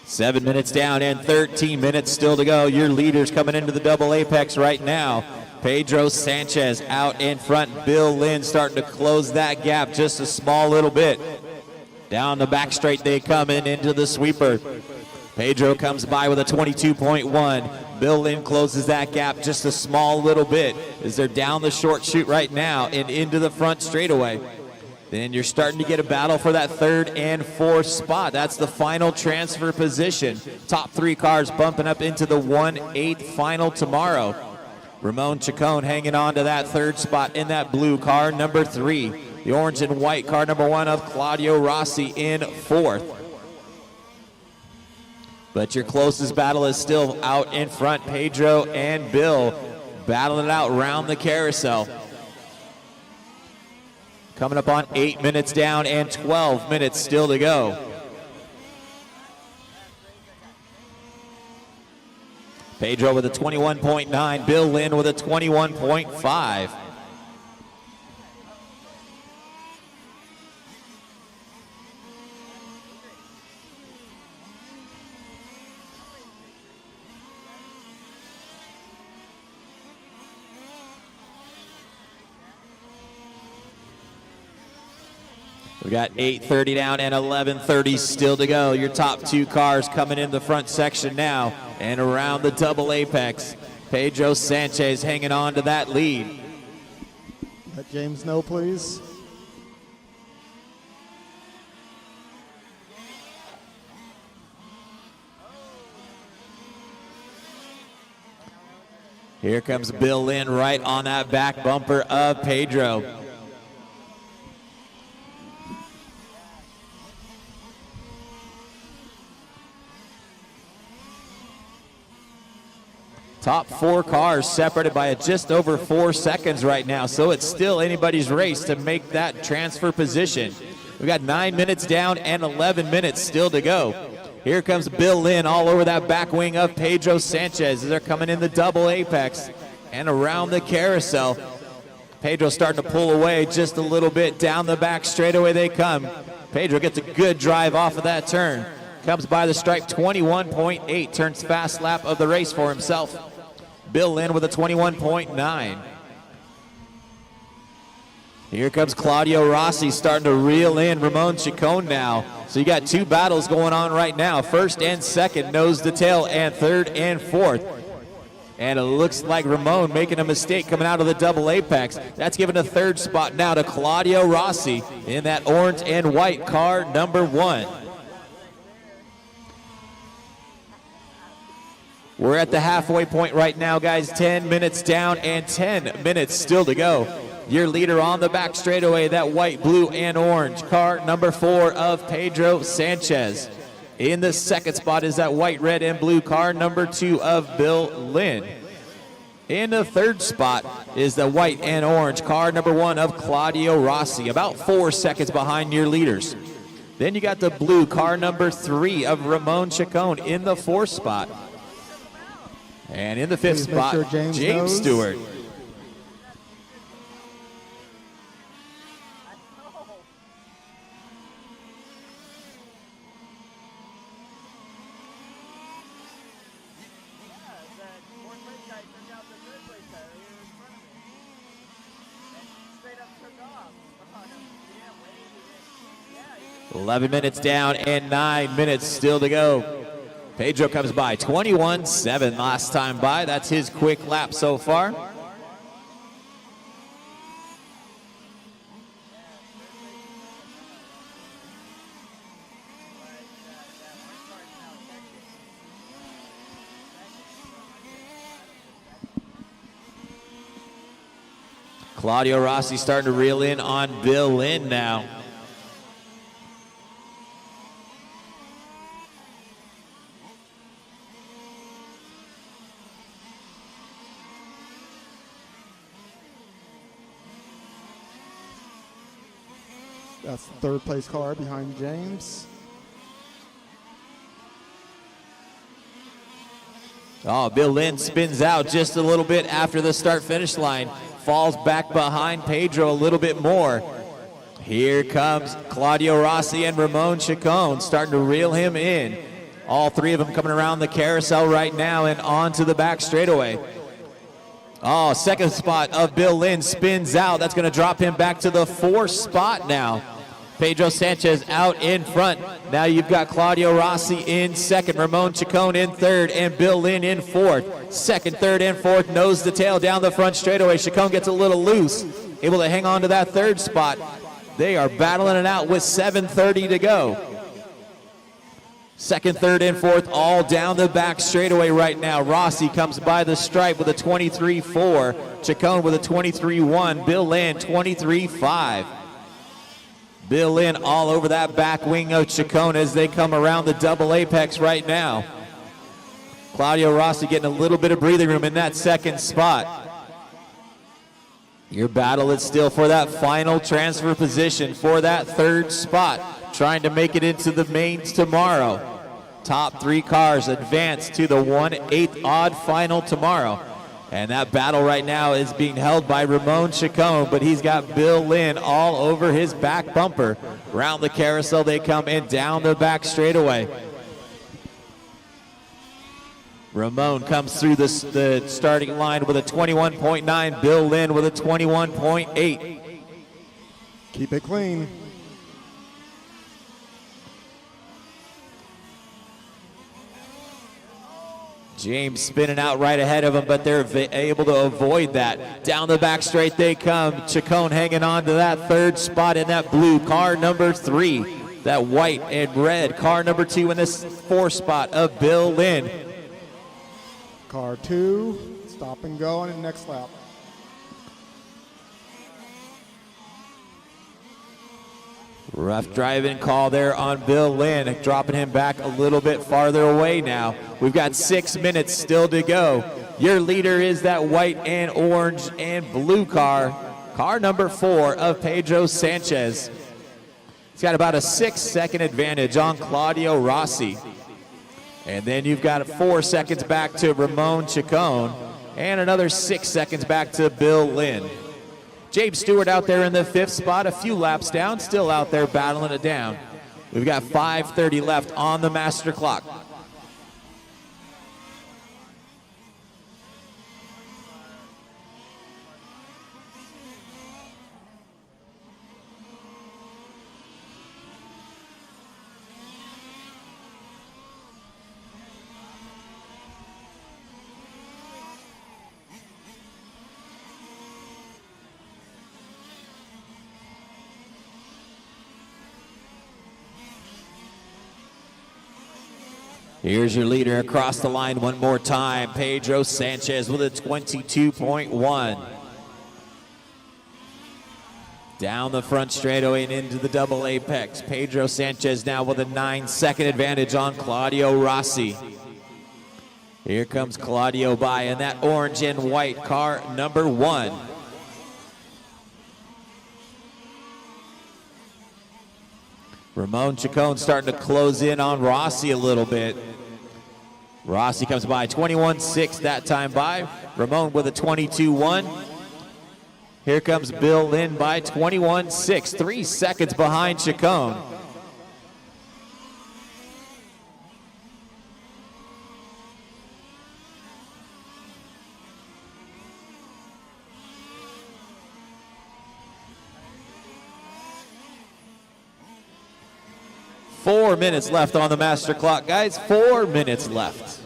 Seven minutes down and 13 minutes still to go. Your leaders coming into the double apex right now. Pedro Sanchez out in front. Bill Lynn starting to close that gap just a small little bit. Down the back straight they come into the sweeper. Pedro comes by with a 22.1. Bill Lynn closes that gap just a small little bit as they're down the short chute right now and into the front straightaway. Then you're starting to get a battle for that 3rd and 4th spot. That's the final transfer position. Top three cars bumping up into the 1/8 final tomorrow. Ramon Chacon hanging on to that 3rd spot in that blue car, number 3. The orange and white car, number 1 of Claudio Rossi in 4th. But your closest battle is still out in front. Pedro and Bill battling it out around the carousel. Coming up on 8 minutes down and 12 minutes still to go. Pedro with a 21.9, Bill Lynn with a 21.5. We got 8:30 down and 11:30 still to go. Your top two cars coming in the front section now and around the double apex. Pedro Sanchez hanging on to that lead. Let James know, please. Here comes Bill Lynn right on that back bumper of Pedro. Top four cars separated by just over 4 seconds right now, so it's still anybody's race to make that transfer position. We got 9 minutes down and 11 minutes still to go. Here comes Bill Lynn all over that back wing of Pedro Sanchez as they're coming in the double apex and around the carousel. Pedro starting to pull away just a little bit down the back straightaway they come. Pedro gets a good drive off of that turn. Comes by the stripe 21.8, turns fast lap of the race for himself. Bill Lynn with a 21.9. Here comes Claudio Rossi starting to reel in Ramon Chacon now. So you got two battles going on right now. First and second, nose to tail, and third and fourth. And it looks like Ramon making a mistake coming out of the double apex. That's given a third spot now to Claudio Rossi in that orange and white car number 1. We're at the halfway point right now, guys. 10 minutes down and 10 minutes still to go. Your leader on the back straightaway, that white, blue, and orange car number 4 of Pedro Sanchez. In the second spot is that white, red, and blue car number 2 of Bill Lynn. In the third spot is the white and orange car number 1 of Claudio Rossi, about 4 seconds behind your leaders. Then you got the blue car number 3 of Ramon Chacon in the 4th spot. And in the 5th spot, sure James Stewart. Yeah, 11 minutes down and 9 minutes still to go. Pedro comes by 21.7 last time by. That's his quick lap so far. Claudio Rossi starting to reel in on Bill Lynn now. That's the third place car behind James. Oh, Bill Lynn spins out just a little bit after the start-finish line. Falls back behind Pedro a little bit more. Here comes Claudio Rossi and Ramon Chacon starting to reel him in. All three of them coming around the carousel right now and onto the back straightaway. Oh, second spot of Bill Lynn spins out. That's going to drop him back to the 4th spot now. Pedro Sanchez out in front. Now you've got Claudio Rossi in second, Ramon Chacon in third, and Bill Lynn in fourth. Second, third, and fourth, nose to tail down the front straightaway. Chacon gets a little loose, able to hang on to that third spot. They are battling it out with 7:30 to go. Second, third, and fourth all down the back straightaway right now. Rossi comes by the stripe with a 23.4. Chacon with a 23.1. Bill Lynn 23.5. Bill Lynn all over that back wing of Chacon as they come around the double apex right now. Claudio Rossi getting a little bit of breathing room in that second spot. Your battle is still for that final transfer position for that third spot, trying to make it into the mains tomorrow. Top 3 cars advance to the 1/8 odd final tomorrow. And that battle right now is being held by Ramon Chacon, but he's got Bill Lynn all over his back bumper. Around the carousel they come and down the back straightaway. Ramon comes through the starting line with a 21.9. Bill Lynn with a 21.8. Keep it clean. James spinning out right ahead of him, but they're able to avoid that. Down the back straight they come. Chacon hanging on to that third spot in that blue. Car number 3, that white and red. Car number 2 in this 4th spot of Bill Lynn. Car 2, stop and go on the next lap. Rough driving call there on Bill Lynn, dropping him back a little bit farther away now. We've got 6 minutes still to go. Your leader is that white and orange and blue car, car number 4 of Pedro Sanchez. He's got about a 6-second advantage on Claudio Rossi. And then you've got 4 seconds back to Ramon Chacon and another 6 seconds back to Bill Lynn. James Stewart out there in the 5th spot, a few laps down, still out there battling it down. We've got 5:30 left on the master clock. Here's your leader across the line one more time, Pedro Sanchez with a 22.1. Down the front straightaway and into the double apex. Pedro Sanchez now with a 9-second advantage on Claudio Rossi. Here comes Claudio by in that orange and white car number 1. Ramon Chacon starting to close in on Rossi a little bit. Rossi comes by 21.6 that time by. Ramon with a 22.1. Here comes Bill Lynn by 21.6, 3 seconds behind Chacon. Four minutes left on the master clock, guys. 4 minutes left.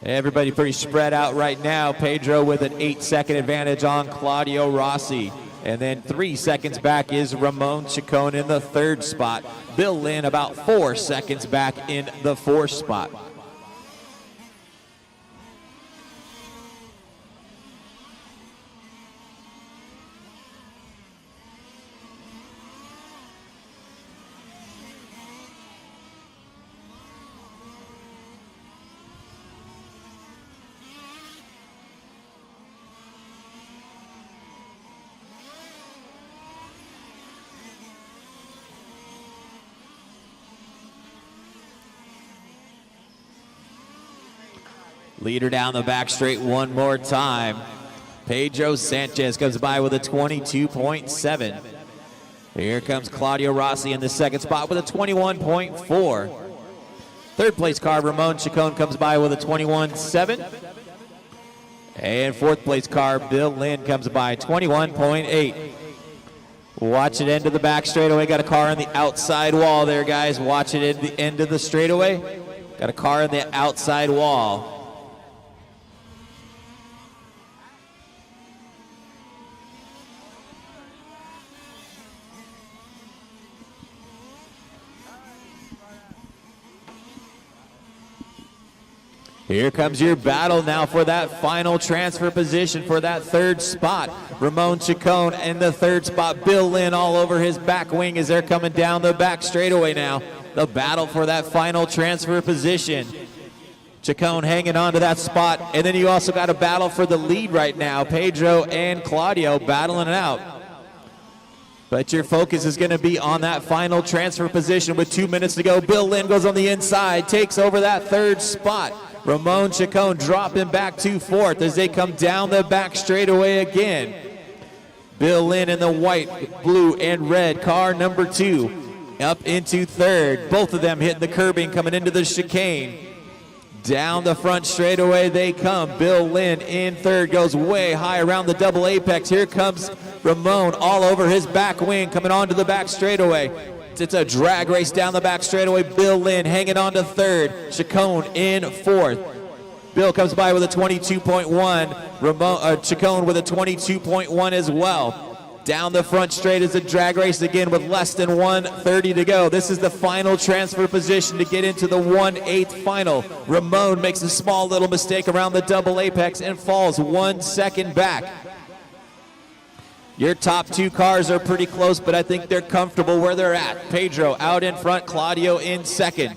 Everybody pretty spread out right now. Pedro with an 8-second advantage on Claudio Rossi. And then 3 seconds back is Ramon Chacon in the 3rd spot. Bill Lynn about 4 seconds back in the 4th spot. Leader down the back straight one more time. Pedro Sanchez comes by with a 22.7. Here comes Claudio Rossi in the 2nd spot with a 21.4. 3rd place car, Ramon Chacon, comes by with a 21.7. And 4th place car, Bill Lynn, comes by 21.8. Watch it end of the back straightaway. Got a car on the outside wall there, guys. Watch it at the end of the straightaway. Got a car on the outside wall. Here comes your battle now for that final transfer position for that 3rd spot. Ramon Chacon in the 3rd spot. Bill Lynn all over his back wing as they're coming down the back straightaway now. The battle for that final transfer position. Chacon hanging on to that spot. And then you also got a battle for the lead right now. Pedro and Claudio battling it out. But your focus is going to be on that final transfer position with 2 minutes to go. Bill Lynn goes on the inside, takes over that 3rd spot. Ramon Chacon dropping back to 4th as they come down the back straightaway again. Bill Lynn in the white, blue, and red car number 2 up into 3rd. Both of them hitting the curbing coming into the chicane. Down the front straightaway they come. Bill Lynn in 3rd, goes way high around the double apex. Here comes Ramon all over his back wing coming onto the back straightaway. It's a drag race down the back straightaway. Bill Lynn hanging on to third. Chacon in fourth. Bill comes by with a 22.1. Chacon with a 22.1 as well. Down the front straight is a drag race again with less than 1:30 to go. This is the final transfer position to get into the 1/8 final. Ramon makes a small little mistake around the double apex and falls 1 second back. Your top two cars are pretty close, but I think they're comfortable where they're at. Pedro out in front, Claudio in second.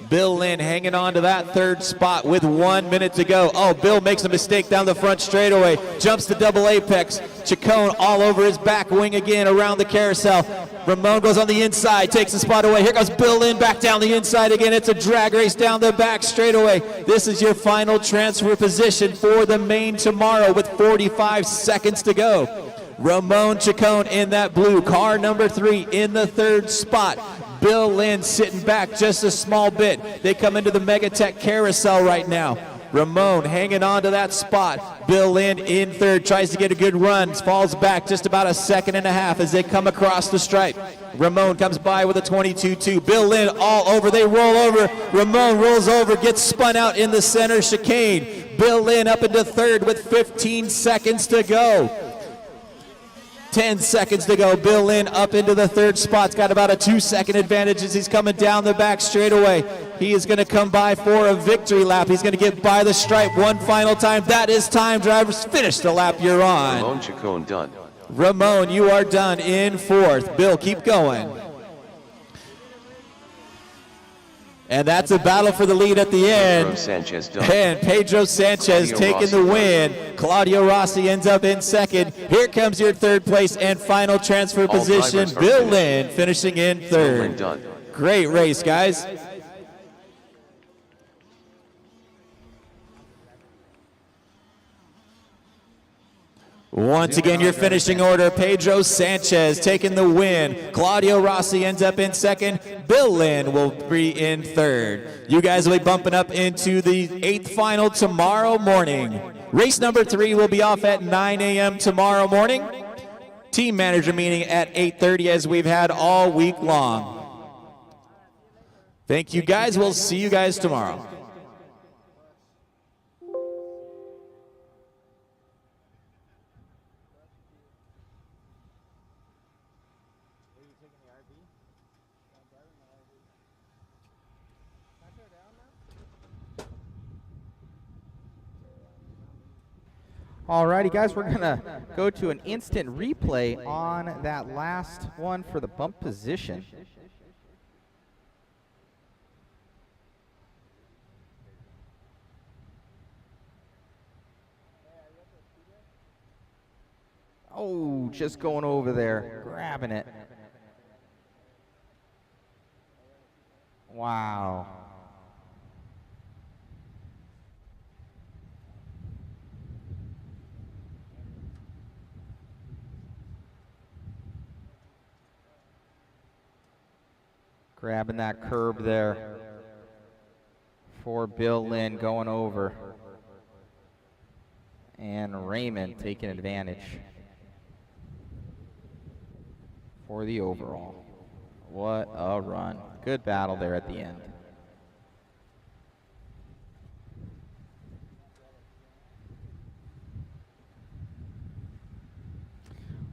Bill Lynn hanging on to that third spot with 1 minute to go. Oh, Bill makes a mistake down the front straightaway. Jumps the double apex. Chacon all over his back wing again around the carousel. Ramon goes on the inside, takes the spot away. Here goes Bill Lynn back down the inside again. It's a drag race down the back straightaway. This is your final transfer position for the main tomorrow with 45 seconds to go. Ramon Chacon in that blue. Car number 3 in the third spot. Bill Lynn sitting back just a small bit. They come into the Megatech carousel right now. Ramon hanging on to that spot. Bill Lynn in third, tries to get a good run, falls back just about a second and a half as they come across the stripe. Ramon comes by with a 22.2. Bill Lynn all over, they roll over. Ramon rolls over, gets spun out in the center chicane. Bill Lynn up into third with 15 seconds to go. 10 seconds to go. Bill Lynn up into the third spot. Got about a 2-second advantage as he's coming down the back straightaway. He is going to come by for a victory lap. He's going to get by the stripe one final time. That is time, drivers. Finish the lap you're on. Ramon Chacon done. Ramon, you are done in fourth. Bill, keep going. And that's a battle for the lead at the end. Pedro Sanchez done. And Pedro Sanchez taking the win. Claudio Rossi ends up in second. Here comes your third place and final transfer position. Bill Lynn finishing in third. Done. Great race, guys. Once again, your finishing order, Pedro Sanchez taking the win. Claudio Rossi ends up in second. Bill Lynn will be in third. You guys will be bumping up into the 8th final tomorrow morning. Race number 3 will be off at 9 a.m. tomorrow morning. Team manager meeting at 8:30 as we've had all week long. Thank you guys. We'll see you guys tomorrow. Alrighty, guys, we're gonna go to an instant replay on that last one for the bump position. Oh, just going over there, grabbing it. Wow. Grabbing that curb there for Bill Lynn going over. And Raymond taking advantage for the overall. What a run. Good battle there at the end.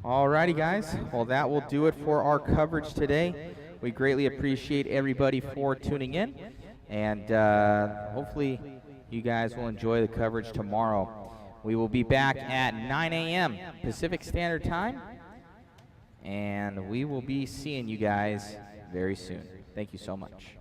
Alrighty, guys. Well, that will do it for our coverage today. We greatly appreciate everybody for tuning in, and hopefully you guys will enjoy the coverage tomorrow. We will be back at 9 a.m. Pacific Standard Time, and we will be seeing you guys very soon. Thank you so much.